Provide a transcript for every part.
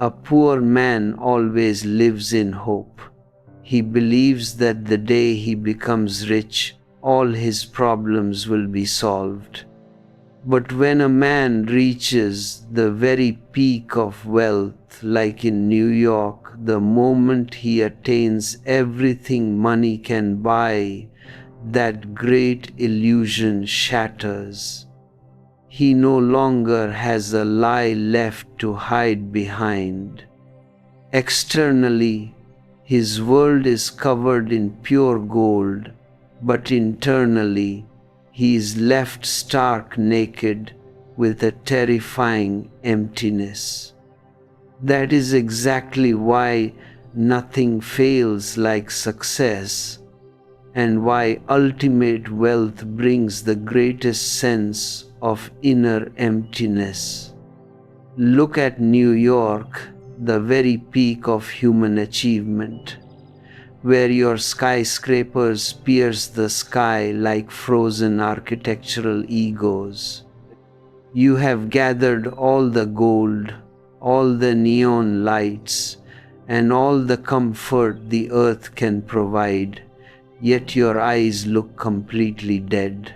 A poor man always lives in hope. He believes that the day he becomes rich, all his problems will be solved. But when a man reaches the very peak of wealth, like in New York, the moment he attains everything money can buy, that great illusion shatters. He no longer has a lie left to hide behind. Externally, his world is covered in pure gold, but internally, he is left stark naked with a terrifying emptiness. That is exactly why nothing fails like success, and why ultimate wealth brings the greatest sense of inner emptiness. Look at New York, the very peak of human achievement, where your skyscrapers pierce the sky like frozen architectural egos. You have gathered all the gold, all the neon lights, and all the comfort the earth can provide, yet your eyes look completely dead.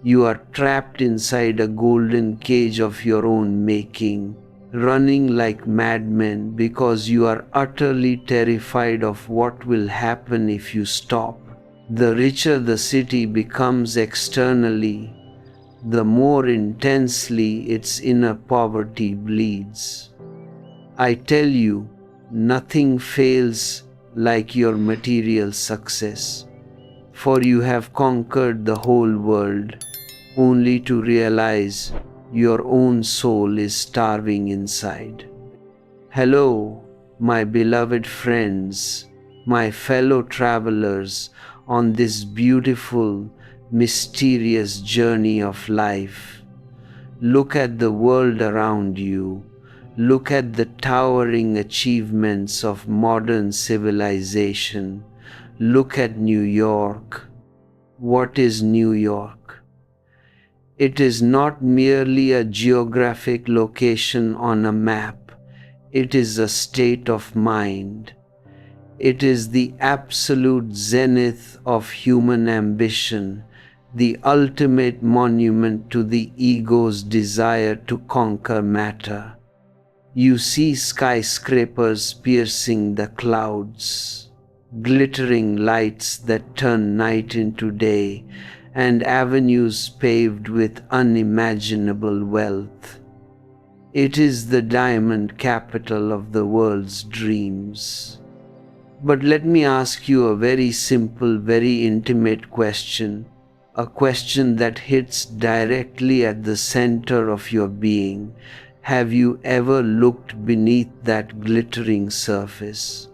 You are trapped inside a golden cage of your own making, running like madmen because you are utterly terrified of what will happen if you stop. The richer the city becomes externally, the more intensely its inner poverty bleeds. I tell you, nothing fails like your material success, for you have conquered the whole world, only to realize your own soul is starving inside. Hello, my beloved friends, my fellow travelers on this beautiful, mysterious journey of life. Look at the world around you. Look at the towering achievements of modern civilization. Look at New York. What is New York? It is not merely a geographic location on a map. It is a state of mind. It is the absolute zenith of human ambition, the ultimate monument to the ego's desire to conquer matter. You see skyscrapers piercing the clouds, glittering lights that turn night into day, and avenues paved with unimaginable wealth. It is the diamond capital of the world's dreams. But let me ask you a very simple, very intimate question, a question that hits directly at the center of your being. Have you ever looked beneath that glittering surface?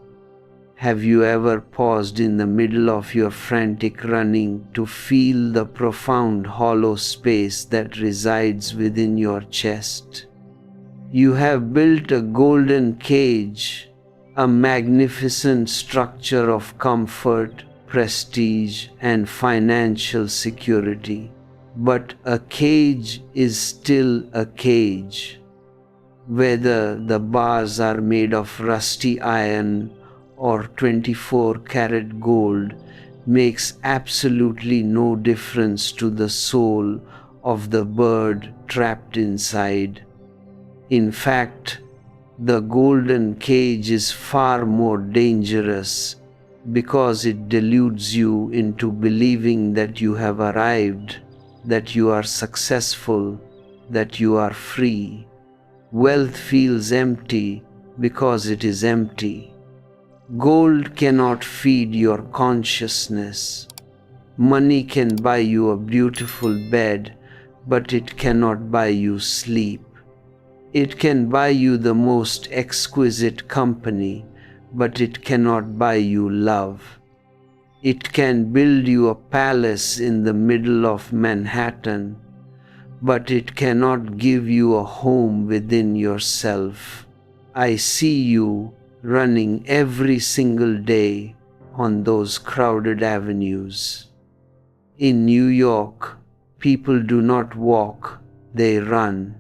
Have you ever paused in the middle of your frantic running to feel the profound hollow space that resides within your chest? You have built a golden cage, a magnificent structure of comfort, prestige, and financial security. But a cage is still a cage. Whether the bars are made of rusty iron or 24-karat gold makes absolutely no difference to the soul of the bird trapped inside. In fact, the golden cage is far more dangerous because it deludes you into believing that you have arrived, that you are successful, that you are free. Wealth feels empty because it is empty. Gold cannot feed your consciousness. Money can buy you a beautiful bed, but it cannot buy you sleep. It can buy you the most exquisite company, but it cannot buy you love. It can build you a palace in the middle of Manhattan, but it cannot give you a home within yourself. I see you running every single day on those crowded avenues. In New York, people do not walk, they run.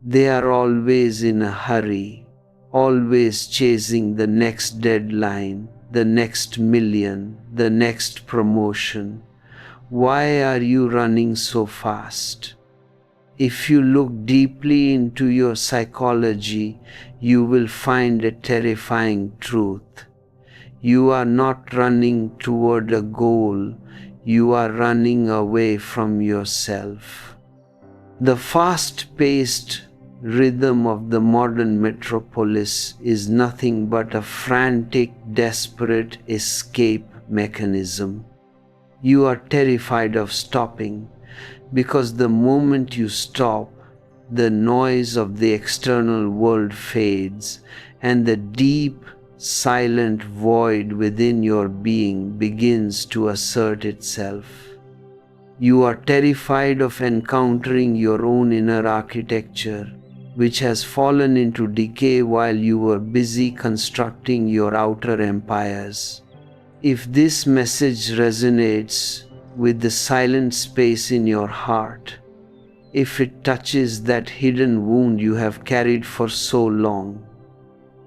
They are always in a hurry. always chasing the next deadline, the next million, the next promotion. Why are you running so fast? If you look deeply into your psychology, you will find a terrifying truth. You are not running toward a goal, you are running away from yourself. The fast-paced rhythm of the modern metropolis is nothing but a frantic, desperate escape mechanism. You are terrified of stopping, because the moment you stop, the noise of the external world fades, and the deep, silent void within your being begins to assert itself. You are terrified of encountering your own inner architecture, which has fallen into decay while you were busy constructing your outer empires. If this message resonates with the silent space in your heart, if it touches that hidden wound you have carried for so long,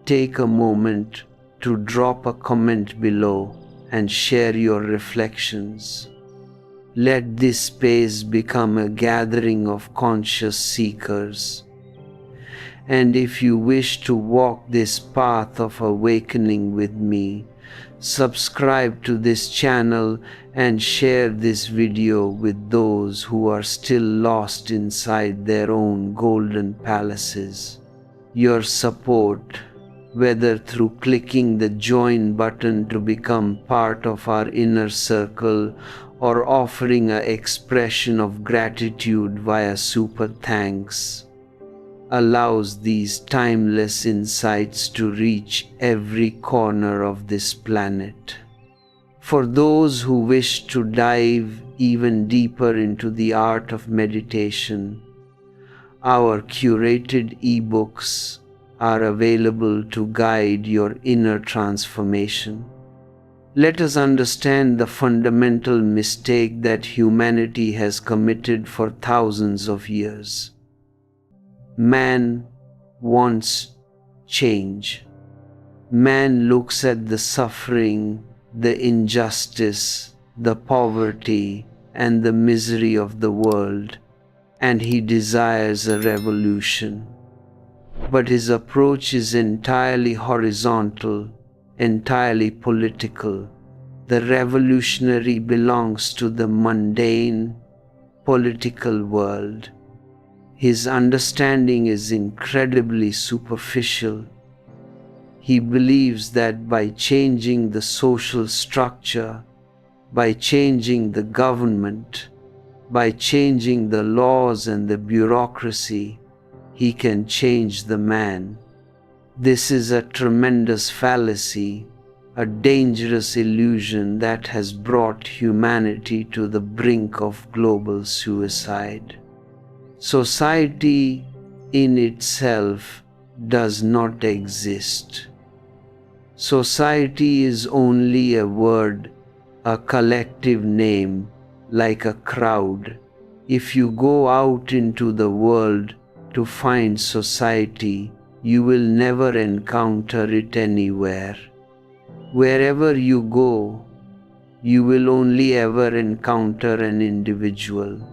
take a moment to drop a comment below and share your reflections. Let this space become a gathering of conscious seekers. And if you wish to walk this path of awakening with me, subscribe to this channel and share this video with those who are still lost inside their own golden palaces. Your support, whether through clicking the join button to become part of our inner circle or offering an expression of gratitude via super thanks, allows these timeless insights to reach every corner of this planet. For those who wish to dive even deeper into the art of meditation, our curated ebooks are available to guide your inner transformation. Let us understand the fundamental mistake that humanity has committed for thousands of years. Man wants change. Man looks at the suffering, the injustice, the poverty, and the misery of the world, and he desires a revolution. But his approach is entirely horizontal, entirely political. The revolutionary belongs to the mundane, political world. His understanding is incredibly superficial. He believes that by changing the social structure, by changing the government, by changing the laws and the bureaucracy, he can change the man. This is a tremendous fallacy, a dangerous illusion that has brought humanity to the brink of global suicide. Society in itself does not exist. Society is only a word, a collective name, like a crowd. If you go out into the world to find society, you will never encounter it anywhere. Wherever you go, you will only ever encounter an individual.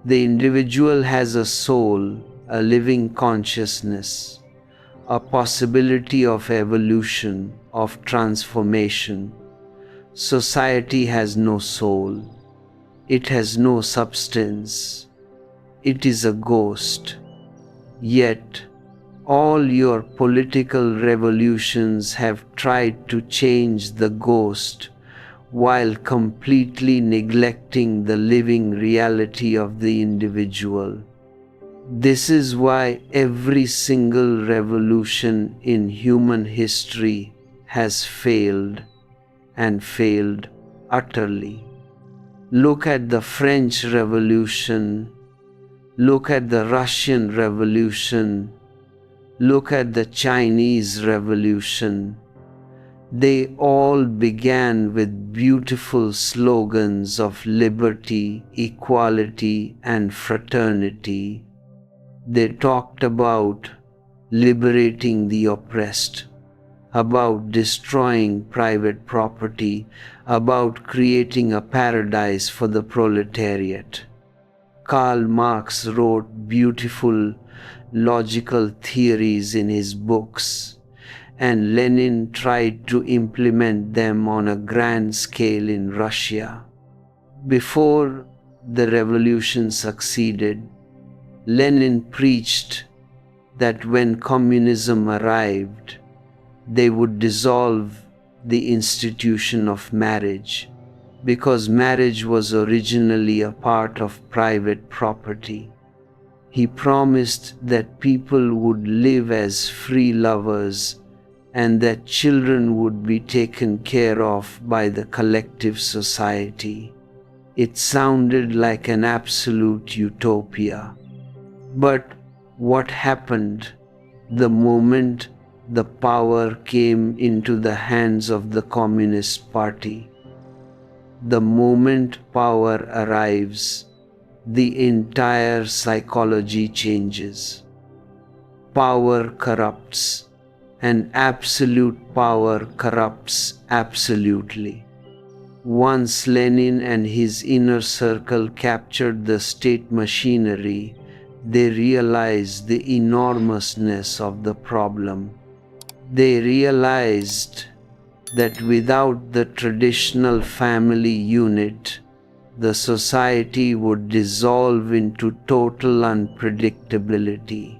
The individual has a soul, a living consciousness, a possibility of evolution, of transformation. Society has no soul. It has no substance. It is a ghost. Yet, all your political revolutions have tried to change the ghost while completely neglecting the living reality of the individual. This is why every single revolution in human history has failed, and failed utterly. Look at the French Revolution, look at the Russian Revolution, look at the Chinese Revolution. They all began with beautiful slogans of liberty, equality, and fraternity. They talked about liberating the oppressed, about destroying private property, about creating a paradise for the proletariat. Karl Marx wrote beautiful logical theories in his books, and Lenin tried to implement them on a grand scale in Russia. Before the revolution succeeded, Lenin preached that when communism arrived, they would dissolve the institution of marriage, because marriage was originally a part of private property. He promised that people would live as free lovers and that children would be taken care of by the collective society. It sounded like an absolute utopia. But what happened the moment the power came into the hands of the Communist Party? The moment power arrives, the entire psychology changes. Power corrupts, and absolute power corrupts absolutely. Once Lenin and his inner circle captured the state machinery, they realized the enormousness of the problem. They realized that without the traditional family unit, the society would dissolve into total unpredictability,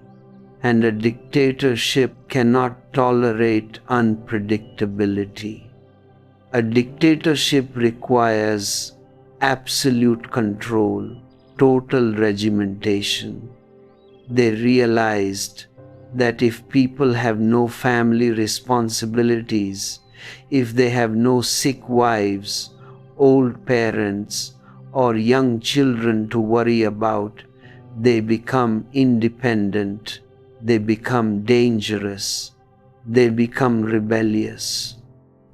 and a dictatorship cannot tolerate unpredictability. A dictatorship requires absolute control, total regimentation. They realized that if people have no family responsibilities, if they have no sick wives, old parents, or young children to worry about, they become independent, they become dangerous, they become rebellious.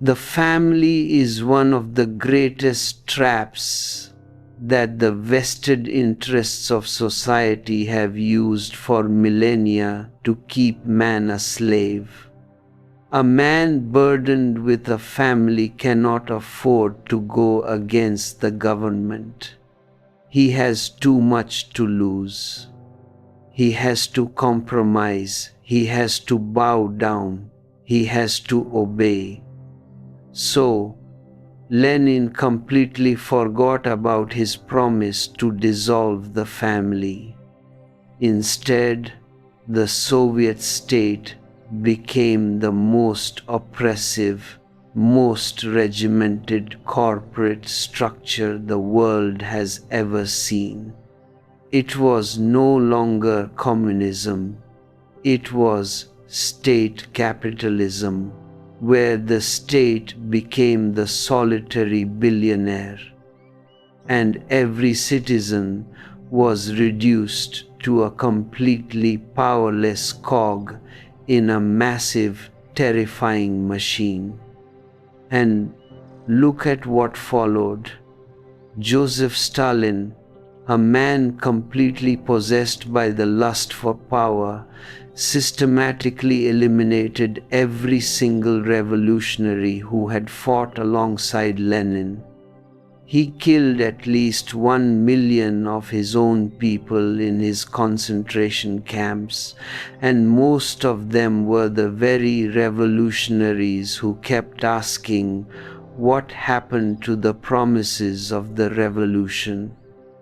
The family is one of the greatest traps that the vested interests of society have used for millennia to keep man a slave. A man burdened with a family cannot afford to go against the government. He has too much to lose. He has to compromise. He has to bow down. He has to obey. So, Lenin completely forgot about his promise to dissolve the family. Instead, the Soviet state became the most oppressive, most regimented corporate structure the world has ever seen. It was no longer communism, it was state capitalism, where the state became the solitary billionaire, and every citizen was reduced to a completely powerless cog in a massive, terrifying machine. And look at what followed. Joseph Stalin, a man completely possessed by the lust for power, systematically eliminated every single revolutionary who had fought alongside Lenin. He killed at least 1 million of his own people in his concentration camps, and most of them were the very revolutionaries who kept asking, what happened to the promises of the revolution?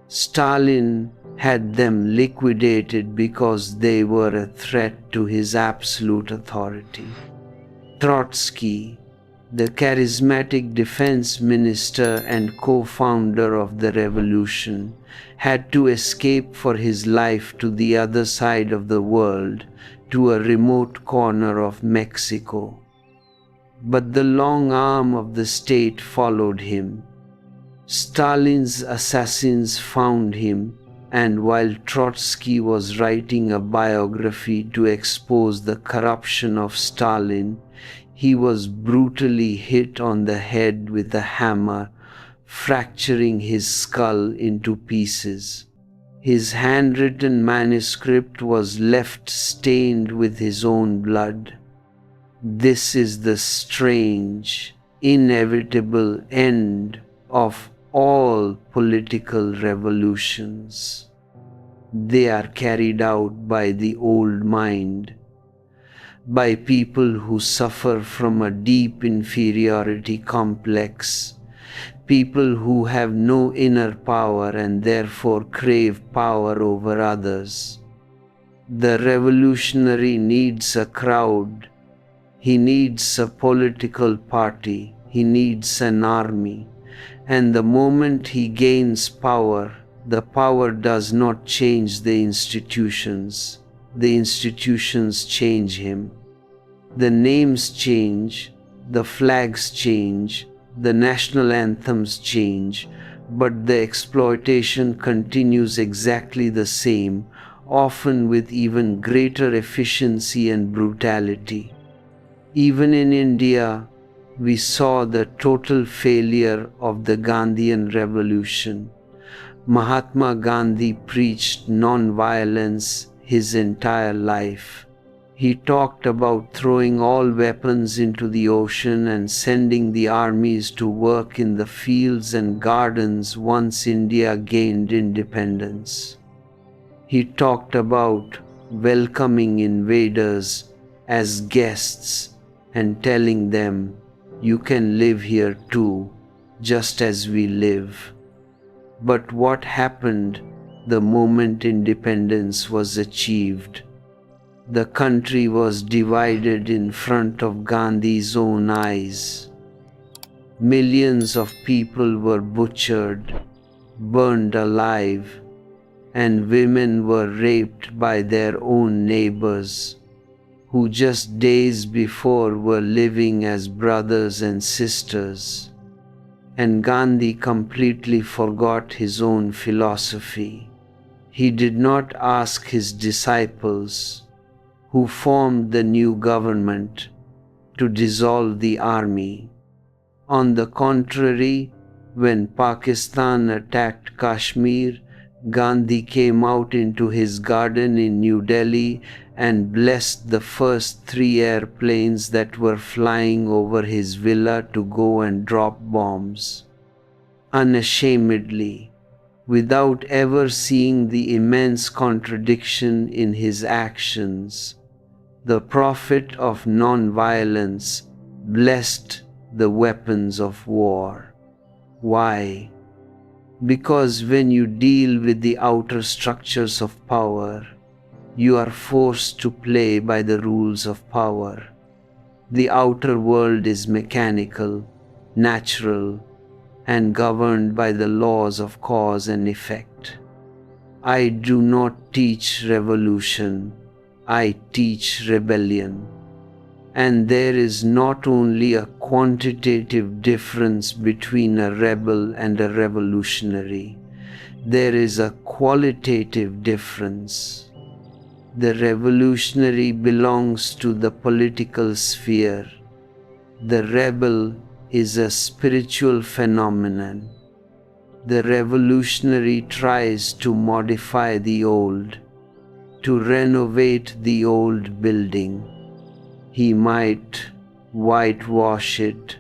Stalin had them liquidated because they were a threat to his absolute authority. Trotsky, the charismatic defense minister and co-founder of the revolution, had to escape for his life to the other side of the world, to a remote corner of Mexico. But the long arm of the state followed him. Stalin's assassins found him, and while Trotsky was writing a biography to expose the corruption of Stalin, he was brutally hit on the head with a hammer, fracturing his skull into pieces. His handwritten manuscript was left stained with his own blood. This is the strange, inevitable end of all political revolutions. They are carried out by the old mind, by people who suffer from a deep inferiority complex, people who have no inner power and therefore crave power over others. The revolutionary needs a crowd. He needs a political party. He needs an army. And the moment he gains power, the power does not change the institutions. The institutions change him. The names change, the flags change, the national anthems change, but the exploitation continues exactly the same, often with even greater efficiency and brutality. Even in India, we saw the total failure of the Gandhian revolution. Mahatma Gandhi preached non-violence his entire life. He talked about throwing all weapons into the ocean and sending the armies to work in the fields and gardens once India gained independence. He talked about welcoming invaders as guests and telling them, "You can live here too, just as we live." But what happened the moment independence was achieved? The country was divided in front of Gandhi's own eyes. Millions of people were butchered, burned alive, and women were raped by their own neighbors, who just days before were living as brothers and sisters. And Gandhi completely forgot his own philosophy. He did not ask his disciples, who formed the new government, to dissolve the army. On the contrary, when Pakistan attacked Kashmir, Gandhi came out into his garden in New Delhi and blessed the first 3 airplanes that were flying over his villa to go and drop bombs. Unashamedly, without ever seeing the immense contradiction in his actions, the prophet of non-violence blessed the weapons of war. Why? Because when you deal with the outer structures of power, you are forced to play by the rules of power. The outer world is mechanical, natural, and governed by the laws of cause and effect. I do not teach revolution, I teach rebellion. And there is not only a quantitative difference between a rebel and a revolutionary, there is a qualitative difference. The revolutionary belongs to the political sphere. The rebel is a spiritual phenomenon. The revolutionary tries to modify the old, to renovate the old building. He might whitewash it,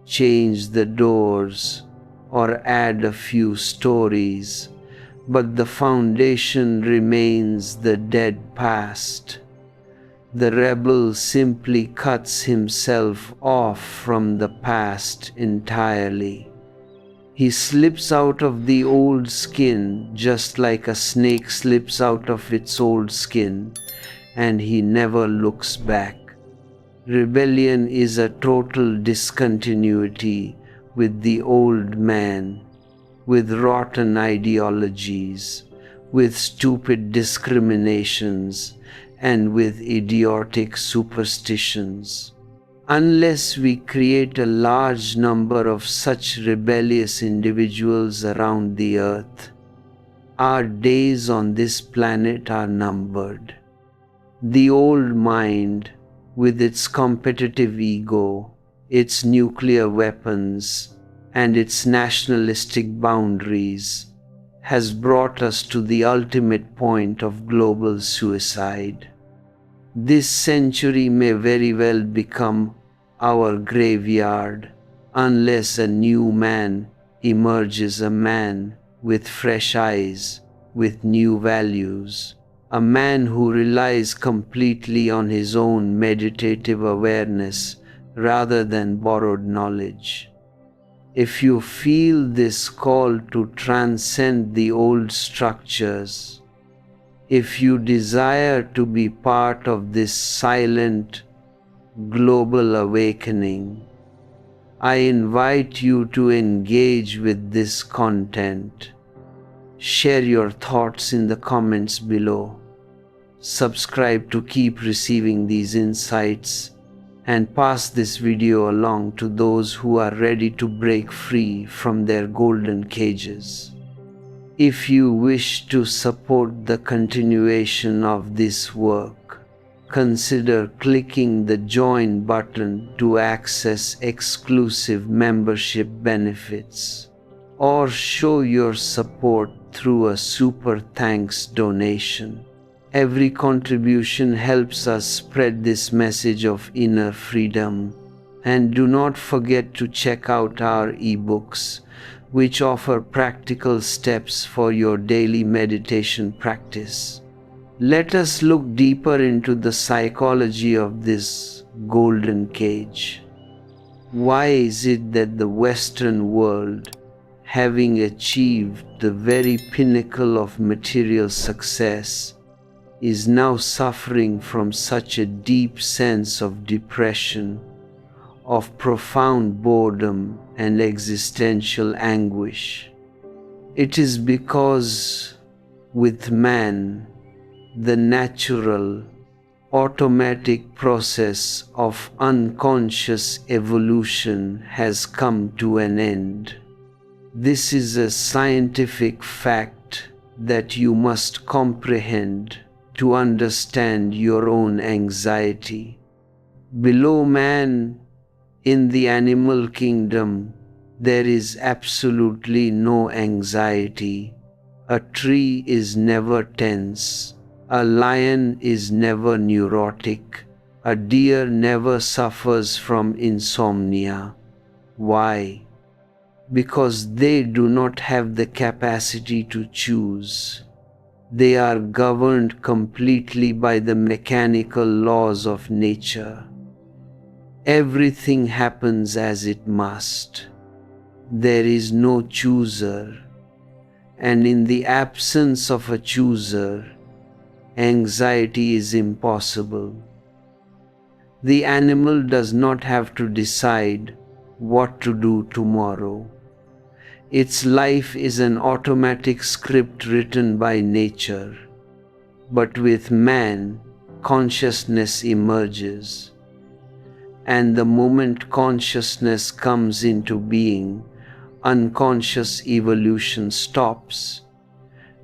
change the doors, or add a few stories, but the foundation remains the dead past. The rebel simply cuts himself off from the past entirely. He slips out of the old skin just like a snake slips out of its old skin, and he never looks back. Rebellion is a total discontinuity with the old man, with rotten ideologies, with stupid discriminations, and with idiotic superstitions. Unless we create a large number of such rebellious individuals around the earth, our days on this planet are numbered. The old mind, with its competitive ego, its nuclear weapons, and its nationalistic boundaries, has brought us to the ultimate point of global suicide. This century may very well become our graveyard unless a new man emerges, a man with fresh eyes, with new values, a man who relies completely on his own meditative awareness rather than borrowed knowledge. If you feel this call to transcend the old structures, if you desire to be part of this silent global awakening, I invite you to engage with this content. Share your thoughts in the comments below. Subscribe to keep receiving these insights, and pass this video along to those who are ready to break free from their golden cages. If you wish to support the continuation of this work, consider clicking the Join button to access exclusive membership benefits, or show your support through a super thanks donation. Every contribution helps us spread this message of inner freedom. And do not forget to check out our ebooks, which offer practical steps for your daily meditation practice. Let us look deeper into the psychology of this golden cage. Why is it that the Western world, having achieved the very pinnacle of material success, is now suffering from such a deep sense of depression, of profound boredom and existential anguish? It is because with man, the natural, automatic process of unconscious evolution has come to an end. This is a scientific fact that you must comprehend to understand your own anxiety. Below man, in the animal kingdom, there is absolutely no anxiety. A tree is never tense. A lion is never neurotic. A deer never suffers from insomnia. Why? Because they do not have the capacity to choose. They are governed completely by the mechanical laws of nature. Everything happens as it must. There is no chooser, and in the absence of a chooser, anxiety is impossible. The animal does not have to decide what to do tomorrow. Its life is an automatic script written by nature. But with man, consciousness emerges. And the moment consciousness comes into being, unconscious evolution stops,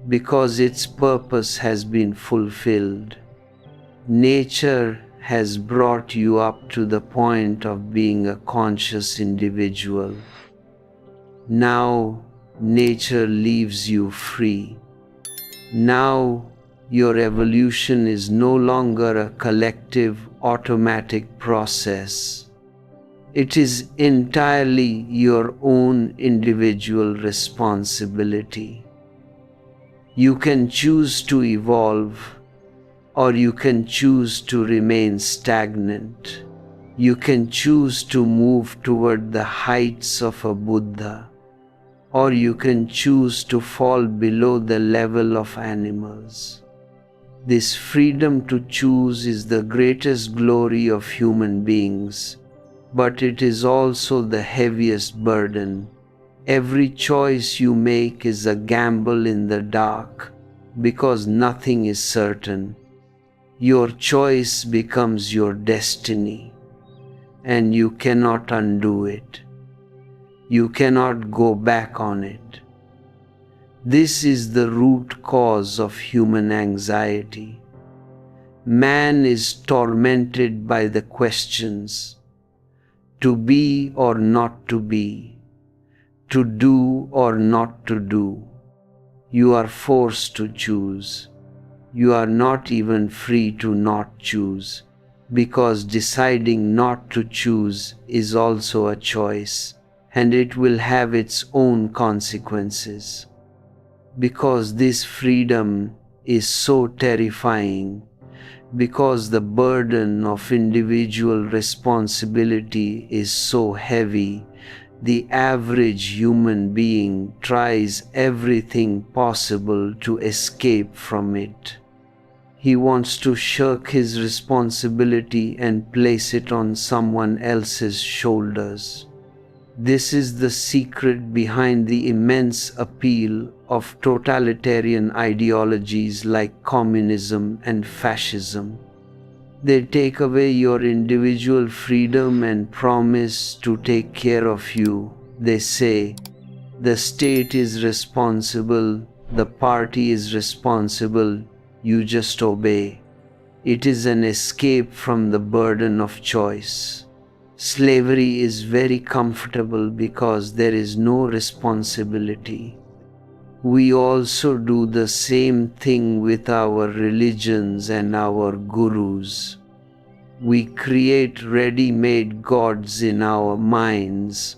because its purpose has been fulfilled. Nature has brought you up to the point of being a conscious individual. Now nature leaves you free. Now your evolution is no longer a collective, automatic process. It is entirely your own individual responsibility. You can choose to evolve, or you can choose to remain stagnant. You can choose to move toward the heights of a Buddha, or you can choose to fall below the level of animals. This freedom to choose is the greatest glory of human beings, but it is also the heaviest burden. Every choice you make is a gamble in the dark, because nothing is certain. Your choice becomes your destiny, and you cannot undo it. You cannot go back on it. This is the root cause of human anxiety. Man is tormented by the questions: to be or not to be, to do or not to do. You are forced to choose. You are not even free to not choose, because deciding not to choose is also a choice, and it will have its own consequences. Because this freedom is so terrifying, because the burden of individual responsibility is so heavy, the average human being tries everything possible to escape from it. He wants to shirk his responsibility and place it on someone else's shoulders. This is the secret behind the immense appeal of totalitarian ideologies like communism and fascism. They take away your individual freedom and promise to take care of you. They say, the state is responsible, the party is responsible, you just obey. It is an escape from the burden of choice. Slavery is very comfortable because there is no responsibility. We also do the same thing with our religions and our gurus. We create ready-made gods in our minds,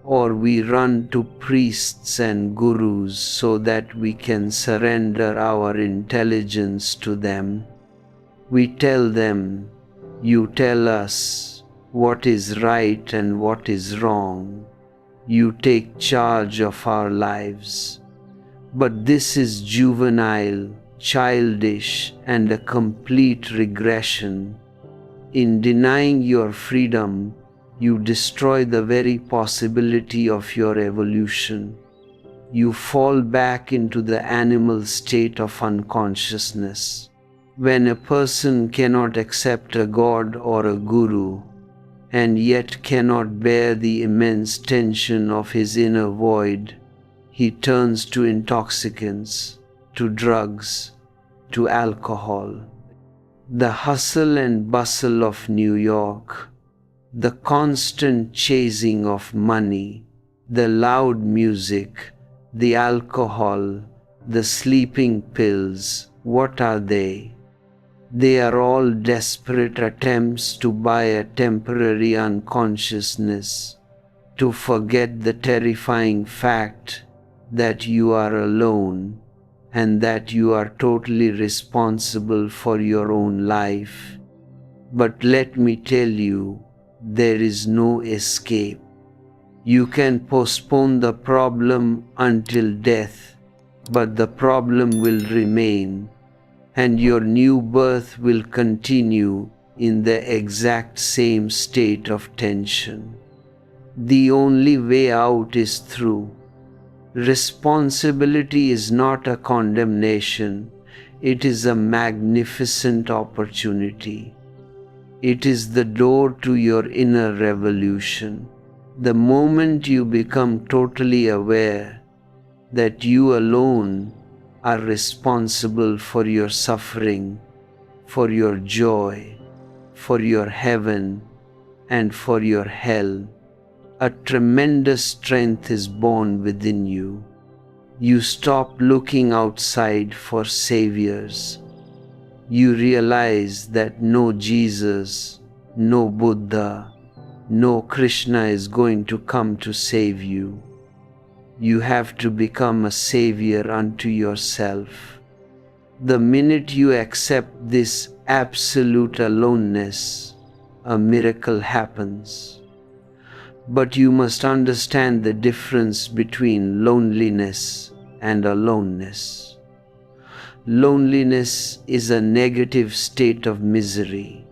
or we run to priests and gurus so that we can surrender our intelligence to them. We tell them, you tell us what is right and what is wrong. You take charge of our lives. But this is juvenile, childish, and a complete regression. In denying your freedom, you destroy the very possibility of your evolution. You fall back into the animal state of unconsciousness. When a person cannot accept a god or a guru, and yet cannot bear the immense tension of his inner void, he turns to intoxicants, to drugs, to alcohol. The hustle and bustle of New York, the constant chasing of money, the loud music, the alcohol, the sleeping pills, what are they? They are all desperate attempts to buy a temporary unconsciousness, to forget the terrifying fact that you are alone and that you are totally responsible for your own life. But let me tell you, there is no escape. You can postpone the problem until death, but the problem will remain, and your new birth will continue in the exact same state of tension. The only way out is through. Responsibility is not a condemnation, it is a magnificent opportunity. It is the door to your inner revolution. The moment you become totally aware that you alone are responsible for your suffering, for your joy, for your heaven, and for your hell, a tremendous strength is born within you. You stop looking outside for saviors. You realize that no Jesus, no Buddha, no Krishna is going to come to save you. You have to become a savior unto yourself. The minute you accept this absolute aloneness, a miracle happens. But you must understand the difference between loneliness and aloneness. Loneliness is a negative state of misery.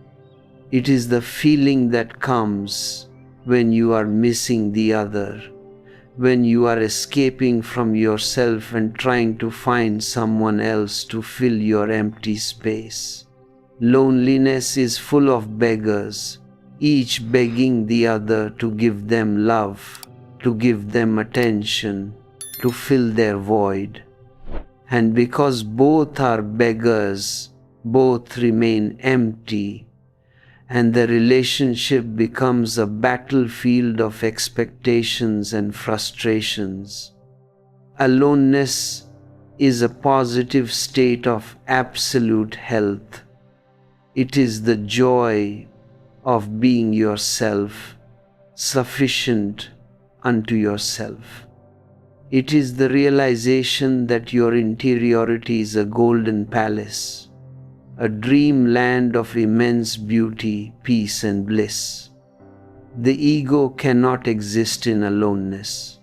It is the feeling that comes when you are missing the other, when you are escaping from yourself and trying to find someone else to fill your empty space. Loneliness is full of beggars, each begging the other to give them love, to give them attention, to fill their void. And because both are beggars, both remain empty, and the relationship becomes a battlefield of expectations and frustrations. Aloneness is a positive state of absolute health. It is the joy of being yourself, sufficient unto yourself. It is the realization that your interiority is a golden palace, a dreamland of immense beauty, peace, and bliss. The ego cannot exist in aloneness.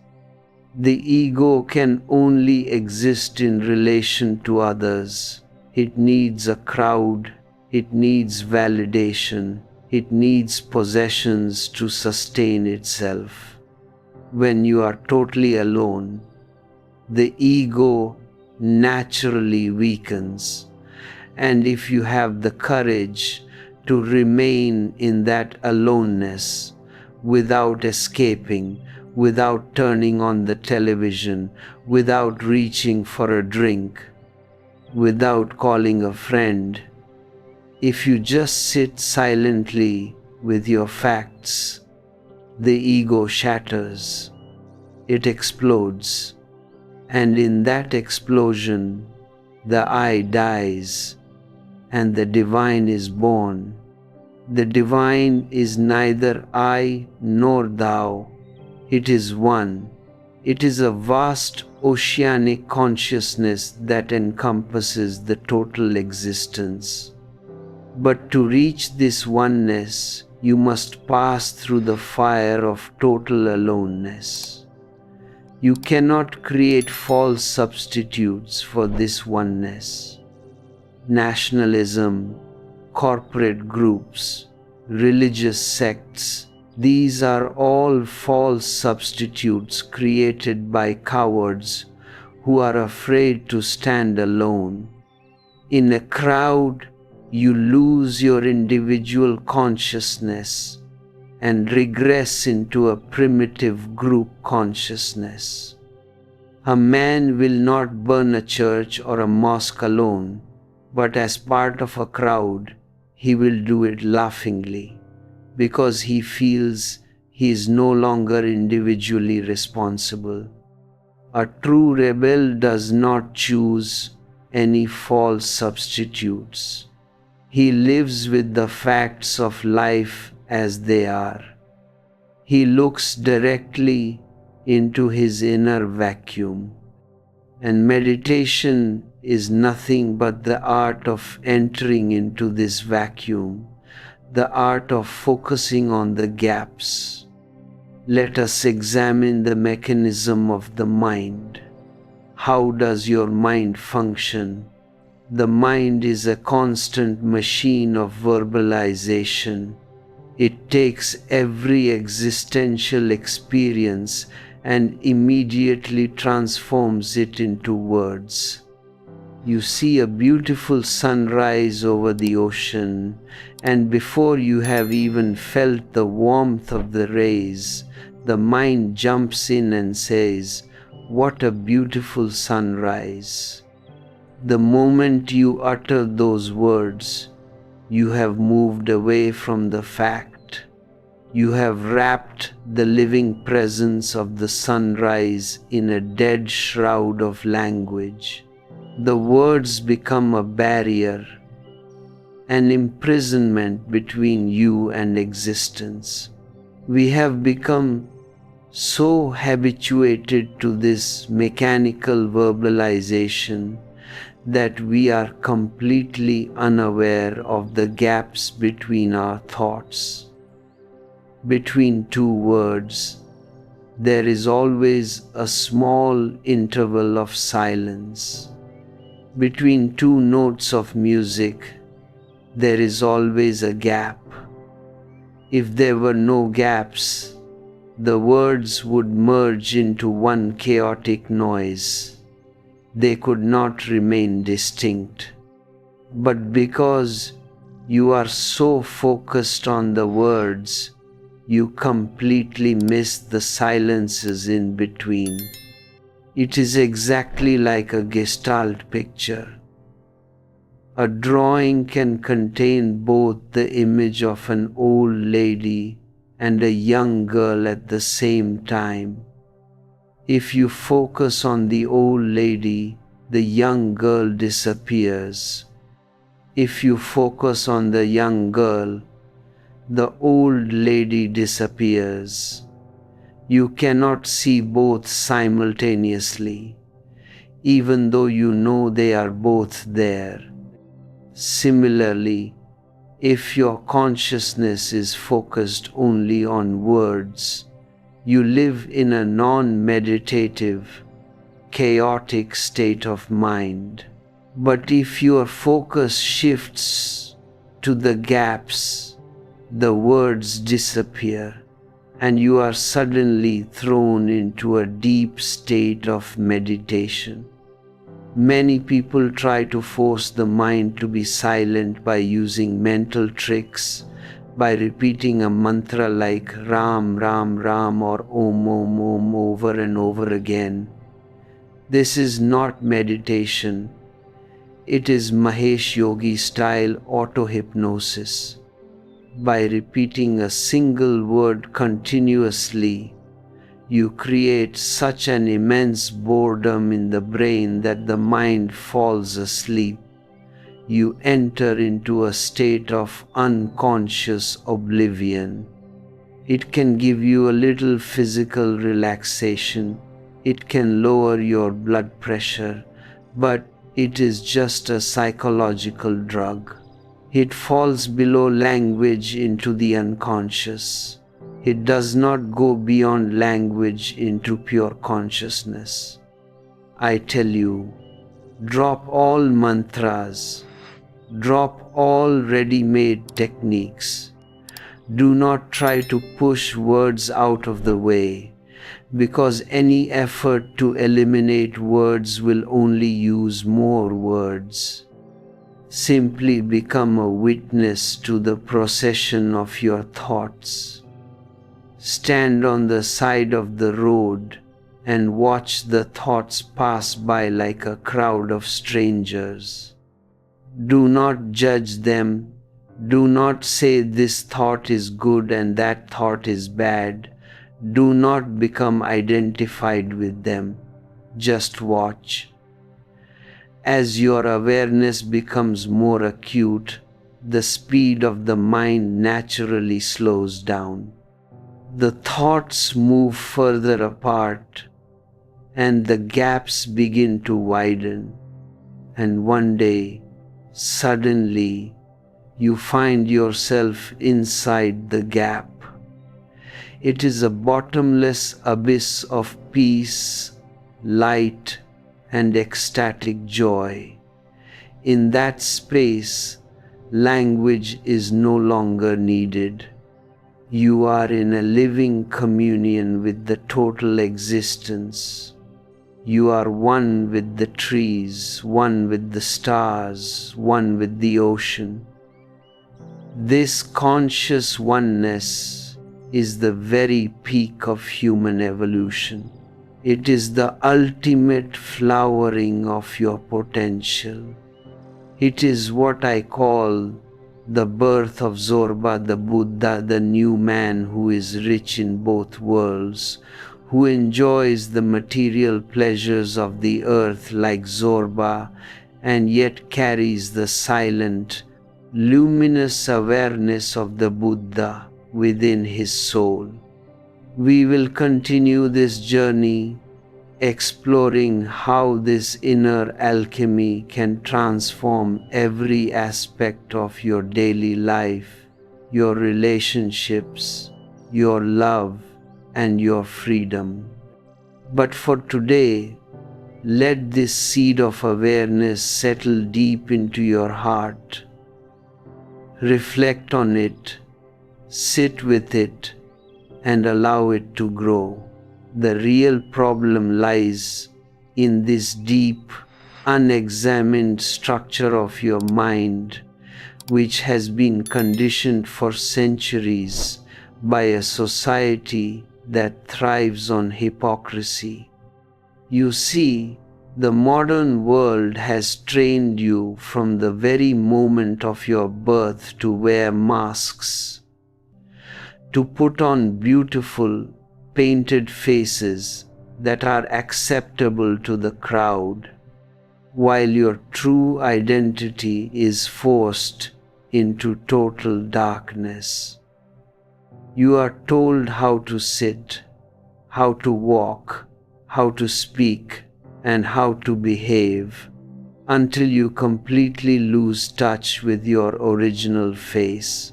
The ego can only exist in relation to others. It needs a crowd, it needs validation, it needs possessions to sustain itself. When you are totally alone, the ego naturally weakens. And if you have the courage to remain in that aloneness without escaping, without turning on the television, without reaching for a drink, without calling a friend, if you just sit silently with your facts, the ego shatters, it explodes, and in that explosion, the I dies, and the divine is born. The divine is neither I nor thou, it is one. It is a vast oceanic consciousness that encompasses the total existence. But to reach this oneness, you must pass through the fire of total aloneness. You cannot create false substitutes for this oneness. Nationalism, corporate groups, religious sects, these are all false substitutes created by cowards who are afraid to stand alone. In a crowd, you lose your individual consciousness and regress into a primitive group consciousness. A man will not burn a church or a mosque alone, but as part of a crowd, he will do it laughingly, because he feels he is no longer individually responsible. A true rebel does not choose any false substitutes. He lives with the facts of life as they are. He looks directly into his inner vacuum. And meditation is nothing but the art of entering into this vacuum, the art of focusing on the gaps. Let us examine the mechanism of the mind. How does your mind function? The mind is a constant machine of verbalization. It takes every existential experience and immediately transforms it into words. You see a beautiful sunrise over the ocean, and before you have even felt the warmth of the rays, the mind jumps in and says, "What a beautiful sunrise." The moment you utter those words, you have moved away from the fact. You have wrapped the living presence of the sunrise in a dead shroud of language. The words become a barrier, an imprisonment between you and existence. We have become so habituated to this mechanical verbalization that we are completely unaware of the gaps between our thoughts. Between two words, there is always a small interval of silence. Between two notes of music, there is always a gap. If there were no gaps, the words would merge into one chaotic noise. They could not remain distinct. But because you are so focused on the words, you completely miss the silences in between. It is exactly like a Gestalt picture. A drawing can contain both the image of an old lady and a young girl at the same time. If you focus on the old lady, the young girl disappears. If you focus on the young girl, the old lady disappears. You cannot see both simultaneously, even though you know they are both there. Similarly, if your consciousness is focused only on words, you live in a non-meditative, chaotic state of mind. But if your focus shifts to the gaps, the words disappear, and you are suddenly thrown into a deep state of meditation. Many people try to force the mind to be silent by using mental tricks, by repeating a mantra like Ram, Ram, Ram or Om, Om, Om over and over again. This is not meditation. It is Mahesh Yogi style auto-hypnosis. By repeating a single word continuously, you create such an immense boredom in the brain that the mind falls asleep. You enter into a state of unconscious oblivion. It can give you a little physical relaxation. It can lower your blood pressure, but it is just a psychological drug. It falls below language into the unconscious. It does not go beyond language into pure consciousness. I tell you, drop all mantras, drop all ready-made techniques. Do not try to push words out of the way, because any effort to eliminate words will only use more words. Simply become a witness to the procession of your thoughts. Stand on the side of the road and watch the thoughts pass by like a crowd of strangers. Do not judge them. Do not say this thought is good and that thought is bad. Do not become identified with them. Just watch. As your awareness becomes more acute, the speed of the mind naturally slows down. The thoughts move further apart, and the gaps begin to widen. And one day, suddenly, you find yourself inside the gap. It is a bottomless abyss of peace, light, and ecstatic joy. In that space, language is no longer needed. You are in a living communion with the total existence. You are one with the trees, one with the stars, one with the ocean. This conscious oneness is the very peak of human evolution. It is the ultimate flowering of your potential. It is what I call the birth of Zorba the Buddha, the new man who is rich in both worlds, who enjoys the material pleasures of the earth like Zorba, and yet carries the silent, luminous awareness of the Buddha within his soul. We will continue this journey, exploring how this inner alchemy can transform every aspect of your daily life, your relationships, your love, and your freedom. But for today, let this seed of awareness settle deep into your heart. Reflect on it, sit with it, and allow it to grow. The real problem lies in this deep, unexamined structure of your mind, which has been conditioned for centuries by a society that thrives on hypocrisy. You see, the modern world has trained you from the very moment of your birth to wear masks, to put on beautiful, painted faces that are acceptable to the crowd. while your true identity is forced into total darkness. You are told how to sit, how to walk, how to speak, and how to behave, until you completely lose touch with your original face.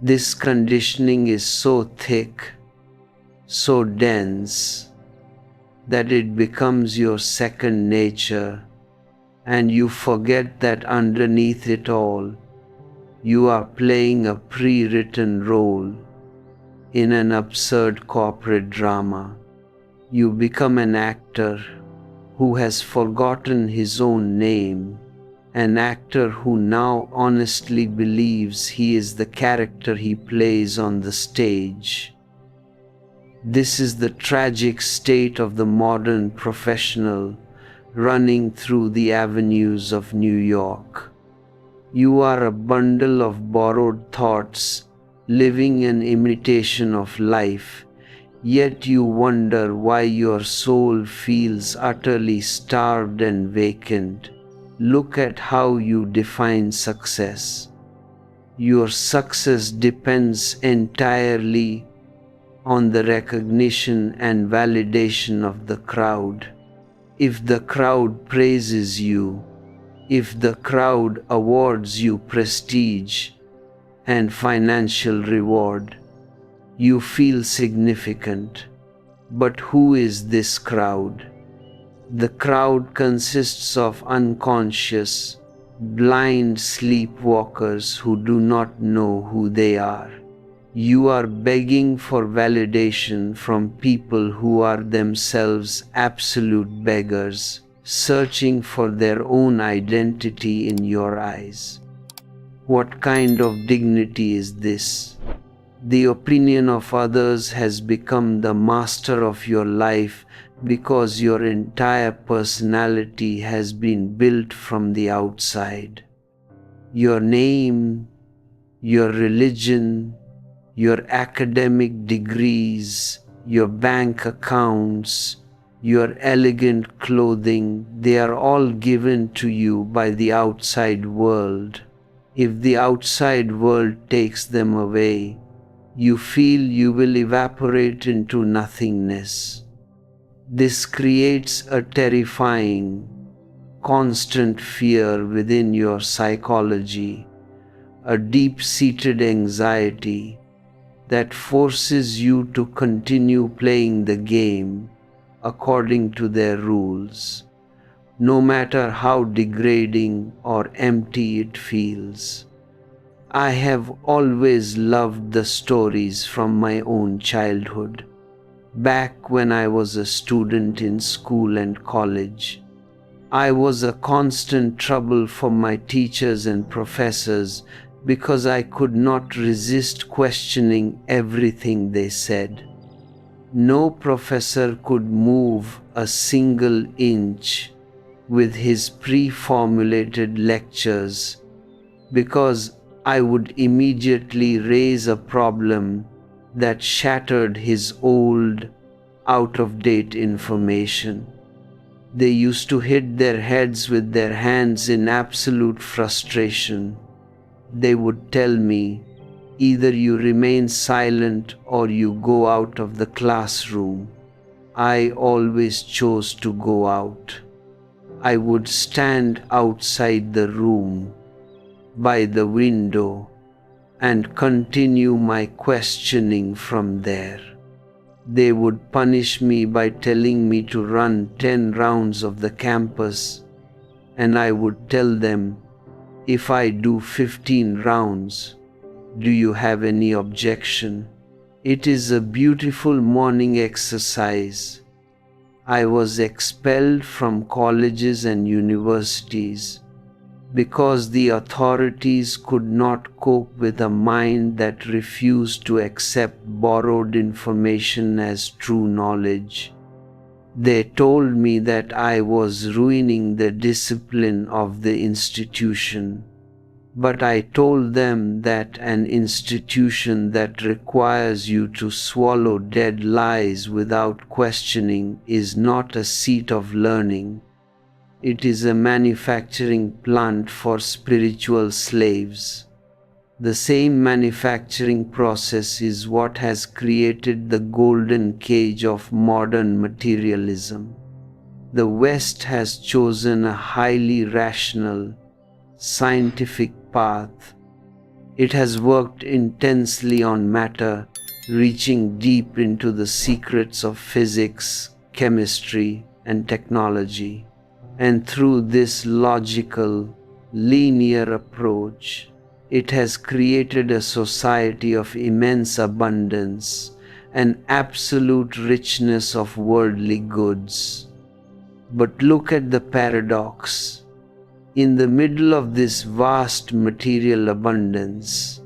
This conditioning is so thick, so dense, that it becomes your second nature, and you forget that underneath it all, you are playing a pre-written role in an absurd corporate drama. You become an actor who has forgotten his own name, an actor who now honestly believes he is the character he plays on the stage. This is the tragic state of the modern professional running through the avenues of New York. You are a bundle of borrowed thoughts, living an imitation of life, yet you wonder why your soul feels utterly starved and vacant. Look at how you define success. Your success depends entirely on the recognition and validation of the crowd. If the crowd praises you, if the crowd awards you prestige and financial reward, you feel significant. But who is this crowd? The crowd consists of unconscious, blind sleepwalkers who do not know who they are. You are begging for validation from people who are themselves absolute beggars, searching for their own identity in your eyes. What kind of dignity is this? The opinion of others has become the master of your life because your entire personality has been built from the outside. Your name, your religion, your academic degrees, your bank accounts, your elegant clothing, they are all given to you by the outside world. If the outside world takes them away, you feel you will evaporate into nothingness. This creates a terrifying, constant fear within your psychology, a deep-seated anxiety that forces you to continue playing the game according to their rules, no matter how degrading or empty it feels. I have always loved the stories from my own childhood. Back when I was a student in school and college, I was a constant trouble for my teachers and professors because I could not resist questioning everything they said. No professor could move a single inch with his pre-formulated lectures because I would immediately raise a problem that shattered his old, out-of-date information. They used to hit their heads with their hands in absolute frustration. They would tell me, either you remain silent or you go out of the classroom. I always chose to go out. I would stand outside the room, by the window, and continue my questioning from there. They would punish me by telling me to run 10 rounds of the campus, and I would tell them, if I do 15 rounds, do you have any objection? It is a beautiful morning exercise. I was expelled from colleges and universities because the authorities could not cope with a mind that refused to accept borrowed information as true knowledge. They told me that I was ruining the discipline of the institution, but I told them that an institution that requires you to swallow dead lies without questioning is not a seat of learning. it is a manufacturing plant for spiritual slaves. The same manufacturing process is what has created the golden cage of modern materialism. The West has chosen a highly rational, scientific path. It has worked intensely on matter, reaching deep into the secrets of physics, chemistry, and technology. And through this logical, linear approach, it has created a society of immense abundance and absolute richness of worldly goods. But look at the paradox. In the middle of this vast material abundance,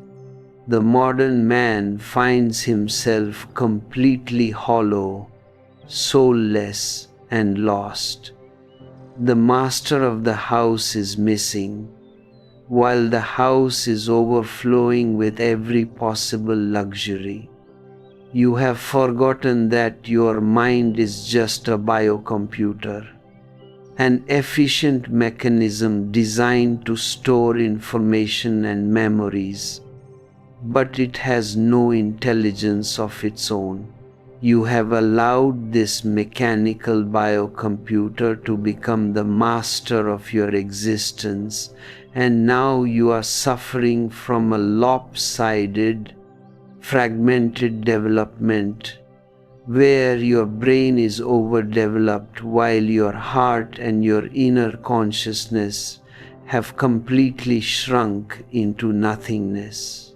the modern man finds himself completely hollow, soulless, and lost. The master of the house is missing, while the house is overflowing with every possible luxury. You have forgotten that your mind is just a biocomputer, an efficient mechanism designed to store information and memories, but it has no intelligence of its own. You have allowed this mechanical biocomputer to become the master of your existence, and now you are suffering from a lopsided, fragmented development where your brain is overdeveloped while your heart and your inner consciousness have completely shrunk into nothingness.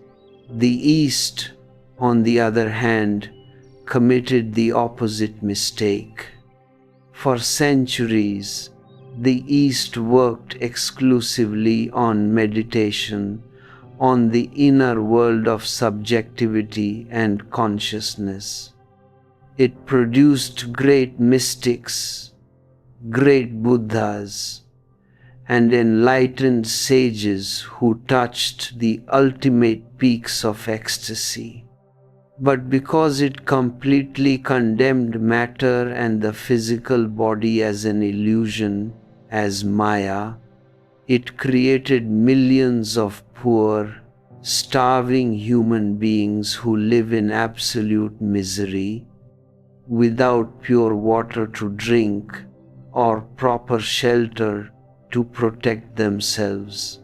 The East, on the other hand, committed the opposite mistake. For centuries, the East worked exclusively on meditation, on the inner world of subjectivity and consciousness. It produced great mystics, great Buddhas, and enlightened sages who touched the ultimate peaks of ecstasy. But because it completely condemned matter and the physical body as an illusion, as Maya, it created millions of poor, starving human beings who live in absolute misery, without pure water to drink or proper shelter to protect themselves.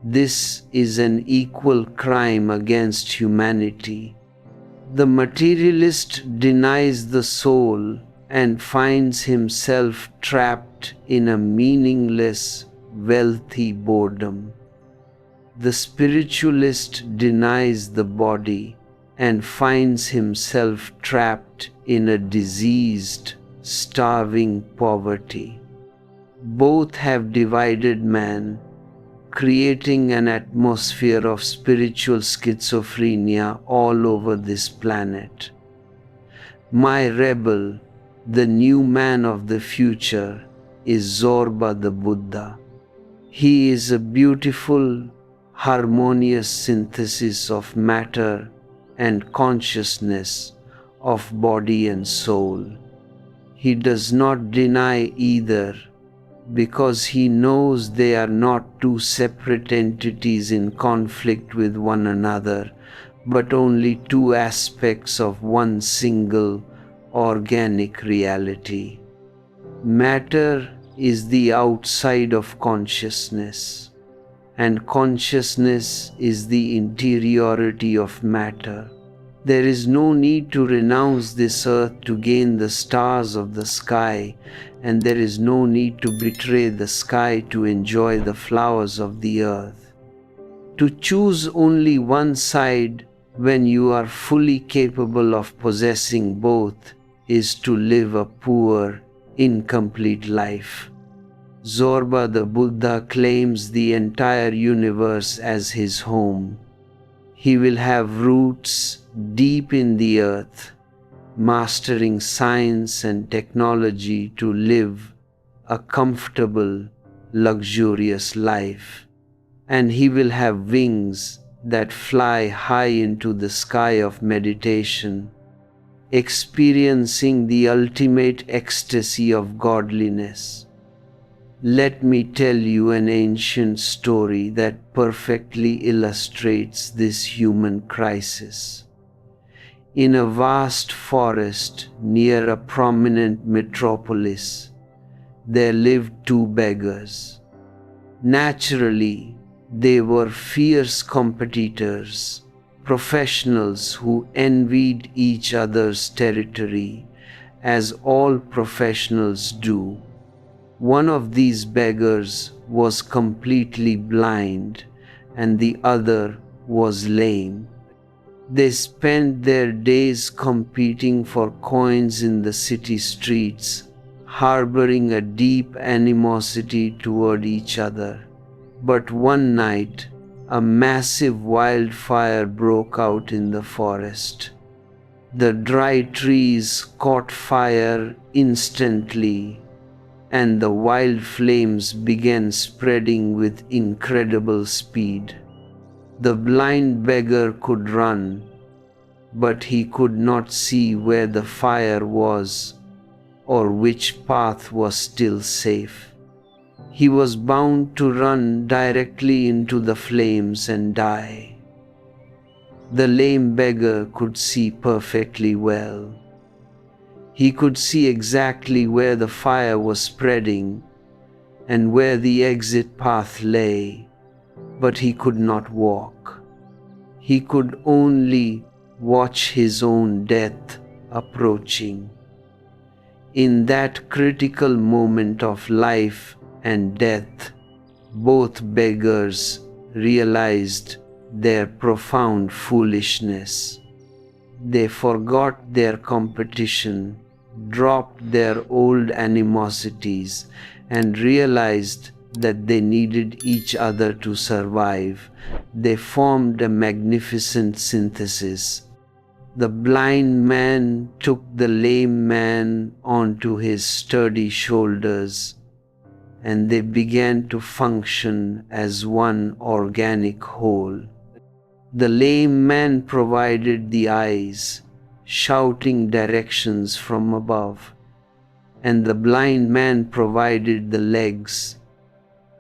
This is an equal crime against humanity. The materialist denies the soul and finds himself trapped in a meaningless, wealthy boredom. The spiritualist denies the body and finds himself trapped in a diseased, starving poverty. Both have divided man, creating an atmosphere of spiritual schizophrenia all over this planet. My rebel, the new man of the future, is Zorba the Buddha. He is a beautiful, harmonious synthesis of matter and consciousness, of body and soul. He does not deny either, because he knows they are not two separate entities in conflict with one another, but only two aspects of one single organic reality. Matter is the outside of consciousness, and consciousness is the interiority of matter. There is no need to renounce this earth to gain the stars of the sky, and there is no need to betray the sky to enjoy the flowers of the earth. To choose only one side when you are fully capable of possessing both is to live a poor, incomplete life. Zorba the Buddha claims the entire universe as his home. He will have roots deep in the earth, mastering science and technology to live a comfortable, luxurious life. And he will have wings that fly high into the sky of meditation, experiencing the ultimate ecstasy of godliness. Let me tell you an ancient story that perfectly illustrates this human crisis. In a vast forest near a prominent metropolis, there lived two beggars. Naturally, they were fierce competitors, professionals who envied each other's territory, as all professionals do. One of these beggars was completely blind, and the other was lame. They spent their days competing for coins in the city streets, harboring a deep animosity toward each other. But one night, a massive wildfire broke out in the forest. The dry trees caught fire instantly, and the wild flames began spreading with incredible speed. The blind beggar could run, but he could not see where the fire was or which path was still safe. He was bound to run directly into the flames and die. The lame beggar could see perfectly well. He could see exactly where the fire was spreading and where the exit path lay, but he could not walk. He could only watch his own death approaching. In that critical moment of life and death, both beggars realized their profound foolishness. They forgot their competition, dropped their old animosities, and realized that they needed each other to survive. They formed a magnificent synthesis. The blind man took the lame man onto his sturdy shoulders, and they began to function as one organic whole. The lame man provided the eyes, shouting directions from above, and the blind man provided the legs,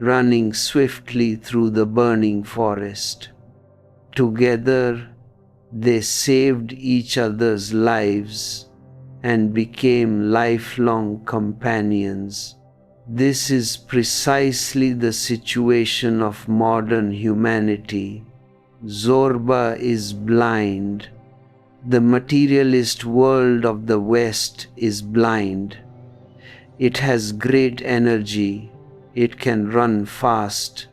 running swiftly through the burning forest. Together, they saved each other's lives and became lifelong companions. This is precisely the situation of modern humanity. Zorba is blind. The materialist world of the West is blind. It has great energy. It can run fast.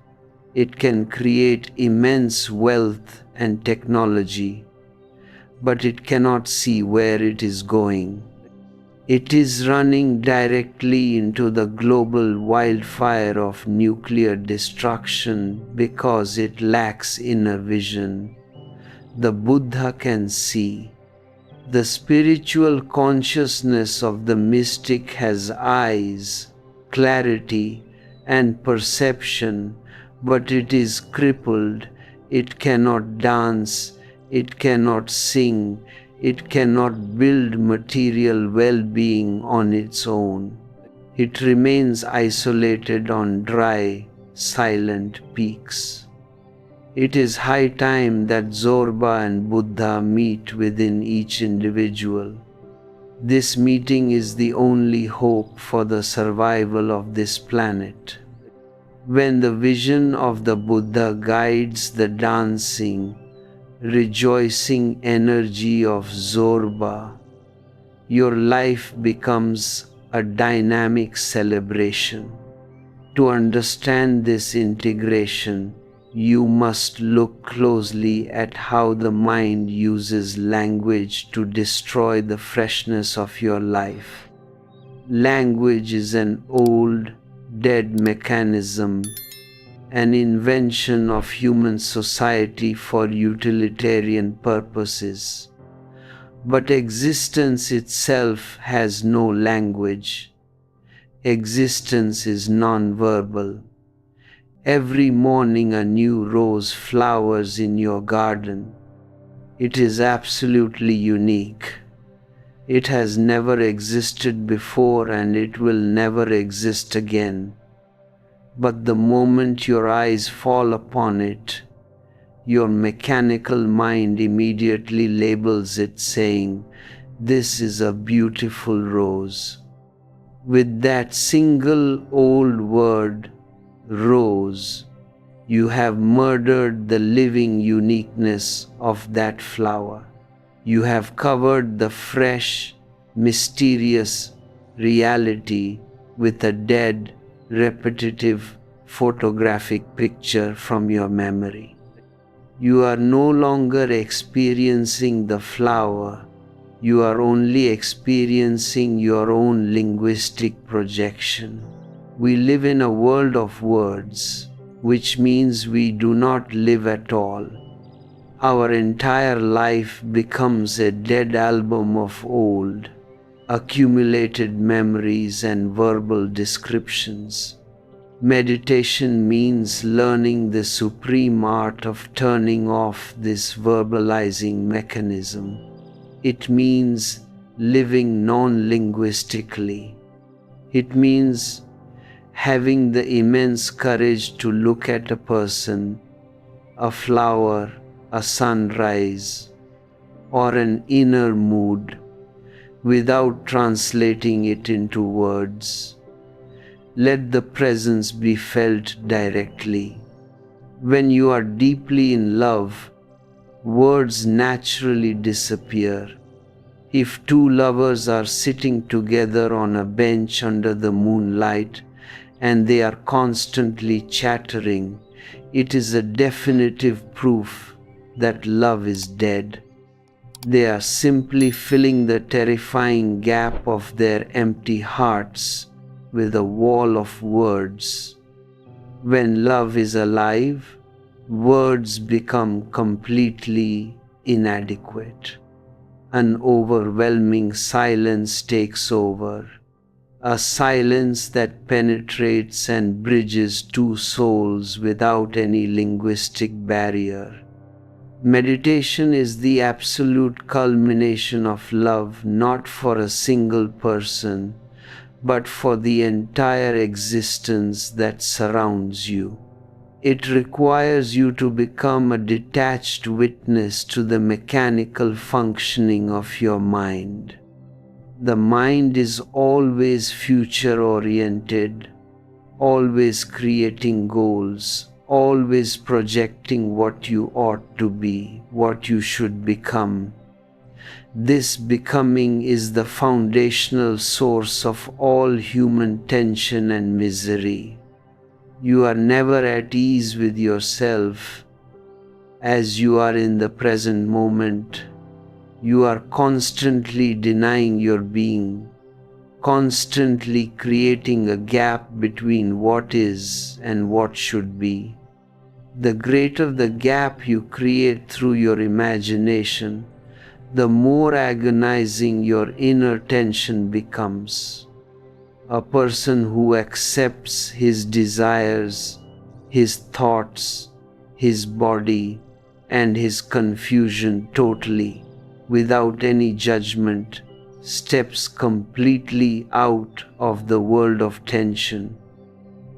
It can create immense wealth and technology, but it cannot see where it is going. It is running directly into the global wildfire of nuclear destruction because it lacks inner vision. The Buddha can see. The spiritual consciousness of the mystic has eyes, clarity, and perception, but it is crippled. It cannot dance, it cannot sing, it cannot build material well-being on its own. It remains isolated on dry, silent peaks. It is high time that Zorba and Buddha meet within each individual. This meeting is the only hope for the survival of this planet. When the vision of the Buddha guides the dancing, rejoicing energy of Zorba, your life becomes a dynamic celebration. To understand this integration, you must look closely at how the mind uses language to destroy the freshness of your life. Language is an old, dead mechanism, an invention of human society for utilitarian purposes. But existence itself has no language. Existence is non-verbal. Every morning a new rose flowers in your garden. It is absolutely unique. It has never existed before and it will never exist again. But the moment your eyes fall upon it, your mechanical mind immediately labels it, saying, "This is a beautiful rose." With that single old word, rose, you have murdered the living uniqueness of that flower. You have covered the fresh, mysterious reality with a dead, repetitive, photographic picture from your memory. You are no longer experiencing the flower, you are only experiencing your own linguistic projection. We live in a world of words, which means we do not live at all. Our entire life becomes a dead album of old, accumulated memories and verbal descriptions. Meditation means learning the supreme art of turning off this verbalizing mechanism. It means living non-linguistically. It means having the immense courage to look at a person, a flower, a sunrise, or an inner mood without translating it into words. Let the presence be felt directly. When you are deeply in love, words naturally disappear. If two lovers are sitting together on a bench under the moonlight and they are constantly chattering, it is a definitive proof that love is dead. They are simply filling the terrifying gap of their empty hearts with a wall of words. When love is alive, words become completely inadequate. An overwhelming silence takes over, a silence that penetrates and bridges two souls without any linguistic barrier. Meditation is the absolute culmination of love, not for a single person, but for the entire existence that surrounds you. It requires you to become a detached witness to the mechanical functioning of your mind. The mind is always future-oriented, always creating goals, always projecting what you ought to be, what you should become. This becoming is the foundational source of all human tension and misery. You are never at ease with yourself as you are in the present moment. You are constantly denying your being, constantly creating a gap between what is and what should be. The greater the gap you create through your imagination, the more agonizing your inner tension becomes. A person who accepts his desires, his thoughts, his body, and his confusion totally, without any judgment, steps completely out of the world of tension.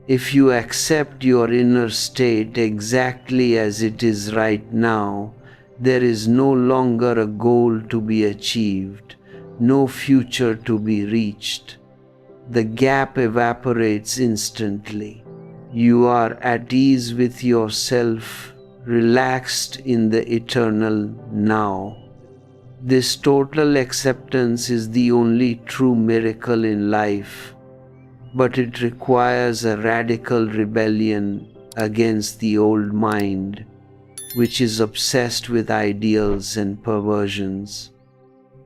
If you accept your inner state exactly as it is right now, there is no longer a goal to be achieved, no future to be reached. The gap evaporates instantly. You are at ease with yourself, relaxed in the eternal now. This total acceptance is the only true miracle in life, but it requires a radical rebellion against the old mind, which is obsessed with ideals and perversions.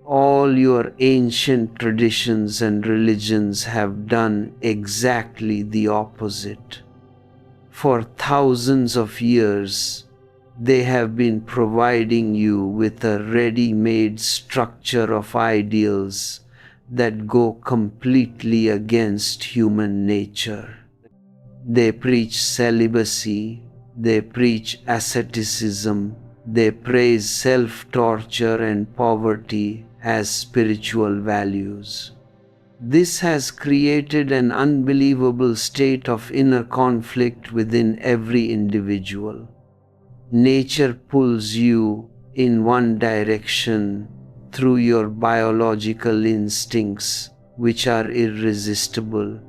All your ancient traditions and religions have done exactly the opposite. For thousands of years, they have been providing you with a ready-made structure of ideals that go completely against human nature. They preach celibacy, they preach asceticism, they praise self-torture and poverty as spiritual values. This has created an unbelievable state of inner conflict within every individual. Nature pulls you in one direction through your biological instincts, which are irresistible,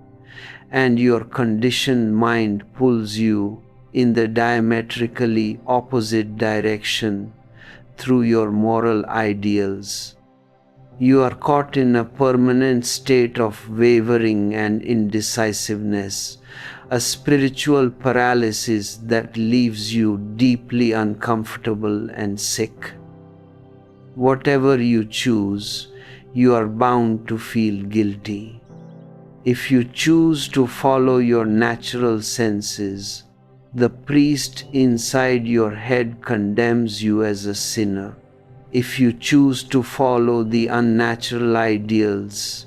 and your conditioned mind pulls you in the diametrically opposite direction through your moral ideals. You are caught in a permanent state of wavering and indecisiveness, a spiritual paralysis that leaves you deeply uncomfortable and sick. Whatever you choose, you are bound to feel guilty. If you choose to follow your natural senses, the priest inside your head condemns you as a sinner. If you choose to follow the unnatural ideals,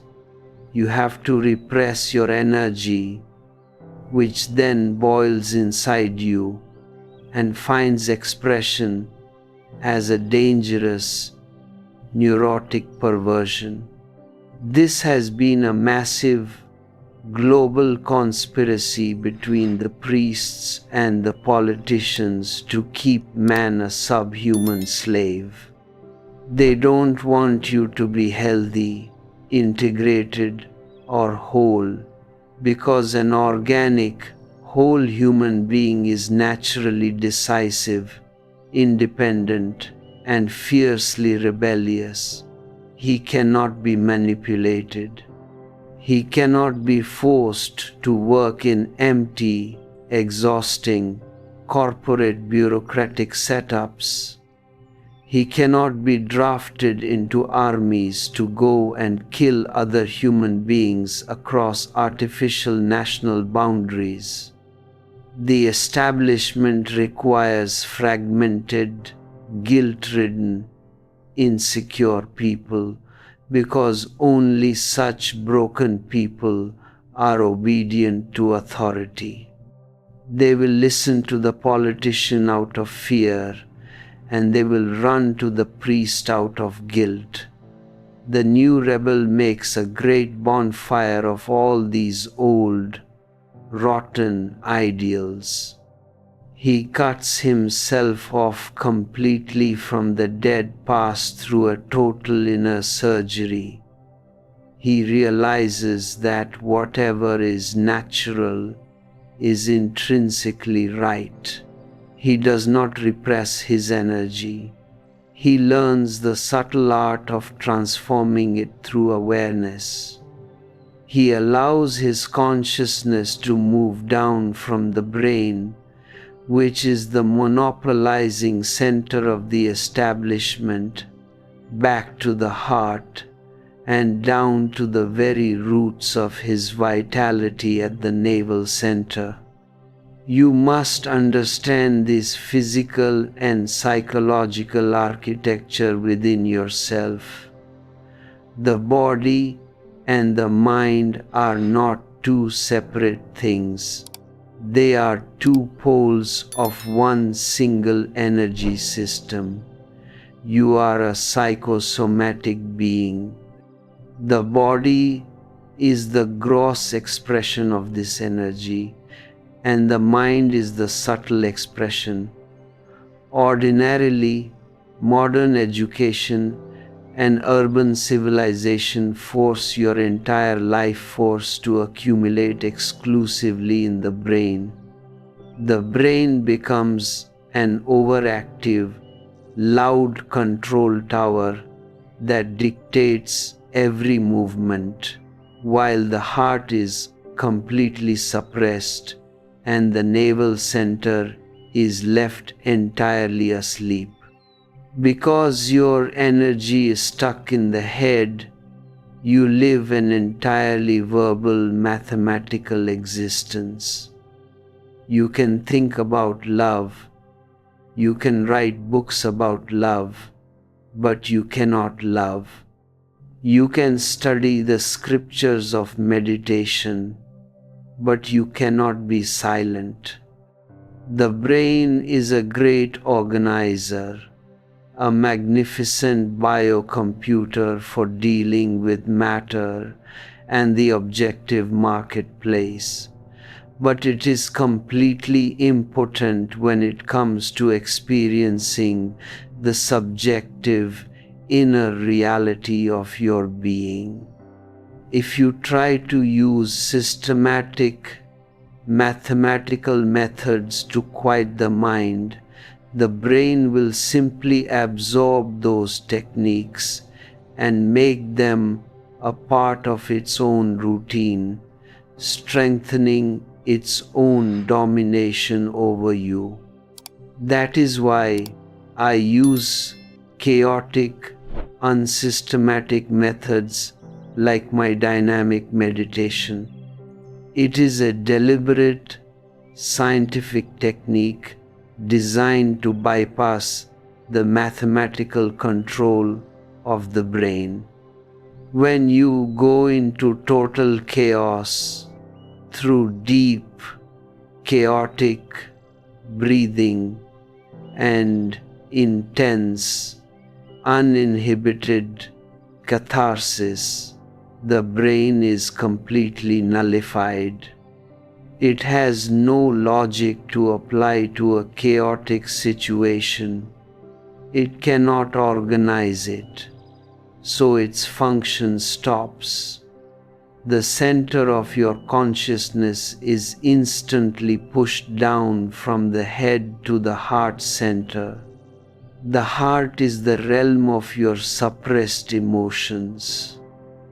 you have to repress your energy, which then boils inside you and finds expression as a dangerous, neurotic perversion. This has been a massive, global conspiracy between the priests and the politicians to keep man a subhuman slave. They don't want you to be healthy, integrated, or whole, because an organic, whole human being is naturally decisive, independent, and fiercely rebellious. He cannot be manipulated. He cannot be forced to work in empty, exhausting, corporate bureaucratic setups. He cannot be drafted into armies to go and kill other human beings across artificial national boundaries. The establishment requires fragmented, guilt-ridden, insecure people, because only such broken people are obedient to authority. They will listen to the politician out of fear, and they will run to the priest out of guilt. The new rebel makes a great bonfire of all these old, rotten ideals. He cuts himself off completely from the dead past through a total inner surgery. He realizes that whatever is natural is intrinsically right. He does not repress his energy. He learns the subtle art of transforming it through awareness. He allows his consciousness to move down from the brain, which is the monopolizing center of the establishment, back to the heart, and down to the very roots of his vitality at the navel center. You must understand this physical and psychological architecture within yourself. The body and the mind are not two separate things. They are two poles of one single energy system. You are a psychosomatic being. The body is the gross expression of this energy, and the mind is the subtle expression. Ordinarily, modern education and urban civilization force your entire life force to accumulate exclusively in the brain. The brain becomes an overactive, loud control tower that dictates every movement, while the heart is completely suppressed and the navel center is left entirely asleep. Because your energy is stuck in the head, you live an entirely verbal, mathematical existence. You can think about love, you can write books about love, but you cannot love. You can study the scriptures of meditation, but you cannot be silent. The brain is a great organizer, a magnificent biocomputer for dealing with matter and the objective marketplace. But it is completely impotent when it comes to experiencing the subjective inner reality of your being. If you try to use systematic mathematical methods to quiet the mind, the brain will simply absorb those techniques and make them a part of its own routine, strengthening its own domination over you. That is why I use chaotic, unsystematic methods like my dynamic meditation. It is a deliberate, scientific technique designed to bypass the mathematical control of the brain. When you go into total chaos through deep, chaotic breathing and intense, uninhibited catharsis, the brain is completely nullified. It has no logic to apply to a chaotic situation. It cannot organize it, so its function stops. The center of your consciousness is instantly pushed down from the head to the heart center. The heart is the realm of your suppressed emotions,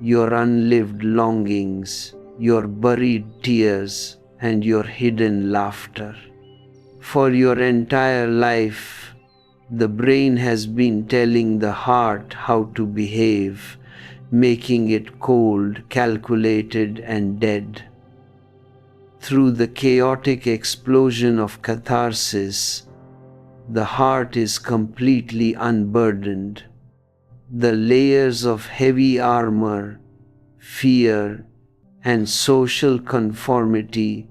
your unlived longings, your buried tears, and your hidden laughter. For your entire life, the brain has been telling the heart how to behave, making it cold, calculated, and dead. Through the chaotic explosion of catharsis, the heart is completely unburdened. The layers of heavy armor, fear, and social conformity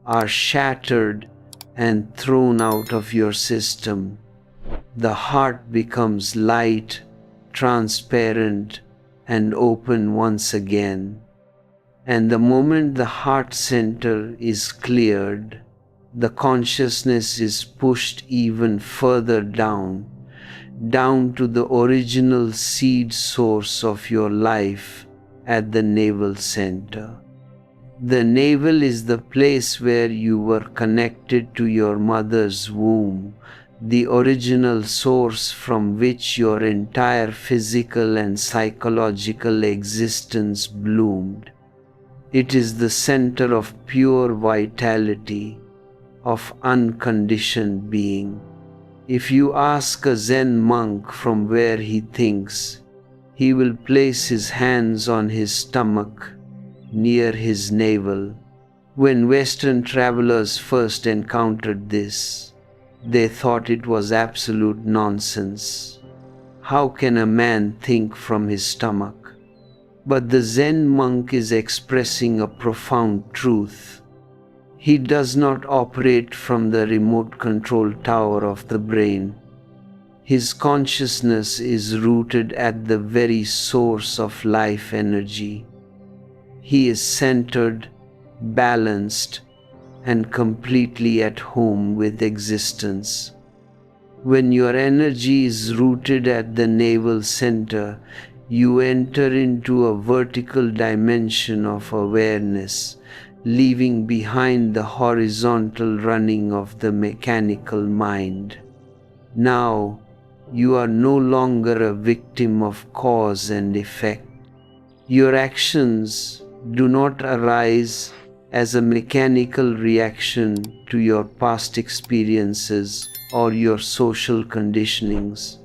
are shattered and thrown out of your system. The heart becomes light, transparent, and open once again. And the moment the heart center is cleared, the consciousness is pushed even further down to the original seed source of your life at the navel center. The navel is the place where you were connected to your mother's womb, the original source from which your entire physical and psychological existence bloomed. It is the center of pure vitality, of unconditioned being. If you ask a Zen monk from where he thinks, he will place his hands on his stomach, near his navel. When Western travelers first encountered this, they thought it was absolute nonsense. How can a man think from his stomach? But the Zen monk is expressing a profound truth. He does not operate from the remote control tower of the brain. His consciousness is rooted at the very source of life energy. He is centered, balanced, and completely at home with existence. When your energy is rooted at the navel center, you enter into a vertical dimension of awareness, leaving behind the horizontal running of the mechanical mind. Now, you are no longer a victim of cause and effect. Your actions do not arise as a mechanical reaction to your past experiences or your social conditionings.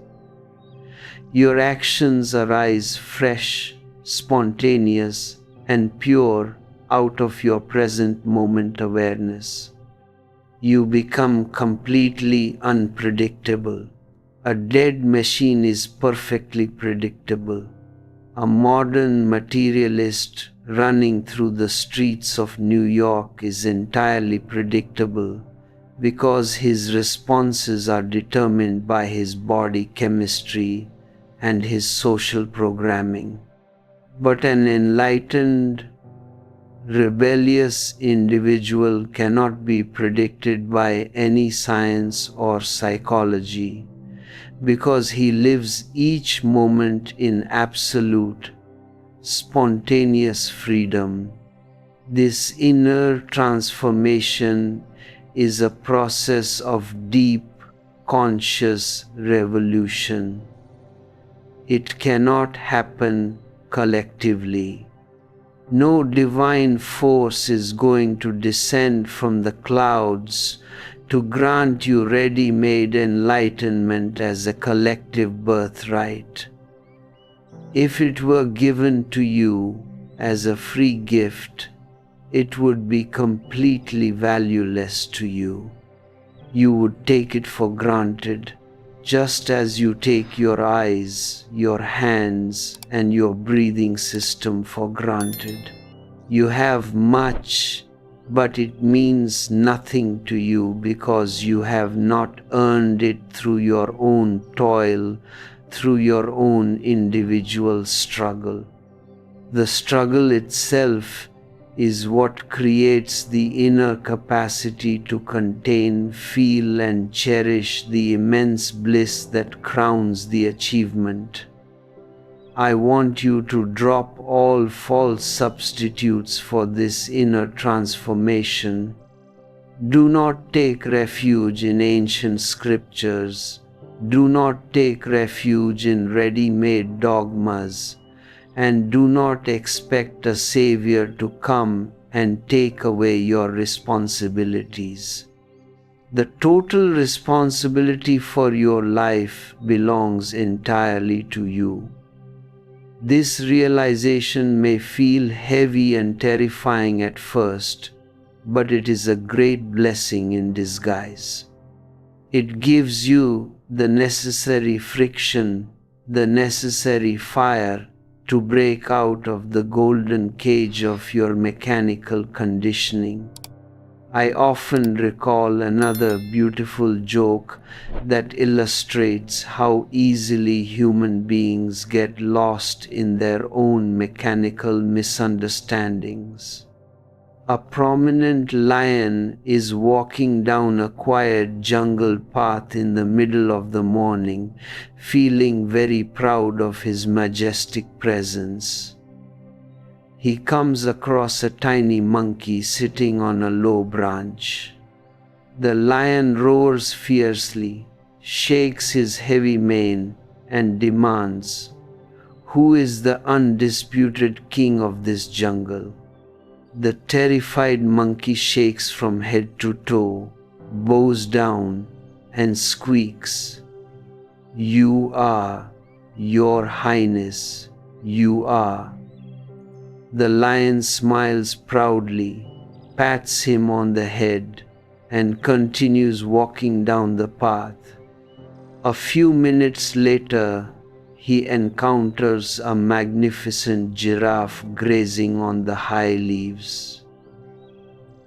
Your actions arise fresh, spontaneous, and pure out of your present moment awareness. You become completely unpredictable. A dead machine is perfectly predictable. A modern materialist running through the streets of New York is entirely predictable because his responses are determined by his body chemistry and his social programming. But an enlightened, rebellious individual cannot be predicted by any science or psychology, because he lives each moment in absolute, spontaneous freedom. This inner transformation is a process of deep, conscious revolution. It cannot happen collectively. No divine force is going to descend from the clouds to grant you ready-made enlightenment as a collective birthright. If it were given to you as a free gift, it would be completely valueless to you. You would take it for granted, just as you take your eyes, your hands, and your breathing system for granted. You have much, but it means nothing to you because you have not earned it through your own toil, through your own individual struggle. The struggle itself is what creates the inner capacity to contain, feel, and cherish the immense bliss that crowns the achievement. I want you to drop all false substitutes for this inner transformation. Do not take refuge in ancient scriptures. Do not take refuge in ready-made dogmas. And do not expect a savior to come and take away your responsibilities. The total responsibility for your life belongs entirely to you. This realization may feel heavy and terrifying at first, but it is a great blessing in disguise. It gives you the necessary friction, the necessary fire, to break out of the golden cage of your mechanical conditioning. I often recall another beautiful joke that illustrates how easily human beings get lost in their own mechanical misunderstandings. A prominent lion is walking down a quiet jungle path in the middle of the morning, feeling very proud of his majestic presence. He comes across a tiny monkey sitting on a low branch. The lion roars fiercely, shakes his heavy mane, and demands, "Who is the undisputed king of this jungle?" The terrified monkey shakes from head to toe, bows down, and squeaks, "You are, Your Highness, you are." The lion smiles proudly, pats him on the head, and continues walking down the path. A few minutes later, he encounters a magnificent giraffe grazing on the high leaves.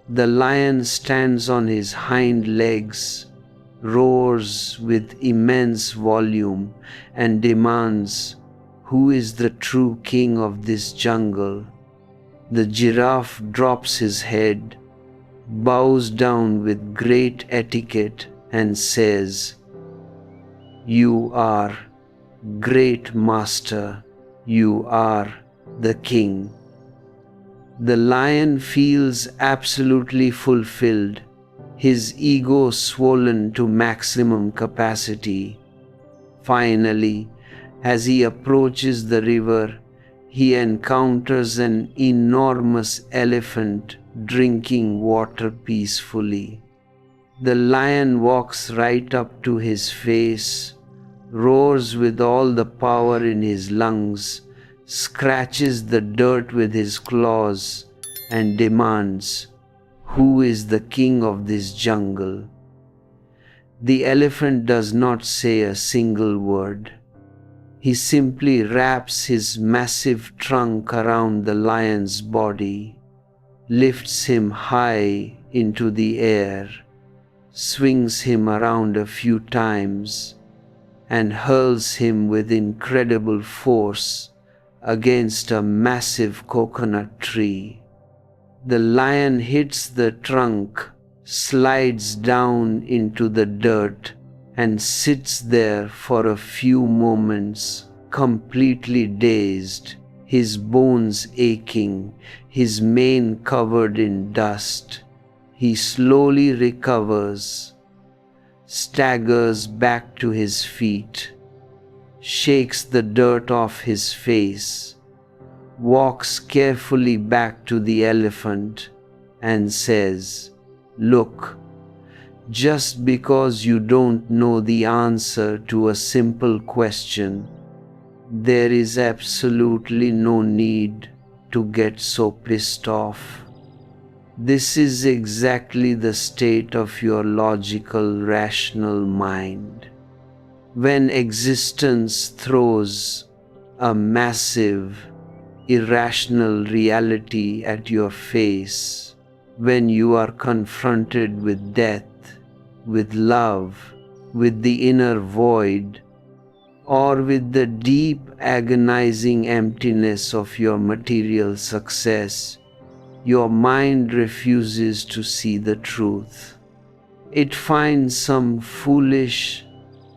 The lion stands on his hind legs, roars with immense volume, and demands, "Who is the true king of this jungle?" The giraffe drops his head, bows down with great etiquette, and says, "You are, Great Master, you are the king." The lion feels absolutely fulfilled, his ego swollen to maximum capacity. Finally, as he approaches the river, he encounters an enormous elephant drinking water peacefully. The lion walks right up to his face, roars with all the power in his lungs, scratches the dirt with his claws, and demands, "Who is the king of this jungle?" The elephant does not say a single word. He simply wraps his massive trunk around the lion's body, lifts him high into the air, swings him around a few times, and hurls him with incredible force against a massive coconut tree. The lion hits the trunk, slides down into the dirt, and sits there for a few moments, completely dazed, his bones aching, his mane covered in dust. He slowly recovers, staggers back to his feet, shakes the dirt off his face, walks carefully back to the elephant and says, "Look, just because you don't know the answer to a simple question, there is absolutely no need to get so pissed off. This is exactly the state of your logical, rational mind. When existence throws a massive, irrational reality at your face, when you are confronted with death, with love, with the inner void, or with the deep, agonizing emptiness of your material success, your mind refuses to see the truth. It finds some foolish,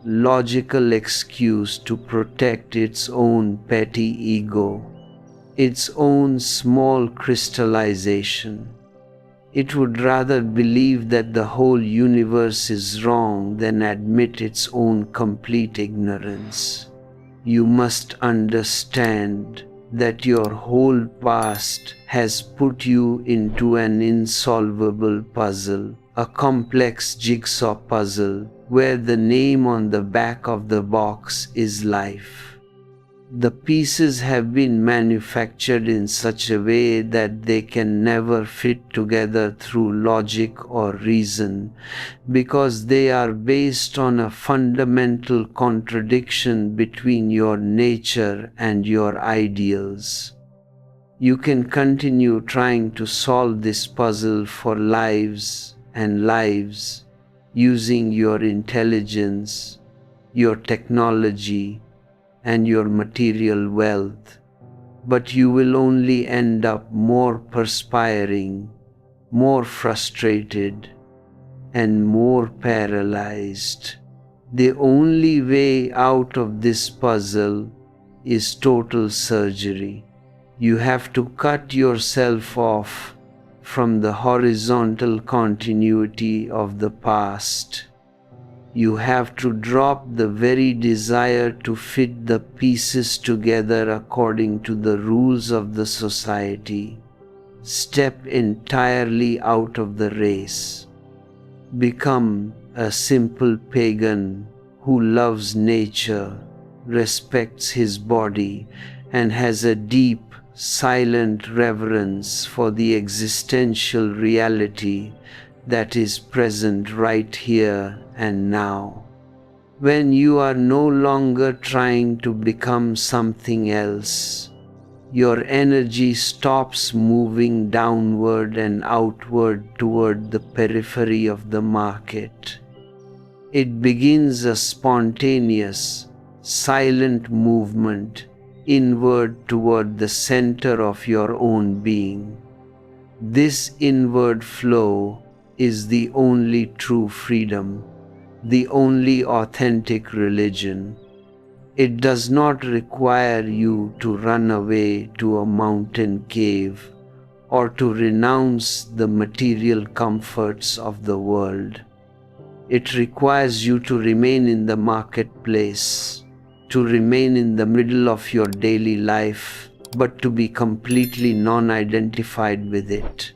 logical excuse to protect its own petty ego, its own small crystallization. It would rather believe that the whole universe is wrong than admit its own complete ignorance. You must understand that your whole past has put you into an insolvable puzzle, a complex jigsaw puzzle, where the name on the back of the box is life. The pieces have been manufactured in such a way that they can never fit together through logic or reason, because they are based on a fundamental contradiction between your nature and your ideals. You can continue trying to solve this puzzle for lives and lives, using your intelligence, your technology, and your material wealth, but you will only end up more perspiring, more frustrated, and more paralyzed. The only way out of this puzzle is total surgery. You have to cut yourself off from the horizontal continuity of the past. You have to drop the very desire to fit the pieces together according to the rules of the society. Step entirely out of the race. Become a simple pagan who loves nature, respects his body, and has a deep, silent reverence for the existential reality that is present right here and now. When you are no longer trying to become something else, your energy stops moving downward and outward toward the periphery of the market. It begins a spontaneous, silent movement inward toward the center of your own being. This inward flow is the only true freedom, the only authentic religion. It does not require you to run away to a mountain cave or to renounce the material comforts of the world. It requires you to remain in the marketplace, to remain in the middle of your daily life, but to be completely non-identified with it.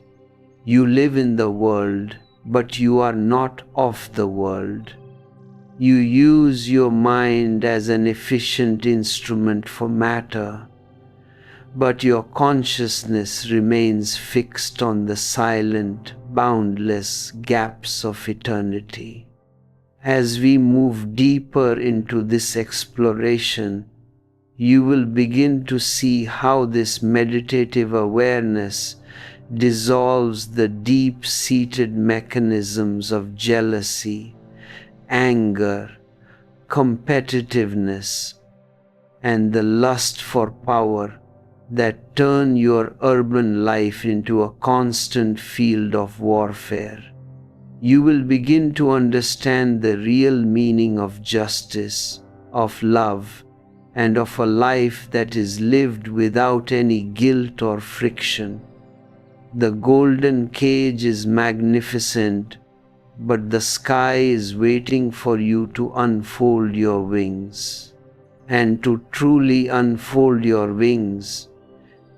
You live in the world, but you are not of the world. You use your mind as an efficient instrument for matter, but your consciousness remains fixed on the silent, boundless gaps of eternity. As we move deeper into this exploration, you will begin to see how this meditative awareness dissolves the deep-seated mechanisms of jealousy, anger, competitiveness, and the lust for power that turn your urban life into a constant field of warfare. You will begin to understand the real meaning of justice, of love, and of a life that is lived without any guilt or friction. The golden cage is magnificent, but the sky is waiting for you to unfold your wings. And to truly unfold your wings,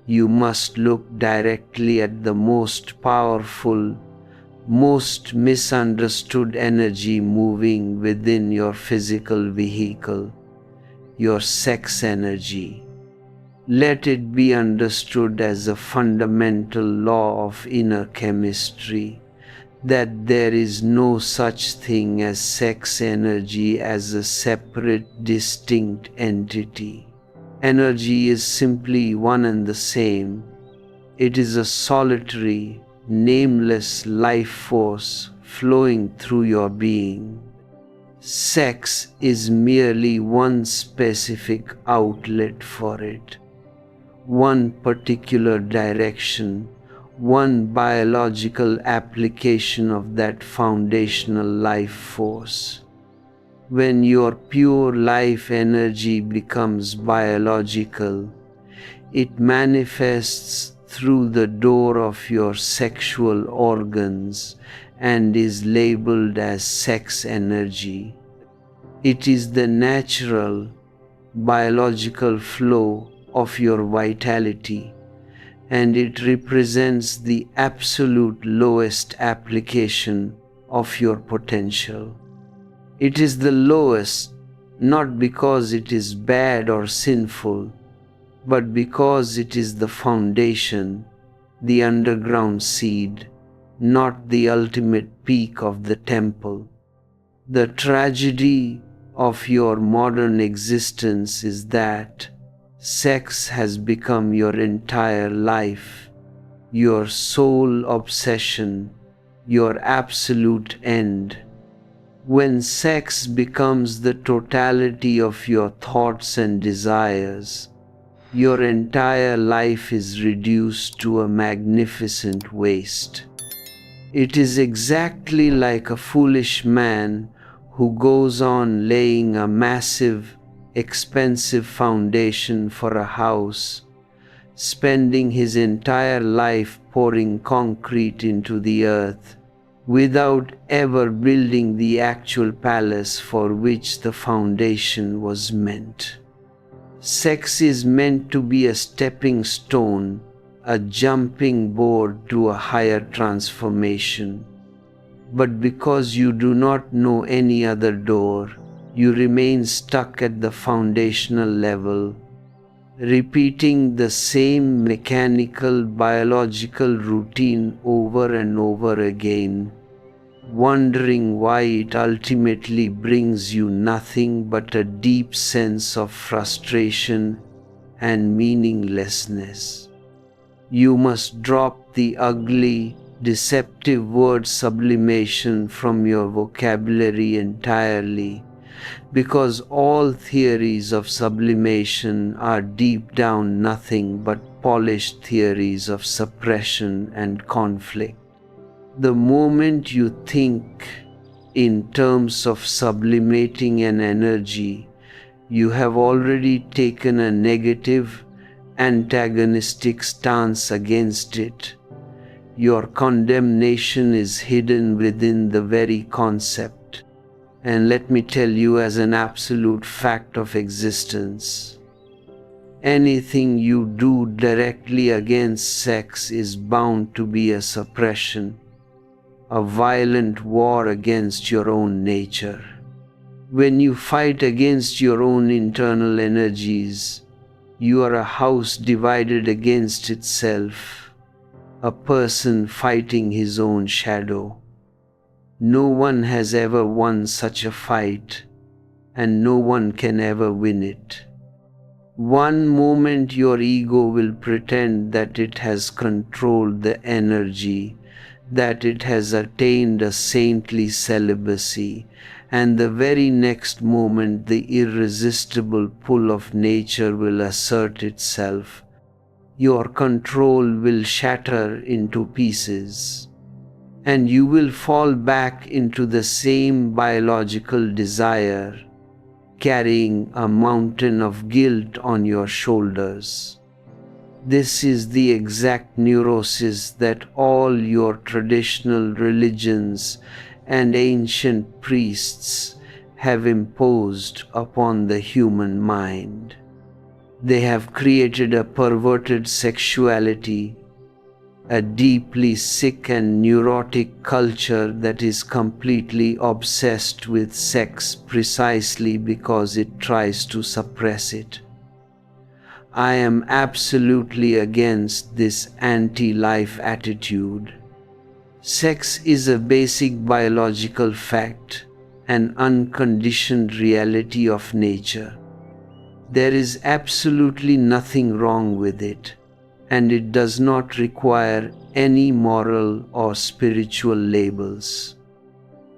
you must look directly at the most powerful, most misunderstood energy moving within your physical vehicle, your sex energy. Let it be understood as a fundamental law of inner chemistry, that there is no such thing as sex energy as a separate, distinct entity. Energy is simply one and the same. It is a solitary, nameless life force flowing through your being. Sex is merely one specific outlet for it, one particular direction, one biological application of that foundational life force. When your pure life energy becomes biological, it manifests through the door of your sexual organs and is labeled as sex energy. It is the natural, biological flow of your vitality, and it represents the absolute lowest application of your potential. It is the lowest, not because it is bad or sinful, but because it is the foundation, the underground seed, not the ultimate peak of the temple. The tragedy of your modern existence is that sex has become your entire life, your sole obsession, your absolute end. When sex becomes the totality of your thoughts and desires, your entire life is reduced to a magnificent waste. It is exactly like a foolish man who goes on laying a massive, expensive foundation for a house, spending his entire life pouring concrete into the earth, without ever building the actual palace for which the foundation was meant. Sex is meant to be a stepping stone, a jumping board to a higher transformation. But because you do not know any other door, you remain stuck at the foundational level, repeating the same mechanical, biological routine over and over again, wondering why it ultimately brings you nothing but a deep sense of frustration and meaninglessness. You must drop the ugly, deceptive word sublimation from your vocabulary entirely, because all theories of sublimation are deep down nothing but polished theories of suppression and conflict. The moment you think in terms of sublimating an energy, you have already taken a negative, antagonistic stance against it. Your condemnation is hidden within the very concept. And let me tell you as an absolute fact of existence, anything you do directly against sex is bound to be a suppression, a violent war against your own nature. When you fight against your own internal energies, you are a house divided against itself, a person fighting his own shadow. No one has ever won such a fight, and no one can ever win it. One moment your ego will pretend that it has controlled the energy, that it has attained a saintly celibacy, and the very next moment the irresistible pull of nature will assert itself, your control will shatter into pieces, and you will fall back into the same biological desire, carrying a mountain of guilt on your shoulders. This is the exact neurosis that all your traditional religions and ancient priests have imposed upon the human mind. They have created a perverted sexuality, a deeply sick and neurotic culture that is completely obsessed with sex precisely because it tries to suppress it. I am absolutely against this anti-life attitude. Sex is a basic biological fact, an unconditioned reality of nature. There is absolutely nothing wrong with it, and it does not require any moral or spiritual labels.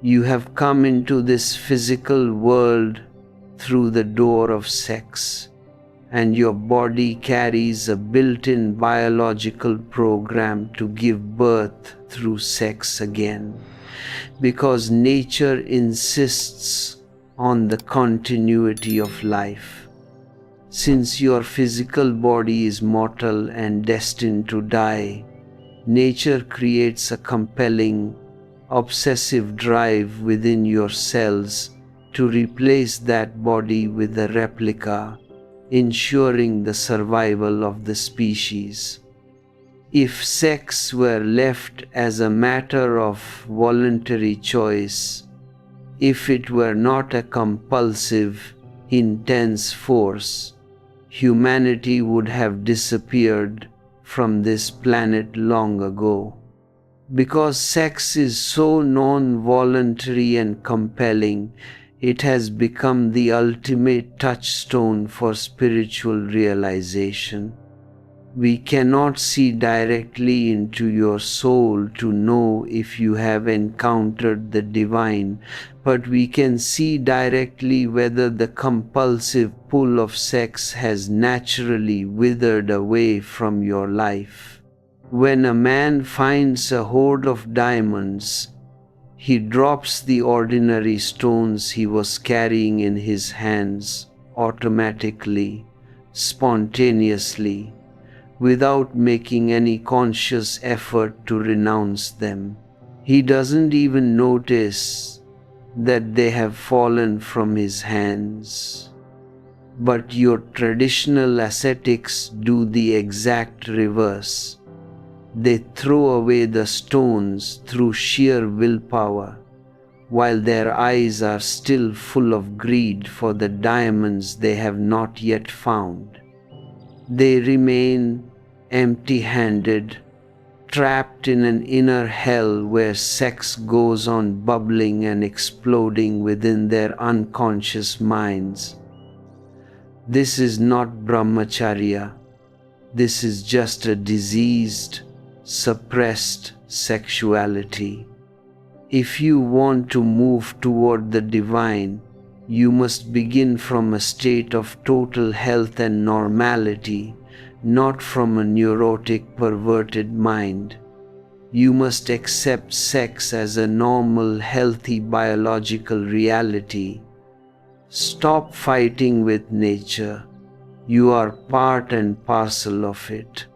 You have come into this physical world through the door of sex, and your body carries a built-in biological program to give birth through sex again, because nature insists on the continuity of life. Since your physical body is mortal and destined to die, nature creates a compelling, obsessive drive within your cells to replace that body with a replica, ensuring the survival of the species. If sex were left as a matter of voluntary choice, if it were not a compulsive, intense force, humanity would have disappeared from this planet long ago. Because sex is so non-voluntary and compelling, it has become the ultimate touchstone for spiritual realization. We cannot see directly into your soul to know if you have encountered the divine, but we can see directly whether the compulsive pull of sex has naturally withered away from your life. When a man finds a hoard of diamonds, he drops the ordinary stones he was carrying in his hands automatically, spontaneously, without making any conscious effort to renounce them. He doesn't even notice that they have fallen from his hands. But your traditional ascetics do the exact reverse. They throw away the stones through sheer willpower, while their eyes are still full of greed for the diamonds they have not yet found. They remain empty-handed, trapped in an inner hell where sex goes on bubbling and exploding within their unconscious minds. This is not brahmacharya. This is just a diseased, suppressed sexuality. If you want to move toward the divine, you must begin from a state of total health and normality, not from a neurotic, perverted mind. You must accept sex as a normal, healthy biological reality. Stop fighting with nature. You are part and parcel of it.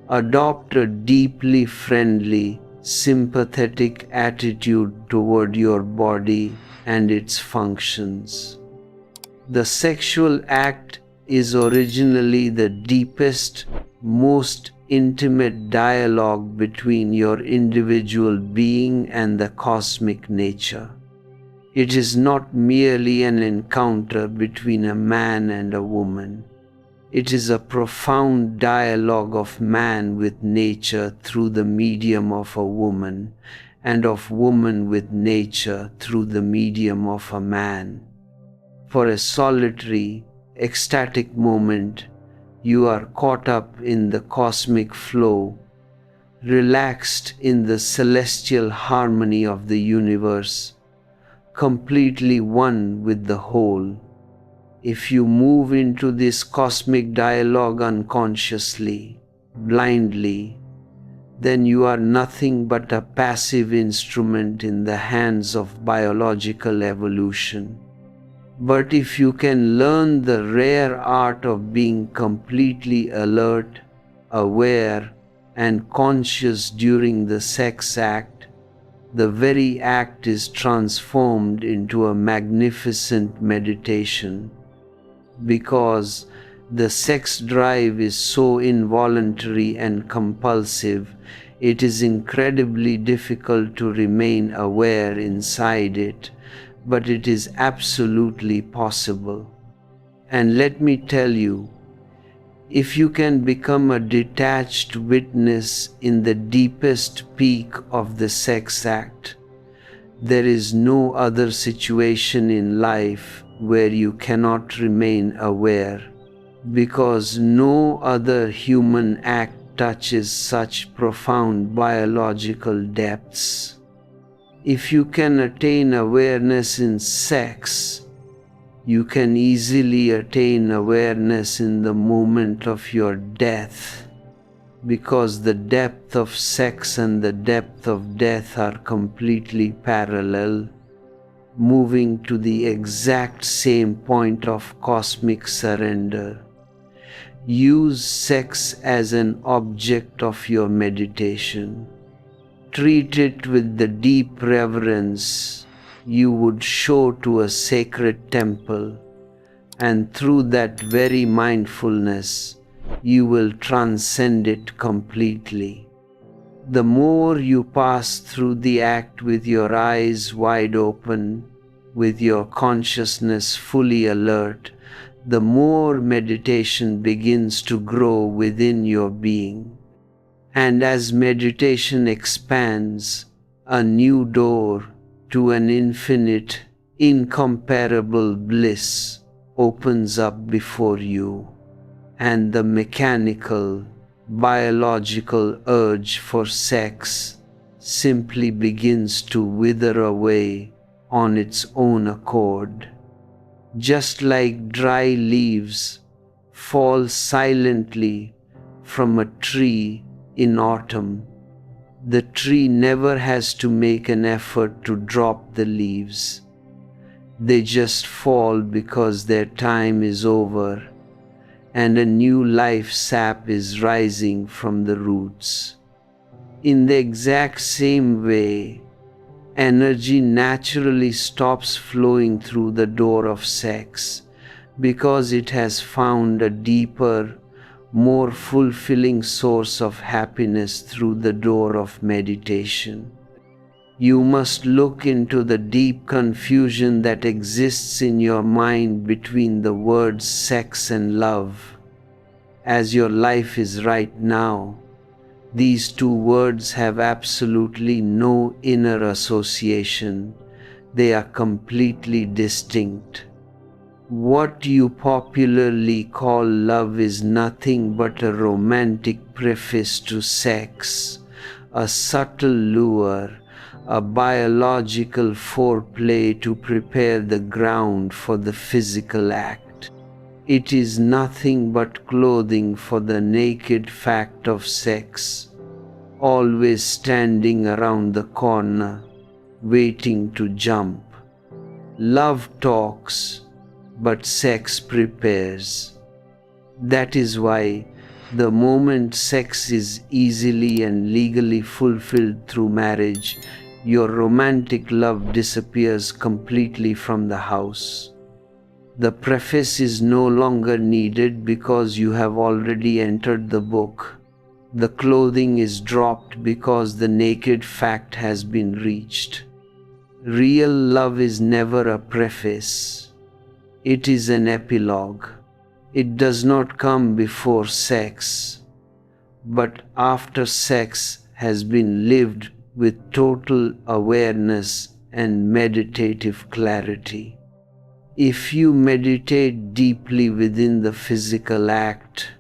Adopt a deeply friendly, sympathetic attitude toward your body and its functions. The sexual act is originally the deepest, most intimate dialogue between your individual being and the cosmic nature. It is not merely an encounter between a man and a woman. It is a profound dialogue of man with nature through the medium of a woman, and of woman with nature through the medium of a man. For a solitary, ecstatic moment, you are caught up in the cosmic flow, relaxed in the celestial harmony of the universe, completely one with the whole. If you move into this cosmic dialogue unconsciously, blindly, then you are nothing but a passive instrument in the hands of biological evolution. But if you can learn the rare art of being completely alert, aware, and conscious during the sex act, the very act is transformed into a magnificent meditation. Because the sex drive is so involuntary and compulsive, it is incredibly difficult to remain aware inside it, but it is absolutely possible. And let me tell you, if you can become a detached witness in the deepest peak of the sex act, there is no other situation in life where you cannot remain aware, because no other human act touches such profound biological depths. If you can attain awareness in sex, you can easily attain awareness in the moment of your death, because the depth of sex and the depth of death are completely parallel, moving to the exact same point of cosmic surrender. Use sex as an object of your meditation. Treat it with the deep reverence you would show to a sacred temple, and through that very mindfulness, you will transcend it completely. The more you pass through the act with your eyes wide open, with your consciousness fully alert, the more meditation begins to grow within your being. And as meditation expands, a new door to an infinite, incomparable bliss opens up before you, and the mechanical, biological urge for sex simply begins to wither away on its own accord. Just like dry leaves fall silently from a tree in autumn, the tree never has to make an effort to drop the leaves. They just fall because their time is over, and a new life sap is rising from the roots. In the exact same way, energy naturally stops flowing through the door of sex, because it has found a deeper, more fulfilling source of happiness through the door of meditation. You must look into the deep confusion that exists in your mind between the words sex and love. As your life is right now, these two words have absolutely no inner association. They are completely distinct. What you popularly call love is nothing but a romantic preface to sex, a subtle lure, a biological foreplay to prepare the ground for the physical act. It is nothing but clothing for the naked fact of sex, always standing around the corner, waiting to jump. Love talks, but sex prepares. That is why the moment sex is easily and legally fulfilled through marriage, your romantic love disappears completely from the house. The preface is no longer needed because you have already entered the book. The clothing is dropped because the naked fact has been reached. Real love is never a preface. It is an epilogue. It does not come before sex, but after sex has been lived with total awareness and meditative clarity. If you meditate deeply within the physical act,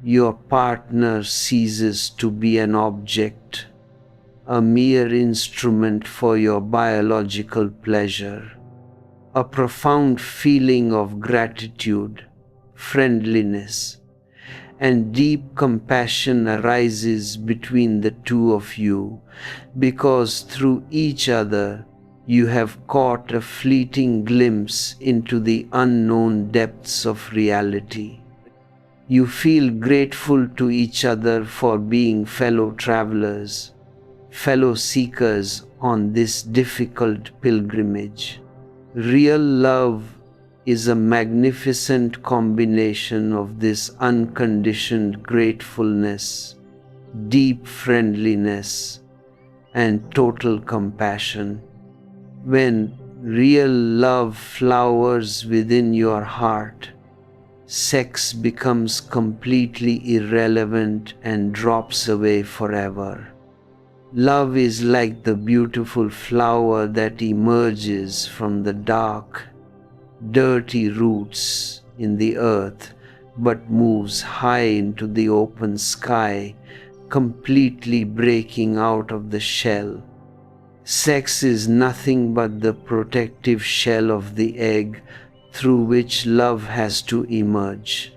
your partner ceases to be an object, a mere instrument for your biological pleasure. A profound feeling of gratitude, friendliness, and deep compassion arises between the two of you, because through each other you have caught a fleeting glimpse into the unknown depths of reality. You feel grateful to each other for being fellow travelers, fellow seekers on this difficult pilgrimage. Real love is a magnificent combination of this unconditioned gratefulness, deep friendliness, and total compassion. When real love flowers within your heart, sex becomes completely irrelevant and drops away forever. Love is like the beautiful flower that emerges from the dark, dirty roots in the earth, but moves high into the open sky, completely breaking out of the shell. Sex is nothing but the protective shell of the egg through which love has to emerge.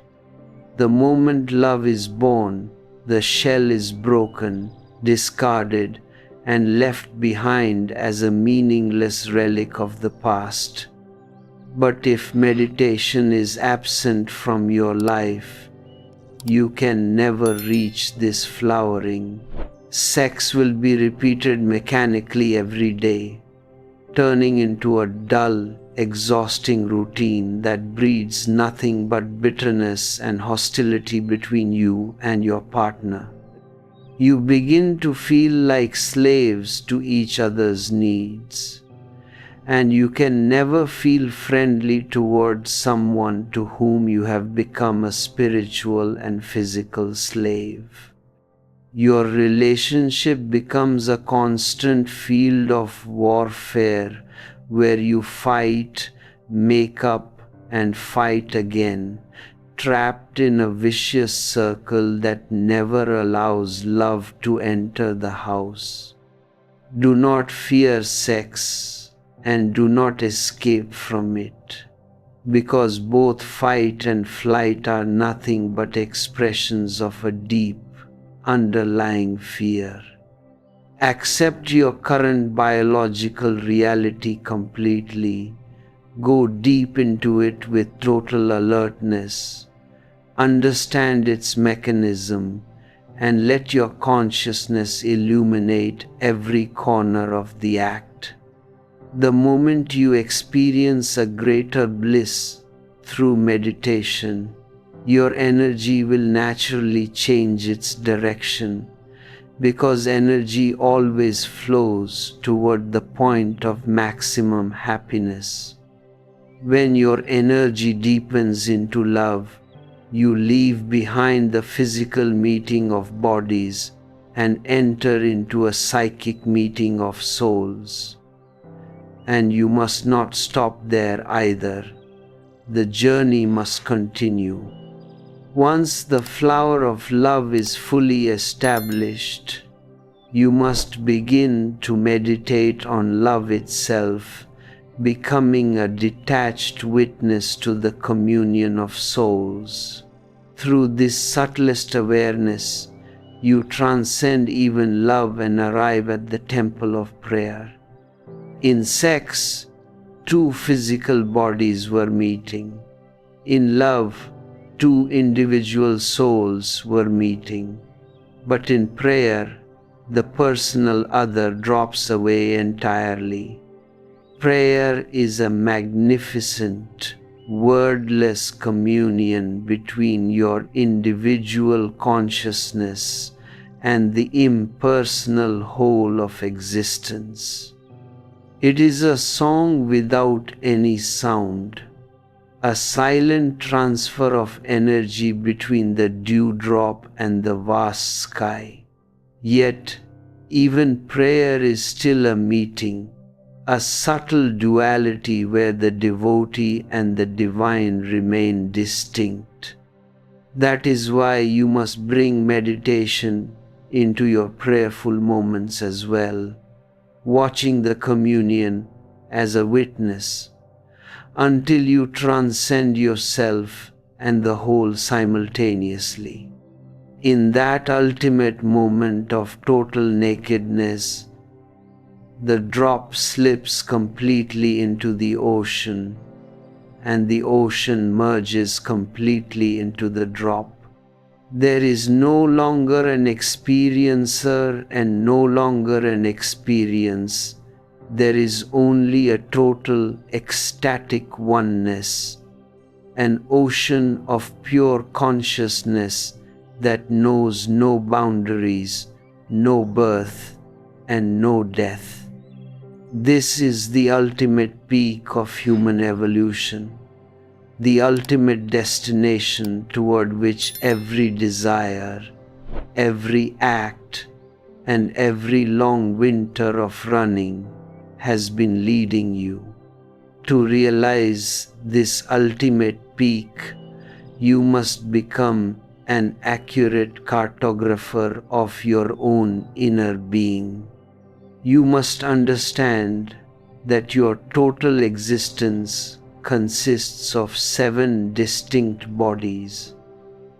The moment love is born, the shell is broken, discarded, and left behind as a meaningless relic of the past. But if meditation is absent from your life, you can never reach this flowering. Sex will be repeated mechanically every day, turning into a dull, exhausting routine that breeds nothing but bitterness and hostility between you and your partner. You begin to feel like slaves to each other's needs, and you can never feel friendly towards someone to whom you have become a spiritual and physical slave. Your relationship becomes a constant field of warfare where you fight, make up, and fight again, trapped in a vicious circle that never allows love to enter the house. Do not fear sex and do not escape from it, because both fight and flight are nothing but expressions of a deep, underlying fear. Accept your current biological reality completely. Go deep into it with total alertness. Understand its mechanism and let your consciousness illuminate every corner of the act. The moment you experience a greater bliss through meditation, your energy will naturally change its direction, because energy always flows toward the point of maximum happiness. When your energy deepens into love, you leave behind the physical meeting of bodies and enter into a psychic meeting of souls. And you must not stop there either. The journey must continue. Once the flower of love is fully established, you must begin to meditate on love itself, becoming a detached witness to the communion of souls. Through this subtlest awareness, you transcend even love and arrive at the temple of prayer. In sex, two physical bodies were meeting. In love, two individual souls were meeting. But in prayer, the personal other drops away entirely. Prayer is a magnificent, wordless communion between your individual consciousness and the impersonal whole of existence. It is a song without any sound, a silent transfer of energy between the dewdrop and the vast sky. Yet, even prayer is still a meeting, a subtle duality where the devotee and the divine remain distinct. That is why you must bring meditation into your prayerful moments as well, watching the communion as a witness, until you transcend yourself and the whole simultaneously. In that ultimate moment of total nakedness, the drop slips completely into the ocean, and the ocean merges completely into the drop. There is no longer an experiencer and no longer an experience. There is only a total ecstatic oneness, an ocean of pure consciousness that knows no boundaries, no birth, and no death. This is the ultimate peak of human evolution, the ultimate destination toward which every desire, every act, and every long winter of running has been leading you. To realize this ultimate peak, you must become an accurate cartographer of your own inner being. You must understand that your total existence consists of 7 distinct bodies,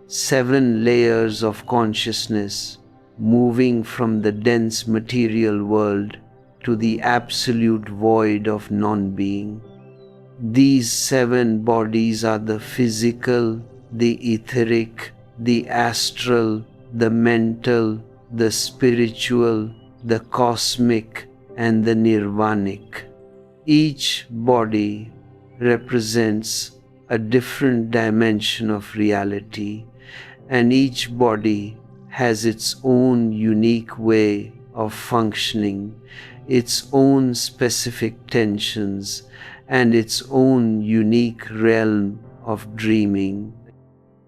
7 layers of consciousness moving from the dense material world to the absolute void of non-being. These 7 bodies are the physical, the etheric, the astral, the mental, the spiritual, the cosmic, and the nirvanic. Each body represents a different dimension of reality, and each body has its own unique way of functioning, its own specific tensions, and its own unique realm of dreaming.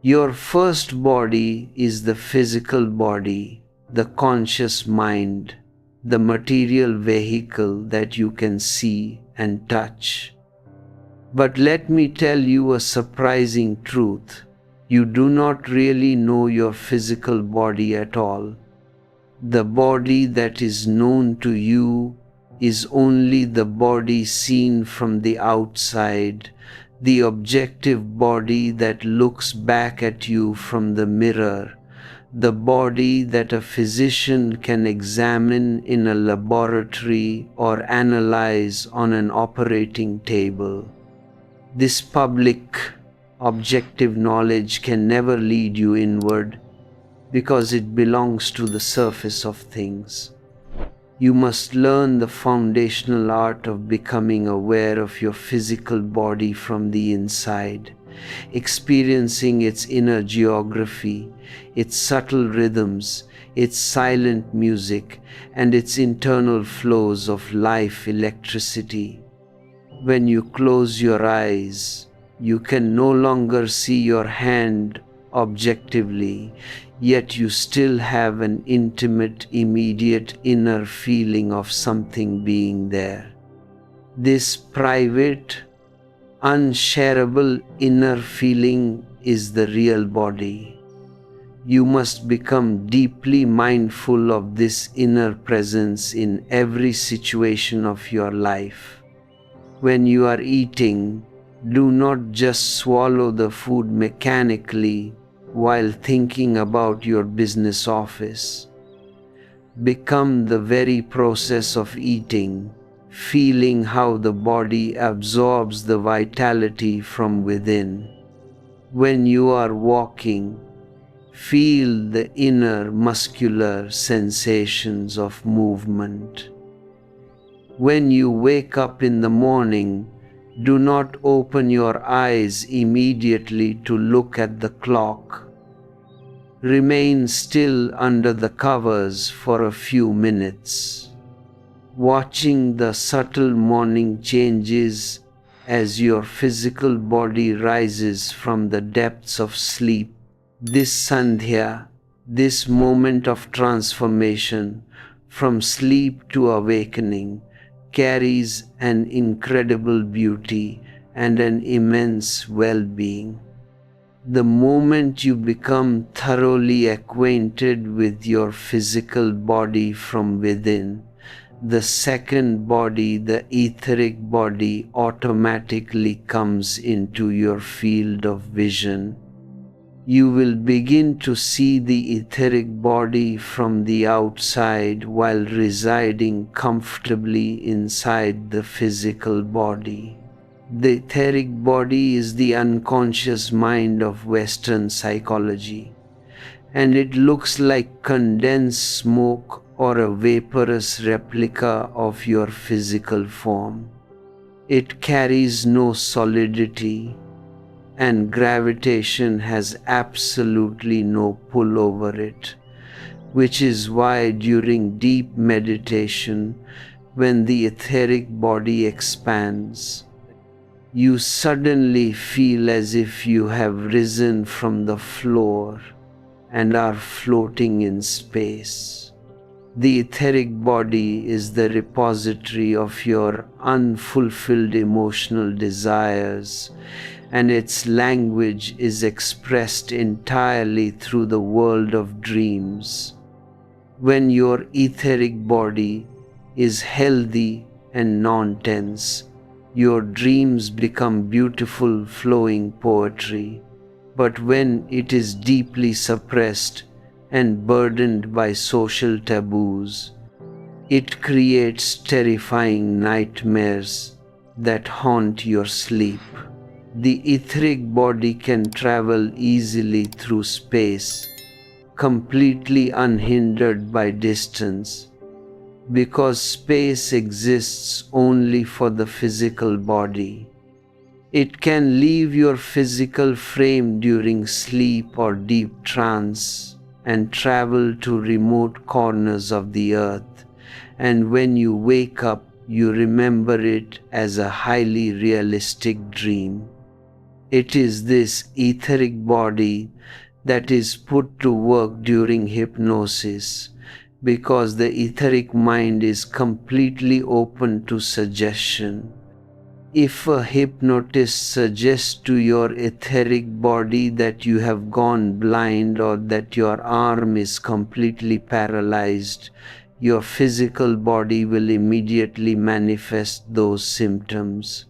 Your first body is the physical body, the conscious mind, the material vehicle that you can see and touch. But let me tell you a surprising truth. You do not really know your physical body at all. The body that is known to you is only the body seen from the outside, the objective body that looks back at you from the mirror, the body that a physician can examine in a laboratory or analyze on an operating table. This public, objective knowledge can never lead you inward because it belongs to the surface of things. You must learn the foundational art of becoming aware of your physical body from the inside, experiencing its inner geography, its subtle rhythms, its silent music, and its internal flows of life electricity. When you close your eyes, you can no longer see your hand objectively, yet you still have an intimate, immediate inner feeling of something being there. This private, unshareable inner feeling is the real body. You must become deeply mindful of this inner presence in every situation of your life. When you are eating, do not just swallow the food mechanically while thinking about your business office. Become the very process of eating, feeling how the body absorbs the vitality from within. When you are walking, feel the inner muscular sensations of movement. When you wake up in the morning, do not open your eyes immediately to look at the clock. Remain still under the covers for a few minutes, watching the subtle morning changes as your physical body rises from the depths of sleep. This Sandhya, this moment of transformation from sleep to awakening, carries an incredible beauty and an immense well-being. The moment you become thoroughly acquainted with your physical body from within, the second body, the etheric body, automatically comes into your field of vision. You will begin to see the etheric body from the outside while residing comfortably inside the physical body. The etheric body is the unconscious mind of Western psychology, and it looks like condensed smoke or a vaporous replica of your physical form. It carries no solidity, and gravitation has absolutely no pull over it, which is why during deep meditation, when the etheric body expands, you suddenly feel as if you have risen from the floor and are floating in space. The etheric body is the repository of your unfulfilled emotional desires, and its language is expressed entirely through the world of dreams. When your etheric body is healthy and non-tense, your dreams become beautiful flowing poetry. But when it is deeply suppressed and burdened by social taboos, it creates terrifying nightmares that haunt your sleep. The etheric body can travel easily through space, completely unhindered by distance, because space exists only for the physical body. It can leave your physical frame during sleep or deep trance and travel to remote corners of the earth, and when you wake up, you remember it as a highly realistic dream. It is this etheric body that is put to work during hypnosis, because the etheric mind is completely open to suggestion. If a hypnotist suggests to your etheric body that you have gone blind or that your arm is completely paralyzed, your physical body will immediately manifest those symptoms.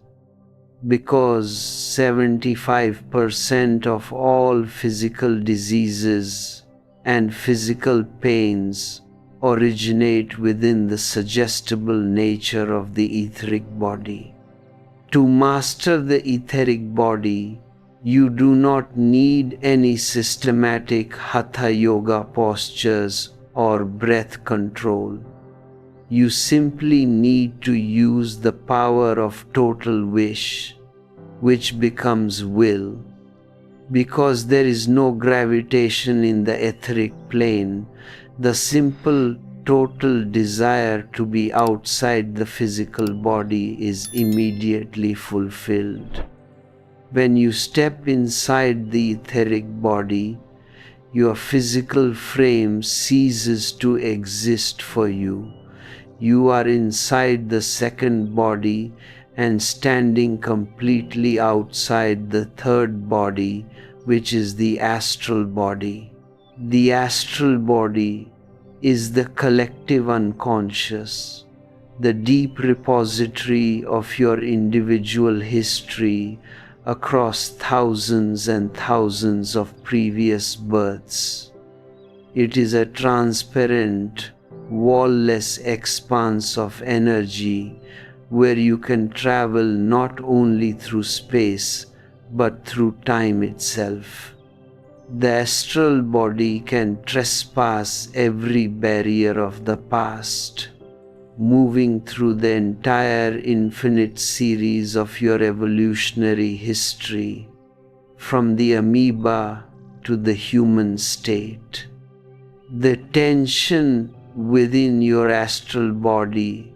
Because 75% of all physical diseases and physical pains originate within the suggestible nature of the etheric body. To master the etheric body, you do not need any systematic hatha yoga postures or breath control. You simply need to use the power of total wish, which becomes will. Because there is no gravitation in the etheric plane, the simple total desire to be outside the physical body is immediately fulfilled. When you step inside the etheric body, your physical frame ceases to exist for you. You are inside the second body and standing completely outside the third body, which is the astral body. The astral body is the collective unconscious, the deep repository of your individual history across thousands and thousands of previous births. It is a transparent, wall-less expanse of energy where you can travel not only through space but through time itself. The astral body can trespass every barrier of the past, moving through the entire infinite series of your evolutionary history, from the amoeba to the human state. The tension within your astral body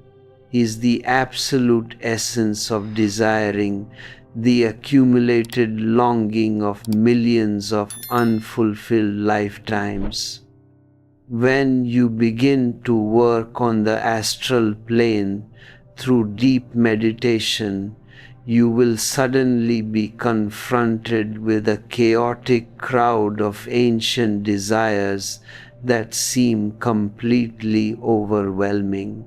is the absolute essence of desiring the accumulated longing of millions of unfulfilled lifetimes. When you begin to work on the astral plane through deep meditation, you will suddenly be confronted with a chaotic crowd of ancient desires that seem completely overwhelming.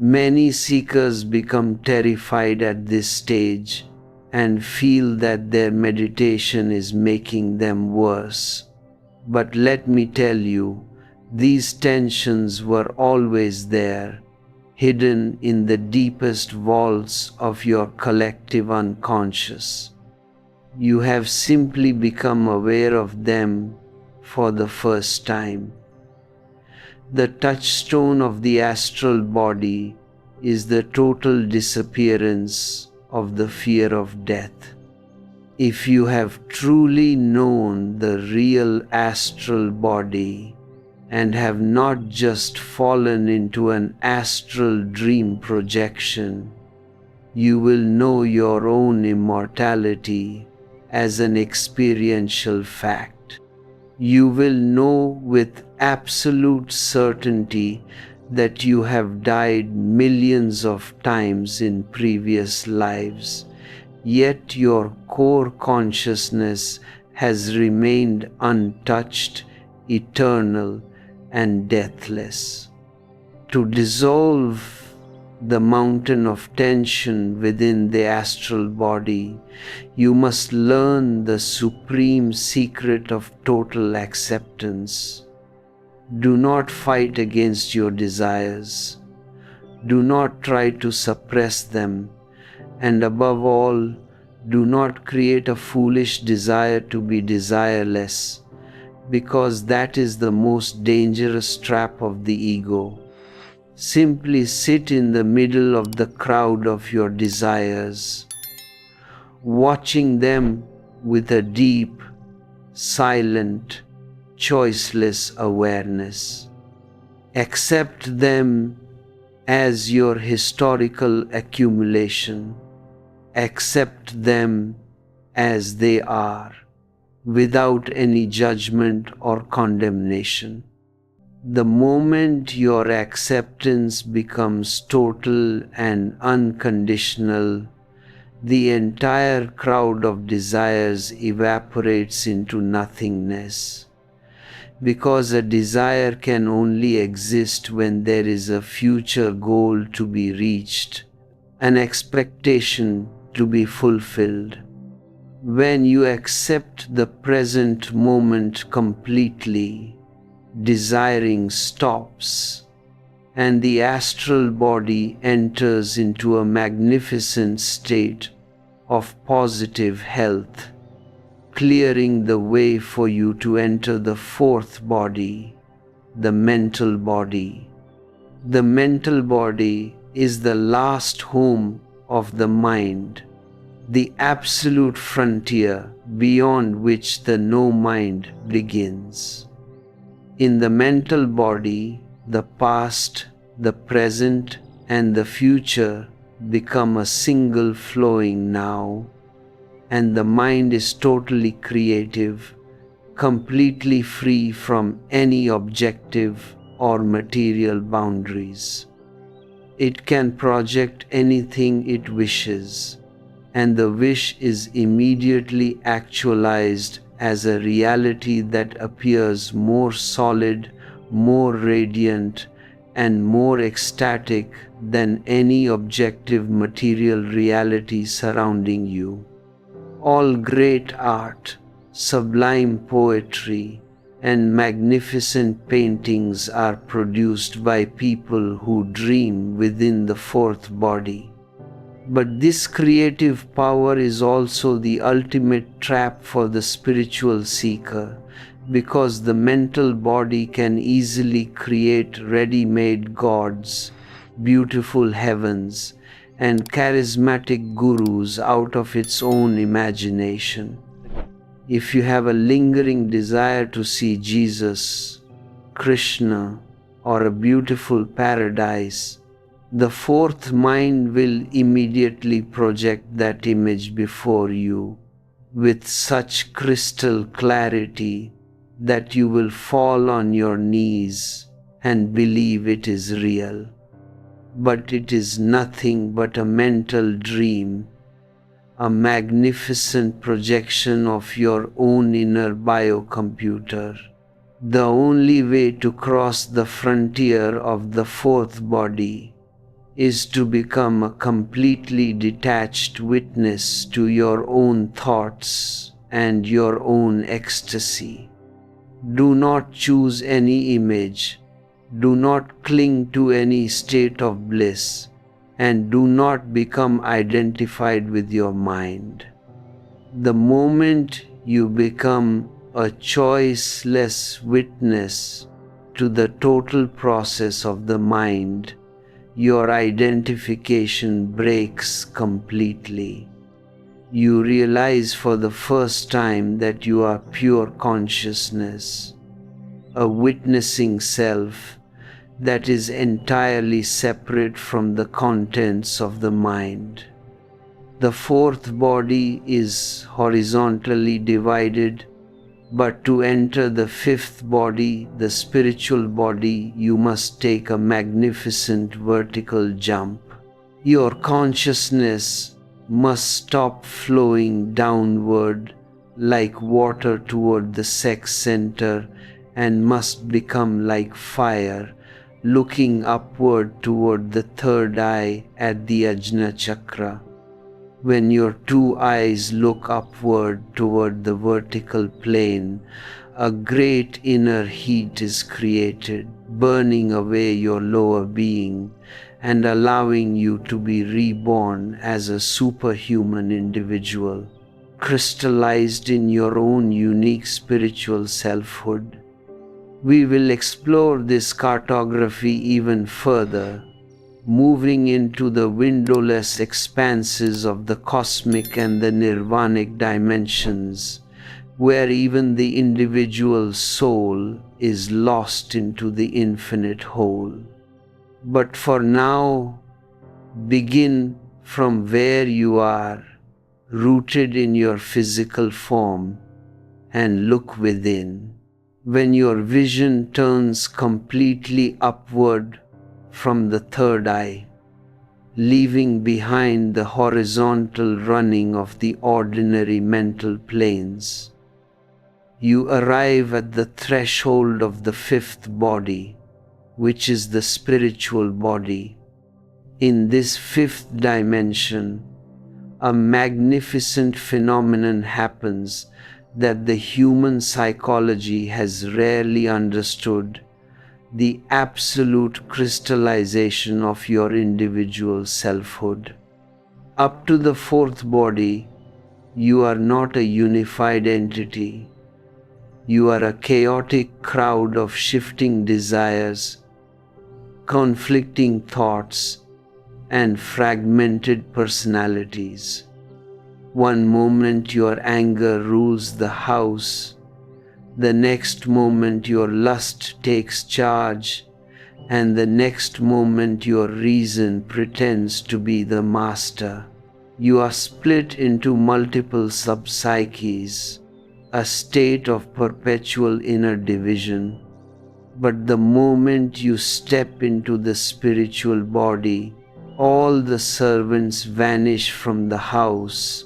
Many seekers become terrified at this stage and feel that their meditation is making them worse. But let me tell you, these tensions were always there, hidden in the deepest vaults of your collective unconscious. You have simply become aware of them for the first time. The touchstone of the astral body is the total disappearance of the fear of death. If you have truly known the real astral body and have not just fallen into an astral dream projection, you will know your own immortality as an experiential fact. You will know with absolute certainty that you have died millions of times in previous lives, yet your core consciousness has remained untouched, eternal, and deathless. To dissolve the mountain of tension within the astral body, you must learn the supreme secret of total acceptance. Do not fight against your desires. Do not try to suppress them. And above all, do not create a foolish desire to be desireless, because that is the most dangerous trap of the ego. Simply sit in the middle of the crowd of your desires, watching them with a deep, silent, choiceless awareness. Accept them as your historical accumulation. Accept them as they are, without any judgment or condemnation. The moment your acceptance becomes total and unconditional, the entire crowd of desires evaporates into nothingness. Because a desire can only exist when there is a future goal to be reached, an expectation to be fulfilled. When you accept the present moment completely, desiring stops, and the astral body enters into a magnificent state of positive health, clearing the way for you to enter the fourth body, the mental body. The mental body is the last home of the mind, the absolute frontier beyond which the no mind begins. In the mental body, the past, the present, and the future become a single flowing now, and the mind is totally creative, completely free from any objective or material boundaries. It can project anything it wishes, and the wish is immediately actualized as a reality that appears more solid, more radiant, and more ecstatic than any objective material reality surrounding you. All great art, sublime poetry, and magnificent paintings are produced by people who dream within the fourth body. But this creative power is also the ultimate trap for the spiritual seeker, because the mental body can easily create ready-made gods, beautiful heavens, and charismatic gurus out of its own imagination. If you have a lingering desire to see Jesus, Krishna, or a beautiful paradise, the fourth mind will immediately project that image before you with such crystal clarity that you will fall on your knees and believe it is real. But it is nothing but a mental dream, a magnificent projection of your own inner biocomputer. The only way to cross the frontier of the fourth body is to become a completely detached witness to your own thoughts and your own ecstasy. Do not choose any image, do not cling to any state of bliss, and do not become identified with your mind. The moment you become a choiceless witness to the total process of the mind, your identification breaks completely. You realize for the first time that you are pure consciousness, a witnessing self that is entirely separate from the contents of the mind. The fourth body is horizontally divided, but to enter the fifth body, the spiritual body, you must take a magnificent vertical jump. Your consciousness must stop flowing downward like water toward the sex center and must become like fire, looking upward toward the third eye at the Ajna Chakra. When your two eyes look upward toward the vertical plane, a great inner heat is created, burning away your lower being and allowing you to be reborn as a superhuman individual, crystallized in your own unique spiritual selfhood. We will explore this cartography even further, moving into the windowless expanses of the cosmic and the nirvanic dimensions, where even the individual soul is lost into the infinite whole. But for now, begin from where you are, rooted in your physical form, and look within. When your vision turns completely upward from the third eye, leaving behind the horizontal running of the ordinary mental planes, you arrive at the threshold of the fifth body, which is the spiritual body. In this fifth dimension, a magnificent phenomenon happens that the human psychology has rarely understood: the absolute crystallization of your individual selfhood. Up to the fourth body, you are not a unified entity. You are a chaotic crowd of shifting desires, conflicting thoughts, and fragmented personalities. One moment your anger rules the house, the next moment your lust takes charge, and the next moment your reason pretends to be the master. You are split into multiple subpsyches, a state of perpetual inner division. But the moment you step into the spiritual body, all the servants vanish from the house,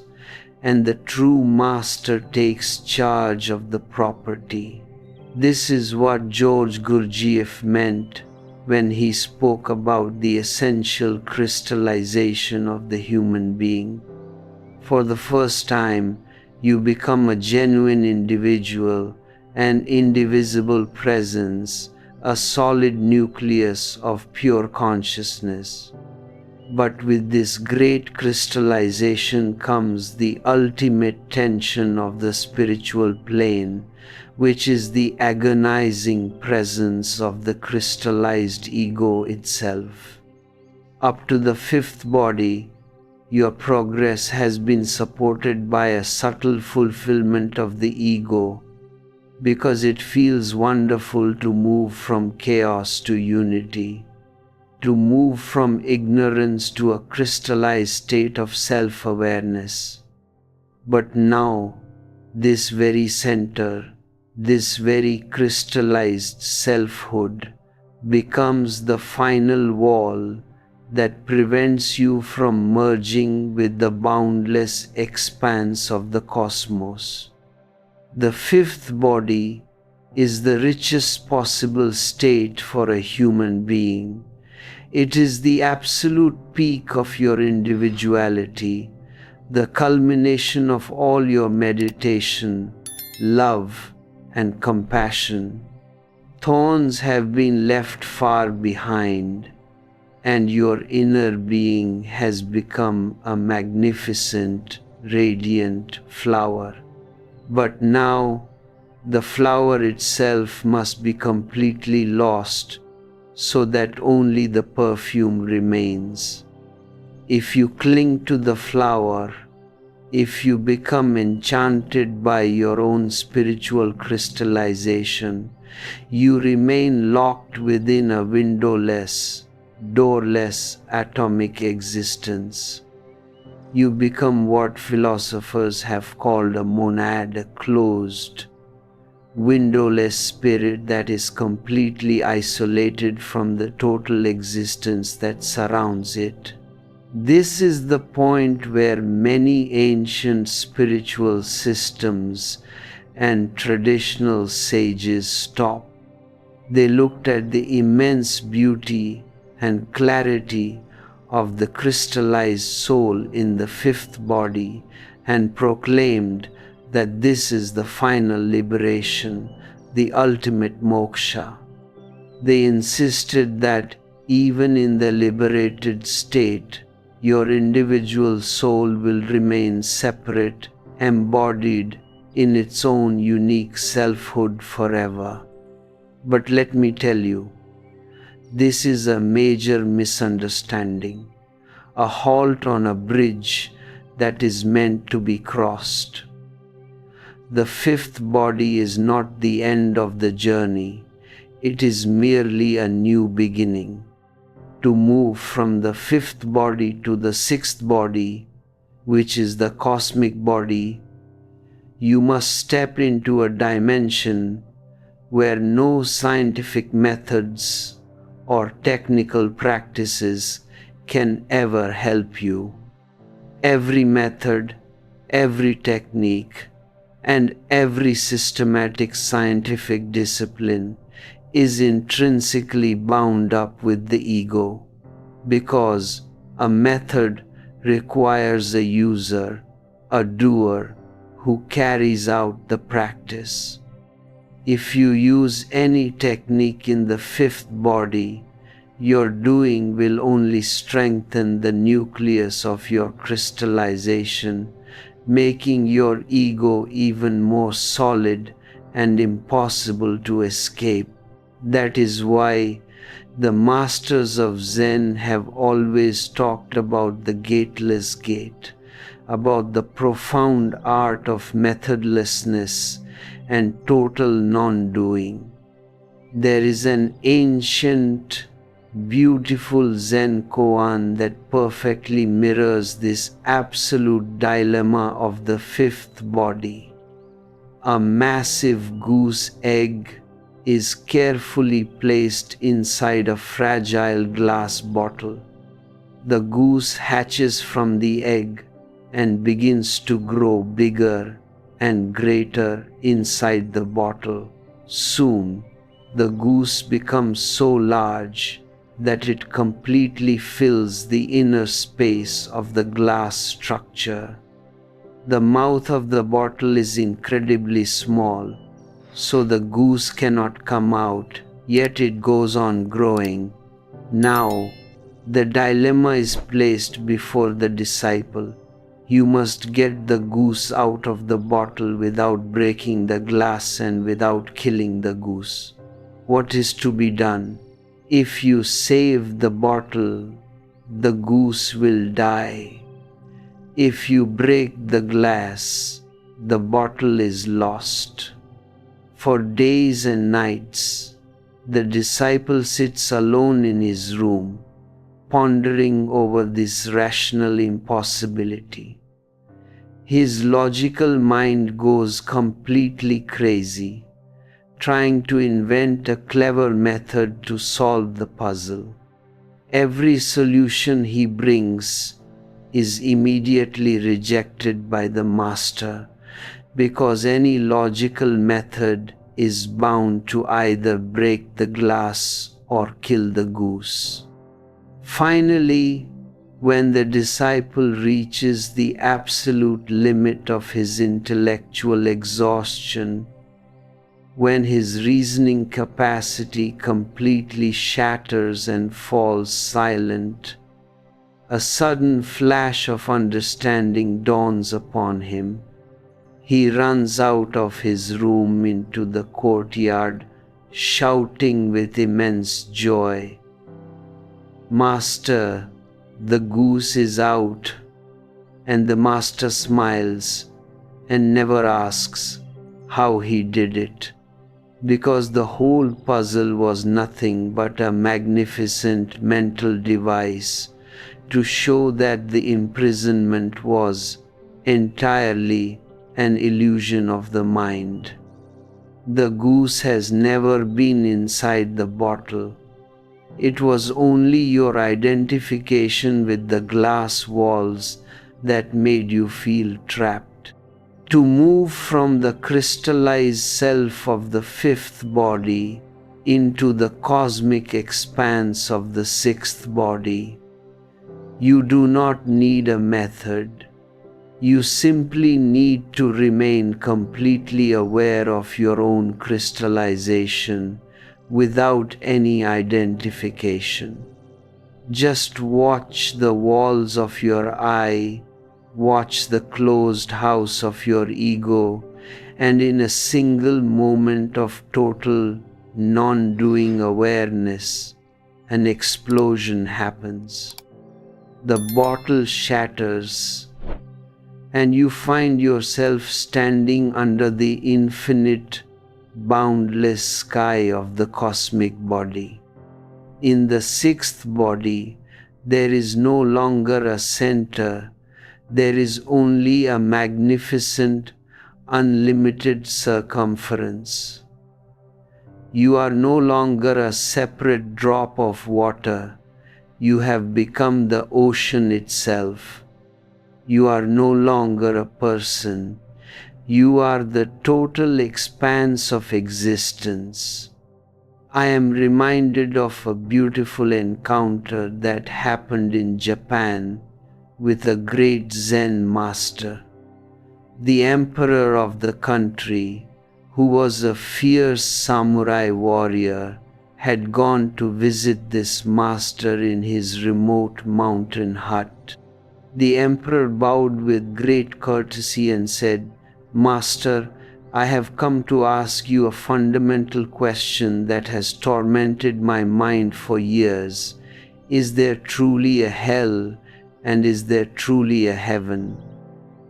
and the true master takes charge of the property. This is what George Gurdjieff meant when he spoke about the essential crystallization of the human being. For the first time, you become a genuine individual, an indivisible presence, a solid nucleus of pure consciousness. But with this great crystallization comes the ultimate tension of the spiritual plane, which is the agonizing presence of the crystallized ego itself. Up to the fifth body, your progress has been supported by a subtle fulfillment of the ego, because it feels wonderful to move from chaos to unity, to move from ignorance to a crystallized state of self-awareness. But now, this very center, this very crystallized selfhood, becomes the final wall that prevents you from merging with the boundless expanse of the cosmos. The fifth body is the richest possible state for a human being. It is the absolute peak of your individuality, the culmination of all your meditation, love, and compassion. Thorns have been left far behind, and your inner being has become a magnificent, radiant flower. But now, the flower itself must be completely lost so that only the perfume remains. If you cling to the flower, if you become enchanted by your own spiritual crystallization, you remain locked within a windowless, doorless atomic existence. You become what philosophers have called a monad, a closed, windowless spirit that is completely isolated from the total existence that surrounds it. This is the point where many ancient spiritual systems and traditional sages stopped. They looked at the immense beauty and clarity of the crystallized soul in the fifth body and proclaimed that this is the final liberation, the ultimate moksha. They insisted that even in the liberated state, your individual soul will remain separate, embodied in its own unique selfhood forever. But let me tell you, this is a major misunderstanding, a halt on a bridge that is meant to be crossed. The fifth body is not the end of the journey, it is merely a new beginning. To move from the fifth body to the sixth body, which is the cosmic body, you must step into a dimension where no scientific methods or technical practices can ever help you. Every method, every technique, and every systematic scientific discipline is intrinsically bound up with the ego, because a method requires a user, a doer, who carries out the practice. If you use any technique in the fifth body, your doing will only strengthen the nucleus of your crystallization, making your ego even more solid and impossible to escape. That is why the masters of Zen have always talked about the gateless gate, about the profound art of methodlessness and total non-doing. There is an ancient, beautiful Zen koan that perfectly mirrors this absolute dilemma of the fifth body. A massive goose egg is carefully placed inside a fragile glass bottle. The goose hatches from the egg and begins to grow bigger and greater inside the bottle. Soon, the goose becomes so large that it completely fills the inner space of the glass structure. The mouth of the bottle is incredibly small, so the goose cannot come out, yet it goes on growing. Now, the dilemma is placed before the disciple. You must get the goose out of the bottle without breaking the glass and without killing the goose. What is to be done? If you save the bottle, the goose will die. If you break the glass, the bottle is lost. For days and nights, the disciple sits alone in his room, pondering over this rational impossibility. His logical mind goes completely crazy, trying to invent a clever method to solve the puzzle. Every solution he brings is immediately rejected by the master, because any logical method is bound to either break the glass or kill the goose. Finally, when the disciple reaches the absolute limit of his intellectual exhaustion, when his reasoning capacity completely shatters and falls silent, a sudden flash of understanding dawns upon him. He runs out of his room into the courtyard, shouting with immense joy, "Master, the goose is out." And the master smiles and never asks how he did it, because the whole puzzle was nothing but a magnificent mental device to show that the imprisonment was entirely an illusion of the mind. The goose has never been inside the bottle. It was only your identification with the glass walls that made you feel trapped. To move from the crystallized self of the fifth body into the cosmic expanse of the sixth body, you do not need a method. You simply need to remain completely aware of your own crystallization without any identification. Just watch the walls of your eye, watch the closed house of your ego, and in a single moment of total non-doing awareness, an explosion happens. The bottle shatters, and you find yourself standing under the infinite, boundless sky of the cosmic body. In the sixth body, there is no longer a center, there is only a magnificent, unlimited circumference. You are no longer a separate drop of water, you have become the ocean itself. You are no longer a person, you are the total expanse of existence. I am reminded of a beautiful encounter that happened in Japan with a great Zen master. The emperor of the country, who was a fierce samurai warrior, had gone to visit this master in his remote mountain hut. The emperor bowed with great courtesy and said, "Master, I have come to ask you a fundamental question that has tormented my mind for years. Is there truly a hell, and is there truly a heaven?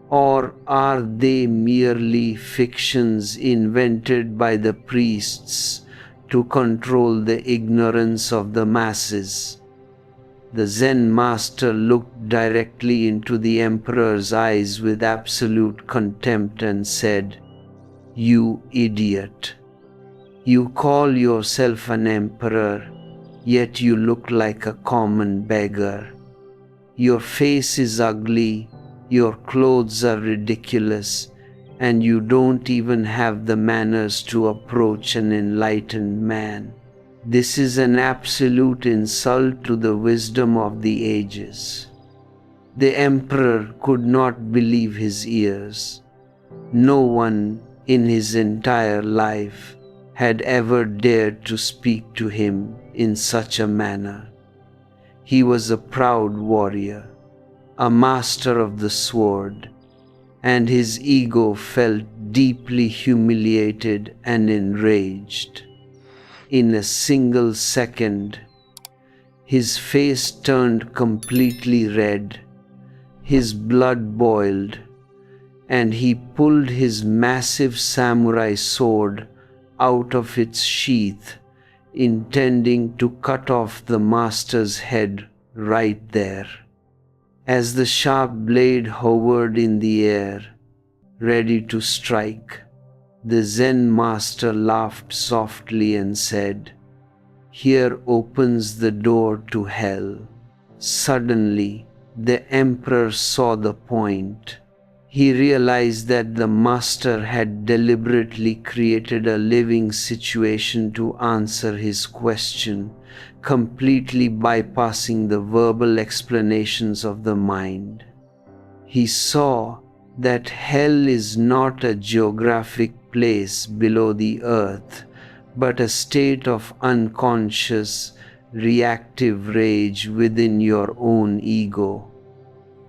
Or are they merely fictions invented by the priests to control the ignorance of the masses?" The Zen master looked directly into the emperor's eyes with absolute contempt and said, "You idiot! You call yourself an emperor, yet you look like a common beggar. Your face is ugly, your clothes are ridiculous, and you don't even have the manners to approach an enlightened man. This is an absolute insult to the wisdom of the ages." The emperor could not believe his ears. No one in his entire life had ever dared to speak to him in such a manner. He was a proud warrior, a master of the sword, and his ego felt deeply humiliated and enraged. In a single second, his face turned completely red, his blood boiled, and he pulled his massive samurai sword out of its sheath, intending to cut off the master's head right there. As the sharp blade hovered in the air, ready to strike, the Zen master laughed softly and said, "Here opens the door to hell." Suddenly, the emperor saw the point. He realized that the master had deliberately created a living situation to answer his question, completely bypassing the verbal explanations of the mind. He saw that hell is not a geographic place below the earth, but a state of unconscious, reactive rage within your own ego.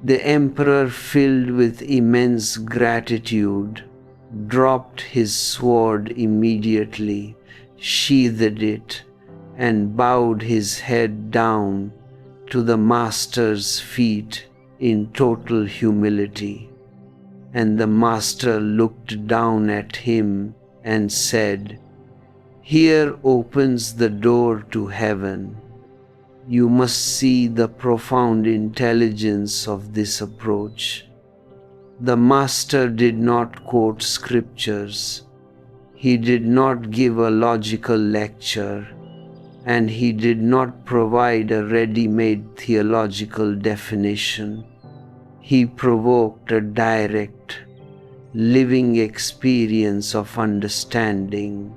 The emperor, filled with immense gratitude, dropped his sword immediately, sheathed it, and bowed his head down to the master's feet in total humility. And the master looked down at him and said, "Here opens the door to heaven." You must see the profound intelligence of this approach. The master did not quote scriptures. He did not give a logical lecture, and he did not provide a ready-made theological definition. He provoked a direct, living experience of understanding.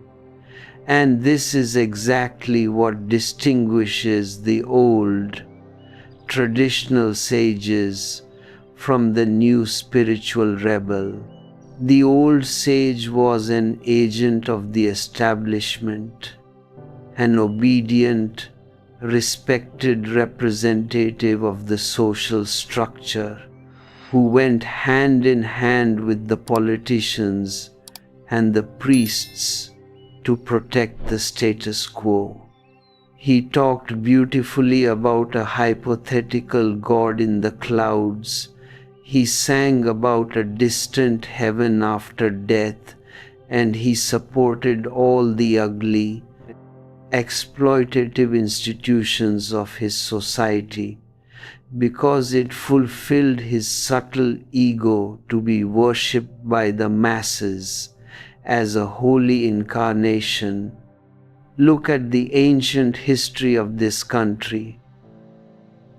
And this is exactly what distinguishes the old, traditional sages from the new spiritual rebel. The old sage was an agent of the establishment, an obedient, respected representative of the social structure, who went hand in hand with the politicians and the priests to protect the status quo. He talked beautifully about a hypothetical God in the clouds. He sang about a distant heaven after death, and he supported all the ugly, exploitative institutions of his society, because it fulfilled his subtle ego to be worshipped by the masses as a holy incarnation. Look at the ancient history of this country.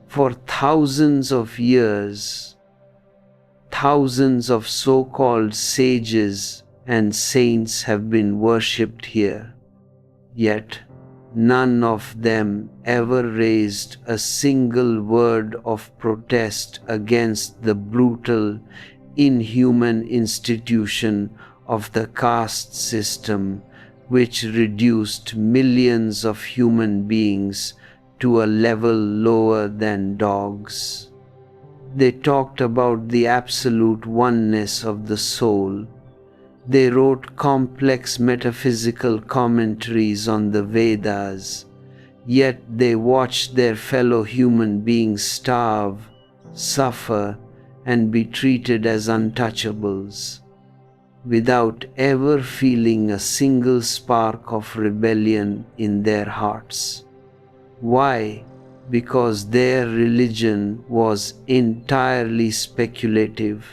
For thousands of years, thousands of so-called sages and saints have been worshipped here, yet none of them ever raised a single word of protest against the brutal, inhuman institution of the caste system, which reduced millions of human beings to a level lower than dogs. They talked about the absolute oneness of the soul. They wrote complex metaphysical commentaries on the Vedas, yet they watched their fellow human beings starve, suffer, and be treated as untouchables, without ever feeling a single spark of rebellion in their hearts. Why? Because their religion was entirely speculative,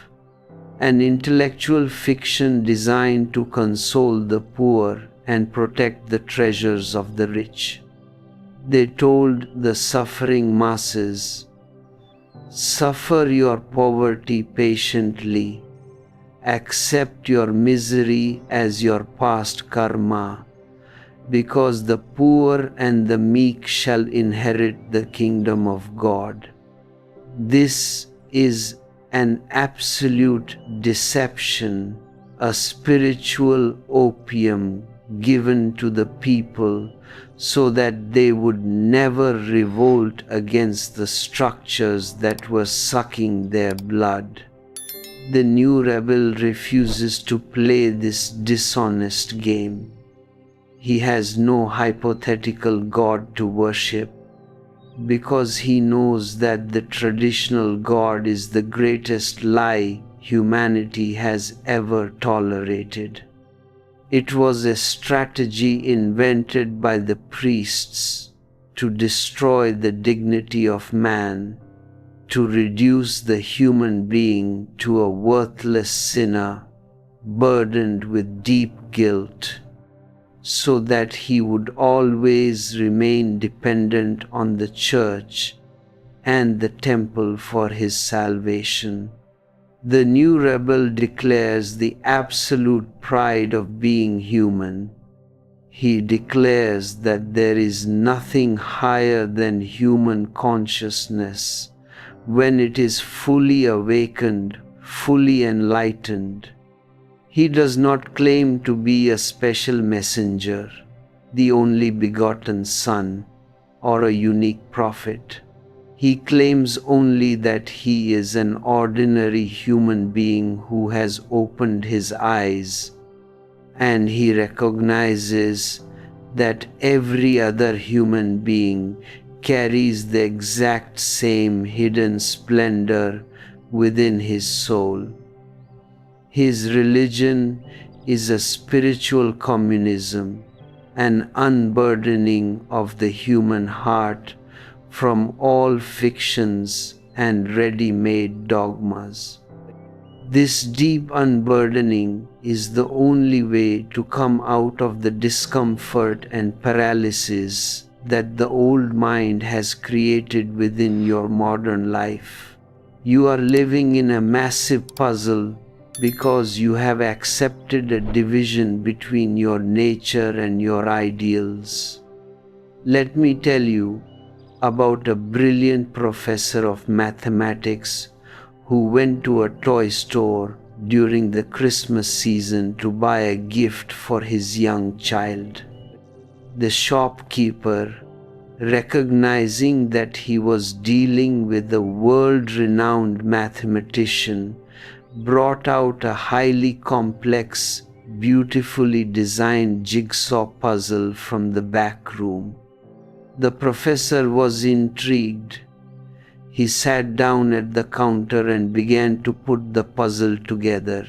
an intellectual fiction designed to console the poor and protect the treasures of the rich. They told the suffering masses, "Suffer your poverty patiently. Accept your misery as your past karma, because the poor and the meek shall inherit the kingdom of God." This is an absolute deception, a spiritual opium given to the people so that they would never revolt against the structures that were sucking their blood. The new rebel refuses to play this dishonest game. He has no hypothetical God to worship, because he knows that the traditional God is the greatest lie humanity has ever tolerated. It was a strategy invented by the priests to destroy the dignity of man, to reduce the human being to a worthless sinner burdened with deep guilt, so that he would always remain dependent on the church and the temple for his salvation. The new rebel declares the absolute pride of being human. He declares that there is nothing higher than human consciousness when it is fully awakened, fully enlightened. He does not claim to be a special messenger, the only begotten Son, or a unique prophet. He claims only that he is an ordinary human being who has opened his eyes, and he recognizes that every other human being carries the exact same hidden splendor within his soul. His religion is a spiritual communism, an unburdening of the human heart from all fictions and ready-made dogmas. This deep unburdening is the only way to come out of the discomfort and paralysis that the old mind has created within your modern life. You are living in a massive puzzle because you have accepted a division between your nature and your ideals. Let me tell you about a brilliant professor of mathematics who went to a toy store during the Christmas season to buy a gift for his young child. The shopkeeper, recognizing that he was dealing with a world-renowned mathematician, brought out a highly complex, beautifully designed jigsaw puzzle from the back room. The professor was intrigued. He sat down at the counter and began to put the puzzle together.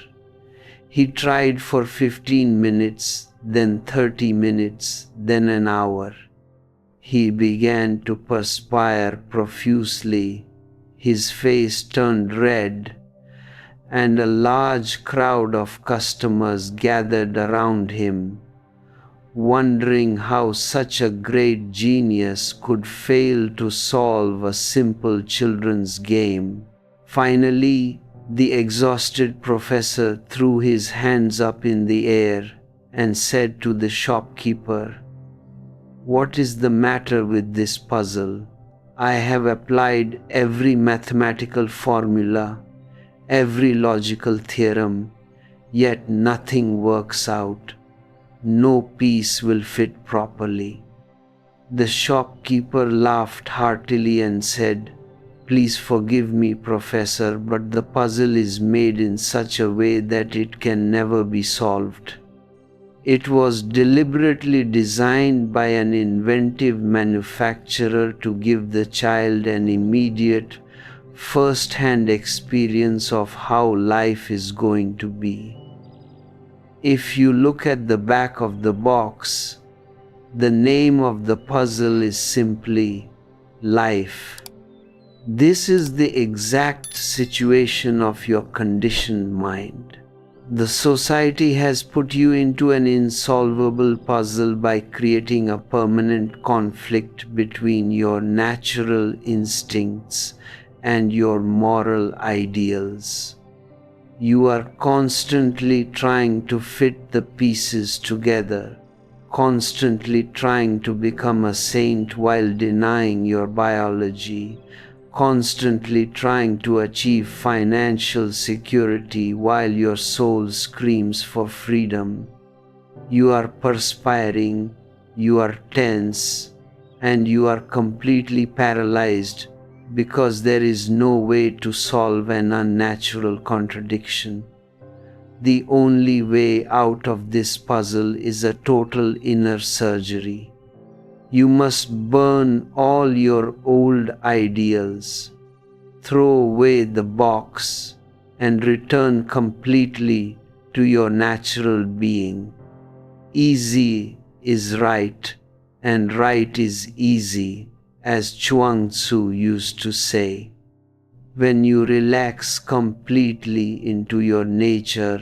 He tried for 15 minutes, then 30 minutes, then an hour. He began to perspire profusely. His face turned red, and a large crowd of customers gathered around him, wondering how such a great genius could fail to solve a simple children's game. Finally, the exhausted professor threw his hands up in the air and said to the shopkeeper, "What is the matter with this puzzle? I have applied every mathematical formula, every logical theorem, yet nothing works out. No piece will fit properly." The shopkeeper laughed heartily and said, "Please forgive me, Professor, but the puzzle is made in such a way that it can never be solved. It was deliberately designed by an inventive manufacturer to give the child an immediate, first-hand experience of how life is going to be. If you look at the back of the box, the name of the puzzle is simply life. This is the exact situation of your conditioned mind. The society has put you into an insolvable puzzle by creating a permanent conflict between your natural instincts and your moral ideals. You are constantly trying to fit the pieces together, constantly trying to become a saint while denying your biology, constantly trying to achieve financial security while your soul screams for freedom. You are perspiring, you are tense, and you are completely paralyzed because there is no way to solve an unnatural contradiction. The only way out of this puzzle is a total inner surgery. You must burn all your old ideals, throw away the box, and return completely to your natural being. Easy is right, and right is easy, as Chuang Tzu used to say. When you relax completely into your nature,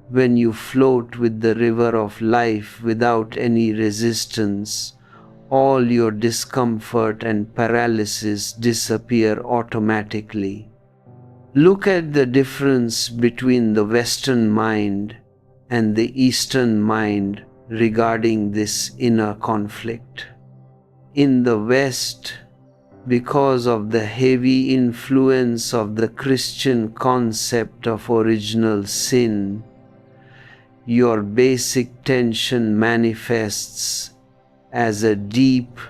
when you float with the river of life without any resistance, all your discomfort and paralysis disappear automatically. Look at the difference between the Western mind and the Eastern mind regarding this inner conflict. In the West, because of the heavy influence of the Christian concept of original sin, your basic tension manifests as a deep,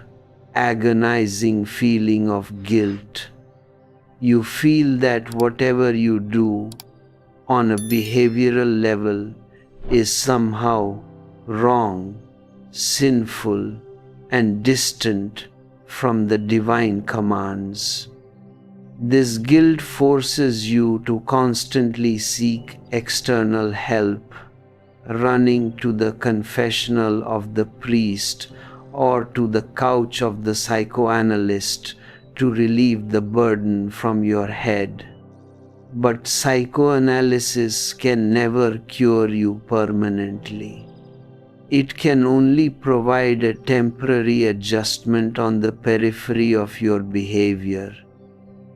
agonizing feeling of guilt. You feel that whatever you do on a behavioral level is somehow wrong, sinful, and distant from the divine commands. This guilt forces you to constantly seek external help, running to the confessional of the priest or to the couch of the psychoanalyst to relieve the burden from your head. But psychoanalysis can never cure you permanently. It can only provide a temporary adjustment on the periphery of your behavior,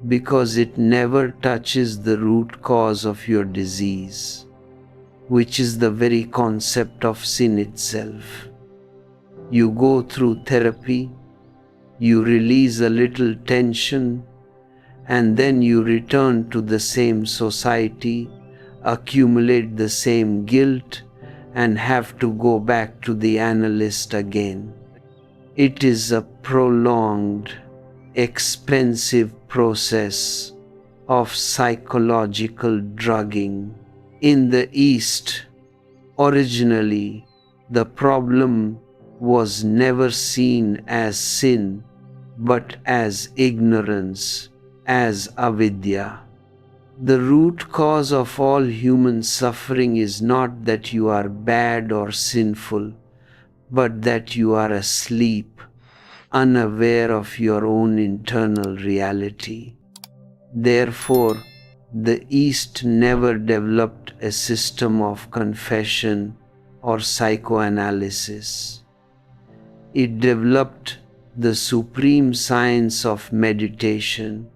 because it never touches the root cause of your disease, which is the very concept of sin itself. You go through therapy, you release a little tension, and then you return to the same society, accumulate the same guilt, and have to go back to the analyst again. It is a prolonged, expensive process of psychological drugging. In the East, originally, the problem was never seen as sin, but as ignorance, as avidya. The root cause of all human suffering is not that you are bad or sinful, but that you are asleep, unaware of your own internal reality. Therefore, the East never developed a system of confession or psychoanalysis. It developed the supreme science of meditation,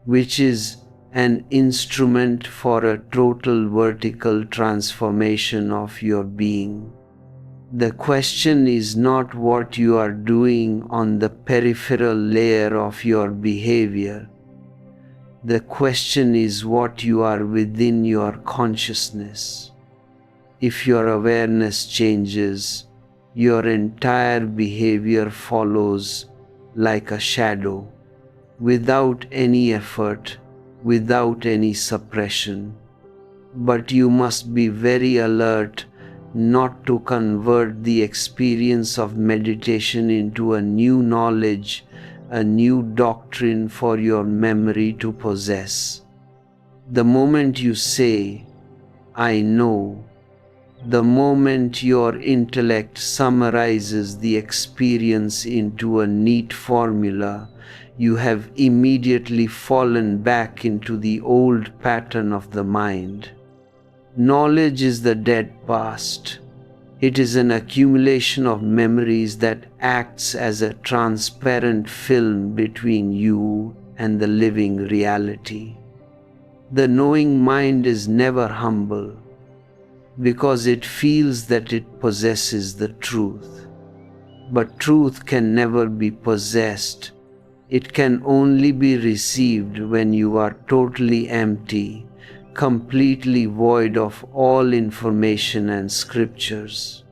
which is an instrument for a total vertical transformation of your being. The question is not what you are doing on the peripheral layer of your behavior. The question is what you are within your consciousness. If your awareness changes, your entire behavior follows like a shadow, without any effort, without any suppression. But you must be very alert not to convert the experience of meditation into a new knowledge, a new doctrine for your memory to possess. The moment you say, "I know," the moment your intellect summarizes the experience into a neat formula, you have immediately fallen back into the old pattern of the mind. Knowledge is the dead past. It is an accumulation of memories that acts as a transparent film between you and the living reality. The knowing mind is never humble, because it feels that it possesses the truth. But truth can never be possessed. It can only be received when you are totally empty, completely void of all information and scriptures.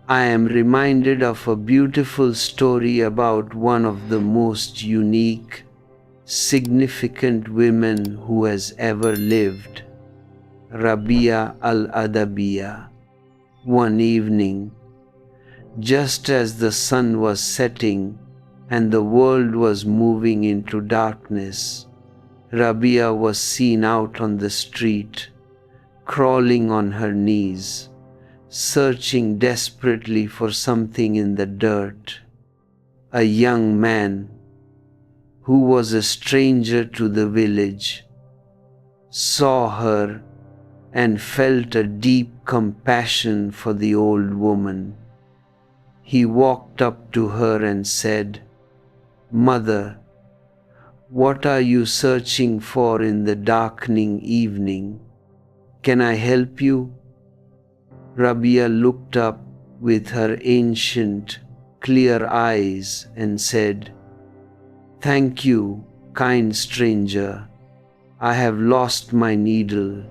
I am reminded of a beautiful story about one of the most unique, significant women who has ever lived, Rabia al-Adabiya. One evening, just as the sun was setting and the world was moving into darkness, Rabia was seen out on the street, crawling on her knees, searching desperately for something in the dirt. A young man, who was a stranger to the village, saw her and felt a deep compassion for the old woman. He walked up to her and said, "Mother, What are you searching for in the darkening evening? Can I help you?" Rabia looked up with her ancient, clear eyes and said, "Thank you, kind stranger. I have lost my needle,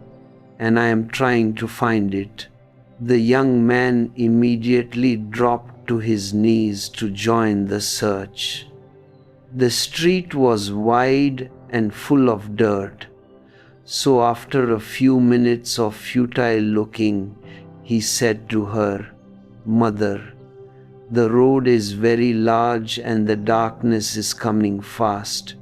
and I am trying to find it." The young man immediately dropped to his knees to join the search. The street was wide and full of dirt, so after a few minutes of futile looking, he said to her, "Mother, the road is very large and the darkness is coming fast.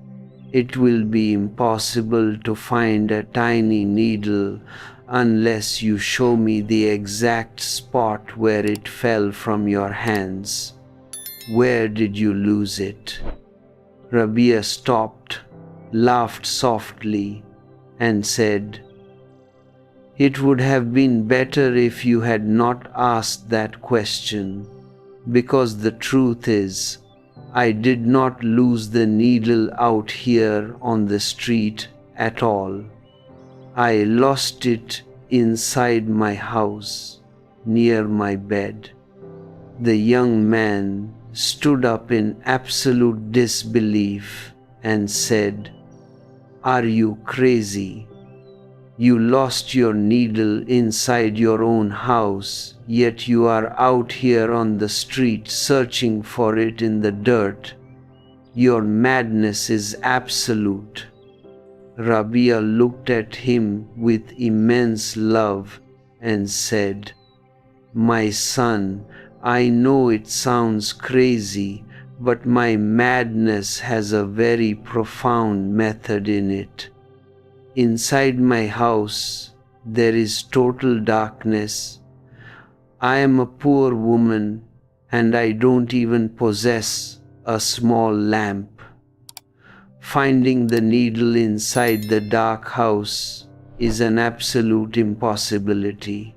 It will be impossible to find a tiny needle unless you show me the exact spot where it fell from your hands. Where did you lose it?" Rabia stopped, laughed softly, and said, "It would have been better if you had not asked that question, because the truth is, I did not lose the needle out here on the street at all. I lost it inside my house, near my bed." The young man stood up in absolute disbelief and said, "Are you crazy? You lost your needle inside your own house, yet you are out here on the street searching for it in the dirt. Your madness is absolute." Rabia looked at him with immense love and said, "My son, I know it sounds crazy, but my madness has a very profound method in it. Inside my house, there is total darkness. I am a poor woman, and I don't even possess a small lamp. Finding the needle inside the dark house is an absolute impossibility.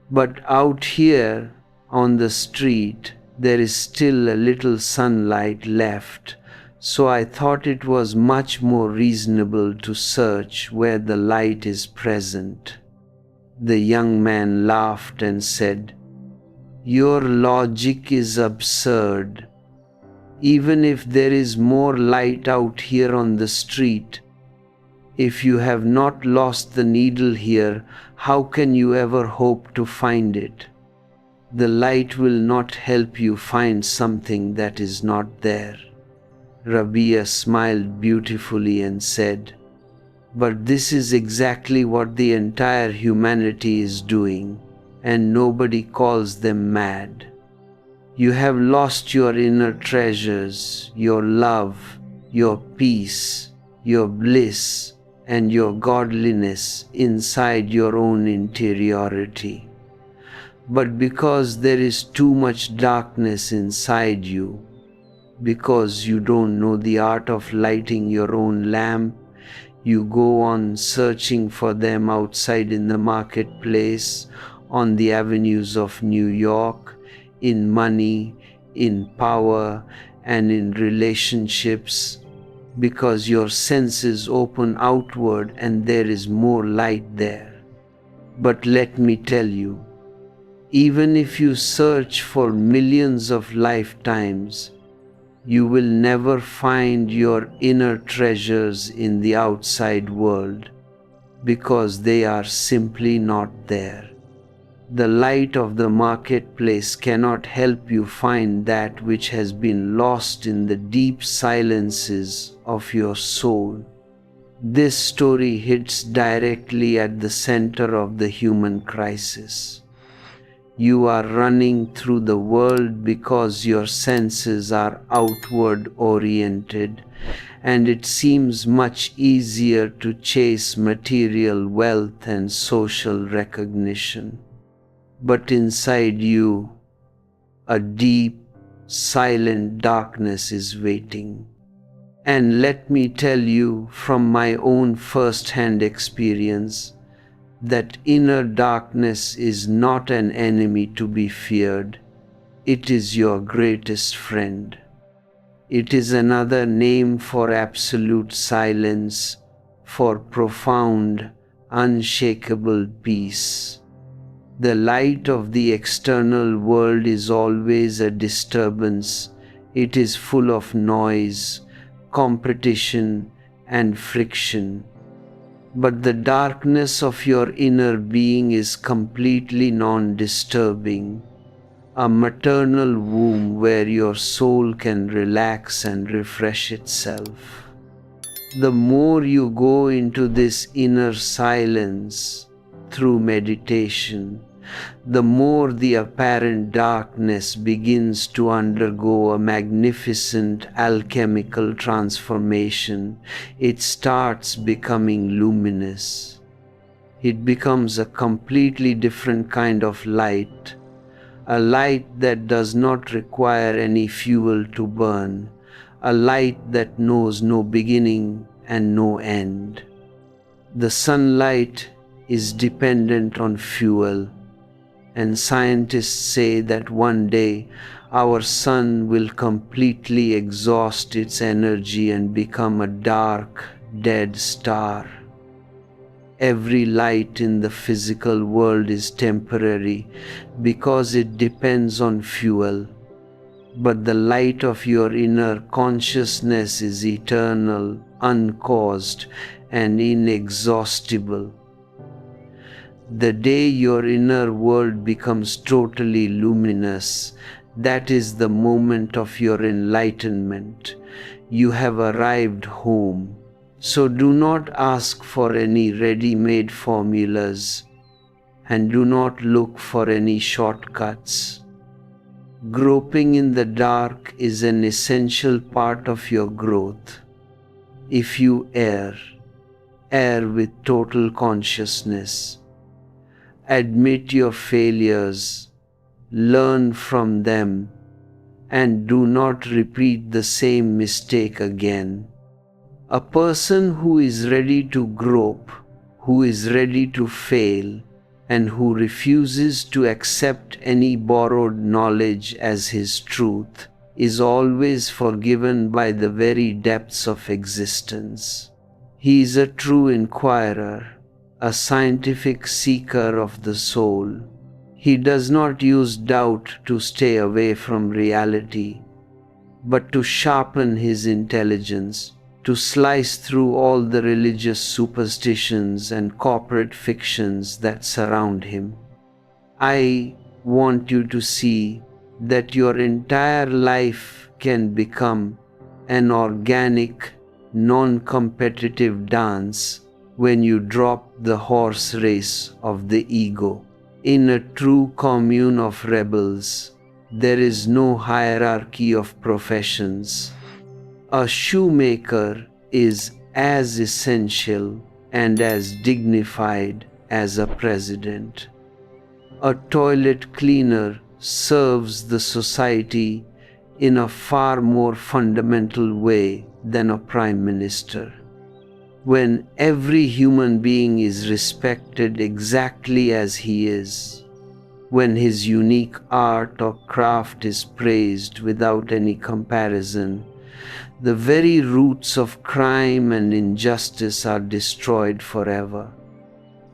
But out here, on the street, there is still a little sunlight left, so I thought it was much more reasonable to search where the light is present." The young man laughed and said, "Your logic is absurd. Even if there is more light out here on the street, if you have not lost the needle here, how can you ever hope to find it? The light will not help you find something that is not there." Rabia smiled beautifully and said, "But this is exactly what the entire humanity is doing, and nobody calls them mad. You have lost your inner treasures, your love, your peace, your bliss, and your godliness inside your own interiority. But because there is too much darkness inside you, because you don't know the art of lighting your own lamp, you go on searching for them outside in the marketplace, on the avenues of New York, in money, in power, and in relationships, because your senses open outward and there is more light there. But let me tell you, even if you search for millions of lifetimes, you will never find your inner treasures in the outside world, because they are simply not there. The light of the marketplace cannot help you find that which has been lost in the deep silences of your soul. This story hits directly at the center of the human crisis. You are running through the world because your senses are outward oriented, and it seems much easier to chase material wealth and social recognition. But inside you, a deep, silent darkness is waiting. And let me tell you from my own first-hand experience, that inner darkness is not an enemy to be feared. It is your greatest friend. It is another name for absolute silence, for profound, unshakable peace. The light of the external world is always a disturbance. It is full of noise, competition, and friction. But the darkness of your inner being is completely non-disturbing, a maternal womb where your soul can relax and refresh itself. The more you go into this inner silence through meditation, the more the apparent darkness begins to undergo a magnificent alchemical transformation. It starts becoming luminous. It becomes a completely different kind of light, a light that does not require any fuel to burn, a light that knows no beginning and no end. The sunlight is dependent on fuel, and scientists say that one day our sun will completely exhaust its energy and become a dark, dead star. Every light in the physical world is temporary because it depends on fuel, but the light of your inner consciousness is eternal, uncaused, and inexhaustible. The day your inner world becomes totally luminous, that is the moment of your enlightenment. You have arrived home. So do not ask for any ready-made formulas, and do not look for any shortcuts. Groping in the dark is an essential part of your growth. If you err with total consciousness. Admit your failures, learn from them, and do not repeat the same mistake again. A person who is ready to grope, who is ready to fail, and who refuses to accept any borrowed knowledge as his truth, is always forgiven by the very depths of existence. He is a true inquirer, a scientific seeker of the soul. He does not use doubt to stay away from reality, but to sharpen his intelligence, to slice through all the religious superstitions and corporate fictions that surround him. I want you to see that your entire life can become an organic, non-competitive dance when you drop the horse race of the ego. In a true commune of rebels, there is no hierarchy of professions. A shoemaker is as essential and as dignified as a president. A toilet cleaner serves the society in a far more fundamental way than a prime minister. When every human being is respected exactly as he is, when his unique art or craft is praised without any comparison, the very roots of crime and injustice are destroyed forever.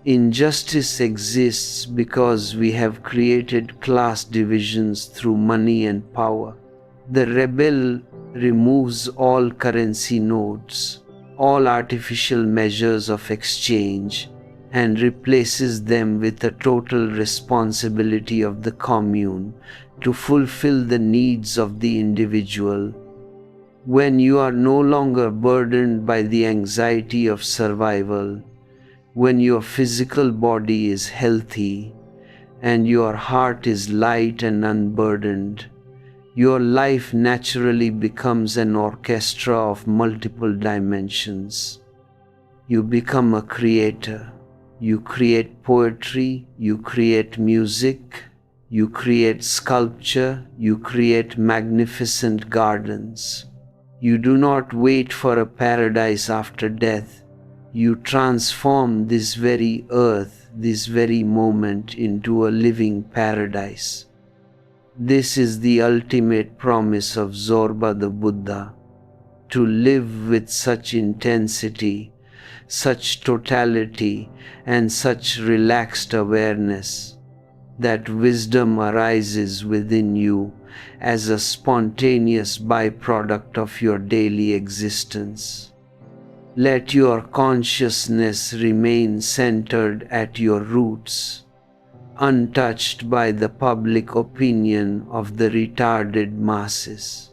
Injustice exists because we have created class divisions through money and power. The rebel removes all currency notes, all artificial measures of exchange, and replaces them with the total responsibility of the commune to fulfill the needs of the individual. When you are no longer burdened by the anxiety of survival, when your physical body is healthy and your heart is light and unburdened, your life naturally becomes an orchestra of multiple dimensions. You become a creator. You create poetry, you create music, you create sculpture, you create magnificent gardens. You do not wait for a paradise after death. You transform this very earth, this very moment into a living paradise. This is the ultimate promise of Zorba the Buddha, to live with such intensity, such totality, and such relaxed awareness that wisdom arises within you as a spontaneous byproduct of your daily existence. Let your consciousness remain centered at your roots, untouched by the public opinion of the retarded masses.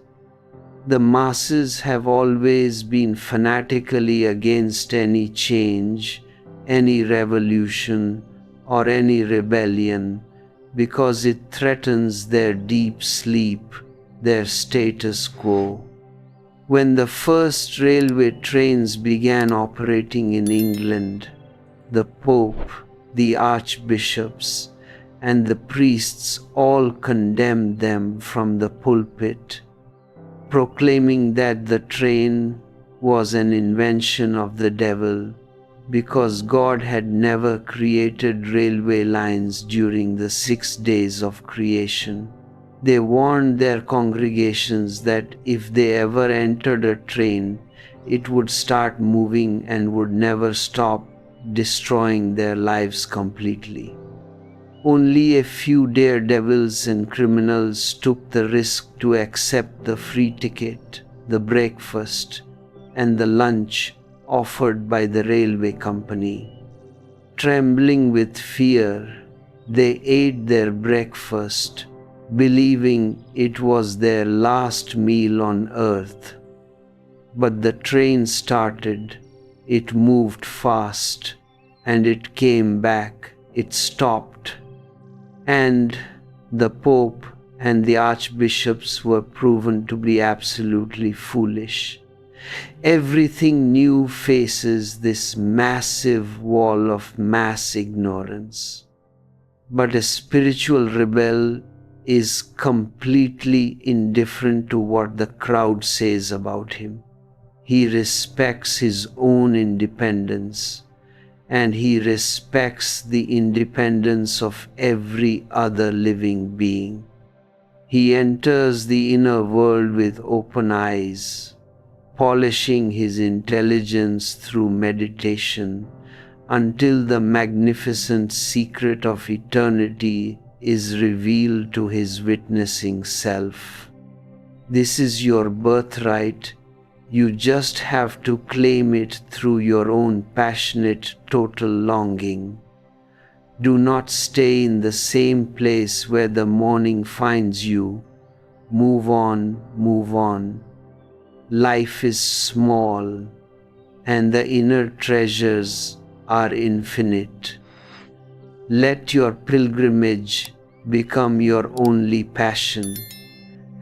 The masses have always been fanatically against any change, any revolution, or any rebellion, because it threatens their deep sleep, their status quo. When the first railway trains began operating in England, the Pope, the archbishops, and the priests all condemned them from the pulpit, proclaiming that the train was an invention of the devil, because God had never created railway lines during the 6 days of creation. They warned their congregations that if they ever entered a train, it would start moving and would never stop, destroying their lives completely. Only a few daredevils and criminals took the risk to accept the free ticket, the breakfast, and the lunch offered by the railway company. Trembling with fear, they ate their breakfast, believing it was their last meal on earth. But the train started, it moved fast, and it came back, it stopped. And the Pope and the archbishops were proven to be absolutely foolish. Everything new faces this massive wall of mass ignorance. But a spiritual rebel is completely indifferent to what the crowd says about him. He respects his own independence, and he respects the independence of every other living being. He enters the inner world with open eyes, polishing his intelligence through meditation until the magnificent secret of eternity is revealed to his witnessing self. This is your birthright. You just have to claim it through your own passionate, total longing. Do not stay in the same place where the morning finds you. Move on, move on. Life is small, and the inner treasures are infinite. Let your pilgrimage become your only passion,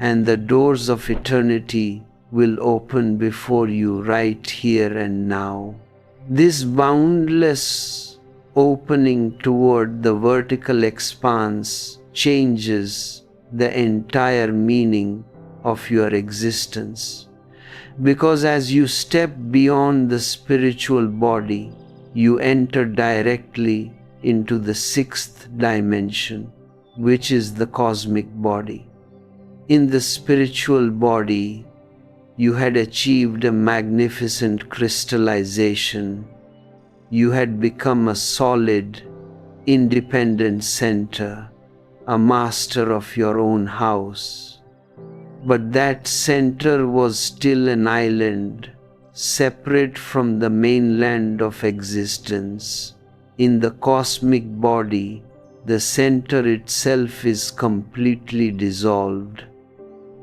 and the doors of eternity will open before you right here and now. This boundless opening toward the vertical expanse changes the entire meaning of your existence. Because as you step beyond the spiritual body, you enter directly into the 6th dimension, which is the cosmic body. In the spiritual body, you had achieved a magnificent crystallization. You had become a solid, independent center, a master of your own house. But that center was still an island, separate from the mainland of existence. In the cosmic body, the center itself is completely dissolved.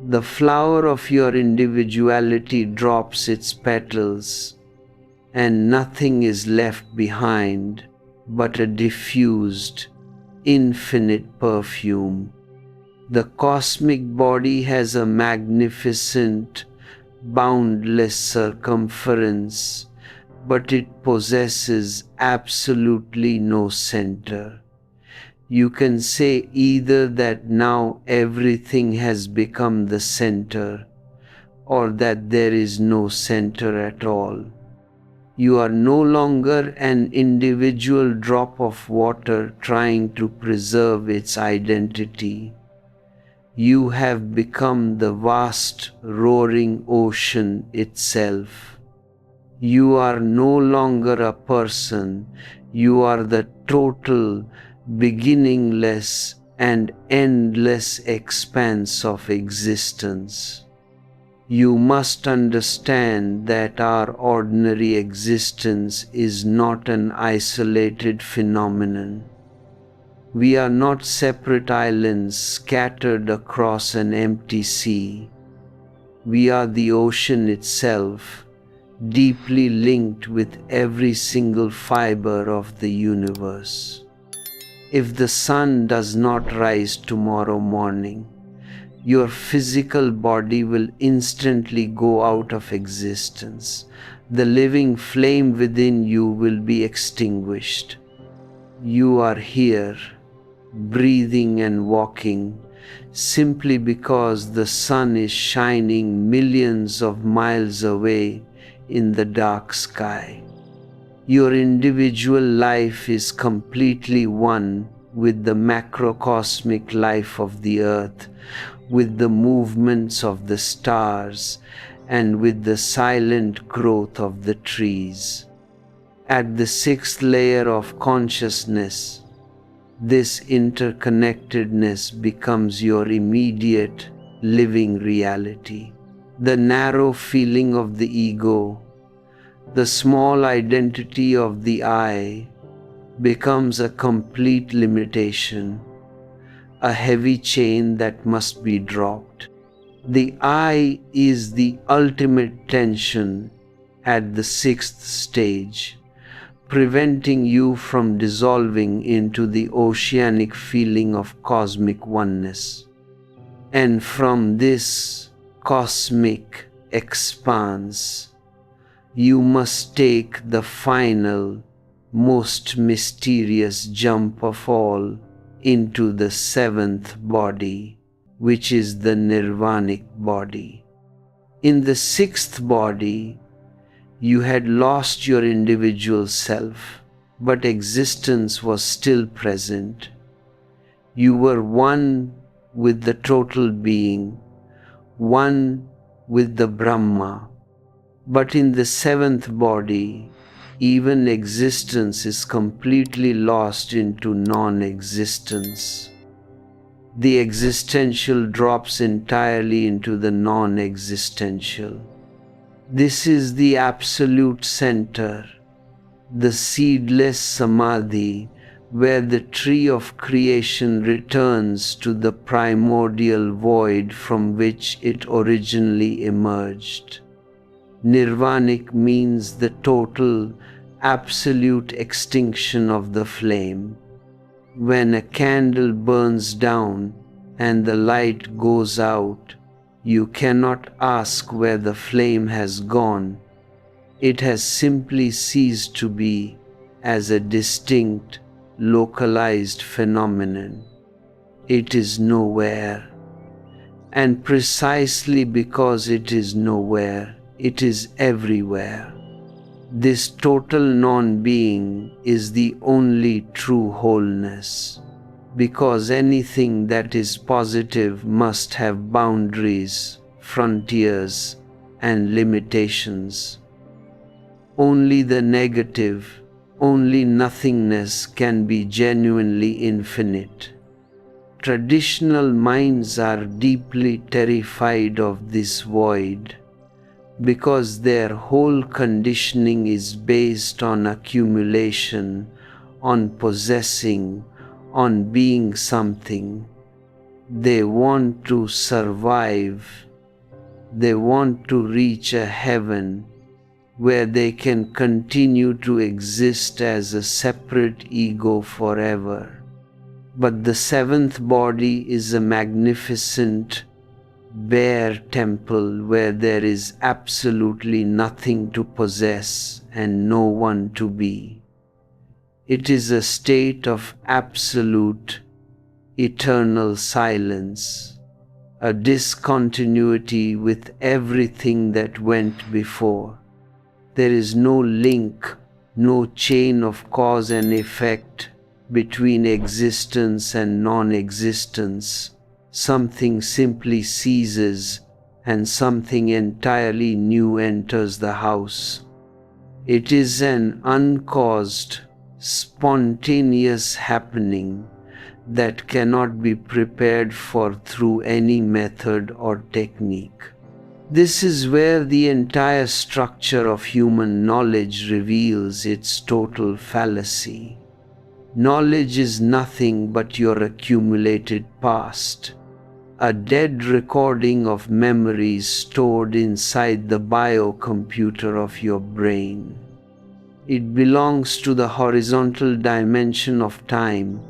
The flower of your individuality drops its petals, and nothing is left behind but a diffused, infinite perfume. The cosmic body has a magnificent, boundless circumference, but it possesses absolutely no center. You can say either that now everything has become the center, or that there is no center at all. You are no longer an individual drop of water trying to preserve its identity. You have become the vast, roaring ocean itself. You are no longer a person, you are the total, beginningless and endless expanse of existence. You must understand that our ordinary existence is not an isolated phenomenon. We are not separate islands scattered across an empty sea. We are the ocean itself, deeply linked with every single fiber of the universe. If the sun does not rise tomorrow morning, your physical body will instantly go out of existence. The living flame within you will be extinguished. You are here, breathing and walking, simply because the sun is shining millions of miles away in the dark sky. Your individual life is completely one with the macrocosmic life of the earth, with the movements of the stars, and with the silent growth of the trees. At the sixth layer of consciousness, this interconnectedness becomes your immediate living reality. The narrow feeling of the ego, the small identity of the I, becomes a complete limitation, a heavy chain that must be dropped. The I is the ultimate tension at the sixth stage, preventing you from dissolving into the oceanic feeling of cosmic oneness. And from this cosmic expanse, you must take the final, most mysterious jump of all into the seventh body, which is the nirvanic body. In the sixth body, you had lost your individual self, but existence was still present. You were one with the total being, one with the Brahma. But in the seventh body, even existence is completely lost into non-existence. The existential drops entirely into the non-existential. This is the absolute center, the seedless samadhi, where the tree of creation returns to the primordial void from which it originally emerged. Nirvanic means the total, absolute extinction of the flame. When a candle burns down and the light goes out, you cannot ask where the flame has gone. It has simply ceased to be as a distinct, localized phenomenon. It is nowhere. And precisely because it is nowhere, it is everywhere. This total non-being is the only true wholeness, because anything that is positive must have boundaries, frontiers, and limitations. Only the negative, only nothingness can be genuinely infinite. Traditional minds are deeply terrified of this void, because their whole conditioning is based on accumulation, on possessing, on being something. They want to survive. They want to reach a heaven where they can continue to exist as a separate ego forever. But the seventh body is a magnificent, bare temple where there is absolutely nothing to possess and no one to be. It is a state of absolute, eternal silence, a discontinuity with everything that went before. There is no link, no chain of cause and effect between existence and non-existence. something simply ceases and something entirely new enters the house. It is an uncaused, spontaneous happening that cannot be prepared for through any method or technique. This is where the entire structure of human knowledge reveals its total fallacy. Knowledge is nothing but your accumulated past, a dead recording of memories stored inside the biocomputer of your brain. It belongs to the horizontal dimension of time,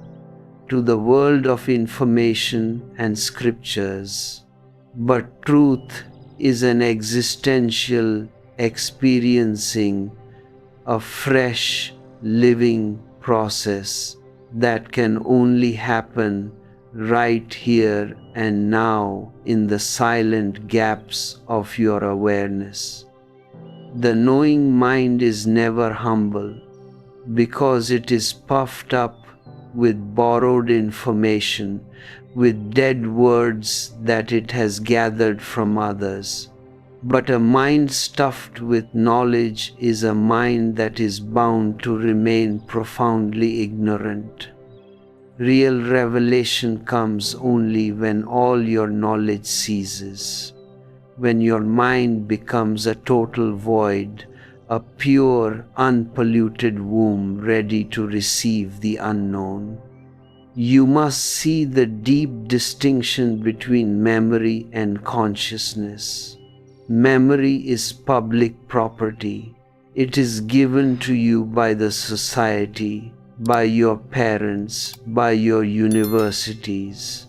to the world of information and scriptures. But truth is an existential experiencing, a fresh, living process that can only happen right here and now in the silent gaps of your awareness. The knowing mind is never humble because it is puffed up with borrowed information, with dead words that it has gathered from others. But a mind stuffed with knowledge is a mind that is bound to remain profoundly ignorant. Real revelation comes only when all your knowledge ceases, when your mind becomes a total void, a pure, unpolluted womb ready to receive the unknown. You must see the deep distinction between memory and consciousness. Memory is public property. It is given to you by the society, by your parents, by your universities.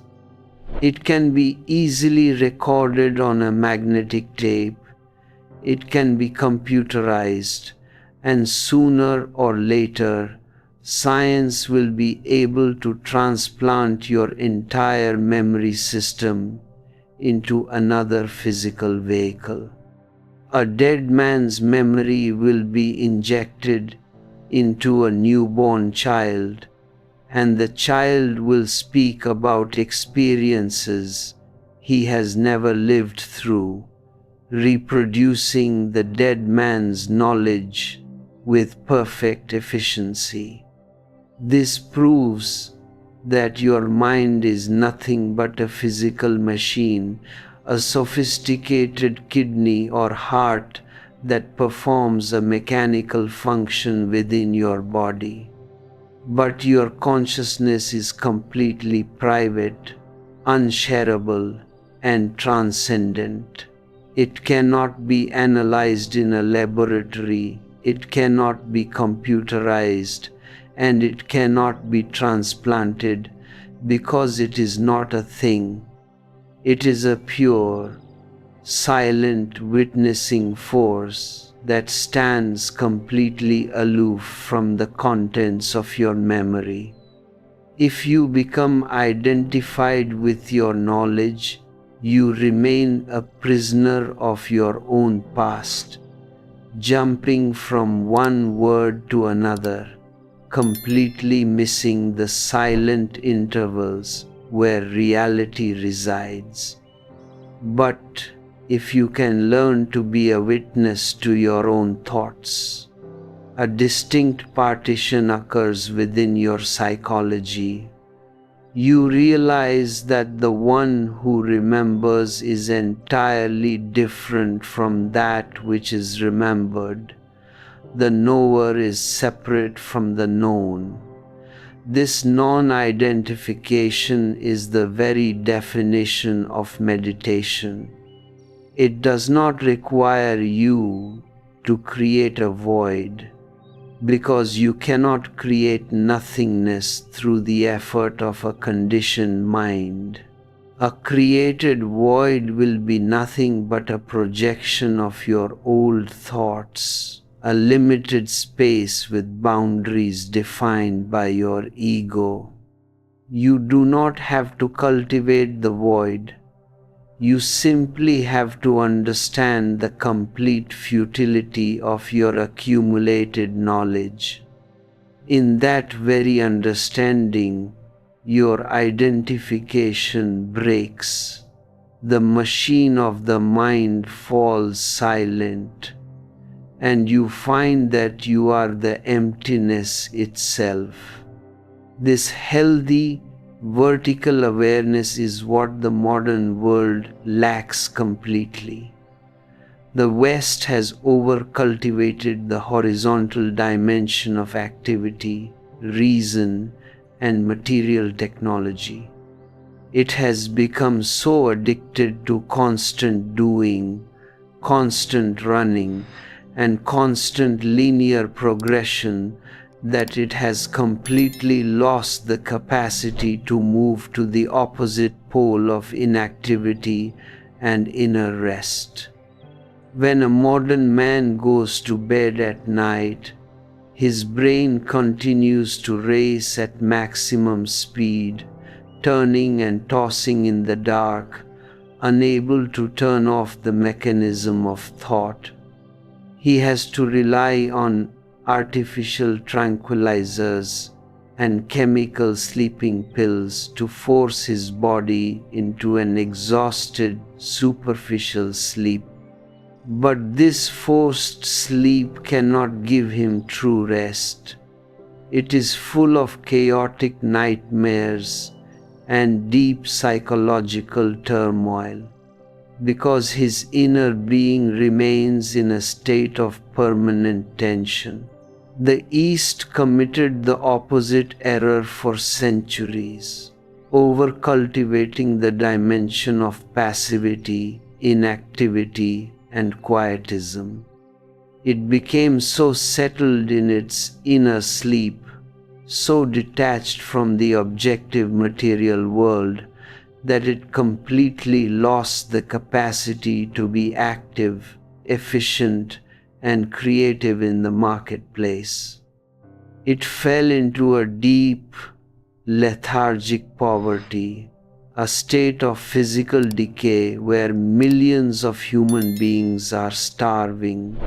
It can be easily recorded on a magnetic tape. It can be computerized, and sooner or later, science will be able to transplant your entire memory system into another physical vehicle. A dead man's memory will be injected into a newborn child, and the child will speak about experiences he has never lived through, reproducing the dead man's knowledge with perfect efficiency. This proves that your mind is nothing but a physical machine, a sophisticated kidney or heart that performs a mechanical function within your body. But your consciousness is completely private, unshareable, and transcendent. It cannot be analyzed in a laboratory, it cannot be computerized, and it cannot be transplanted because it is not a thing. It is a pure, silent witnessing force that stands completely aloof from the contents of your memory. If you become identified with your knowledge, you remain a prisoner of your own past, jumping from one word to another, completely missing the silent intervals where reality resides. But if you can learn to be a witness to your own thoughts, a distinct partition occurs within your psychology. You realize that the one who remembers is entirely different from that which is remembered. The knower is separate from the known. This non-identification is the very definition of meditation. It does not require you to create a void, because you cannot create nothingness through the effort of a conditioned mind. A created void will be nothing but a projection of your old thoughts, a limited space with boundaries defined by your ego. You do not have to cultivate the void. You simply have to understand the complete futility of your accumulated knowledge. In that very understanding, your identification breaks. The machine of the mind falls silent, and you find that you are the emptiness itself. This healthy, vertical awareness is what the modern world lacks completely. The West has over-cultivated the horizontal dimension of activity, reason, and material technology. It has become so addicted to constant doing, constant running, and constant linear progression that it has completely lost the capacity to move to the opposite pole of inactivity and inner rest. When a modern man goes to bed at night, his brain continues to race at maximum speed, turning and tossing in the dark, unable to turn off the mechanism of thought. He has to rely on artificial tranquilizers and chemical sleeping pills to force his body into an exhausted, superficial sleep. But this forced sleep cannot give him true rest. It is full of chaotic nightmares and deep psychological turmoil, because his inner being remains in a state of permanent tension. The East committed the opposite error for centuries, over-cultivating the dimension of passivity, inactivity, and quietism. It became so settled in its inner sleep, so detached from the objective material world, that it completely lost the capacity to be active, efficient, and creative in the marketplace. It fell into a deep, lethargic poverty, a state of physical decay where millions of human beings are starving,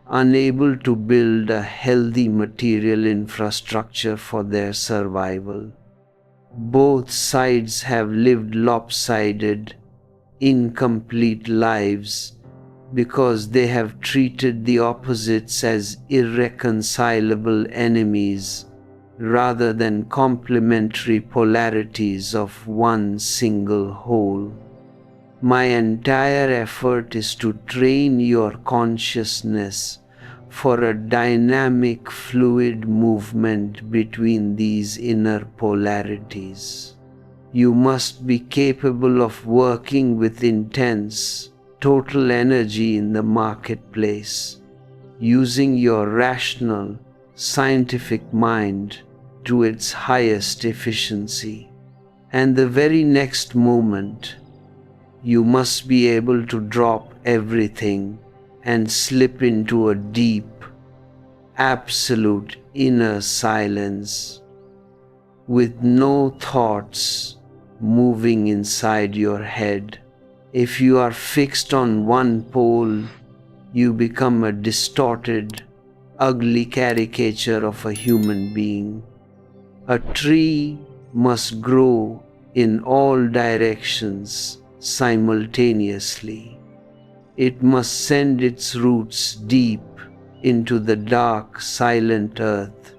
unable to build a healthy material infrastructure for their survival. Both sides have lived lopsided, incomplete lives because they have treated the opposites as irreconcilable enemies rather than complementary polarities of one single whole. My entire effort is to train your consciousness for a dynamic, fluid movement between these inner polarities. You must be capable of working with intense, total energy in the marketplace, using your rational, scientific mind to its highest efficiency. And the very next moment, you must be able to drop everything and slip into a deep, absolute inner silence, with no thoughts moving inside your head. If you are fixed on one pole, you become a distorted, ugly caricature of a human being. A tree must grow in all directions simultaneously. It must send its roots deep into the dark, silent earth,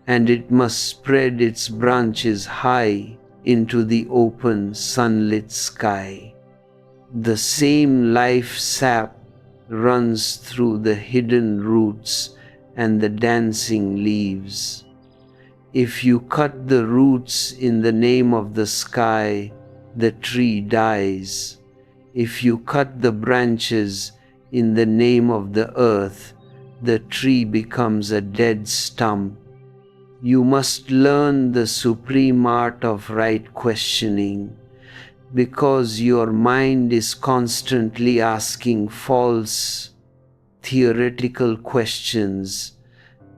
and it must spread its branches high into the open, sunlit sky. The same life sap runs through the hidden roots and the dancing leaves. If you cut the roots in the name of the sky, the tree dies. If you cut the branches in the name of the earth, the tree becomes a dead stump. You must learn the supreme art of right questioning, because your mind is constantly asking false, theoretical questions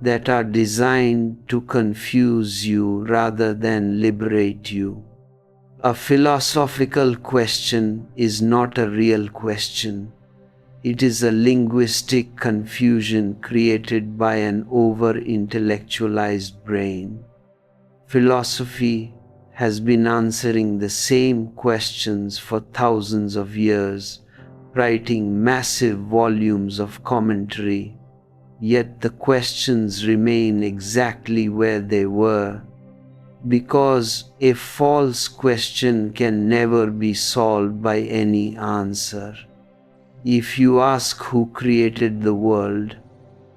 that are designed to confuse you rather than liberate you. A philosophical question is not a real question. It is a linguistic confusion created by an over-intellectualized brain. Philosophy has been answering the same questions for thousands of years, writing massive volumes of commentary. Yet the questions remain exactly where they were, because a false question can never be solved by any answer. If you ask who created the world,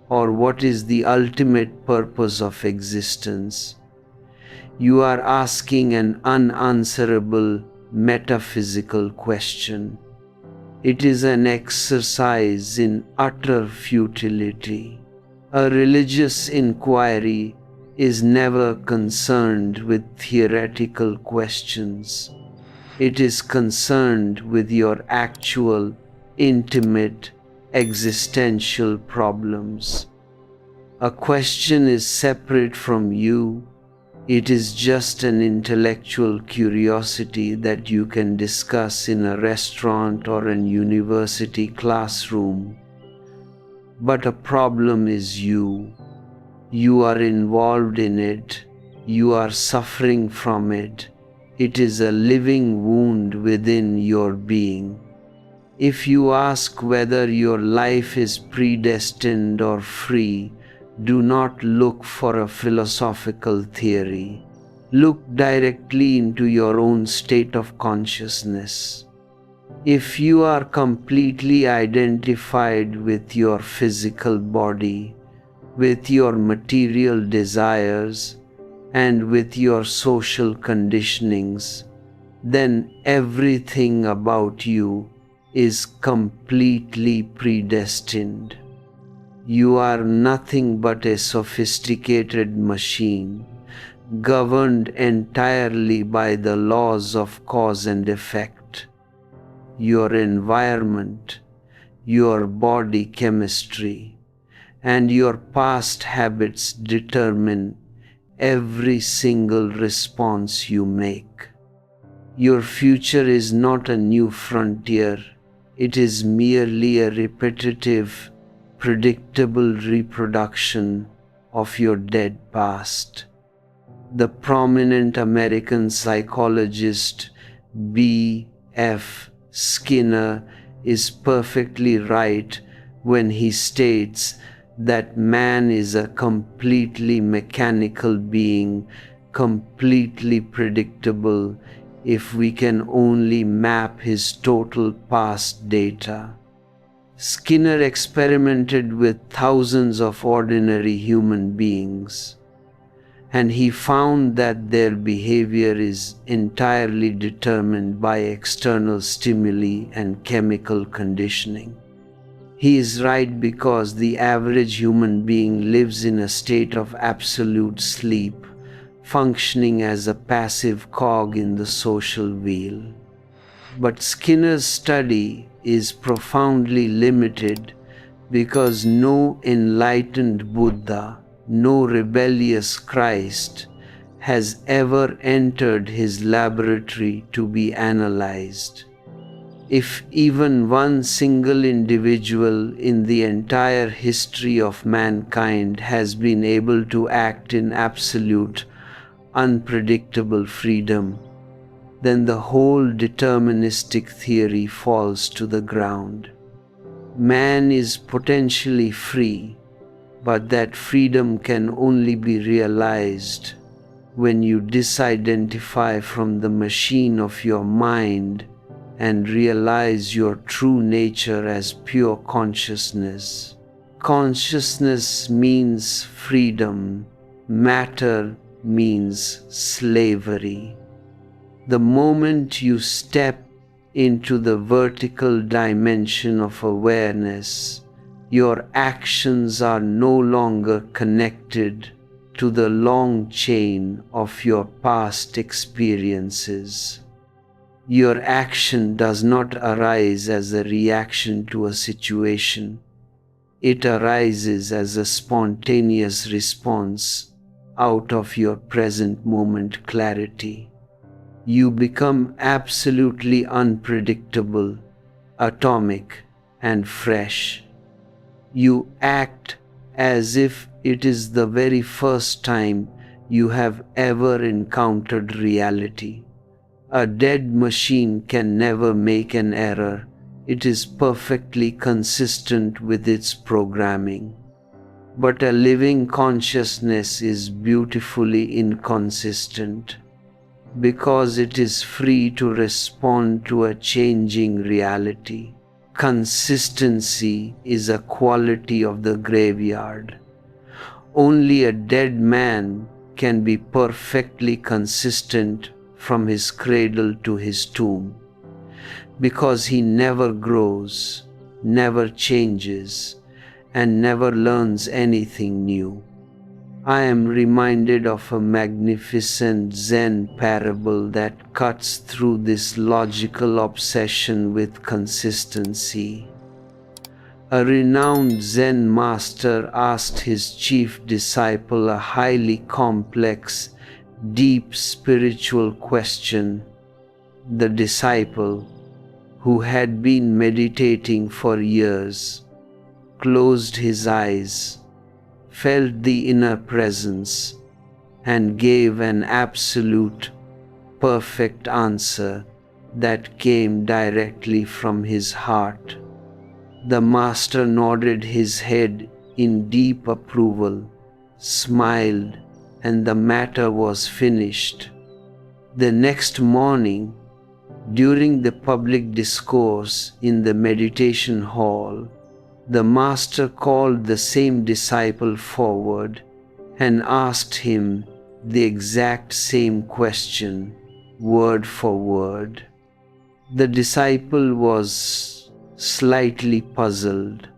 or what is the ultimate purpose of existence, you are asking an unanswerable metaphysical question. It is an exercise in utter futility. A religious inquiry is never concerned with theoretical questions. It is concerned with your actual, intimate, existential problems. A question is separate from you. It is just an intellectual curiosity that you can discuss in a restaurant or an university classroom. But a problem is you. You are involved in it. You are suffering from it. It is a living wound within your being. If you ask whether your life is predestined or free, do not look for a philosophical theory. Look directly into your own state of consciousness. If you are completely identified with your physical body, with your material desires, and with your social conditionings, then everything about you is completely predestined. You are nothing but a sophisticated machine, governed entirely by the laws of cause and effect. Your environment, your body chemistry, and your past habits determine every single response you make. Your future is not a new frontier. It is merely a repetitive, predictable reproduction of your dead past. The prominent American psychologist B.F. Skinner is perfectly right when he states that man is a completely mechanical being, completely predictable, if we can only map his total past data. Skinner experimented with thousands of ordinary human beings, and he found that their behavior is entirely determined by external stimuli and chemical conditioning. He is right, because the average human being lives in a state of absolute sleep, functioning as a passive cog in the social wheel. But Skinner's study is profoundly limited, because no enlightened Buddha, no rebellious Christ has ever entered his laboratory to be analyzed. If even one single individual in the entire history of mankind has been able to act in absolute, unpredictable freedom, then the whole deterministic theory falls to the ground. Man is potentially free, but that freedom can only be realized when you disidentify from the machine of your mind and realize your true nature as pure consciousness. Consciousness means freedom. Matter means slavery. The moment you step into the vertical dimension of awareness, your actions are no longer connected to the long chain of your past experiences. Your action does not arise as a reaction to a situation. It arises as a spontaneous response out of your present moment clarity. You become absolutely unpredictable, atomic, and fresh. You act as if it is the very first time you have ever encountered reality. A dead machine can never make an error. It is perfectly consistent with its programming. But a living consciousness is beautifully inconsistent, because it is free to respond to a changing reality. Consistency is a quality of the graveyard. Only a dead man can be perfectly consistent from his cradle to his tomb, because he never grows, never changes, and never learns anything new. I am reminded of a magnificent Zen parable that cuts through this logical obsession with consistency. A renowned Zen master asked his chief disciple a highly complex, deep spiritual question. The disciple, who had been meditating for years, closed his eyes, felt the inner presence, and gave an absolute, perfect answer that came directly from his heart. The master nodded his head in deep approval, smiled, and the matter was finished. The next morning, during the public discourse in the meditation hall, the master called the same disciple forward and asked him the exact same question, word for word. The disciple was slightly puzzled,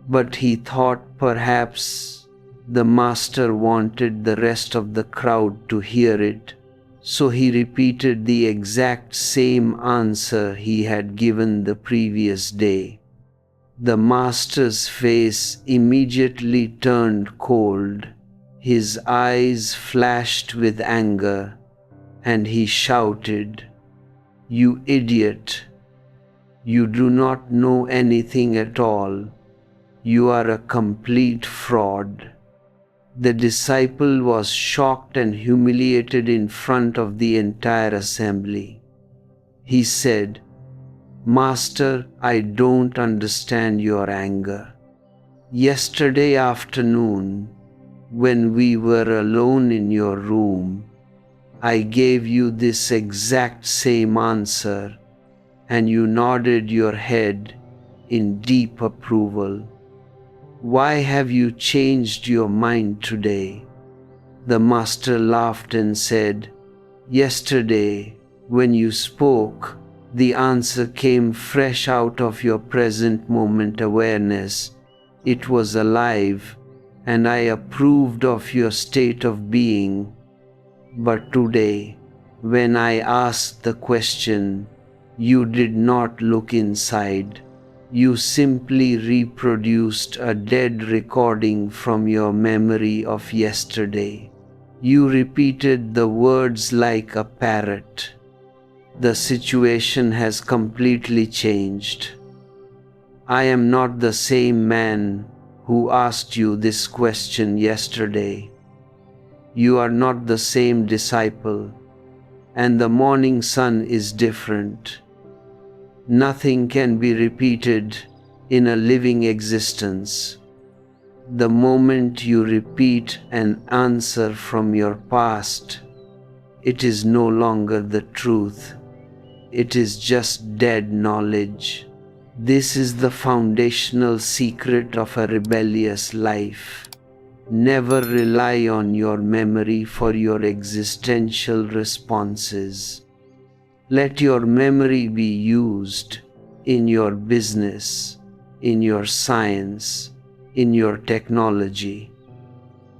but he thought perhaps the master wanted the rest of the crowd to hear it, so he repeated the exact same answer he had given the previous day. The master's face immediately turned cold, his eyes flashed with anger, and he shouted, "You idiot! You do not know anything at all. You are a complete fraud." The disciple was shocked and humiliated in front of the entire assembly. He said, "Master, I don't understand your anger. Yesterday afternoon, when we were alone in your room, I gave you this exact same answer, and you nodded your head in deep approval. Why have you changed your mind today?" The master laughed and said, "Yesterday, when you spoke, the answer came fresh out of your present moment awareness. It was alive, and I approved of your state of being. But today, when I asked the question, you did not look inside. You simply reproduced a dead recording from your memory of yesterday. You repeated the words like a parrot. The situation has completely changed. I am not the same man who asked you this question yesterday. You are not the same disciple, and the morning sun is different. Nothing can be repeated in a living existence. The moment you repeat an answer from your past, it is no longer the truth. It is just dead knowledge. This is the foundational secret of a rebellious life. Never rely on your memory for your existential responses. Let your memory be used in your business, in your science, in your technology.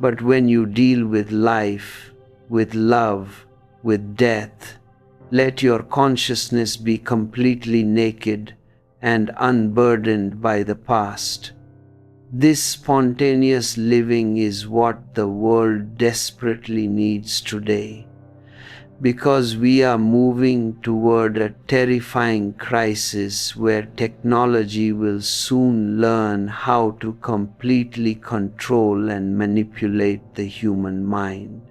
But when you deal with life, with love, with death, let your consciousness be completely naked and unburdened by the past. This spontaneous living is what the world desperately needs today, because we are moving toward a terrifying crisis where technology will soon learn how to completely control and manipulate the human mind.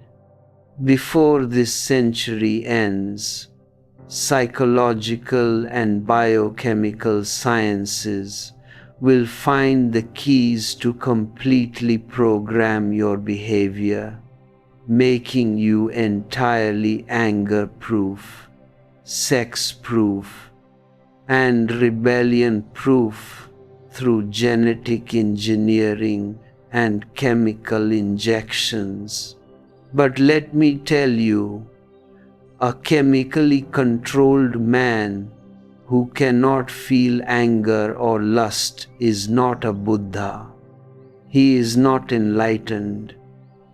Before this century ends, psychological and biochemical sciences will find the keys to completely program your behavior, making you entirely anger-proof, sex-proof, and rebellion-proof through genetic engineering and chemical injections. But let me tell you, a chemically controlled man who cannot feel anger or lust is not a Buddha. He is not enlightened.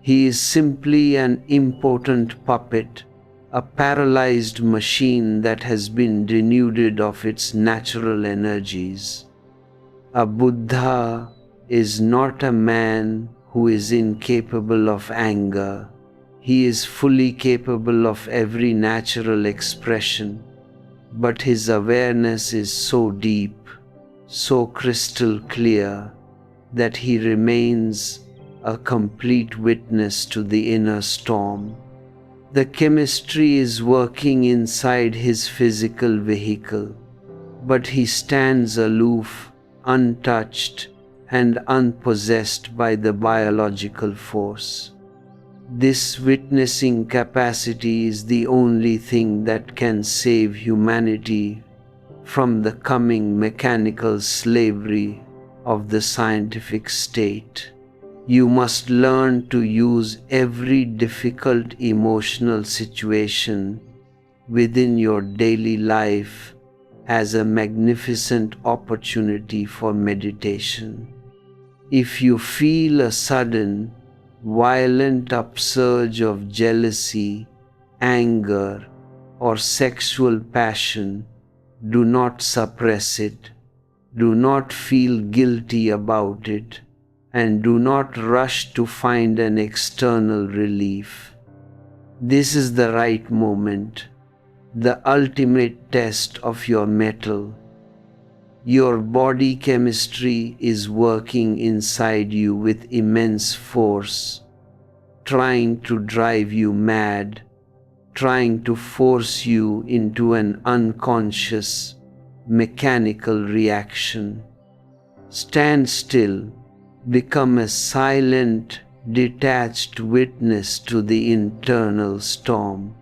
He is simply an impotent puppet, a paralyzed machine that has been denuded of its natural energies. A Buddha is not a man who is incapable of anger. He is fully capable of every natural expression, but his awareness is so deep, so crystal clear, that he remains a complete witness to the inner storm. The chemistry is working inside his physical vehicle, but he stands aloof, untouched, and unpossessed by the biological force. This witnessing capacity is the only thing that can save humanity from the coming mechanical slavery of the scientific state. You must learn to use every difficult emotional situation within your daily life as a magnificent opportunity for meditation. If you feel a sudden, violent upsurge of jealousy, anger, or sexual passion, do not suppress it. Do not feel guilty about it, and do not rush to find an external relief. This is the right moment, the ultimate test of your mettle. Your body chemistry is working inside you with immense force, trying to drive you mad, trying to force you into an unconscious, mechanical reaction. Stand still, become a silent, detached witness to the internal storm.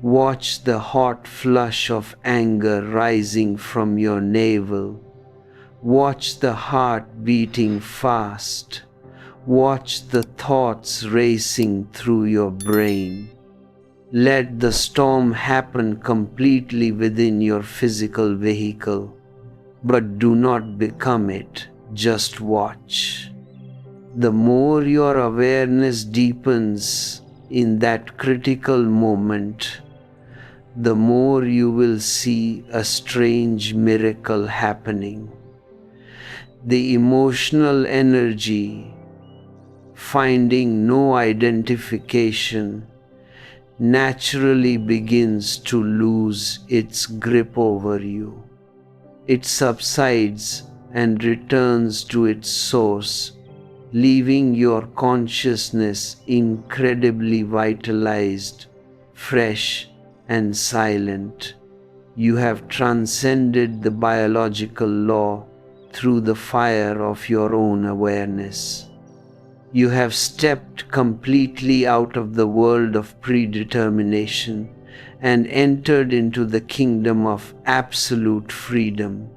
Watch the hot flush of anger rising from your navel. Watch the heart beating fast. Watch the thoughts racing through your brain. Let the storm happen completely within your physical vehicle, but do not become it, just watch. The more your awareness deepens in that critical moment, the more you will see a strange miracle happening. The emotional energy, finding no identification, naturally begins to lose its grip over you. It subsides and returns to its source, leaving your consciousness incredibly vitalized, fresh, and silent. You have transcended the biological law through the fire of your own awareness. You have stepped completely out of the world of predetermination and entered into the kingdom of absolute freedom.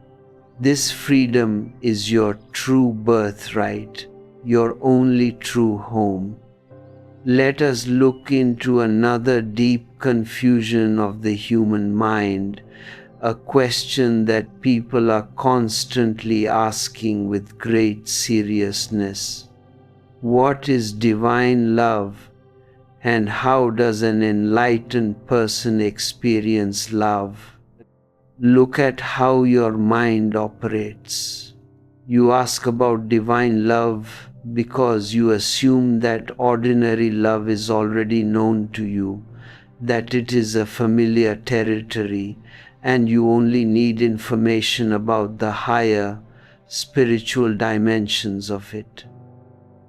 This freedom is your true birthright, your only true home. Let us look into another deep confusion of the human mind, a question that people are constantly asking with great seriousness. What is divine love, and how does an enlightened person experience love? Look at how your mind operates. You ask about divine love because you assume that ordinary love is already known to you, that it is a familiar territory, and you only need information about the higher spiritual dimensions of it.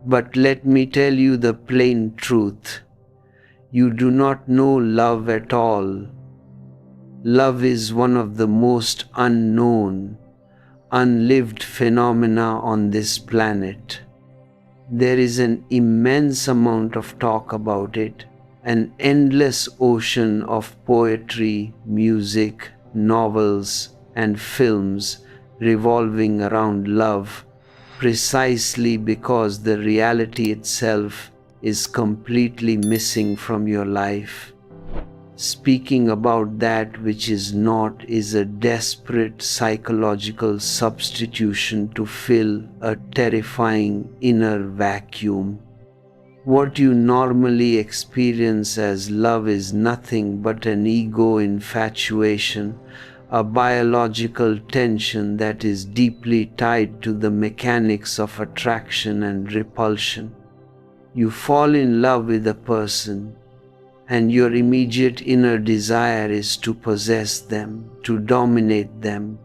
But let me tell you the plain truth. You do not know love at all. Love is one of the most unknown, unlived phenomena on this planet. There is an immense amount of talk about it, an endless ocean of poetry, music, novels, and films revolving around love, precisely because the reality itself is completely missing from your life. Speaking about that which is not is a desperate psychological substitution to fill a terrifying inner vacuum. What you normally experience as love is nothing but an ego infatuation, a biological tension that is deeply tied to the mechanics of attraction and repulsion. You fall in love with a person, and your immediate inner desire is to possess them, to dominate them,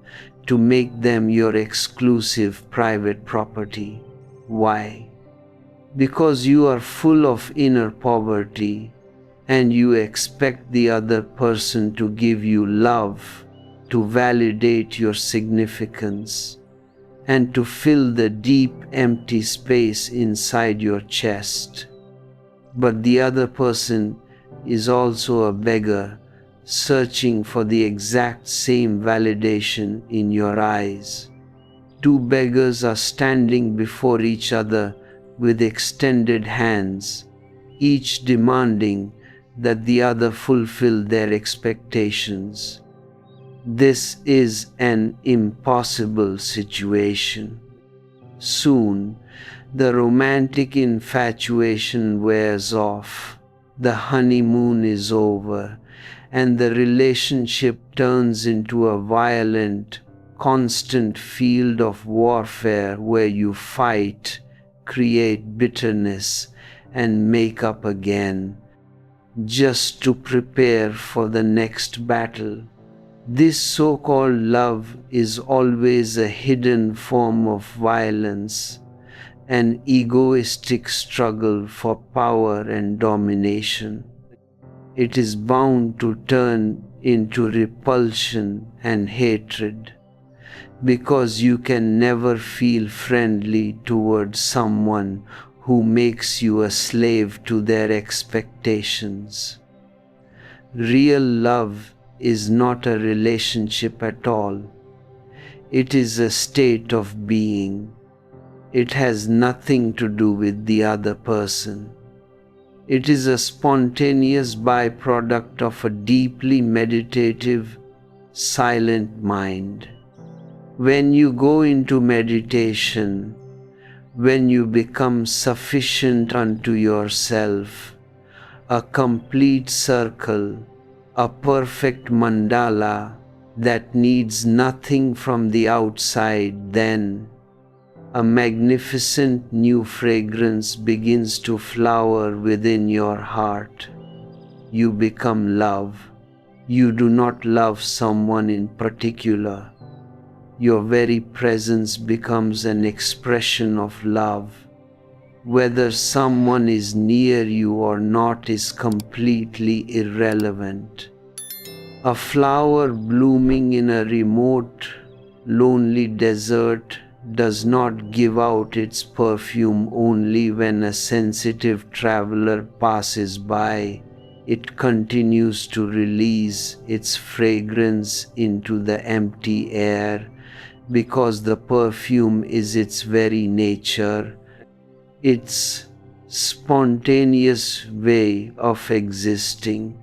to make them your exclusive private property. Why? Because you are full of inner poverty, and you expect the other person to give you love, to validate your significance, and to fill the deep empty space inside your chest. But the other person is also a beggar, searching for the exact same validation in your eyes. Two beggars are standing before each other with extended hands, each demanding that the other fulfill their expectations. This is an impossible situation. Soon, the romantic infatuation wears off. The honeymoon is over, and the relationship turns into a violent, constant field of warfare where you fight, create bitterness, and make up again, just to prepare for the next battle. This so-called love is always a hidden form of violence, an egoistic struggle for power and domination. It is bound to turn into repulsion and hatred, because you can never feel friendly towards someone who makes you a slave to their expectations. Real love is not a relationship at all. It is a state of being. It has nothing to do with the other person. It is a spontaneous byproduct of a deeply meditative, silent mind. When you go into meditation, when you become sufficient unto yourself, a complete circle, a perfect mandala that needs nothing from the outside, then a magnificent new fragrance begins to flower within your heart. You become love. You do not love someone in particular. Your very presence becomes an expression of love. Whether someone is near you or not is completely irrelevant. A flower blooming in a remote, lonely desert does not give out its perfume only when a sensitive traveler passes by. It continues to release its fragrance into the empty air because the perfume is its very nature, its spontaneous way of existing.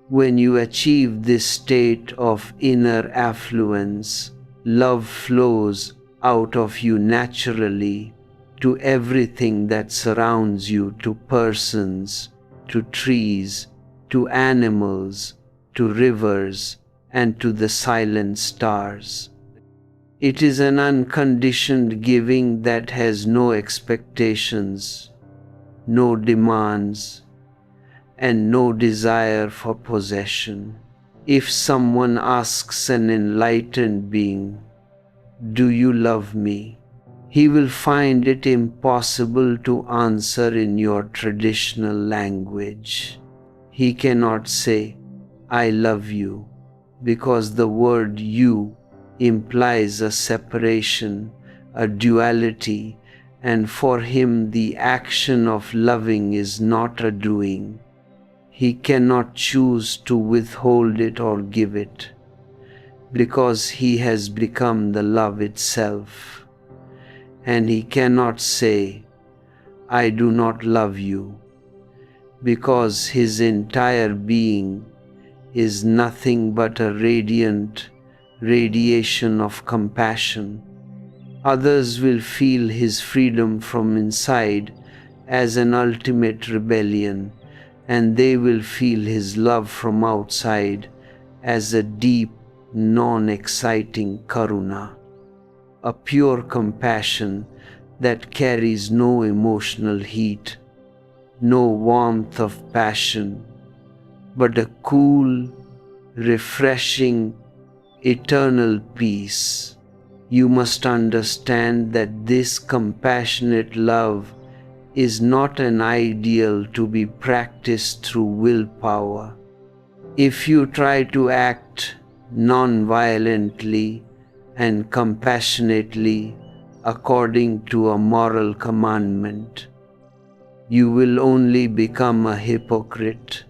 When you achieve this state of inner affluence, love flows out of you naturally to everything that surrounds you, to persons, to trees, to animals, to rivers, and to the silent stars. It is an unconditioned giving that has no expectations, no demands, and no desire for possession. If someone asks an enlightened being, "Do you love me?" he will find it impossible to answer in your traditional language. He cannot say, I love you, because the word you implies a separation, a duality, and for him the action of loving is not a doing. He cannot choose to withhold it or give it, because he has become the love itself. And he cannot say, I do not love you, because his entire being is nothing but a radiant radiation of compassion. Others will feel his freedom from inside as an ultimate rebellion, and they will feel his love from outside as a deep, non-exciting karuna, a pure compassion that carries no emotional heat, no warmth of passion, but a cool, refreshing, eternal peace. You must understand that this compassionate love is not an ideal to be practiced through willpower. If you try to act non-violently and compassionately according to a moral commandment, you will only become a hypocrite,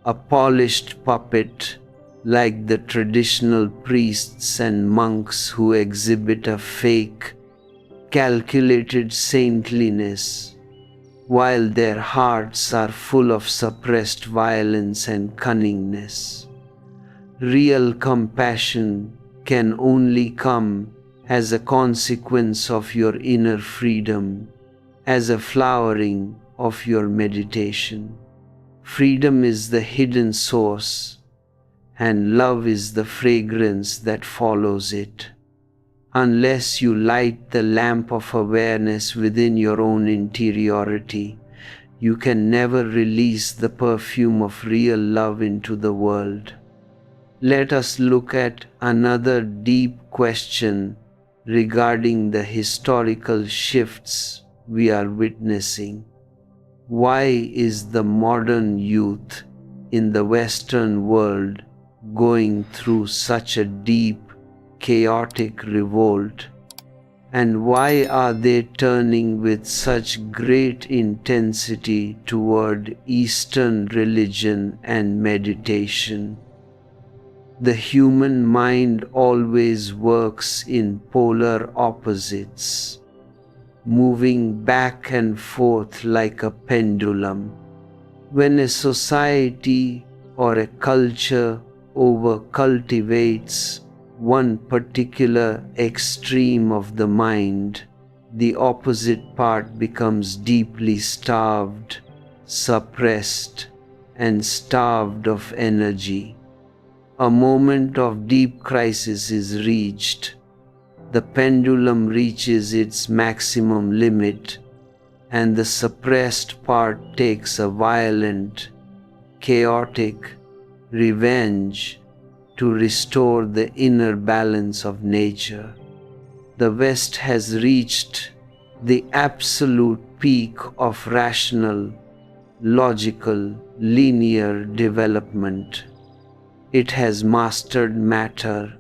a polished puppet like the traditional priests and monks who exhibit a fake, calculated saintliness, while their hearts are full of suppressed violence and cunningness. Real compassion can only come as a consequence of your inner freedom, as a flowering of your meditation. Freedom is the hidden source, and love is the fragrance that follows it. Unless you light the lamp of awareness within your own interiority, you can never release the perfume of real love into the world. Let us look at another deep question regarding the historical shifts we are witnessing. Why is the modern youth in the Western world going through such a deep, chaotic revolt? And why are they turning with such great intensity toward Eastern religion and meditation? The human mind always works in polar opposites, moving back and forth like a pendulum. When a society or a culture over-cultivates one particular extreme of the mind, the opposite part becomes deeply starved, suppressed, and starved of energy. A moment of deep crisis is reached. The pendulum reaches its maximum limit, and the suppressed part takes a violent, chaotic revenge to restore the inner balance of nature. The West has reached the absolute peak of rational, logical, linear development. It has mastered matter,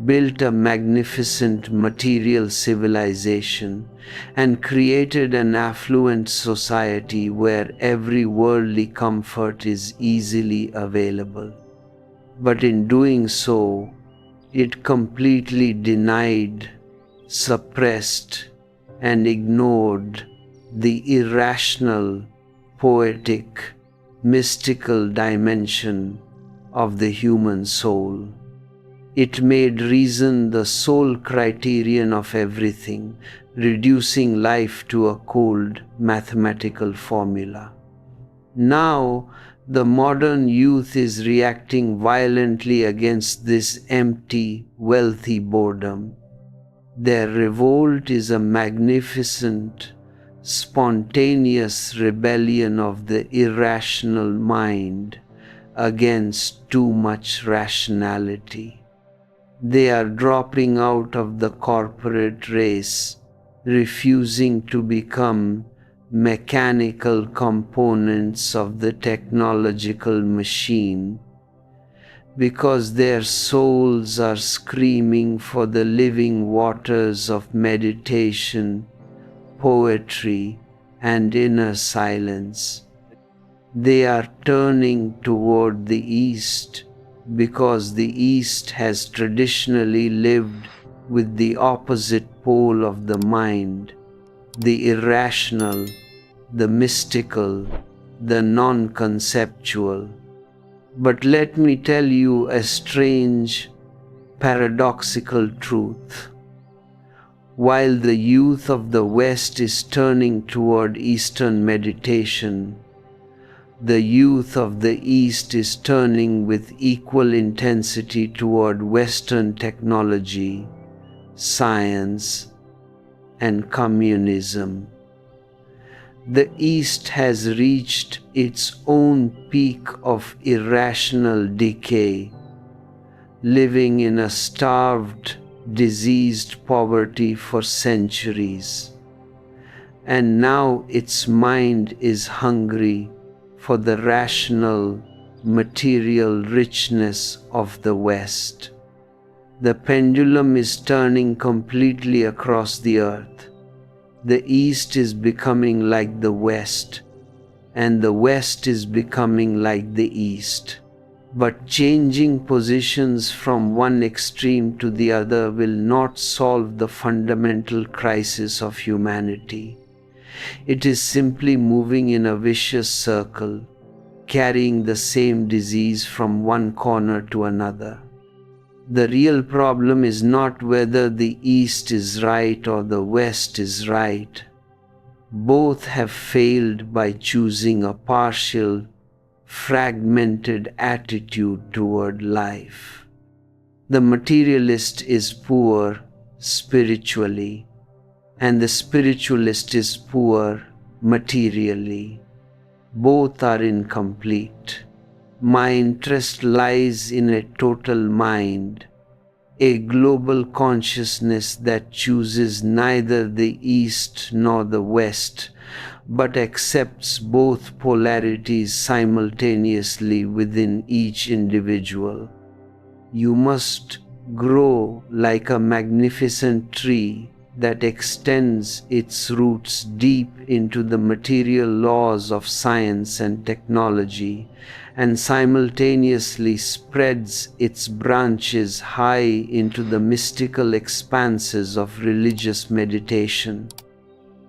built a magnificent material civilization, and created an affluent society where every worldly comfort is easily available. But in doing so, it completely denied, suppressed, and ignored the irrational, poetic, mystical dimension of the human soul. It made reason the sole criterion of everything, reducing life to a cold mathematical formula. Now, the modern youth is reacting violently against this empty, wealthy boredom. Their revolt is a magnificent, spontaneous rebellion of the irrational mind against too much rationality. They are dropping out of the corporate race, refusing to become mechanical components of the technological machine, because their souls are screaming for the living waters of meditation, poetry, and inner silence. They are turning toward the East because the East has traditionally lived with the opposite pole of the mind, the irrational, the mystical, the non-conceptual. But let me tell you a strange, paradoxical truth. While the youth of the West is turning toward Eastern meditation, the youth of the East is turning with equal intensity toward Western technology, science, and communism. The East has reached its own peak of irrational decay, living in a starved, diseased poverty for centuries. And now its mind is hungry for the rational, material richness of the West. The pendulum is turning completely across the earth. The East is becoming like the West, and the West is becoming like the East. But changing positions from one extreme to the other will not solve the fundamental crisis of humanity. It is simply moving in a vicious circle, carrying the same disease from one corner to another. The real problem is not whether the East is right or the West is right. Both have failed by choosing a partial, fragmented attitude toward life. The materialist is poor spiritually, and the spiritualist is poor materially. Both are incomplete. My interest lies in a total mind, a global consciousness that chooses neither the East nor the West, but accepts both polarities simultaneously within each individual. You must grow like a magnificent tree that extends its roots deep into the material laws of science and technology, and simultaneously spreads its branches high into the mystical expanses of religious meditation.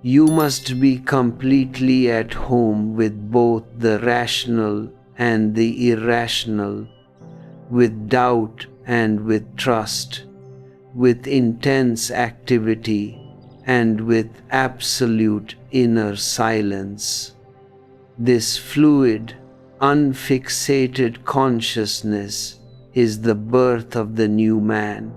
You must be completely at home with both the rational and the irrational, with doubt and with trust, with intense activity and with absolute inner silence. This fluid, unfixated consciousness is the birth of the new man,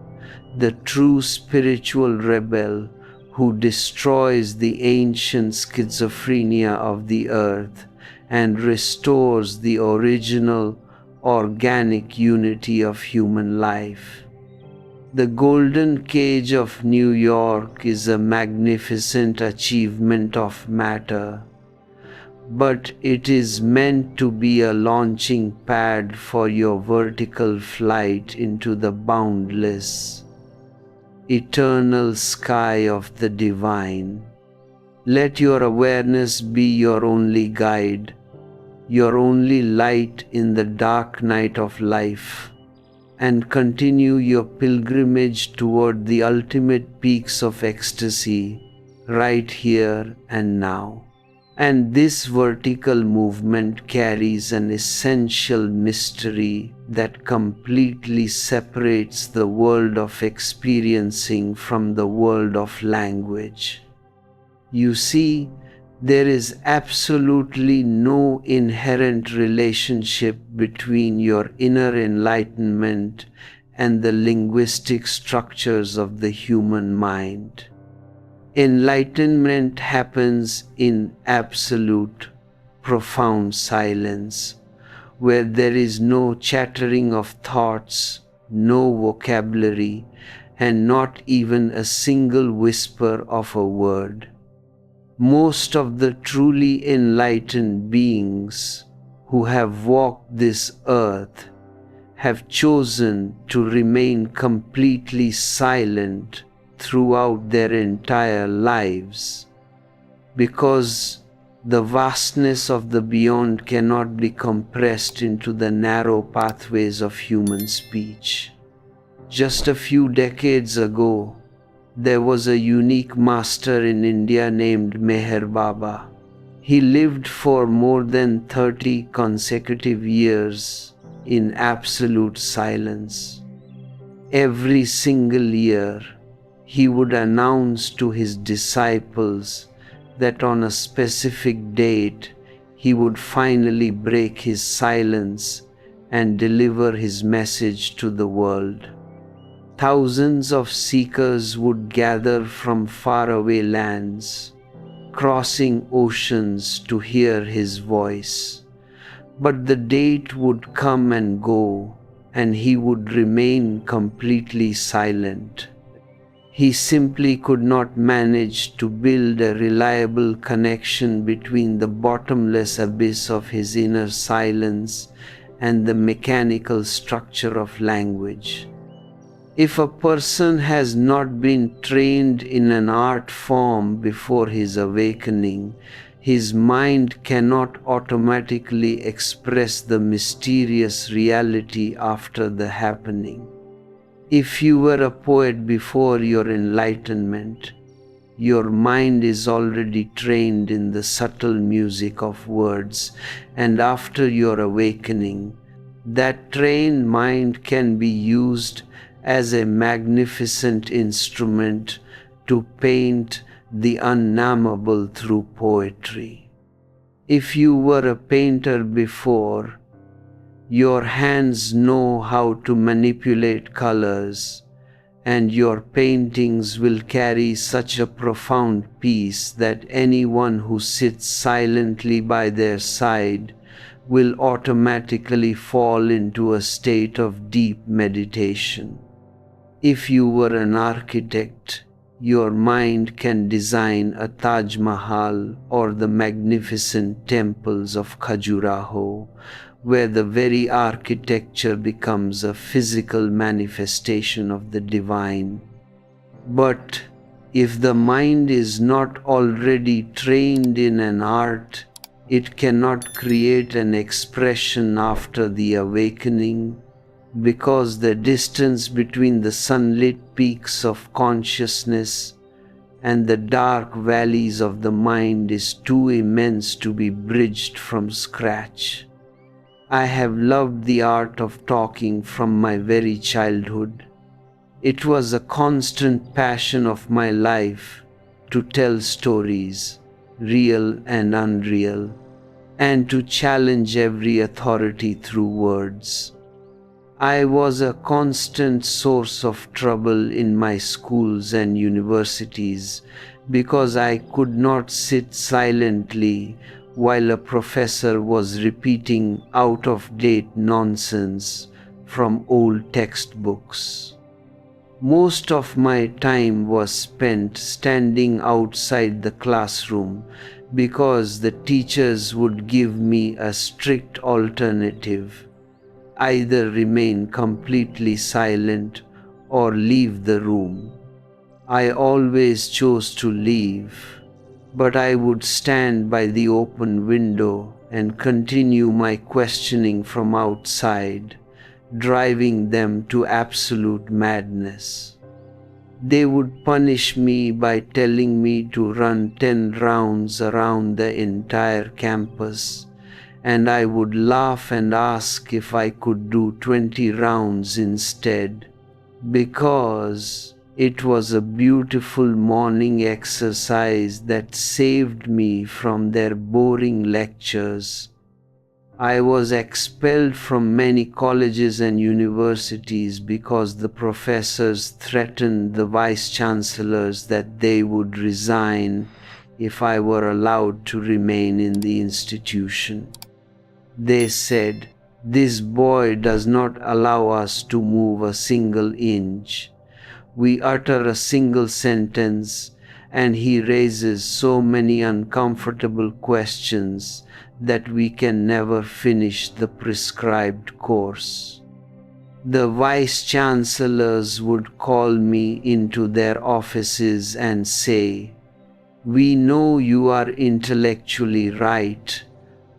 the true spiritual rebel who destroys the ancient schizophrenia of the earth and restores the original, organic unity of human life. The golden cage of New York is a magnificent achievement of matter, but it is meant to be a launching pad for your vertical flight into the boundless, eternal sky of the divine. Let your awareness be your only guide, your only light in the dark night of life, and continue your pilgrimage toward the ultimate peaks of ecstasy right here and now. And this vertical movement carries an essential mystery that completely separates the world of experiencing from the world of language. You see, there is absolutely no inherent relationship between your inner enlightenment and the linguistic structures of the human mind. Enlightenment happens in absolute, profound silence, where there is no chattering of thoughts, no vocabulary, and not even a single whisper of a word. Most of the truly enlightened beings who have walked this earth have chosen to remain completely silent throughout their entire lives, because the vastness of the beyond cannot be compressed into the narrow pathways of human speech. Just a few decades ago, there was a unique master in India named Meher Baba. He lived for more than 30 consecutive years in absolute silence. Every single year, he would announce to his disciples that on a specific date he would finally break his silence and deliver his message to the world. Thousands of seekers would gather from faraway lands, crossing oceans to hear his voice. But the date would come and go, and he would remain completely silent. He simply could not manage to build a reliable connection between the bottomless abyss of his inner silence and the mechanical structure of language. If a person has not been trained in an art form before his awakening, his mind cannot automatically express the mysterious reality after the happening. If you were a poet before your enlightenment, your mind is already trained in the subtle music of words, and after your awakening, that trained mind can be used as a magnificent instrument to paint the unnameable through poetry. If you were a painter before, your hands know how to manipulate colors, and your paintings will carry such a profound peace that anyone who sits silently by their side will automatically fall into a state of deep meditation. If you were an architect, your mind can design a Taj Mahal or the magnificent temples of Khajuraho, where the very architecture becomes a physical manifestation of the divine. But if the mind is not already trained in an art, it cannot create an expression after the awakening, because the distance between the sunlit peaks of consciousness and the dark valleys of the mind is too immense to be bridged from scratch. I have loved the art of talking from my very childhood. It was a constant passion of my life to tell stories, real and unreal, and to challenge every authority through words. I was a constant source of trouble in my schools and universities because I could not sit silently while a professor was repeating out-of-date nonsense from old textbooks. Most of my time was spent standing outside the classroom because the teachers would give me a strict alternative: either remain completely silent or leave the room. I always chose to leave, but I would stand by the open window and continue my questioning from outside, driving them to absolute madness. They would punish me by telling me to run 10 rounds around the entire campus, and I would laugh and ask if I could do 20 rounds instead, because it was a beautiful morning exercise that saved me from their boring lectures. I was expelled from many colleges and universities because the professors threatened the vice-chancellors that they would resign if I were allowed to remain in the institution. They said, "This boy does not allow us to move a single inch. We utter a single sentence and he raises so many uncomfortable questions that we can never finish the prescribed course. The vice chancellors would call me into their offices and say, "We know you are intellectually right,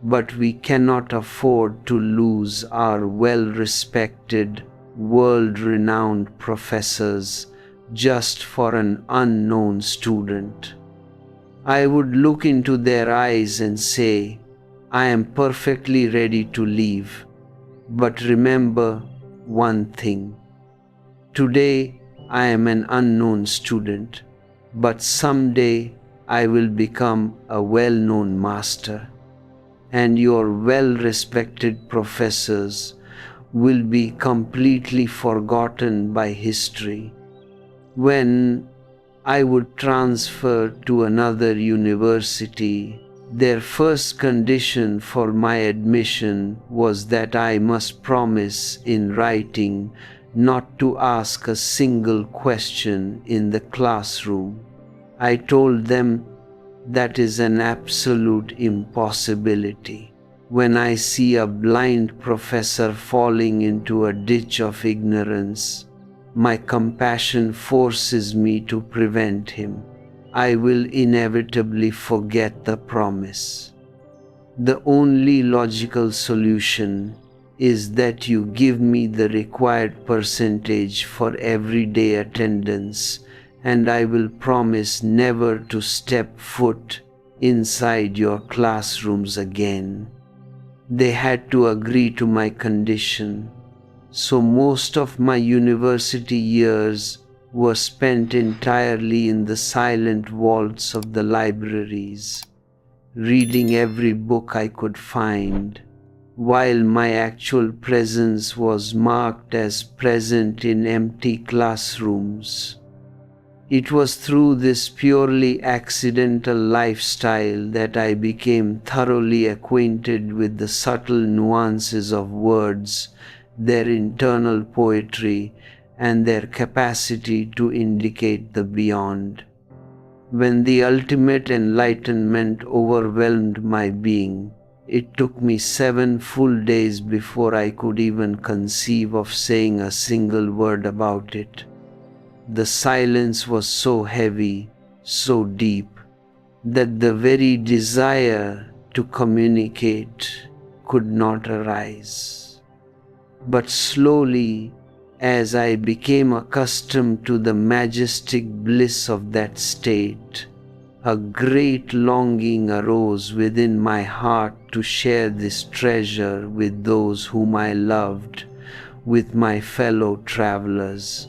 but we cannot afford to lose our well-respected, world-renowned professors just for an unknown student." I would look into their eyes and say, "I am perfectly ready to leave, but remember one thing. Today I am an unknown student, but someday I will become a well-known master, and your well-respected professors will be completely forgotten by history." When I would transfer to another university, their first condition for my admission was that I must promise in writing not to ask a single question in the classroom. I told them that is an absolute impossibility. When I see a blind professor falling into a ditch of ignorance, my compassion forces me to prevent him. I will inevitably forget the promise. The only logical solution is that you give me the required percentage for everyday attendance, and I will promise never to step foot inside your classrooms again. They had to agree to my condition. So most of my university years were spent entirely in the silent vaults of the libraries, reading every book I could find, while my actual presence was marked as present in empty classrooms. It was through this purely accidental lifestyle that I became thoroughly acquainted with the subtle nuances of words, their internal poetry, and their capacity to indicate the beyond. When the ultimate enlightenment overwhelmed my being, it took me 7 full days before I could even conceive of saying a single word about it. The silence was so heavy, so deep, that the very desire to communicate could not arise. But slowly, as I became accustomed to the majestic bliss of that state, a great longing arose within my heart to share this treasure with those whom I loved, with my fellow travelers.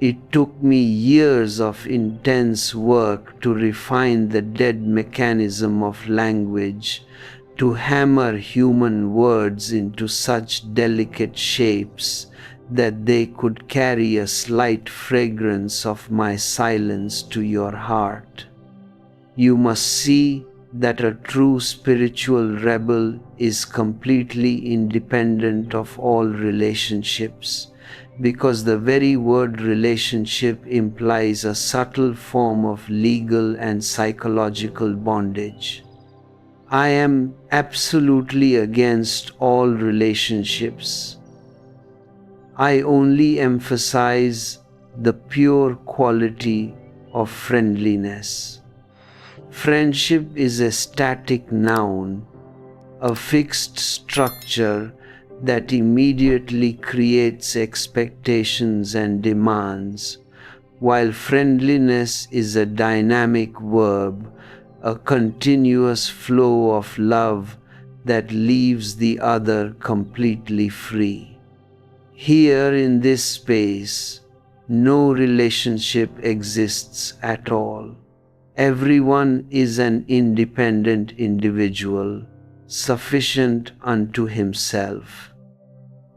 It took me years of intense work to refine the dead mechanism of language, to hammer human words into such delicate shapes that they could carry a slight fragrance of my silence to your heart. You must see that a true spiritual rebel is completely independent of all relationships, because the very word relationship implies a subtle form of legal and psychological bondage. I am absolutely against all relationships. I only emphasize the pure quality of friendliness. Friendship is a static noun, a fixed structure that immediately creates expectations and demands, while friendliness is a dynamic verb, a continuous flow of love that leaves the other completely free. Here in this space, no relationship exists at all. Everyone is an independent individual, sufficient unto himself.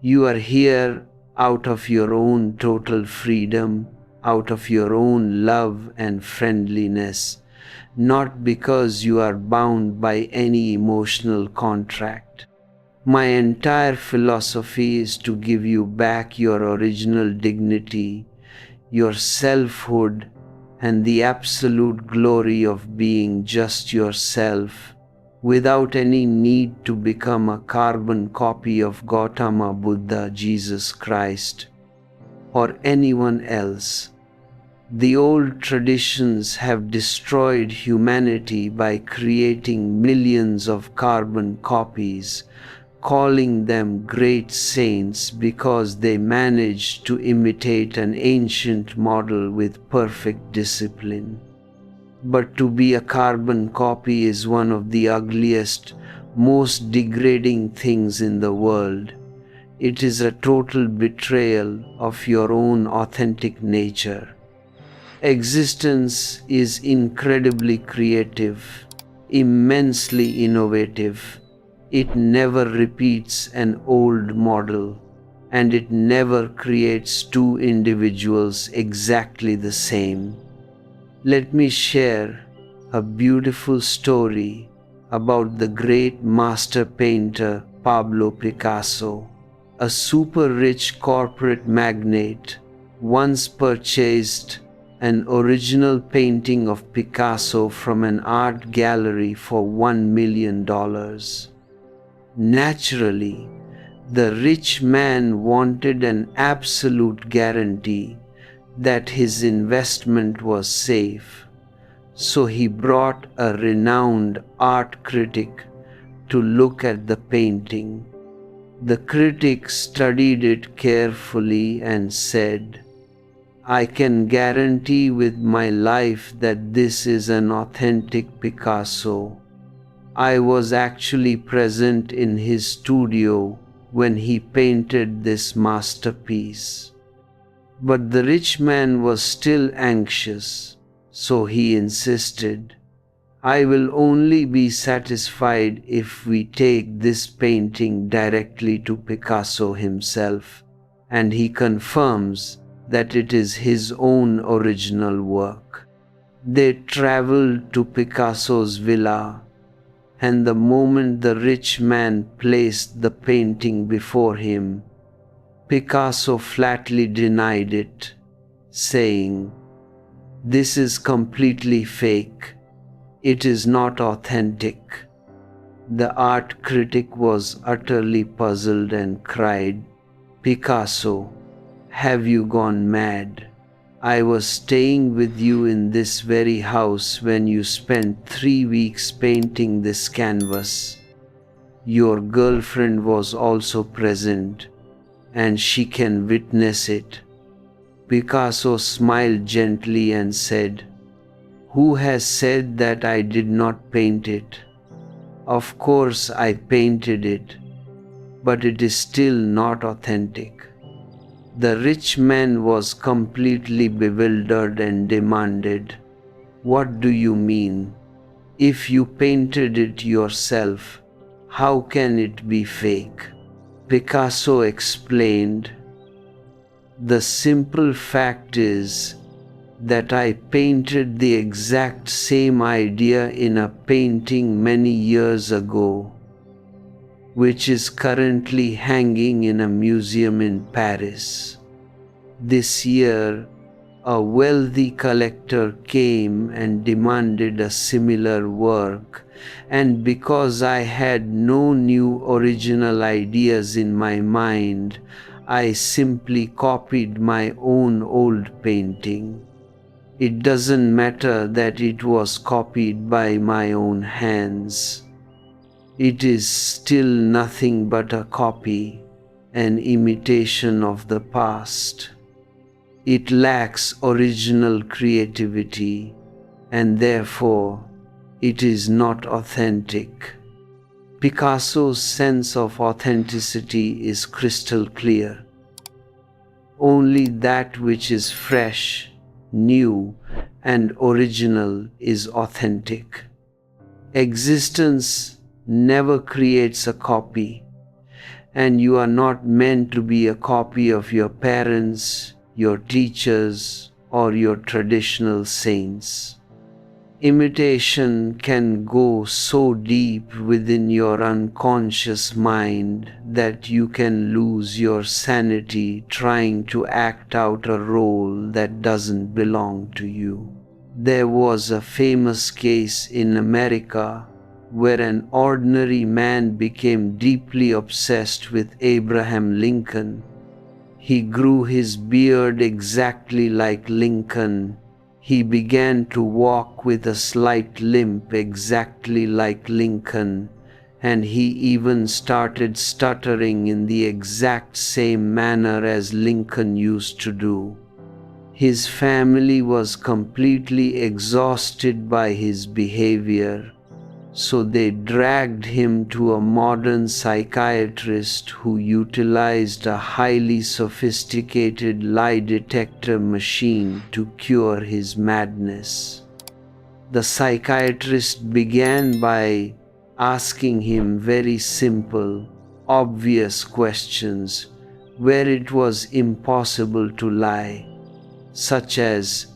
You are here out of your own total freedom, out of your own love and friendliness, not because you are bound by any emotional contract. My entire philosophy is to give you back your original dignity, your selfhood, and the absolute glory of being just yourself, without any need to become a carbon copy of Gautama Buddha, Jesus Christ, or anyone else. The old traditions have destroyed humanity by creating millions of carbon copies, calling them great saints because they managed to imitate an ancient model with perfect discipline. But to be a carbon copy is one of the ugliest, most degrading things in the world. It is a total betrayal of your own authentic nature. Existence is incredibly creative, immensely innovative. It never repeats an old model, and it never creates two individuals exactly the same. Let me share a beautiful story about the great master painter Pablo Picasso. A super rich corporate magnate once purchased an original painting of Picasso from an art gallery for $1 million. Naturally, the rich man wanted an absolute guarantee that his investment was safe, so he brought a renowned art critic to look at the painting. The critic studied it carefully and said, "I can guarantee with my life that this is an authentic Picasso. I was actually present in his studio when he painted this masterpiece." But the rich man was still anxious, so he insisted, "I will only be satisfied if we take this painting directly to Picasso himself, and he confirms that it is his own original work." They traveled to Picasso's villa, and the moment the rich man placed the painting before him, Picasso flatly denied it, saying, "This is completely fake. It is not authentic." The art critic was utterly puzzled and cried, "Picasso, have you gone mad? I was staying with you in this very house when you spent 3 weeks painting this canvas. Your girlfriend was also present, and she can witness it." Picasso smiled gently and said, "Who has said that I did not paint it? Of course I painted it, but it is still not authentic." The rich man was completely bewildered and demanded, "What do you mean? If you painted it yourself, how can it be fake?" Picasso explained, "The simple fact is that I painted the exact same idea in a painting many years ago, which is currently hanging in a museum in Paris. This year, a wealthy collector came and demanded a similar work, and because I had no new original ideas in my mind, I simply copied my own old painting. It doesn't matter that it was copied by my own hands. It is still nothing but a copy, an imitation of the past. It lacks original creativity, and therefore it is not authentic." Picasso's sense of authenticity is crystal clear. Only that which is fresh, new, and original is authentic. Existence never creates a copy, and you are not meant to be a copy of your parents, your teachers, or your traditional saints. Imitation can go so deep within your unconscious mind that you can lose your sanity trying to act out a role that doesn't belong to you. There was a famous case in America where an ordinary man became deeply obsessed with Abraham Lincoln. He grew his beard exactly like Lincoln. He began to walk with a slight limp exactly like Lincoln, and he even started stuttering in the exact same manner as Lincoln used to do. His family was completely exhausted by his behavior, so they dragged him to a modern psychiatrist who utilized a highly sophisticated lie detector machine to cure his madness. The psychiatrist began by asking him very simple, obvious questions where it was impossible to lie, such as,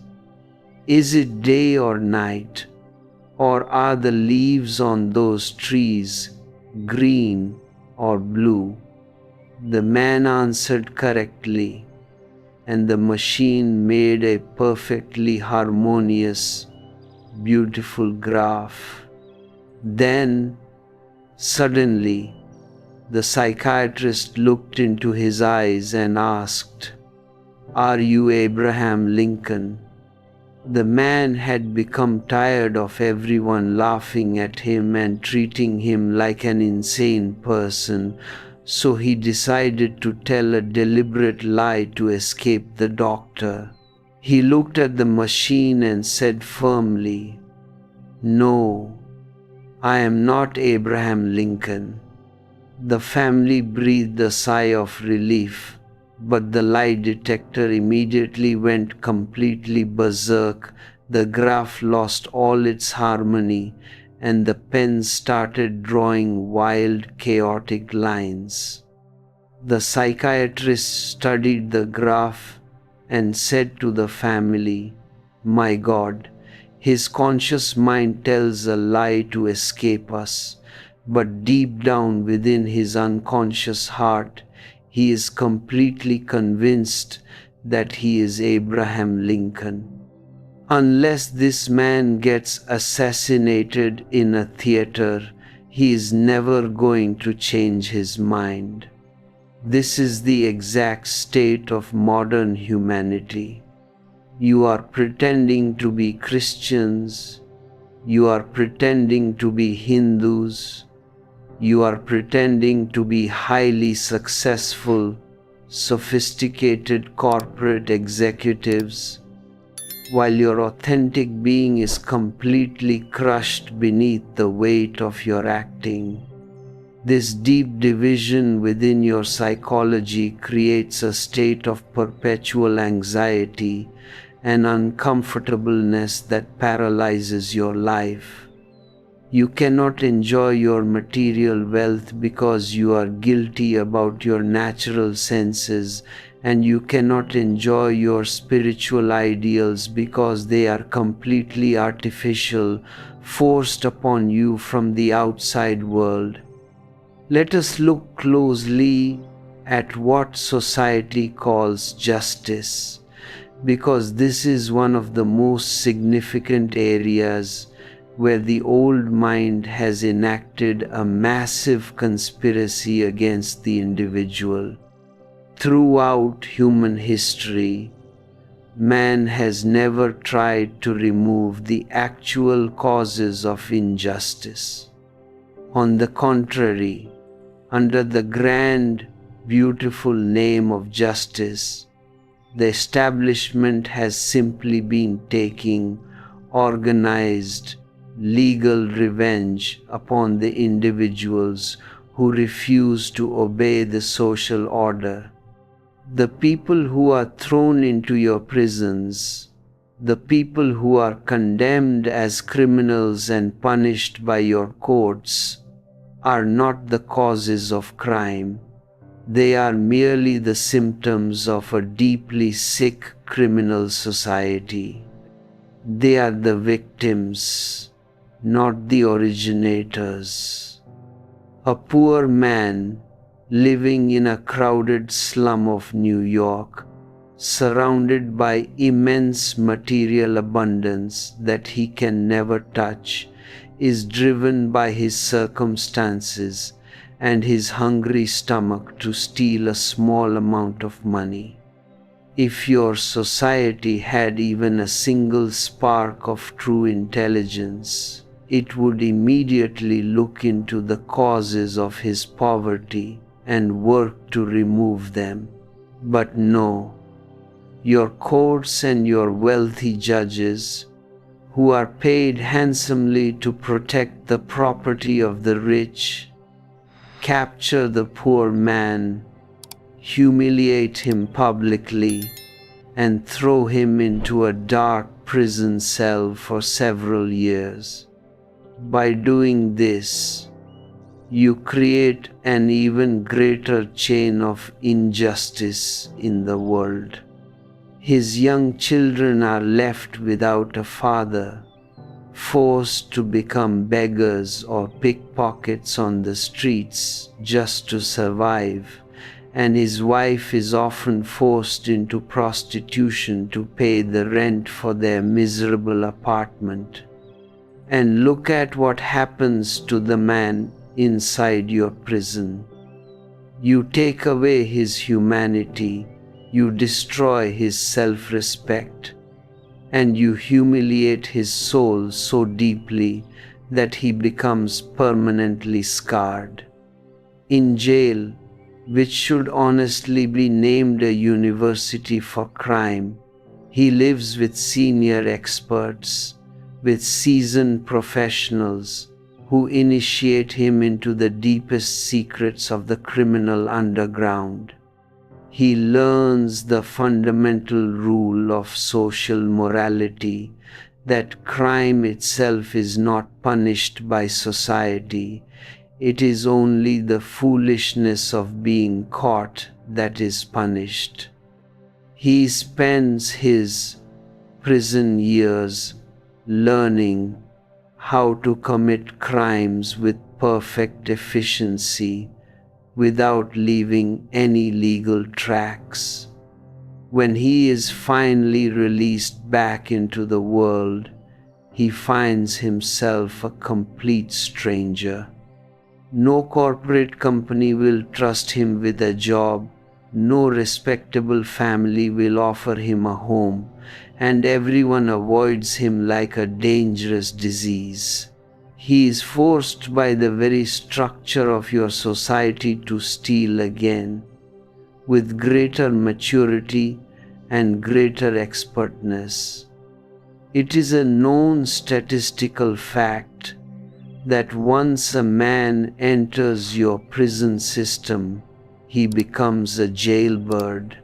is it day or night? Or are the leaves on those trees green or blue? The man answered correctly, and the machine made a perfectly harmonious, beautiful graph. Then, suddenly, the psychiatrist looked into his eyes and asked, "Are you Abraham Lincoln?" The man had become tired of everyone laughing at him and treating him like an insane person, so he decided to tell a deliberate lie to escape the doctor. He looked at the machine and said firmly, "No, I am not Abraham Lincoln." The family breathed a sigh of relief, but the lie detector immediately went completely berserk. The graph lost all its harmony, and the pen started drawing wild, chaotic lines. The psychiatrist studied the graph and said to the family, "My God, his conscious mind tells a lie to escape us, but deep down within his unconscious heart, he is completely convinced that he is Abraham Lincoln. Unless this man gets assassinated in a theater, he is never going to change his mind." This is the exact state of modern humanity. You are pretending to be Christians, you are pretending to be Hindus, you are pretending to be highly successful, sophisticated corporate executives, while your authentic being is completely crushed beneath the weight of your acting. This deep division within your psychology creates a state of perpetual anxiety and uncomfortableness that paralyzes your life. You cannot enjoy your material wealth because you are guilty about your natural senses, and you cannot enjoy your spiritual ideals because they are completely artificial, forced upon you from the outside world. Let us look closely at what society calls justice, because this is one of the most significant areas where the old mind has enacted a massive conspiracy against the individual. Throughout human history, man has never tried to remove the actual causes of injustice. On the contrary, under the grand, beautiful name of justice, the establishment has simply been taking organized, legal revenge upon the individuals who refuse to obey the social order. The people who are thrown into your prisons, the people who are condemned as criminals and punished by your courts, are not the causes of crime. They are merely the symptoms of a deeply sick criminal society. They are the victims, not the originators. A poor man living in a crowded slum of New York surrounded by immense material abundance that he can never touch, is driven by his circumstances and his hungry stomach to steal a small amount of money. If your society had even a single spark of true intelligence, it would immediately look into the causes of his poverty and work to remove them. But no, your courts and your wealthy judges, who are paid handsomely to protect the property of the rich, capture the poor man, humiliate him publicly, and throw him into a dark prison cell for several years. By doing this, you create an even greater chain of injustice in the world. His young children are left without a father, forced to become beggars or pickpockets on the streets just to survive, and his wife is often forced into prostitution to pay the rent for their miserable apartment. And look at what happens to the man inside your prison. You take away his humanity, you destroy his self-respect, and you humiliate his soul so deeply that he becomes permanently scarred. In jail, which should honestly be named a university for crime, he lives with senior experts, with seasoned professionals who initiate him into the deepest secrets of the criminal underground. He learns the fundamental rule of social morality, that crime itself is not punished by society. It is only the foolishness of being caught that is punished. He spends his prison years learning how to commit crimes with perfect efficiency without leaving any legal tracks. When he is finally released back into the world, he finds himself a complete stranger. No corporate company will trust him with a job, no respectable family will offer him a home, and everyone avoids him like a dangerous disease. He is forced by the very structure of your society to steal again, with greater maturity and greater expertness. It is a known statistical fact that once a man enters your prison system, he becomes a jailbird,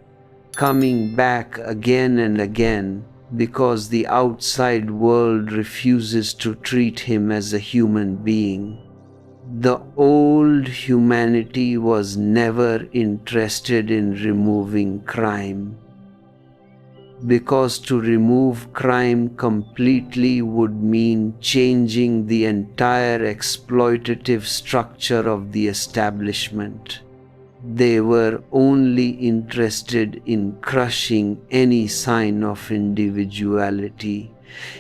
coming back again and again because the outside world refuses to treat him as a human being. The old humanity was never interested in removing crime, because to remove crime completely would mean changing the entire exploitative structure of the establishment. They were only interested in crushing any sign of individuality,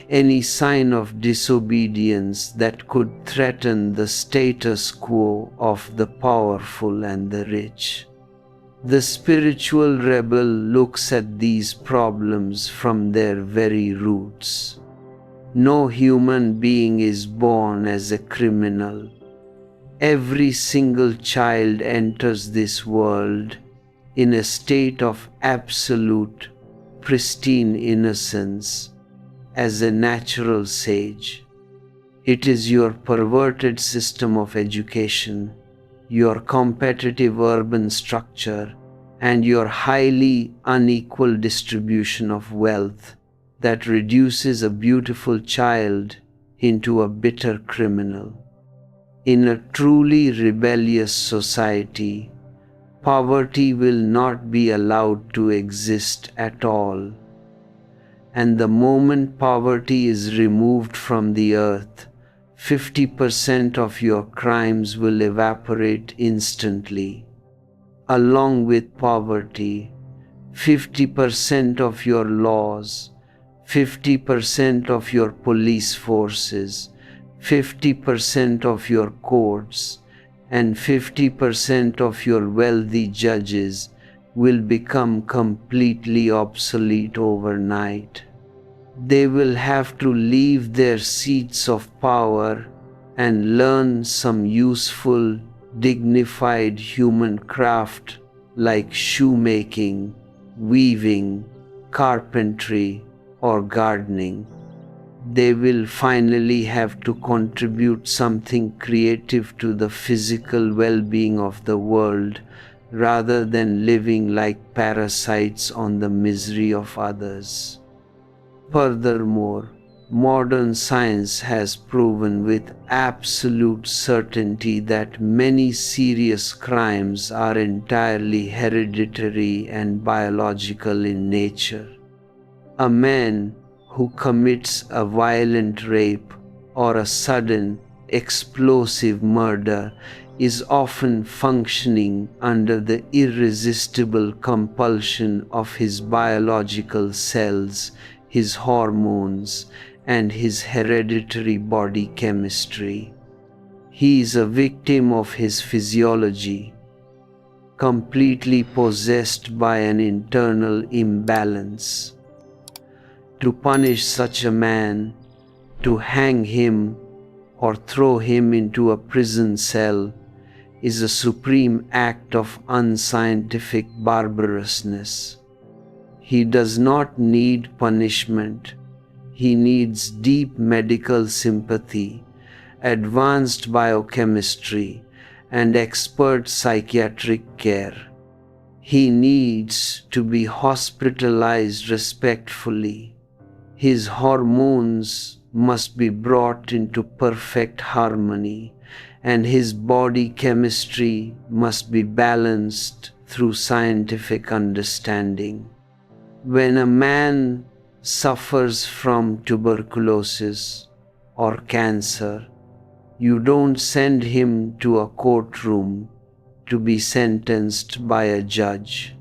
any sign of disobedience that could threaten the status quo of the powerful and the rich. The spiritual rebel looks at these problems from their very roots. No human being is born as a criminal. Every single child enters this world in a state of absolute, pristine innocence as a natural sage. It is your perverted system of education, your competitive urban structure, and your highly unequal distribution of wealth that reduces a beautiful child into a bitter criminal. In a truly rebellious society, poverty will not be allowed to exist at all. And the moment poverty is removed from the earth, 50% of your crimes will evaporate instantly. Along with poverty, 50% of your laws, 50% of your police forces, 50% of your courts, and 50% of your wealthy judges will become completely obsolete overnight. They will have to leave their seats of power and learn some useful, dignified human craft like shoemaking, weaving, carpentry, or gardening. They will finally have to contribute something creative to the physical well-being of the world rather than living like parasites on the misery of others. Furthermore, modern science has proven with absolute certainty that many serious crimes are entirely hereditary and biological in nature. A man who commits a violent rape or a sudden, explosive murder is often functioning under the irresistible compulsion of his biological cells, his hormones, and his hereditary body chemistry. He is a victim of his physiology, completely possessed by an internal imbalance. To punish such a man, to hang him or throw him into a prison cell, is a supreme act of unscientific barbarousness. He does not need punishment. He needs deep medical sympathy, advanced biochemistry, and expert psychiatric care. He needs to be hospitalized respectfully. His hormones must be brought into perfect harmony, and his body chemistry must be balanced through scientific understanding. When a man suffers from tuberculosis or cancer, you don't send him to a courtroom to be sentenced by a judge.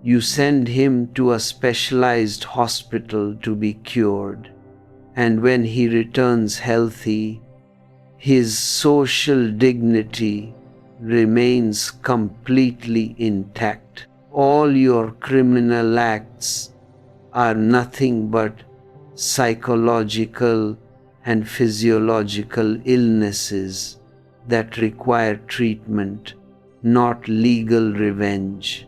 You send him to a specialized hospital to be cured, and when he returns healthy, his social dignity remains completely intact. All your criminal acts are nothing but psychological and physiological illnesses that require treatment, not legal revenge.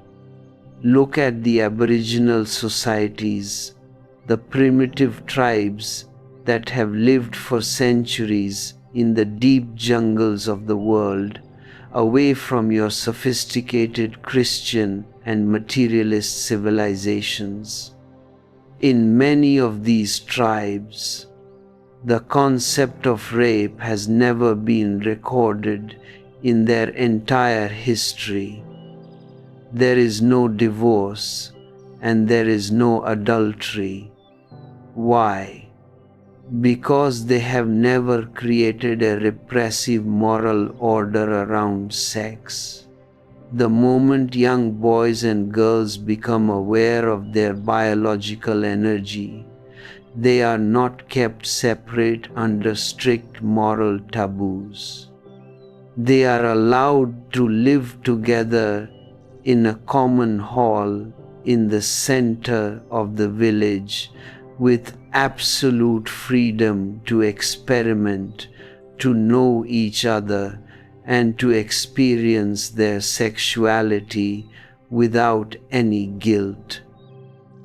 Look at the Aboriginal societies, the primitive tribes that have lived for centuries in the deep jungles of the world, away from your sophisticated Christian and materialist civilizations. In many of these tribes, the concept of rape has never been recorded in their entire history. There is no divorce and there is no adultery. Why? Because they have never created a repressive moral order around sex. The moment young boys and girls become aware of their biological energy, they are not kept separate under strict moral taboos. They are allowed to live together in a common hall in the center of the village with absolute freedom to experiment, to know each other, and to experience their sexuality without any guilt.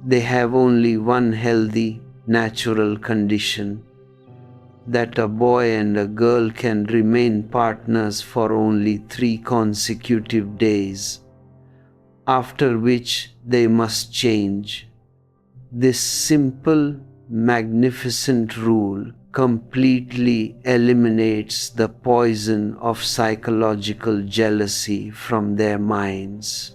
They have only one healthy, natural condition: that a boy and a girl can remain partners for only 3 consecutive days, after which they must change. This simple, magnificent rule completely eliminates the poison of psychological jealousy from their minds.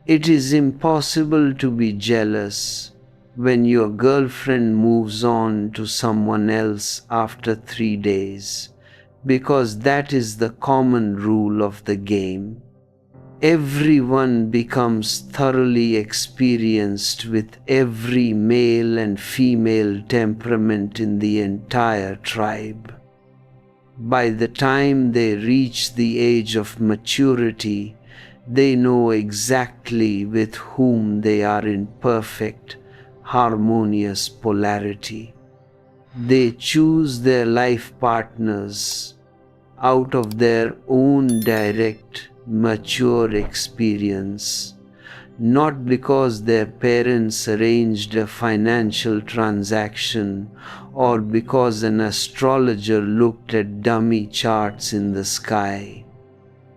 It is impossible to be jealous when your girlfriend moves on to someone else after 3 days, because that is the common rule of the game. Everyone becomes thoroughly experienced with every male and female temperament in the entire tribe. By the time they reach the age of maturity, they know exactly with whom they are in perfect, harmonious polarity. They choose their life partners out of their own direct, mature experience, not because their parents arranged a financial transaction or because an astrologer looked at dummy charts in the sky,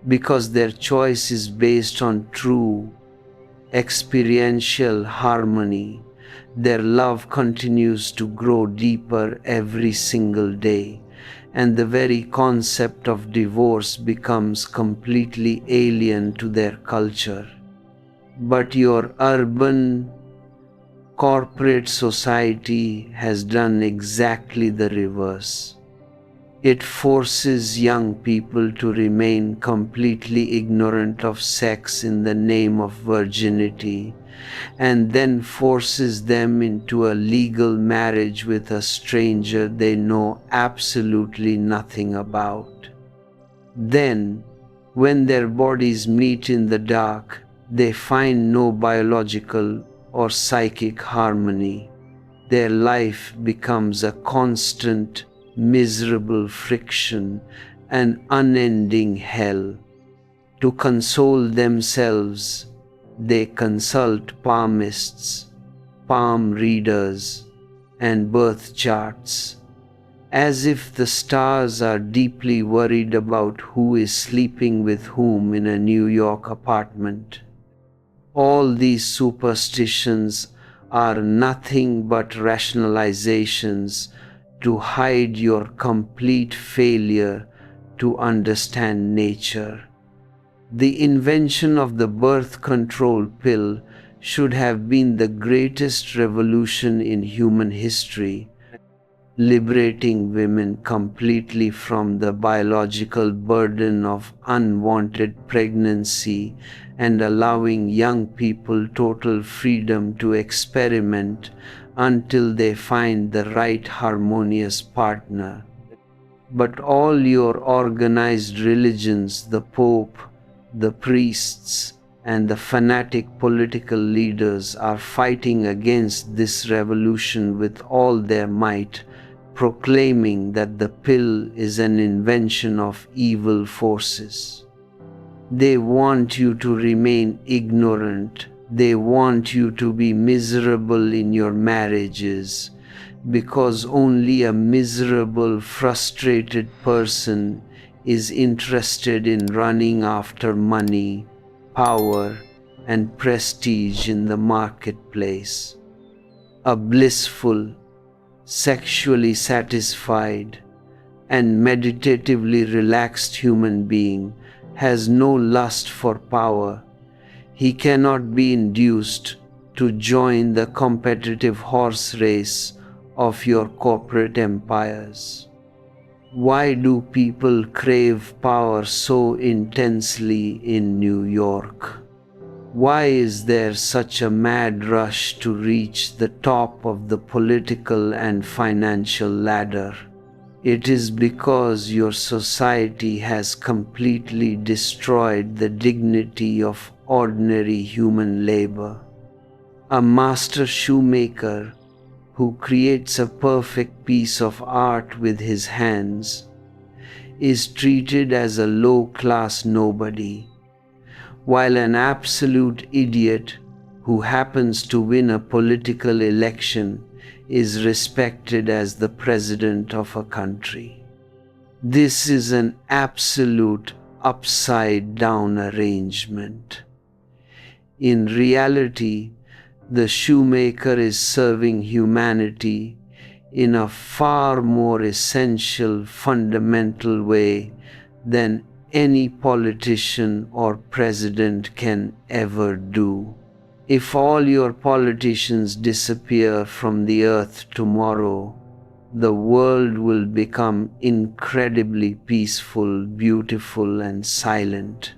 because their choice is based on true, experiential harmony. Their love continues to grow deeper every single day, and the very concept of divorce becomes completely alien to their culture. But your urban, corporate society has done exactly the reverse. It forces young people to remain completely ignorant of sex in the name of virginity, and then forces them into a legal marriage with a stranger they know absolutely nothing about. Then, when their bodies meet in the dark, they find no biological or psychic harmony. Their life becomes a constant, miserable friction, an unending hell. To console themselves, they consult palmists, palm readers, and birth charts, as if the stars are deeply worried about who is sleeping with whom in a New York apartment. All these superstitions are nothing but rationalizations to hide your complete failure to understand nature. The invention of the birth control pill should have been the greatest revolution in human history, liberating women completely from the biological burden of unwanted pregnancy and allowing young people total freedom to experiment until they find the right harmonious partner. But all your organized religions, the Pope, the priests, and the fanatic political leaders are fighting against this revolution with all their might, proclaiming that the pill is an invention of evil forces. They want you to remain ignorant. They want you to be miserable in your marriages, because only a miserable, frustrated person is interested in running after money, power, and prestige in the marketplace. A blissful, sexually satisfied, and meditatively relaxed human being has no lust for power. He cannot be induced to join the competitive horse race of your corporate empires. Why do people crave power so intensely in New York? Why is there such a mad rush to reach the top of the political and financial ladder? It is because your society has completely destroyed the dignity of ordinary human labor. A master shoemaker who creates a perfect piece of art with his hands is treated as a low-class nobody, while an absolute idiot who happens to win a political election is respected as the president of a country. This is an absolute upside-down arrangement. In reality, the shoemaker is serving humanity in a far more essential, fundamental way than any politician or president can ever do. If all your politicians disappear from the earth tomorrow, the world will become incredibly peaceful, beautiful, and silent.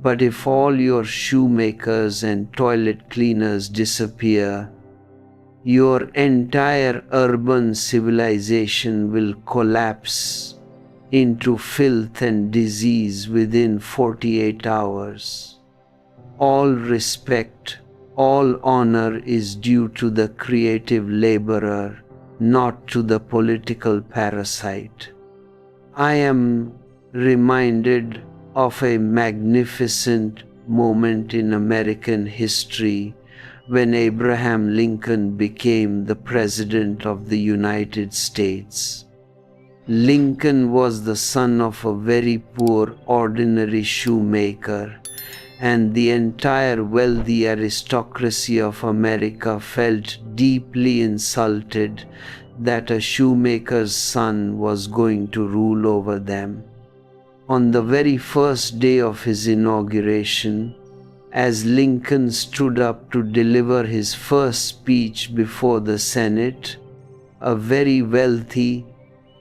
But if all your shoemakers and toilet cleaners disappear, your entire urban civilization will collapse into filth and disease within 48 hours. All respect, all honor is due to the creative laborer, not to the political parasite. I am reminded of a magnificent moment in American history when Abraham Lincoln became the President of the United States. Lincoln was the son of a very poor, ordinary shoemaker, and the entire wealthy aristocracy of America felt deeply insulted that a shoemaker's son was going to rule over them. On the very first day of his inauguration, as Lincoln stood up to deliver his first speech before the Senate, a very wealthy,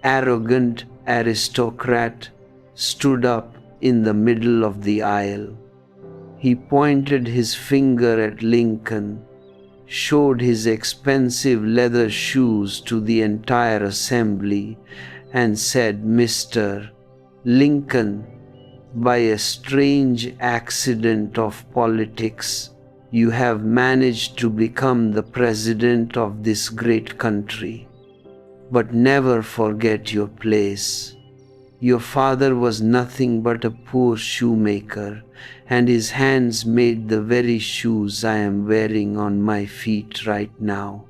arrogant aristocrat stood up in the middle of the aisle. He pointed his finger at Lincoln, showed his expensive leather shoes to the entire assembly, and said, "Mr. Lincoln, by a strange accident of politics, you have managed to become the president of this great country. But never forget your place. Your father was nothing but a poor shoemaker, and his hands made the very shoes I am wearing on my feet right now.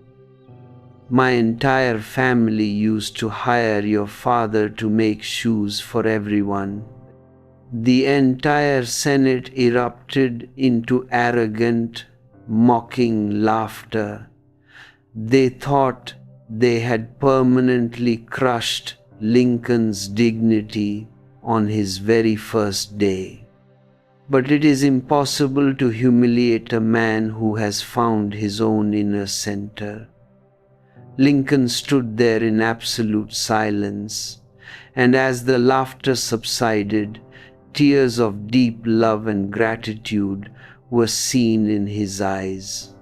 My entire family used to hire your father to make shoes for everyone." The entire Senate erupted into arrogant, mocking laughter. They thought they had permanently crushed Lincoln's dignity on his very first day. But it is impossible to humiliate a man who has found his own inner center. Lincoln stood there in absolute silence, and as the laughter subsided, tears of deep love and gratitude were seen in his eyes.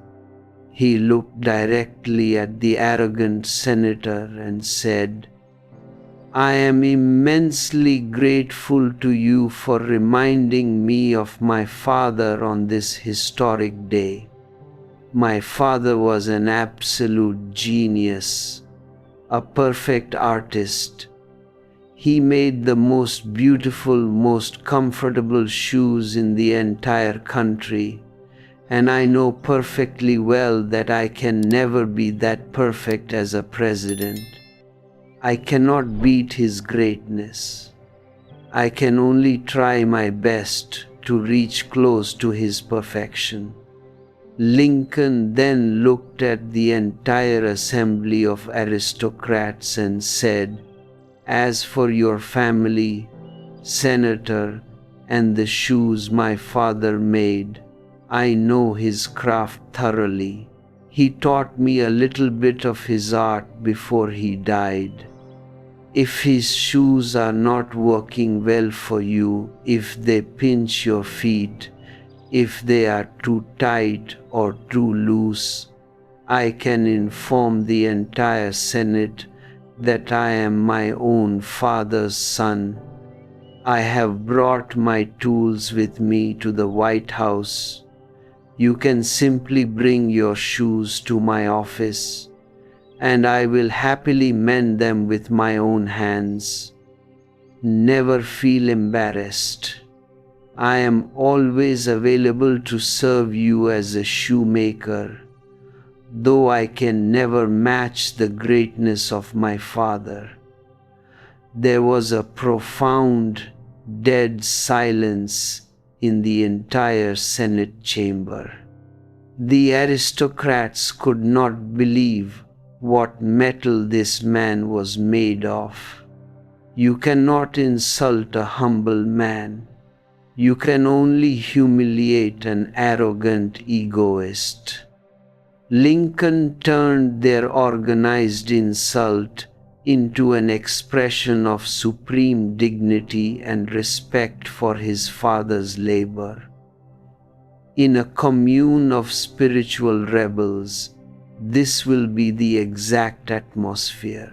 He looked directly at the arrogant senator and said, "I am immensely grateful to you for reminding me of my father on this historic day. My father was an absolute genius, a perfect artist. He made the most beautiful, most comfortable shoes in the entire country, and I know perfectly well that I can never be that perfect as a president. I cannot beat his greatness. I can only try my best to reach close to his perfection." Lincoln then looked at the entire assembly of aristocrats and said, "As for your family, Senator, and the shoes my father made, I know his craft thoroughly. He taught me a little bit of his art before he died. If his shoes are not working well for you, if they pinch your feet, if they are too tight or too loose, I can inform the entire Senate that I am my own father's son. I have brought my tools with me to the White House. You can simply bring your shoes to my office, and I will happily mend them with my own hands. Never feel embarrassed. I am always available to serve you as a shoemaker, though I can never match the greatness of my father." There was a profound, dead silence in the entire Senate chamber. The aristocrats could not believe what metal this man was made of. You cannot insult a humble man. You can only humiliate an arrogant egoist. Lincoln turned their organized insult into an expression of supreme dignity and respect for his father's labor. In a commune of spiritual rebels, this will be the exact atmosphere.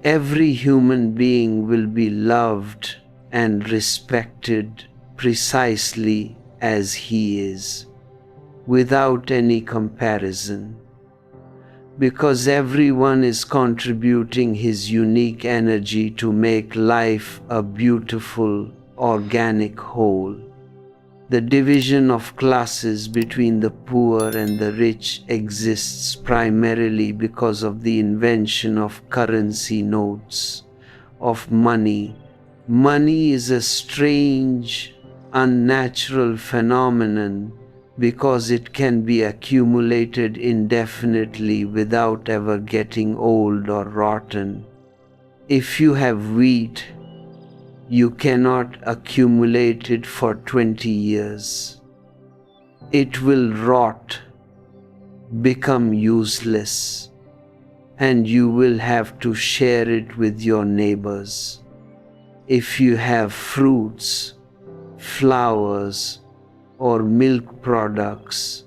Every human being will be loved and respected precisely as he is, without any comparison. Because everyone is contributing his unique energy to make life a beautiful, organic whole. The division of classes between the poor and the rich exists primarily because of the invention of currency notes, of money. Money is a strange, unnatural phenomenon because it can be accumulated indefinitely without ever getting old or rotten. If you have wheat, you cannot accumulate it for 20 years. It will rot, become useless, and you will have to share it with your neighbors. If you have fruits, flowers, or milk products,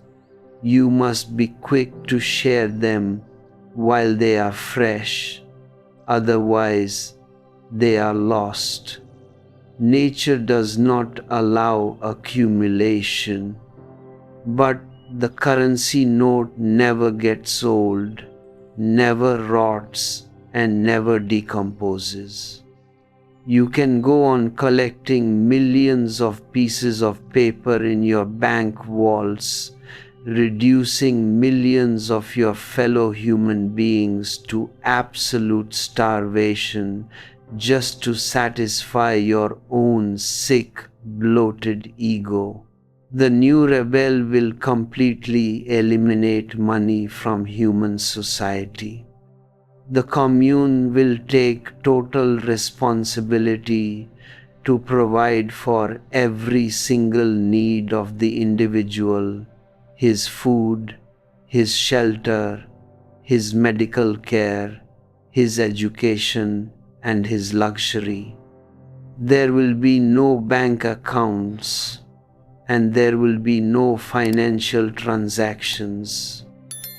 you must be quick to share them while they are fresh, otherwise they are lost. Nature does not allow accumulation, but the currency note never gets old, never rots, and never decomposes. You can go on collecting millions of pieces of paper in your bank vaults, reducing millions of your fellow human beings to absolute starvation just to satisfy your own sick, bloated ego. The new rebel will completely eliminate money from human society. The commune will take total responsibility to provide for every single need of the individual, his food, his shelter, his medical care, his education, and his luxury. There will be no bank accounts, and there will be no financial transactions.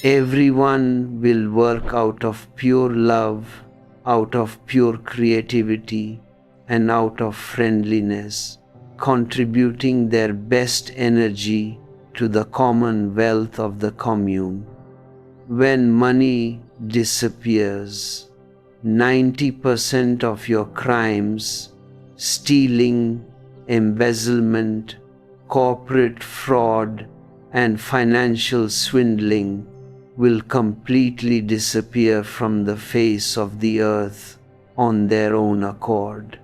Everyone will work out of pure love, out of pure creativity, and out of friendliness, contributing their best energy to the common wealth of the commune. When money disappears, 90% of your crimes, stealing, embezzlement, corporate fraud, and financial swindling will completely disappear from the face of the earth on their own accord.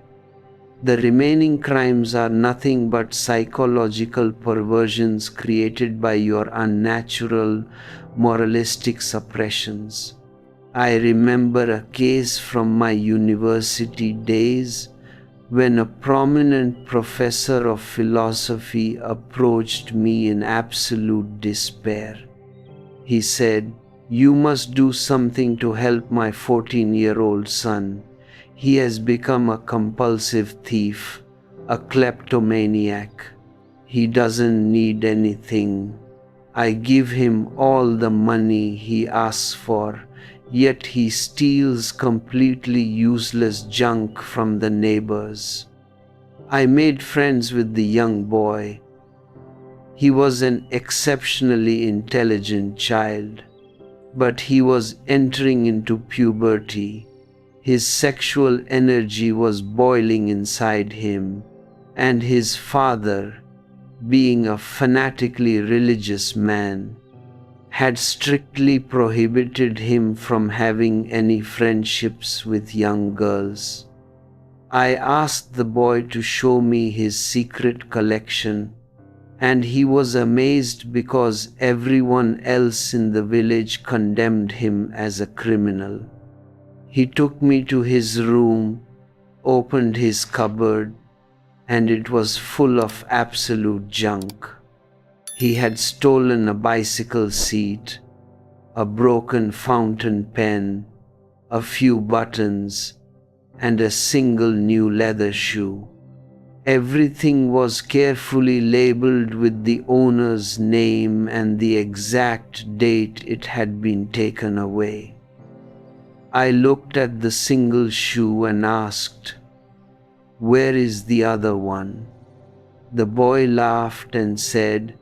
The remaining crimes are nothing but psychological perversions created by your unnatural, moralistic suppressions. I remember a case from my university days when a prominent professor of philosophy approached me in absolute despair. He said, "You must do something to help my 14-year-old son. He has become a compulsive thief, a kleptomaniac. He doesn't need anything. I give him all the money he asks for, yet he steals completely useless junk from the neighbors." I made friends with the young boy. He was an exceptionally intelligent child, but he was entering into puberty. His sexual energy was boiling inside him, and his father, being a fanatically religious man, had strictly prohibited him from having any friendships with young girls. I asked the boy to show me his secret collection, and he was amazed because everyone else in the village condemned him as a criminal. He took me to his room, opened his cupboard, and it was full of absolute junk. He had stolen a bicycle seat, a broken fountain pen, a few buttons, and a single new leather shoe. Everything was carefully labeled with the owner's name and the exact date it had been taken away. I looked at the single shoe and asked, "Where is the other one?" The boy laughed and said,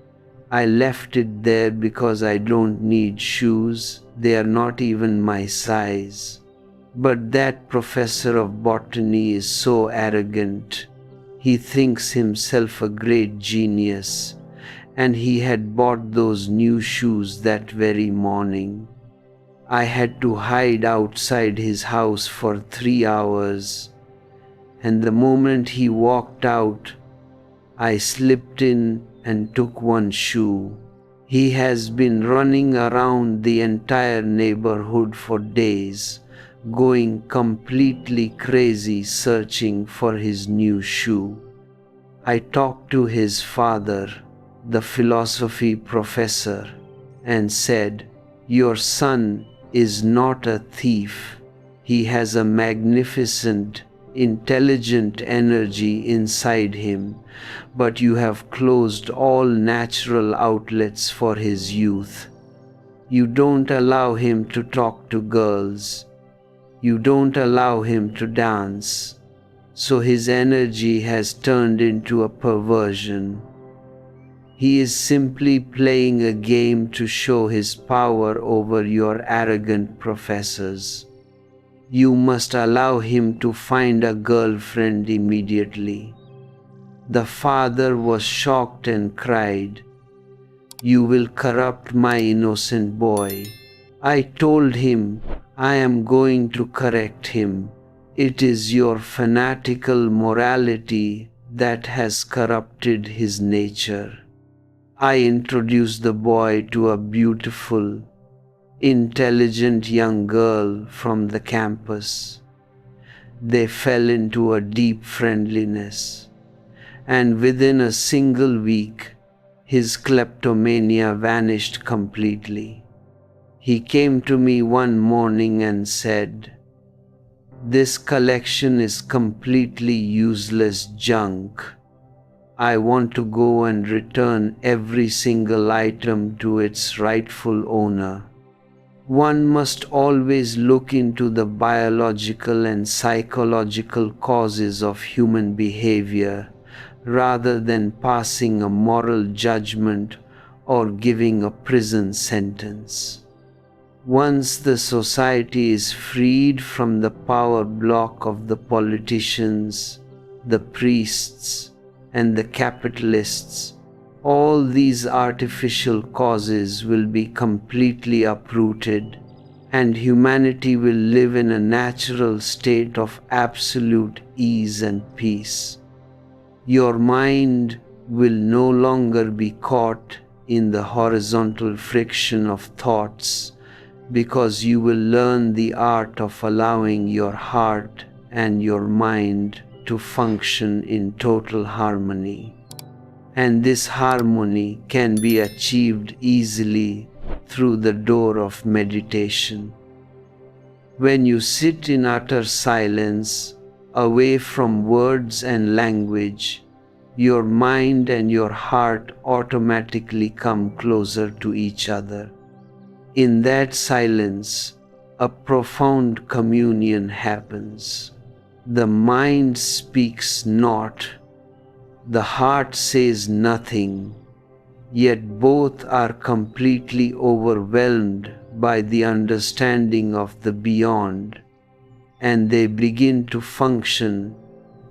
"I left it there because I don't need shoes, they are not even my size. But that professor of botany is so arrogant. He thinks himself a great genius, and he had bought those new shoes that very morning. I had to hide outside his house for 3 hours, and the moment he walked out, I slipped in and took one shoe. He has been running around the entire neighborhood for days, going completely crazy searching for his new shoe." I talked to his father, the philosophy professor, and said, "Your son is not a thief. He has a magnificent, intelligent energy inside him, but you have closed all natural outlets for his youth. You don't allow him to talk to girls. You don't allow him to dance. So his energy has turned into a perversion. He is simply playing a game to show his power over your arrogant professors. You must allow him to find a girlfriend immediately." The father was shocked and cried, "You will corrupt my innocent boy." I told him, "I am going to correct him. It is your fanatical morality that has corrupted his nature." I introduced the boy to a beautiful, intelligent young girl from the campus. They fell into a deep friendliness, and within a single week, his kleptomania vanished completely. He came to me one morning and said, "This collection is completely useless junk. I want to go and return every single item to its rightful owner." One must always look into the biological and psychological causes of human behavior rather than passing a moral judgment or giving a prison sentence. Once the society is freed from the power block of the politicians, the priests, and the capitalists, all these artificial causes will be completely uprooted, and humanity will live in a natural state of absolute ease and peace. Your mind will no longer be caught in the horizontal friction of thoughts, because you will learn the art of allowing your heart and your mind to function in total harmony. And this harmony can be achieved easily through the door of meditation. When you sit in utter silence, away from words and language, your mind and your heart automatically come closer to each other. In that silence, a profound communion happens. The mind speaks not, the heart says nothing, yet both are completely overwhelmed by the understanding of the beyond, and they begin to function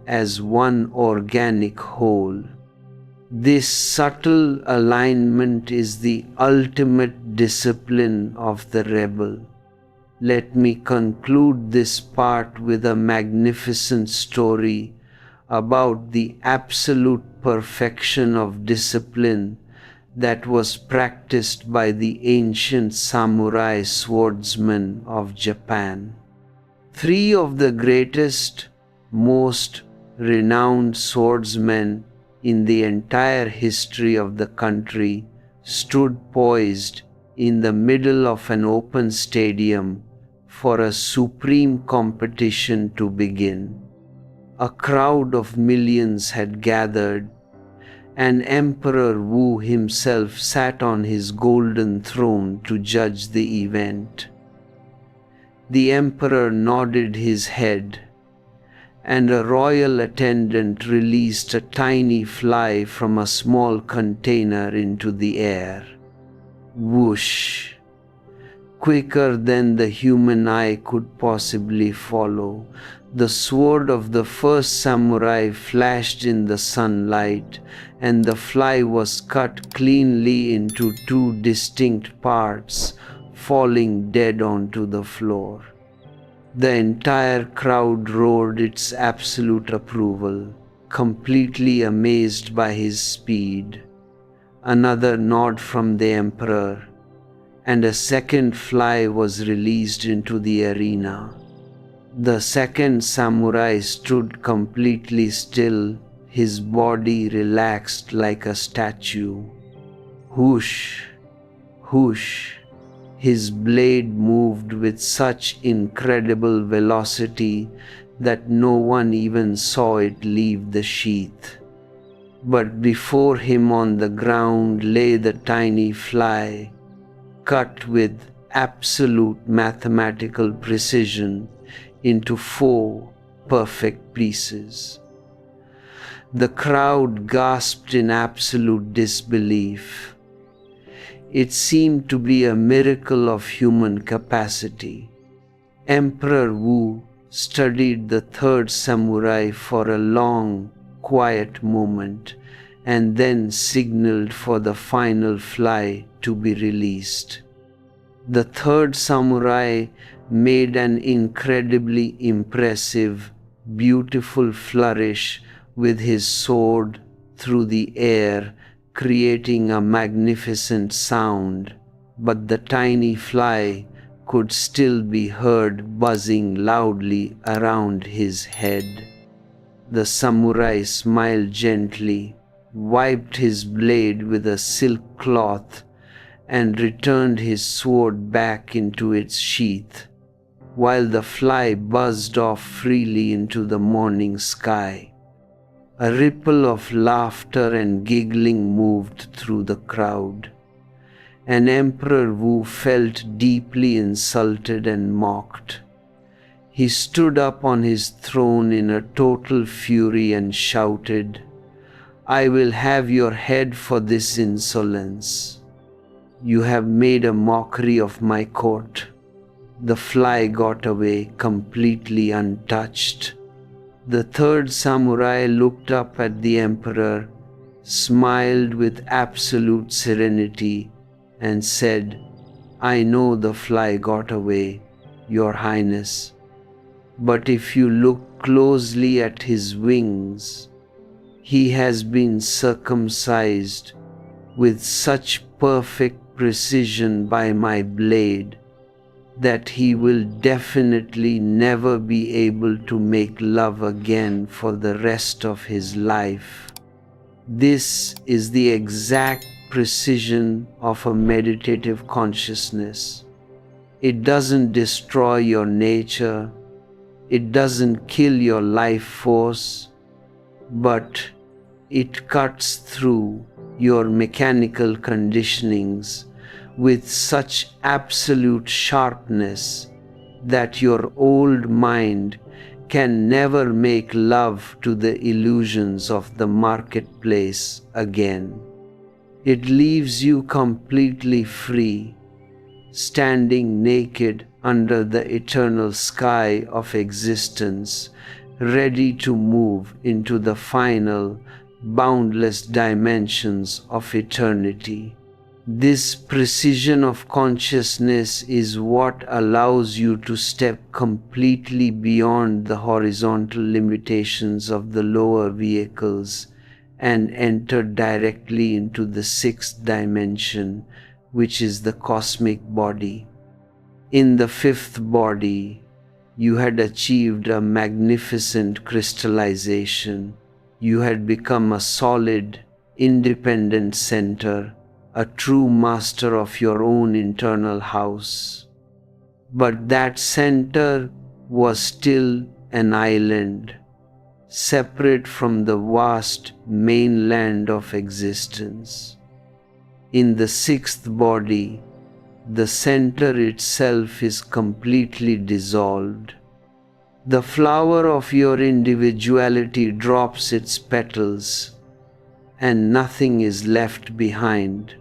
as one organic whole. This subtle alignment is the ultimate discipline of the rebel. Let me conclude this part with a magnificent story about the absolute perfection of discipline that was practiced by the ancient samurai swordsmen of Japan. 3 of the greatest, most renowned swordsmen in the entire history of the country stood poised in the middle of an open stadium for a supreme competition to begin. A crowd of millions had gathered, and Emperor Wu himself sat on his golden throne to judge the event. The emperor nodded his head, and a royal attendant released a tiny fly from a small container into the air. Whoosh! Quicker than the human eye could possibly follow, the sword of the first samurai flashed in the sunlight, and the fly was cut cleanly into two distinct parts, falling dead onto the floor. The entire crowd roared its absolute approval, completely amazed by his speed. Another nod from the emperor, and a second fly was released into the arena. The second samurai stood completely still, his body relaxed like a statue. Whoosh, whoosh, his blade moved with such incredible velocity that no one even saw it leave the sheath. But before him on the ground lay the tiny fly, cut with absolute mathematical precision into 4 perfect pieces. The crowd gasped in absolute disbelief. It seemed to be a miracle of human capacity. Emperor Wu studied the third samurai for a long, quiet moment, and then signaled for the final fly to be released. The third samurai made an incredibly impressive, beautiful flourish with his sword through the air, creating a magnificent sound, but the tiny fly could still be heard buzzing loudly around his head. The samurai smiled gently, wiped his blade with a silk cloth, and returned his sword back into its sheath, while the fly buzzed off freely into the morning sky. A ripple of laughter and giggling moved through the crowd, and Emperor Wu felt deeply insulted and mocked. He stood up on his throne in a total fury and shouted, "I will have your head for this insolence. You have made a mockery of my court." The fly got away completely untouched. The third samurai looked up at the emperor, smiled with absolute serenity, and said, "I know the fly got away, Your Highness. But if you look closely at his wings, he has been circumcised with such perfect precision by my blade that he will definitely never be able to make love again for the rest of his life. This is the exact precision of a meditative consciousness. It doesn't destroy your nature, it doesn't kill your life force, but it cuts through your mechanical conditionings with such absolute sharpness that your old mind can never make love to the illusions of the marketplace again. It leaves you completely free, standing naked under the eternal sky of existence, ready to move into the final, boundless dimensions of eternity. This precision of consciousness is what allows you to step completely beyond the horizontal limitations of the lower vehicles and enter directly into the 6th dimension, which is the cosmic body. In the 5th body, you had achieved a magnificent crystallization. You had become a solid, independent center, a true master of your own internal house. But that center was still an island, separate from the vast mainland of existence. In the sixth body, the center itself is completely dissolved. The flower of your individuality drops its petals, and nothing is left behind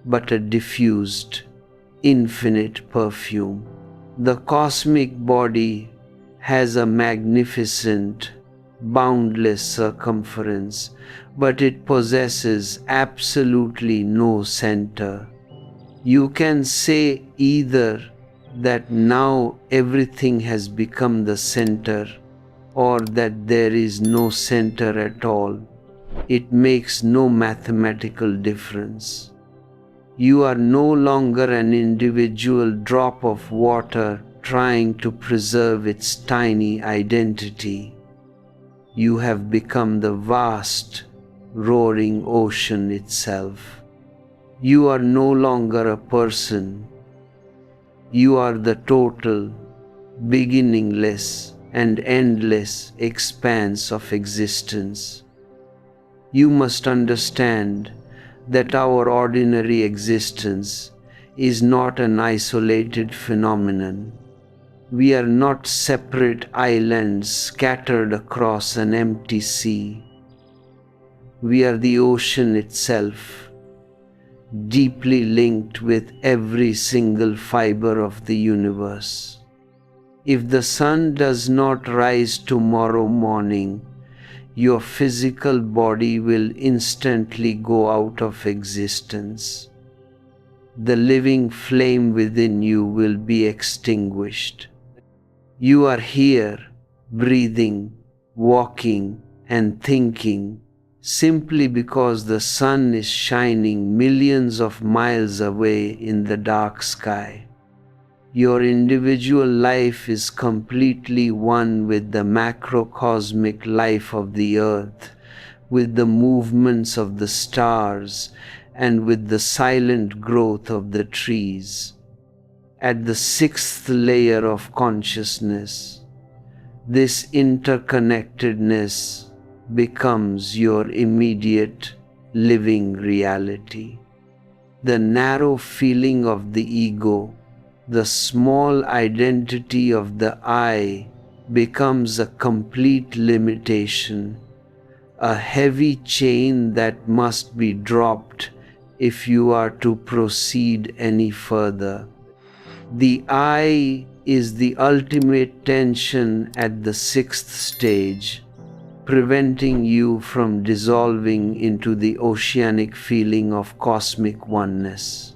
but a diffused, infinite perfume. The cosmic body has a magnificent, boundless circumference, but it possesses absolutely no center. You can say either that now everything has become the center, or that there is no center at all. It makes no mathematical difference. You are no longer an individual drop of water trying to preserve its tiny identity. You have become the vast, roaring ocean itself. You are no longer a person. You are the total, beginningless and endless expanse of existence. You must understand that our ordinary existence is not an isolated phenomenon. We are not separate islands scattered across an empty sea. We are the ocean itself, deeply linked with every single fiber of the universe. If the sun does not rise tomorrow morning, your physical body will instantly go out of existence. The living flame within you will be extinguished. You are here, breathing, walking, and thinking, simply because the sun is shining millions of miles away in the dark sky. Your individual life is completely one with the macrocosmic life of the earth, with the movements of the stars, and with the silent growth of the trees. At the sixth layer of consciousness, this interconnectedness becomes your immediate living reality. The narrow feeling of the ego, the small identity of the I, becomes a complete limitation, a heavy chain that must be dropped if you are to proceed any further. The I is the ultimate tension at the sixth stage, preventing you from dissolving into the oceanic feeling of cosmic oneness.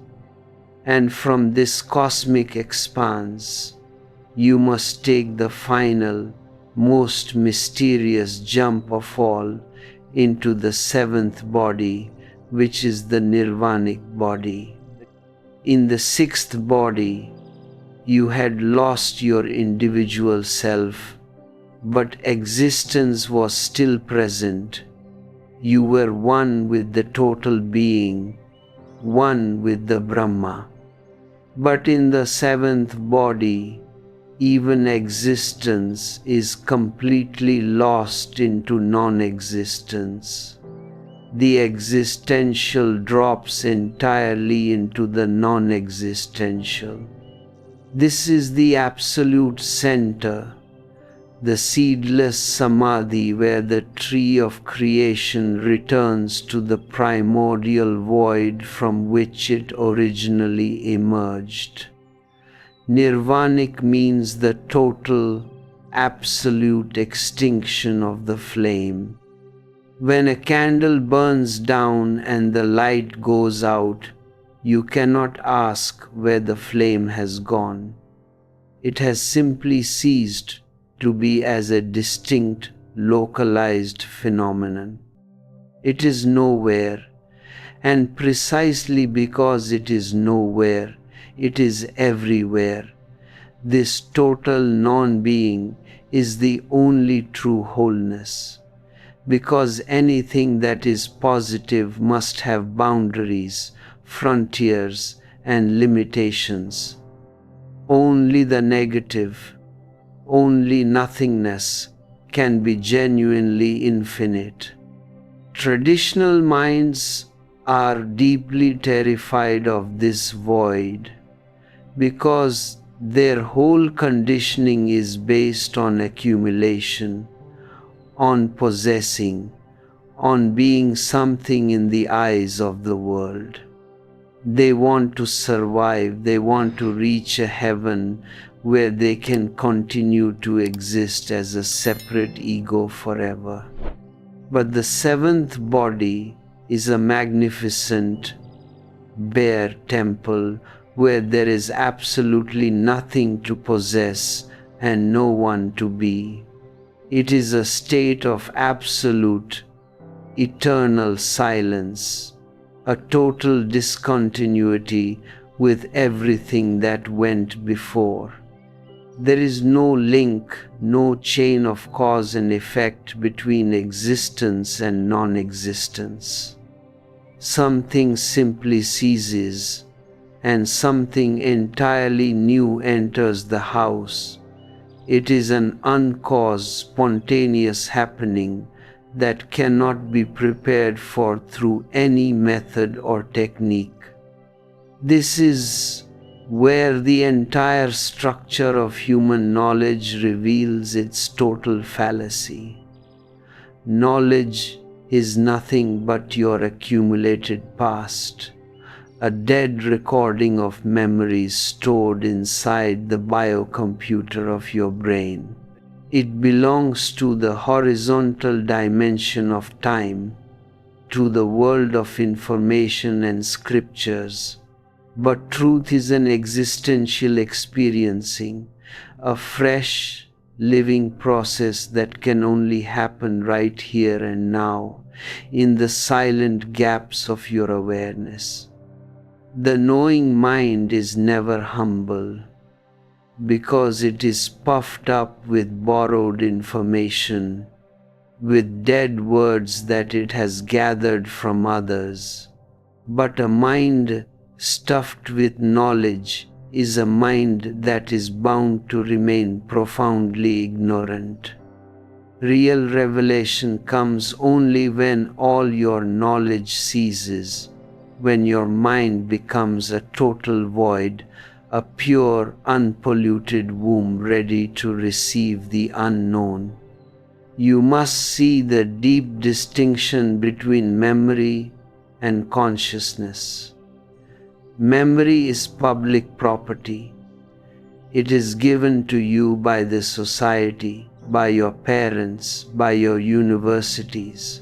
And from this cosmic expanse, you must take the final, most mysterious jump of all into the seventh body, which is the nirvanic body. In the sixth body, you had lost your individual self, but existence was still present. You were one with the total being, one with the Brahma. But in the seventh body, even existence is completely lost into non-existence. The existential drops entirely into the non-existential. This is the absolute center, the seedless samadhi where the tree of creation returns to the primordial void from which it originally emerged. Nirvanic means the total, absolute extinction of the flame. When a candle burns down and the light goes out, you cannot ask where the flame has gone. It has simply ceased to be as a distinct, localized phenomenon. It is nowhere, and precisely because it is nowhere, it is everywhere. This total non-being is the only true wholeness, because anything that is positive must have boundaries, frontiers, and limitations. Only the negative, only nothingness can be genuinely infinite. Traditional minds are deeply terrified of this void because their whole conditioning is based on accumulation, on possessing, on being something in the eyes of the world. They want to survive, they want to reach a heaven where they can continue to exist as a separate ego forever. But the seventh body is a magnificent, bare temple where there is absolutely nothing to possess and no one to be. It is a state of absolute, eternal silence, a total discontinuity with everything that went before. There is no link, no chain of cause and effect between existence and non-existence. Something simply ceases, and something entirely new enters the house. It is an uncaused, spontaneous happening that cannot be prepared for through any method or technique. This is where the entire structure of human knowledge reveals its total fallacy. Knowledge is nothing but your accumulated past, a dead recording of memories stored inside the biocomputer of your brain. It belongs to the horizontal dimension of time, to the world of information and scriptures. But truth is an existential experiencing, a fresh, living process that can only happen right here and now, in the silent gaps of your awareness. The knowing mind is never humble, because it is puffed up with borrowed information, with dead words that it has gathered from others. But a mind stuffed with knowledge is a mind that is bound to remain profoundly ignorant. Real revelation comes only when all your knowledge ceases, when your mind becomes a total void, a pure, unpolluted womb ready to receive the unknown. You must see the deep distinction between memory and consciousness. Memory is public property. It is given to you by the society, by your parents, by your universities.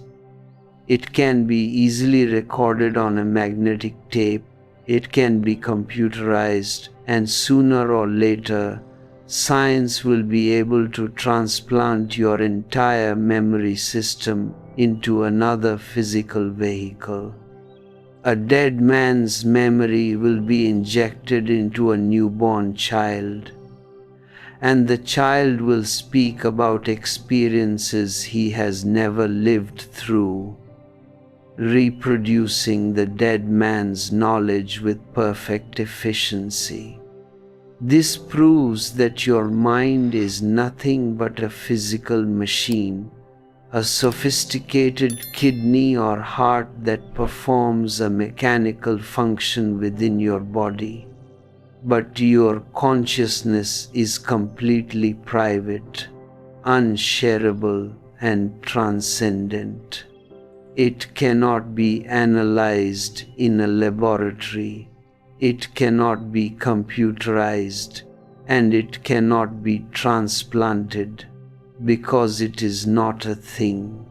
It can be easily recorded on a magnetic tape. It can be computerized, and sooner or later, science will be able to transplant your entire memory system into another physical vehicle. A dead man's memory will be injected into a newborn child, and the child will speak about experiences he has never lived through, reproducing the dead man's knowledge with perfect efficiency. This proves that your mind is nothing but a physical machine, a sophisticated kidney or heart that performs a mechanical function within your body. But your consciousness is completely private, unshareable, and transcendent. It cannot be analyzed in a laboratory. It cannot be computerized, and it cannot be transplanted, because it is not a thing.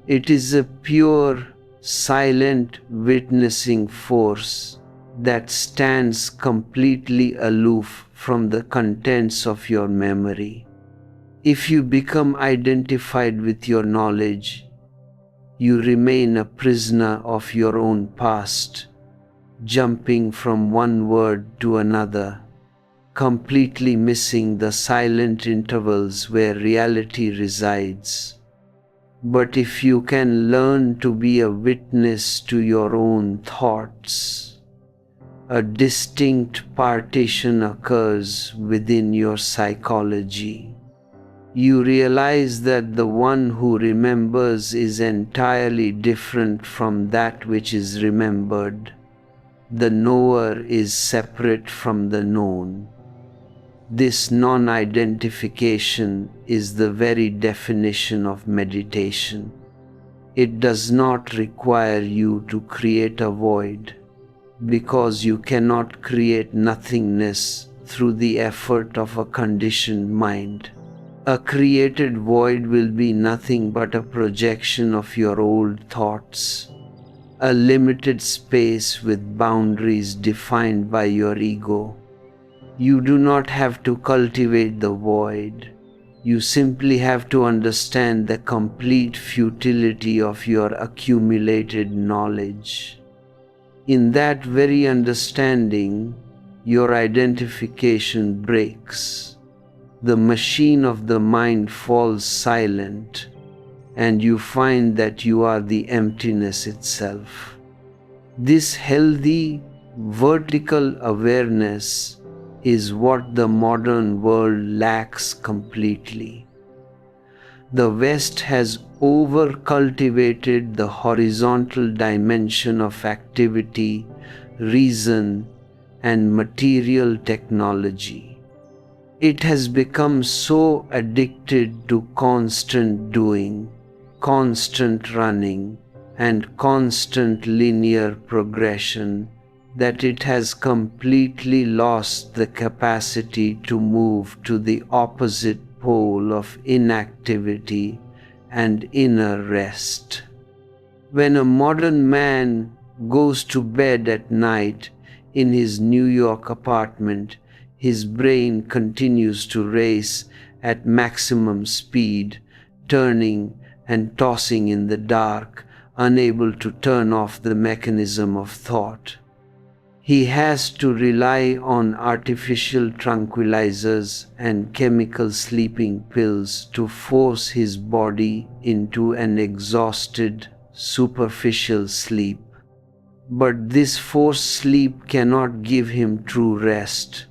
It is a pure, silent witnessing force that stands completely aloof from the contents of your memory. If you become identified with your knowledge, you remain a prisoner of your own past, jumping from one word to another, completely missing the silent intervals where reality resides. But if you can learn to be a witness to your own thoughts, a distinct partition occurs within your psychology. You realize that the one who remembers is entirely different from that which is remembered. The knower is separate from the known. This non-identification is the very definition of meditation. It does not require you to create a void, because you cannot create nothingness through the effort of a conditioned mind. A created void will be nothing but a projection of your old thoughts, a limited space with boundaries defined by your ego. You do not have to cultivate the void. You simply have to understand the complete futility of your accumulated knowledge. In that very understanding, your identification breaks. The machine of the mind falls silent, and you find that you are the emptiness itself. This healthy, vertical awareness is what the modern world lacks completely. The West has over-cultivated the horizontal dimension of activity, reason, and material technology. It has become so addicted to constant doing, constant running, and constant linear progression that it has completely lost the capacity to move to the opposite pole of inactivity and inner rest. When a modern man goes to bed at night in his New York apartment, his brain continues to race at maximum speed, turning and tossing in the dark, unable to turn off the mechanism of thought. He has to rely on artificial tranquilizers and chemical sleeping pills to force his body into an exhausted, superficial sleep. But this forced sleep cannot give him true rest.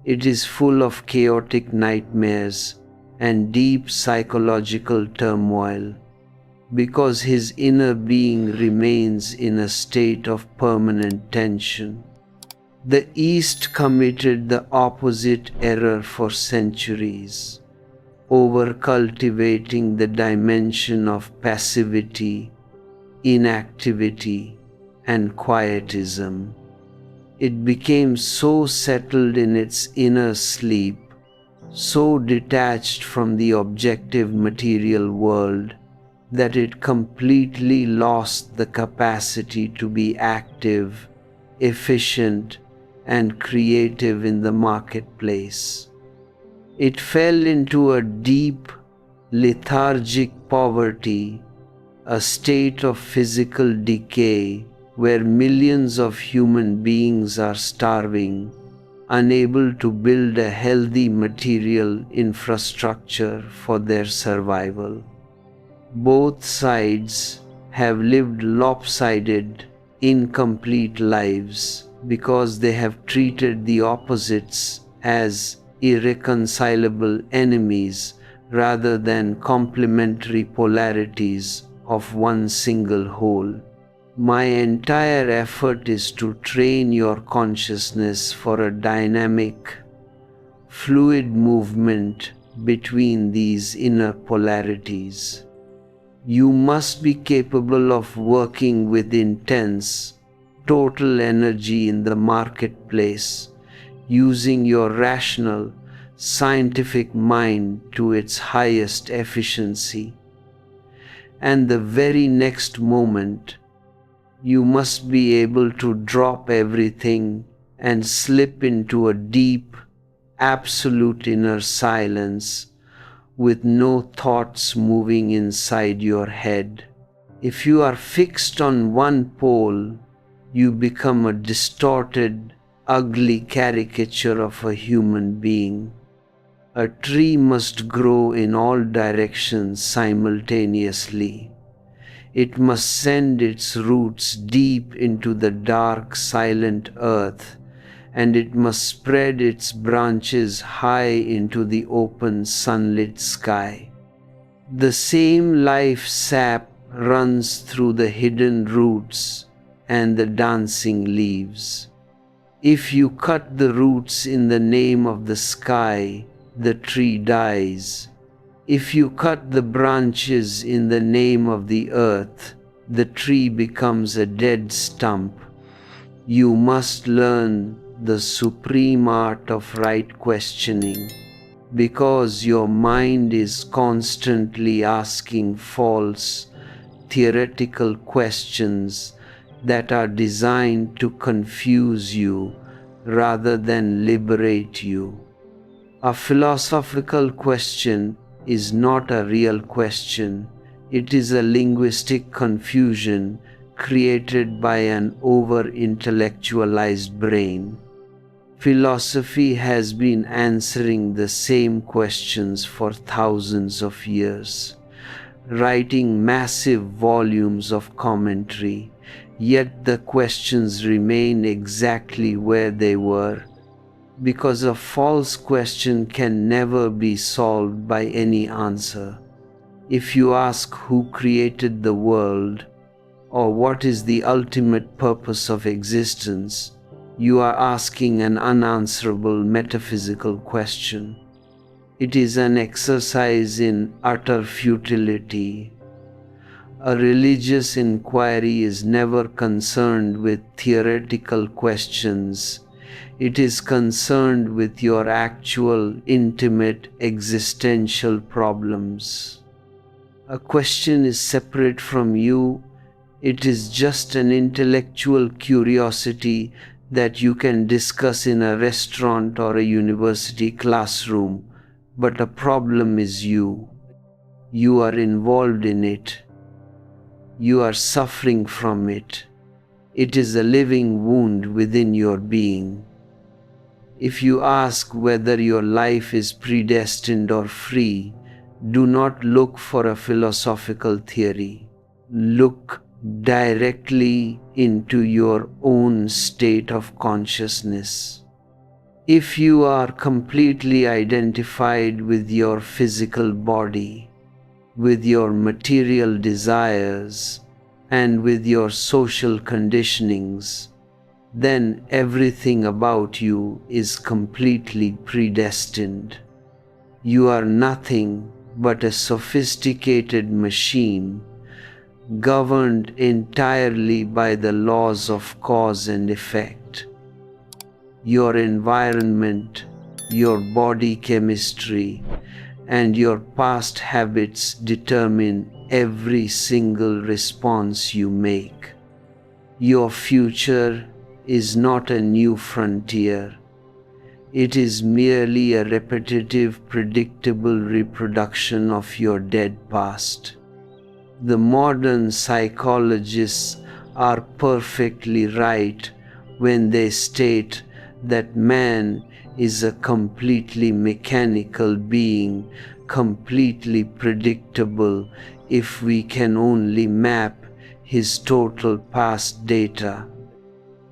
It is full of chaotic nightmares and deep psychological turmoil, because his inner being remains in a state of permanent tension. The East committed the opposite error for centuries, over-cultivating the dimension of passivity, inactivity, and quietism. It became so settled in its inner sleep, so detached from the objective material world, that it completely lost the capacity to be active, efficient, and creative in the marketplace. It fell into a deep, lethargic poverty, a state of physical decay where millions of human beings are starving, unable to build a healthy material infrastructure for their survival. Both sides have lived lopsided, incomplete lives because they have treated the opposites as irreconcilable enemies rather than complementary polarities of one single whole. My entire effort is to train your consciousness for a dynamic, fluid movement between these inner polarities. You must be capable of working with intense, total energy in the marketplace, using your rational, scientific mind to its highest efficiency. And the very next moment, you must be able to drop everything and slip into a deep, absolute inner silence with no thoughts moving inside your head. If you are fixed on one pole, you become a distorted, ugly caricature of a human being. A tree must grow in all directions simultaneously. It must send its roots deep into the dark, silent earth, and it must spread its branches high into the open, sunlit sky. The same life sap runs through the hidden roots and the dancing leaves. If you cut the roots in the name of the sky, the tree dies. If you cut the branches in the name of the earth, the tree becomes a dead stump. You must learn the supreme art of right questioning, because your mind is constantly asking false, theoretical questions that are designed to confuse you rather than liberate you. A philosophical question is not a real question. It is a linguistic confusion created by an over-intellectualized brain. Philosophy has been answering the same questions for thousands of years, writing massive volumes of commentary, yet the questions remain exactly where they were, because a false question can never be solved by any answer. If you ask who created the world, or what is the ultimate purpose of existence, you are asking an unanswerable metaphysical question. It is an exercise in utter futility. A religious inquiry is never concerned with theoretical questions. It is concerned with your actual, intimate, existential problems. A question is separate from you. It is just an intellectual curiosity that you can discuss in a restaurant or a university classroom, but a problem is you. You are involved in it. You are suffering from it. It is a living wound within your being. If you ask whether your life is predestined or free, do not look for a philosophical theory. Look directly into your own state of consciousness. If you are completely identified with your physical body, with your material desires, and with your social conditionings, then everything about you is completely predestined. You are nothing but a sophisticated machine, governed entirely by the laws of cause and effect. Your environment, your body chemistry, and your past habits determine every single response you make. Your future is not a new frontier. It is merely a repetitive, predictable reproduction of your dead past. The modern psychologists are perfectly right when they state that man is a completely mechanical being, completely predictable if we can only map his total past data.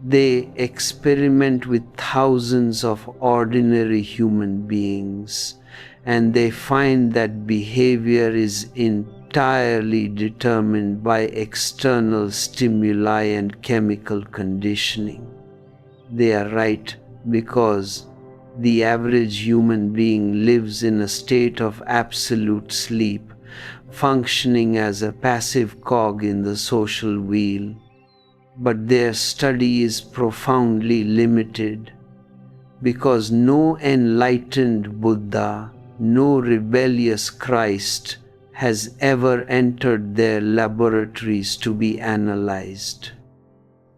They experiment with thousands of ordinary human beings, and they find that behavior is entirely determined by external stimuli and chemical conditioning. They are right because the average human being lives in a state of absolute sleep, functioning as a passive cog in the social wheel. But their study is profoundly limited, because no enlightened Buddha, no rebellious Christ has ever entered their laboratories to be analyzed.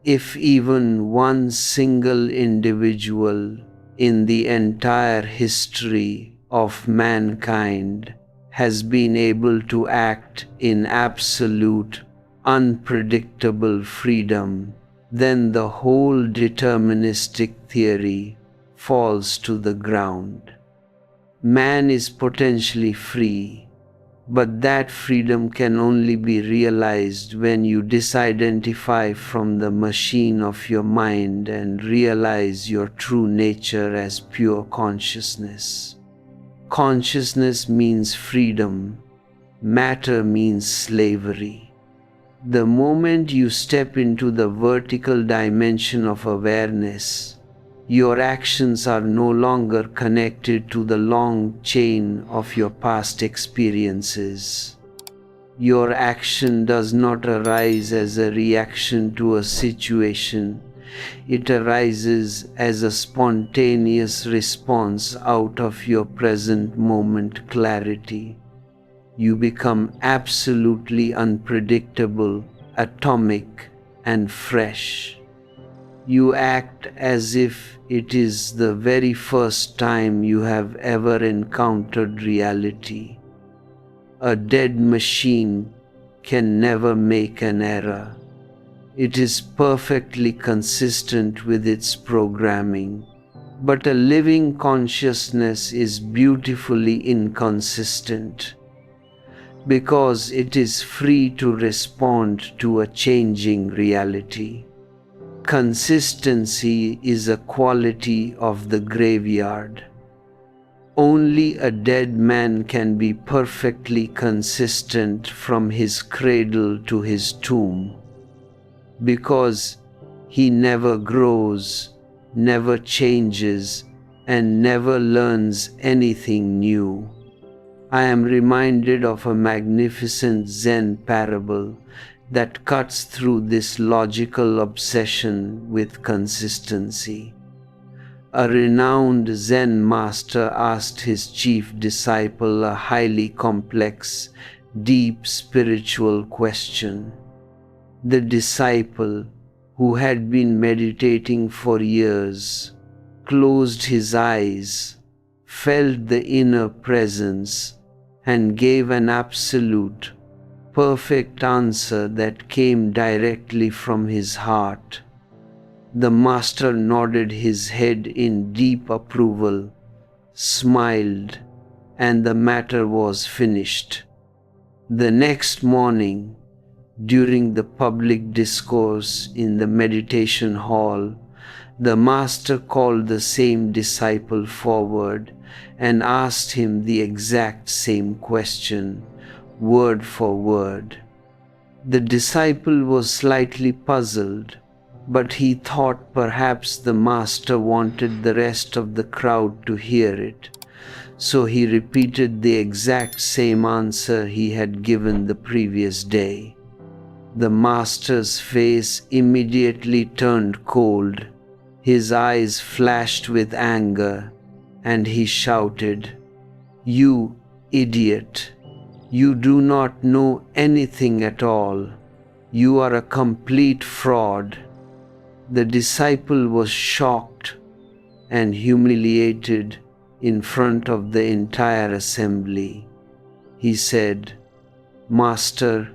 If even one single individual in the entire history of mankind has been able to act in absolute, unpredictable freedom, then the whole deterministic theory falls to the ground. Man is potentially free, But that freedom can only be realized when you disidentify from the machine of your mind and realize your true nature as pure consciousness. Consciousness means freedom. Matter means slavery. The moment you step into the vertical dimension of awareness, your actions are no longer connected to the long chain of your past experiences. Your action does not arise as a reaction to a situation. It arises as a spontaneous response out of your present moment clarity. You become absolutely unpredictable, atomic, and fresh. You act as if it is the very first time you have ever encountered reality. A dead machine can never make an error. It is perfectly consistent with its programming. But a living consciousness is beautifully inconsistent, because it is free to respond to a changing reality. Consistency is a quality of the graveyard. Only a dead man can be perfectly consistent from his cradle to his tomb, because he never grows, never changes, and never learns anything new. I am reminded of a magnificent Zen parable that cuts through this logical obsession with consistency. A renowned Zen master asked his chief disciple a highly complex, deep spiritual question. The disciple, who had been meditating for years, closed his eyes, felt the inner presence, and gave an absolute, perfect answer that came directly from his heart. The master nodded his head in deep approval, smiled, and the matter was finished. The next morning, during the public discourse in the meditation hall, the master called the same disciple forward and asked him the exact same question, word for word. The disciple was slightly puzzled, but he thought perhaps the master wanted the rest of the crowd to hear it, so he repeated the exact same answer he had given the previous day. The master's face immediately turned cold, his eyes flashed with anger, and he shouted, "You idiot! You do not know anything at all. You are a complete fraud." The disciple was shocked and humiliated in front of the entire assembly. He said, "Master,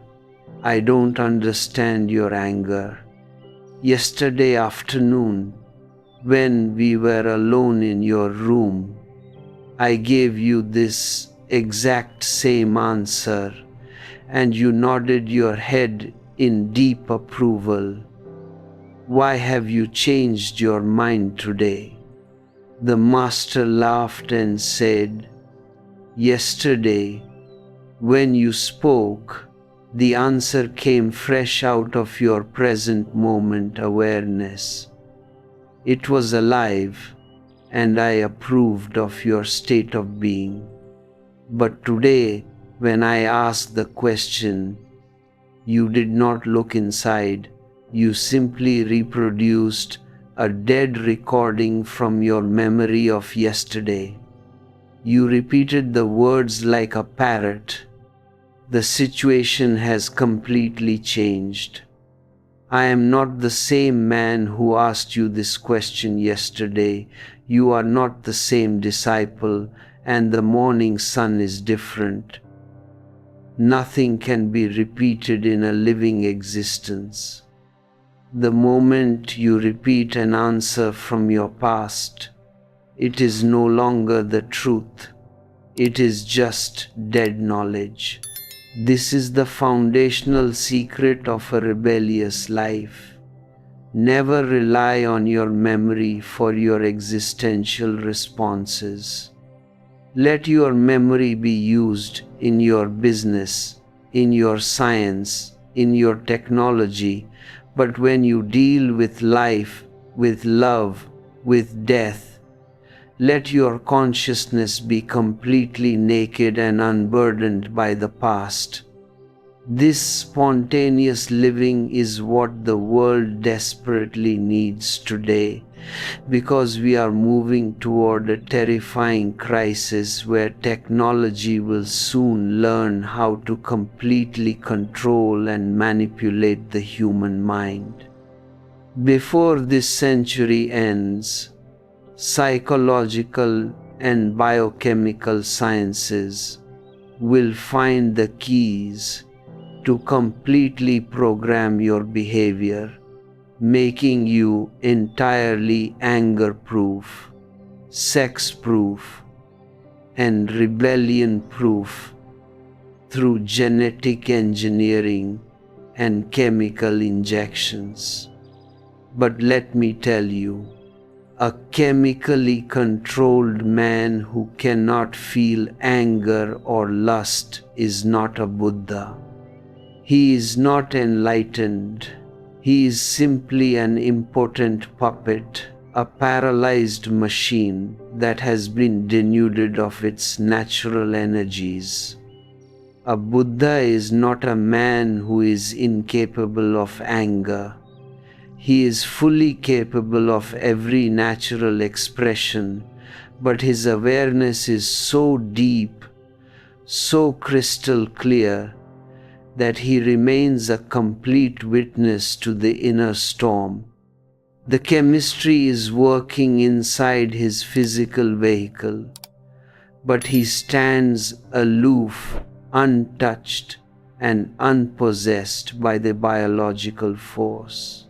I don't understand your anger. Yesterday afternoon, when we were alone in your room, I gave you this exact same answer, and you nodded your head in deep approval. Why have you changed your mind today?" The master laughed and said, "Yesterday, when you spoke, the answer came fresh out of your present moment awareness. It was alive, and I approved of your state of being. But today, when I asked the question, you did not look inside. You simply reproduced a dead recording from your memory of yesterday. You repeated the words like a parrot. The situation has completely changed. I am not the same man who asked you this question yesterday. You are not the same disciple, and the morning sun is different. Nothing can be repeated in a living existence. The moment you repeat an answer from your past, it is no longer the truth. It is just dead knowledge. This is the foundational secret of a rebellious life. Never rely on your memory for your existential responses. Let your memory be used in your business, in your science, in your technology, but when you deal with life, with love, with death, let your consciousness be completely naked and unburdened by the past. This spontaneous living is what the world desperately needs today, because we are moving toward a terrifying crisis where technology will soon learn how to completely control and manipulate the human mind. Before this century ends, psychological and biochemical sciences will find the keys to completely program your behavior, making you entirely anger-proof, sex-proof, and rebellion-proof through genetic engineering and chemical injections. But let me tell you, a chemically controlled man who cannot feel anger or lust is not a Buddha. He is not enlightened. He is simply an impotent puppet, a paralyzed machine that has been denuded of its natural energies. A Buddha is not a man who is incapable of anger. He is fully capable of every natural expression, but his awareness is so deep, so crystal clear, that he remains a complete witness to the inner storm. The chemistry is working inside his physical vehicle, but he stands aloof, untouched, and unpossessed by the biological force.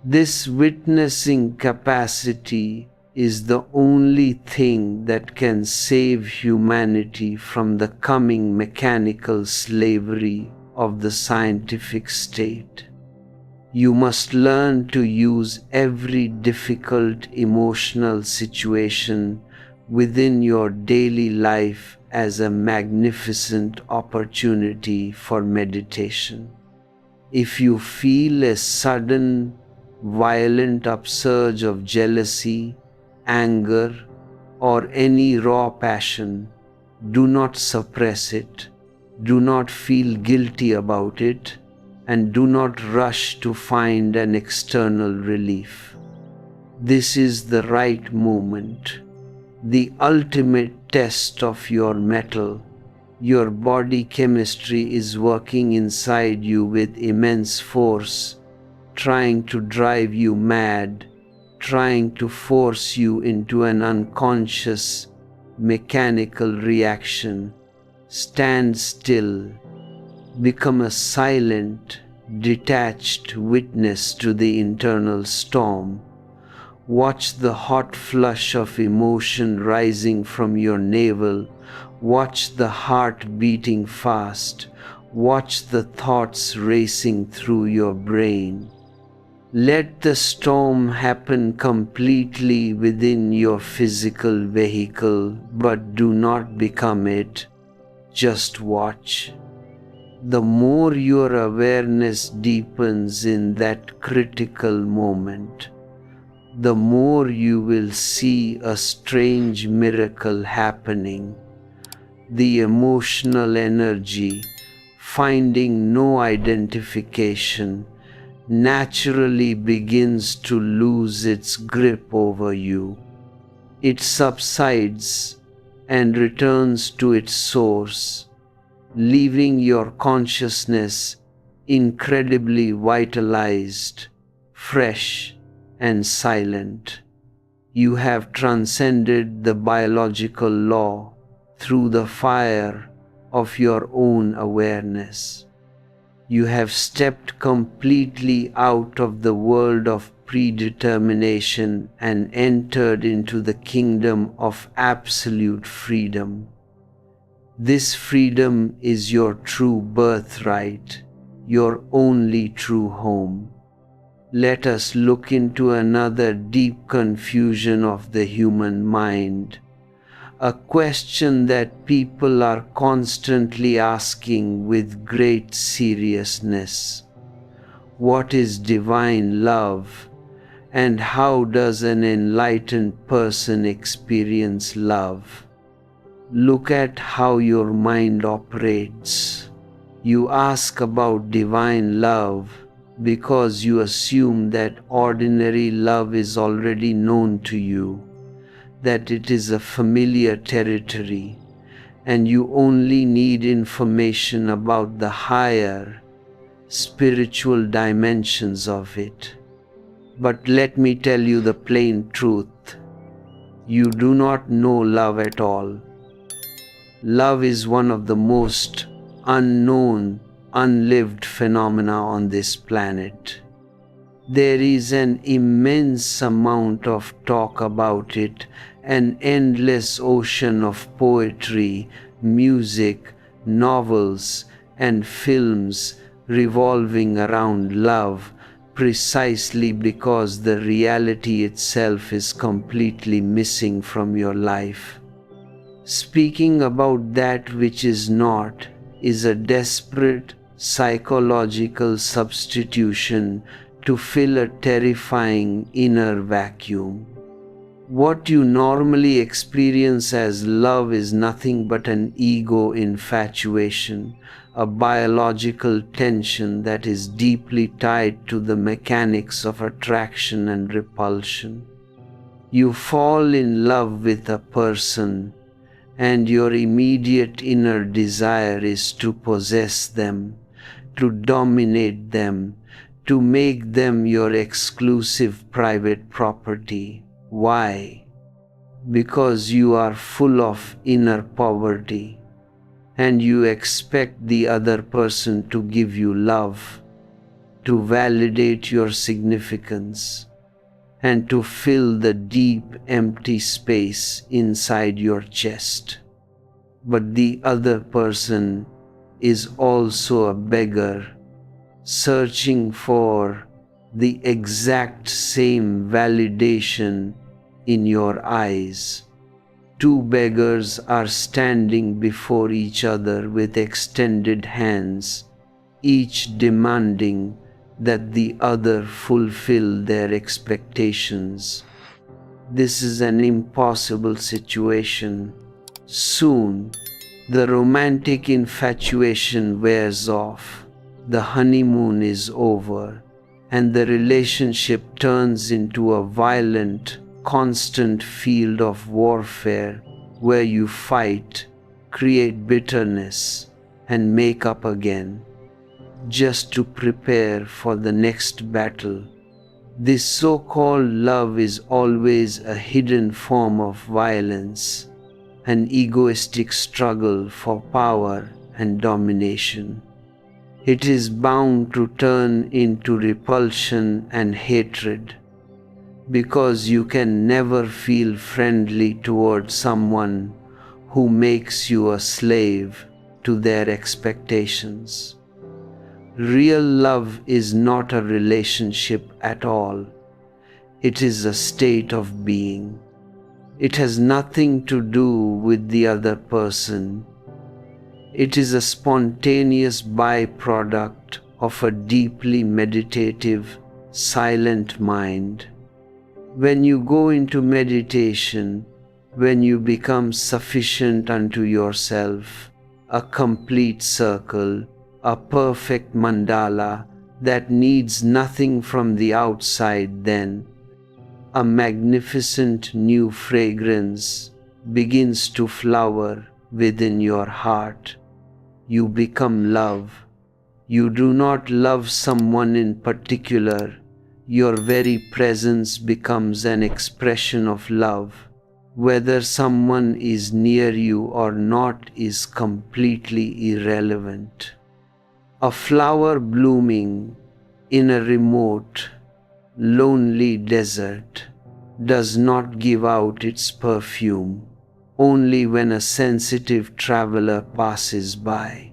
This witnessing capacity is the only thing that can save humanity from the coming mechanical slavery of the scientific state. You must learn to use every difficult emotional situation within your daily life as a magnificent opportunity for meditation. If you feel a sudden, violent upsurge of jealousy, anger, or any raw passion, do not suppress it. Do not feel guilty about it, and do not rush to find an external relief. This is the right moment, the ultimate test of your mettle. Your body chemistry is working inside you with immense force, trying to drive you mad, trying to force you into an unconscious, mechanical reaction. Stand still. Become a silent, detached witness to the internal storm. Watch the hot flush of emotion rising from your navel. Watch the heart beating fast. Watch the thoughts racing through your brain. Let the storm happen completely within your physical vehicle, but do not become it. Just watch. The more your awareness deepens in that critical moment, the more you will see a strange miracle happening. The emotional energy, finding no identification, naturally begins to lose its grip over you. It subsides and returns to its source, leaving your consciousness incredibly vitalized, fresh, and silent. You have transcended the biological law through the fire of your own awareness. You have stepped completely out of the world of predetermination and entered into the kingdom of absolute freedom. This freedom is your true birthright, your only true home. Let us look into another deep confusion of the human mind, a question that people are constantly asking with great seriousness. What is divine love, and how does an enlightened person experience love? Look at how your mind operates. You ask about divine love because you assume that ordinary love is already known to you, that it is a familiar territory, and you only need information about the higher, spiritual dimensions of it. But let me tell you the plain truth. You do not know love at all. Love is one of the most unknown, unlived phenomena on this planet. There is an immense amount of talk about it, an endless ocean of poetry, music, novels, and films revolving around love, precisely because the reality itself is completely missing from your life. Speaking about that which is not is a desperate psychological substitution to fill a terrifying inner vacuum. What you normally experience as love is nothing but an ego infatuation, a biological tension that is deeply tied to the mechanics of attraction and repulsion. You fall in love with a person, and your immediate inner desire is to possess them, to dominate them, to make them your exclusive private property. Why? Because you are full of inner poverty, and you expect the other person to give you love, to validate your significance, and to fill the deep empty space inside your chest. But the other person is also a beggar, searching for the exact same validation in your eyes. Two beggars are standing before each other with extended hands, each demanding that the other fulfill their expectations. This is an impossible situation. Soon, the romantic infatuation wears off, the honeymoon is over, and the relationship turns into a violent, constant field of warfare where you fight, create bitterness, and make up again, just to prepare for the next battle. This so-called love is always a hidden form of violence, an egoistic struggle for power and domination. It is bound to turn into repulsion and hatred, because you can never feel friendly toward someone who makes you a slave to their expectations. Real love is not a relationship at all. It is a state of being. It has nothing to do with the other person. It is a spontaneous byproduct of a deeply meditative, silent mind. When you go into meditation, when you become sufficient unto yourself, a complete circle, a perfect mandala that needs nothing from the outside, then a magnificent new fragrance begins to flower within your heart. You become love. You do not love someone in particular. Your very presence becomes an expression of love. Whether someone is near you or not is completely irrelevant. A flower blooming in a remote, lonely desert does not give out its perfume. only when a sensitive traveler passes by.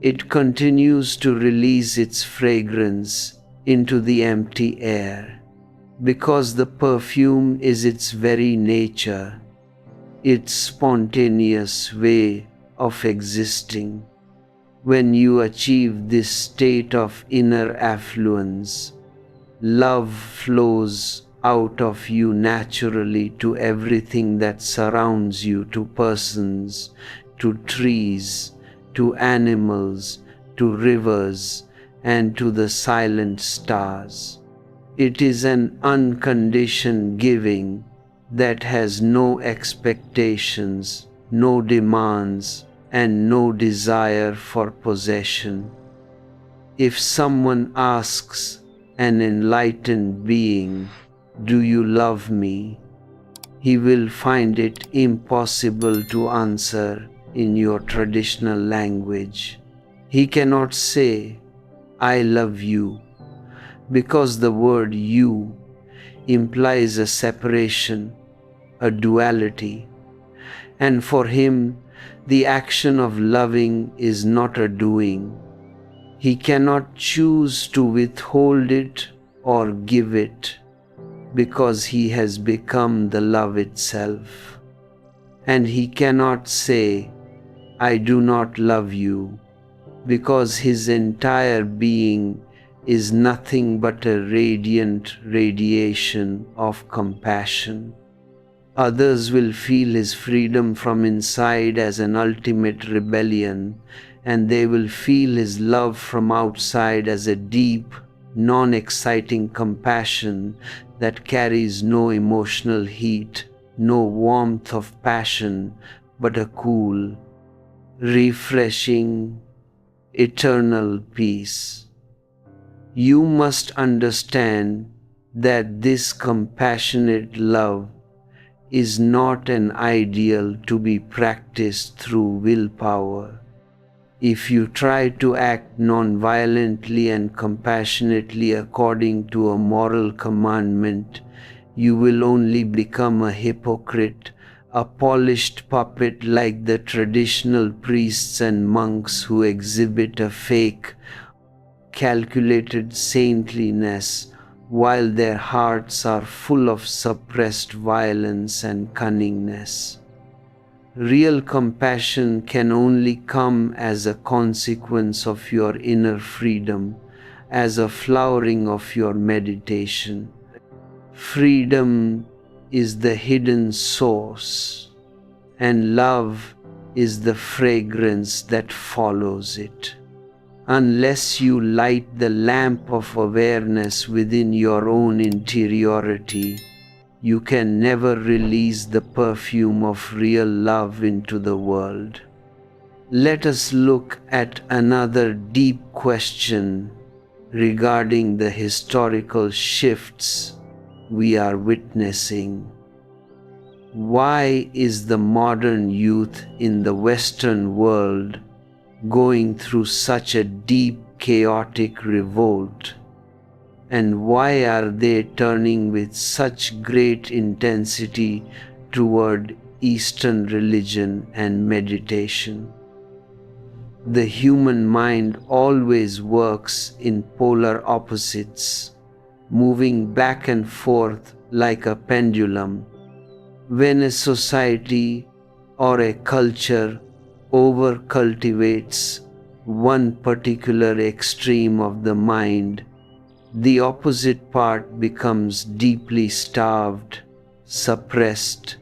It continues to release its fragrance into the empty air, because the perfume is its very nature, its spontaneous way of existing. When you achieve this state of inner affluence, love flows out of you naturally to everything that surrounds you, to persons, to trees, to animals, to rivers, and to the silent stars. It is an unconditioned giving that has no expectations, no demands, and no desire for possession. If someone asks an enlightened being, "Do you love me?" he will find it impossible to answer in your traditional language. He cannot say, "I love you," because the word "you" implies a separation, a duality, and for him the action of loving is not a doing. He cannot choose to withhold it or give it, because he has become the love itself. And he cannot say, "I do not love you," because his entire being is nothing but a radiant radiation of compassion. Others will feel his freedom from inside as an ultimate rebellion, and they will feel his love from outside as a deep, non-exciting compassion that carries no emotional heat, no warmth of passion, but a cool, refreshing, eternal peace. You must understand that this compassionate love is not an ideal to be practiced through willpower. If you try to act non-violently and compassionately according to a moral commandment, you will only become a hypocrite, a polished puppet like the traditional priests and monks who exhibit a fake, calculated saintliness while their hearts are full of suppressed violence and cunningness. Real compassion can only come as a consequence of your inner freedom, as a flowering of your meditation. Freedom is the hidden source, and love is the fragrance that follows it. Unless you light the lamp of awareness within your own interiority, you can never release the perfume of real love into the world. Let us look at another deep question regarding the historical shifts we are witnessing. Why is the modern youth in the Western world going through such a deep, chaotic revolt? And why are they turning with such great intensity toward Eastern religion and meditation? The human mind always works in polar opposites, moving back and forth like a pendulum. When a society or a culture over-cultivates one particular extreme of the mind, the opposite part becomes deeply starved, suppressed,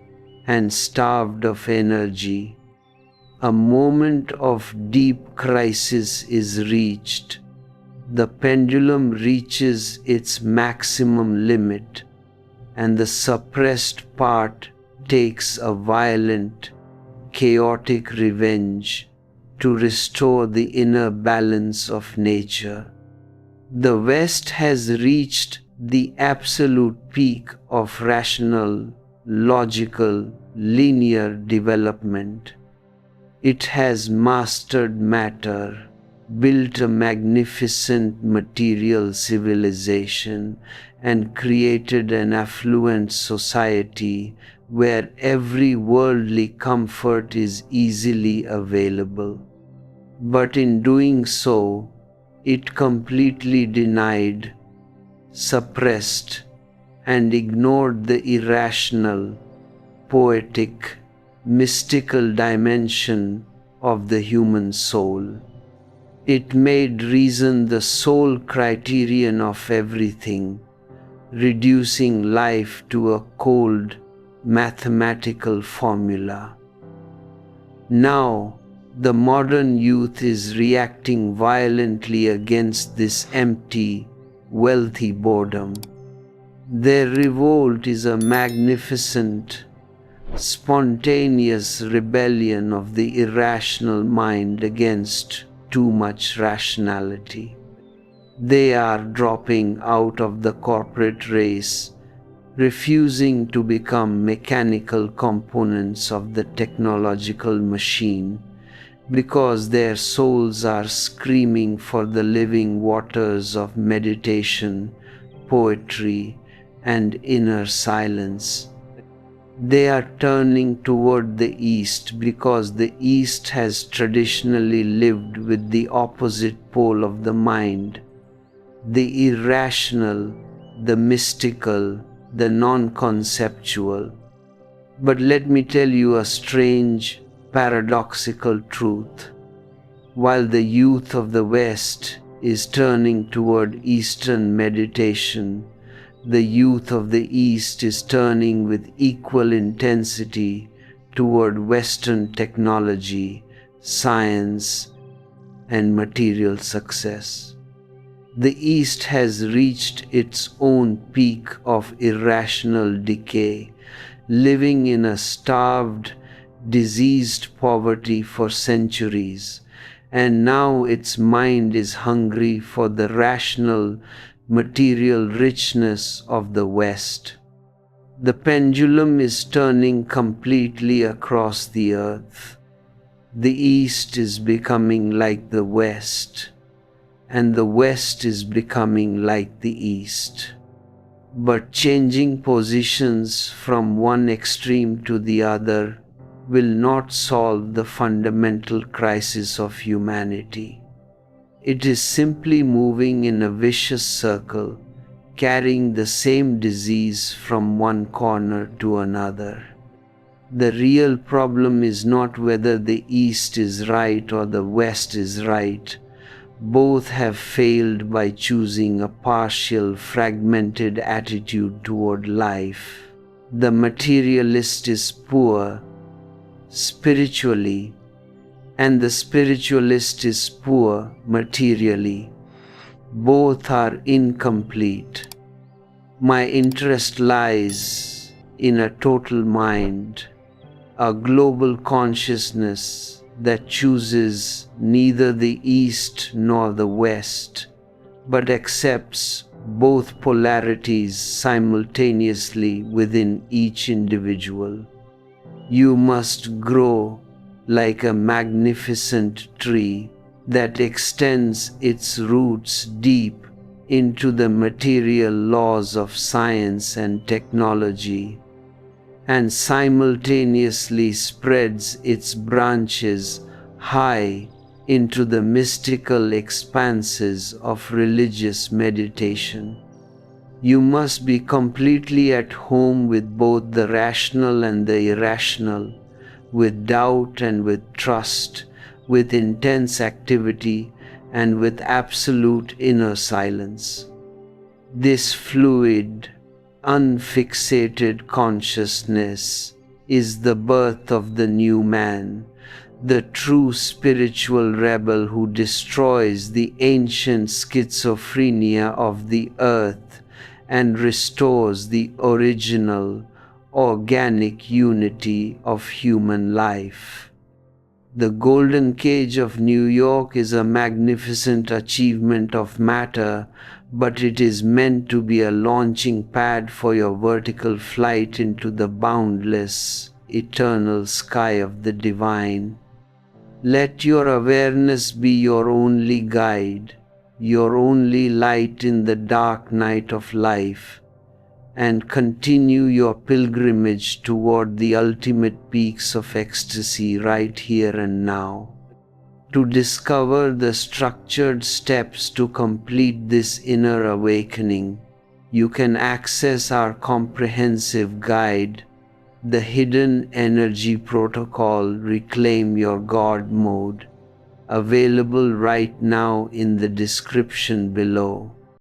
and starved of energy. A moment of deep crisis is reached. The pendulum reaches its maximum limit, and the suppressed part takes a violent, chaotic revenge to restore the inner balance of nature. The West has reached the absolute peak of rational, logical, linear development. It has mastered matter, built a magnificent material civilization, and created an affluent society where every worldly comfort is easily available. But in doing so, it completely denied, suppressed, and ignored the irrational, poetic, mystical dimension of the human soul. It made reason the sole criterion of everything, reducing life to a cold, mathematical formula. Now, the modern youth is reacting violently against this empty, wealthy boredom. Their revolt is a magnificent, spontaneous rebellion of the irrational mind against too much rationality. They are dropping out of the corporate race, refusing to become mechanical components of the technological machine, because their souls are screaming for the living waters of meditation, poetry, and inner silence. They are turning toward the East because the East has traditionally lived with the opposite pole of the mind, the irrational, the mystical, the non-conceptual. But let me tell you a strange, paradoxical truth. While the youth of the West is turning toward Eastern meditation, the youth of the East is turning with equal intensity toward Western technology, science, and material success. The East has reached its own peak of irrational decay, living in a starved, diseased poverty for centuries, and now its mind is hungry for the rational, material richness of the West. The pendulum is turning completely across the earth. The East is becoming like the West, and the West is becoming like the East. But changing positions from one extreme to the other will not solve the fundamental crisis of humanity. It is simply moving in a vicious circle, carrying the same disease from one corner to another. The real problem is not whether the East is right or the West is right. Both have failed by choosing a partial, fragmented attitude toward life. The materialist is poor spiritually, and the spiritualist is poor materially. Both are incomplete. My interest lies in a total mind, a global consciousness that chooses neither the East nor the West, but accepts both polarities simultaneously within each individual. You must grow like a magnificent tree that extends its roots deep into the material laws of science and technology, and simultaneously spreads its branches high into the mystical expanses of religious meditation. You must be completely at home with both the rational and the irrational, with doubt and with trust, with intense activity and with absolute inner silence. This fluid, unfixated consciousness is the birth of the new man, the true spiritual rebel who destroys the ancient schizophrenia of the earth and restores the original, organic unity of human life. The Golden Cage of New York is a magnificent achievement of matter, but it is meant to be a launching pad for your vertical flight into the boundless, eternal sky of the divine. Let your awareness be your only guide, your only light in the dark night of life, and continue your pilgrimage toward the ultimate peaks of ecstasy right here and now. To discover the structured steps to complete this inner awakening, you can access our comprehensive guide, The Hidden Energy Protocol Reclaim Your God Mode, available right now in the description below.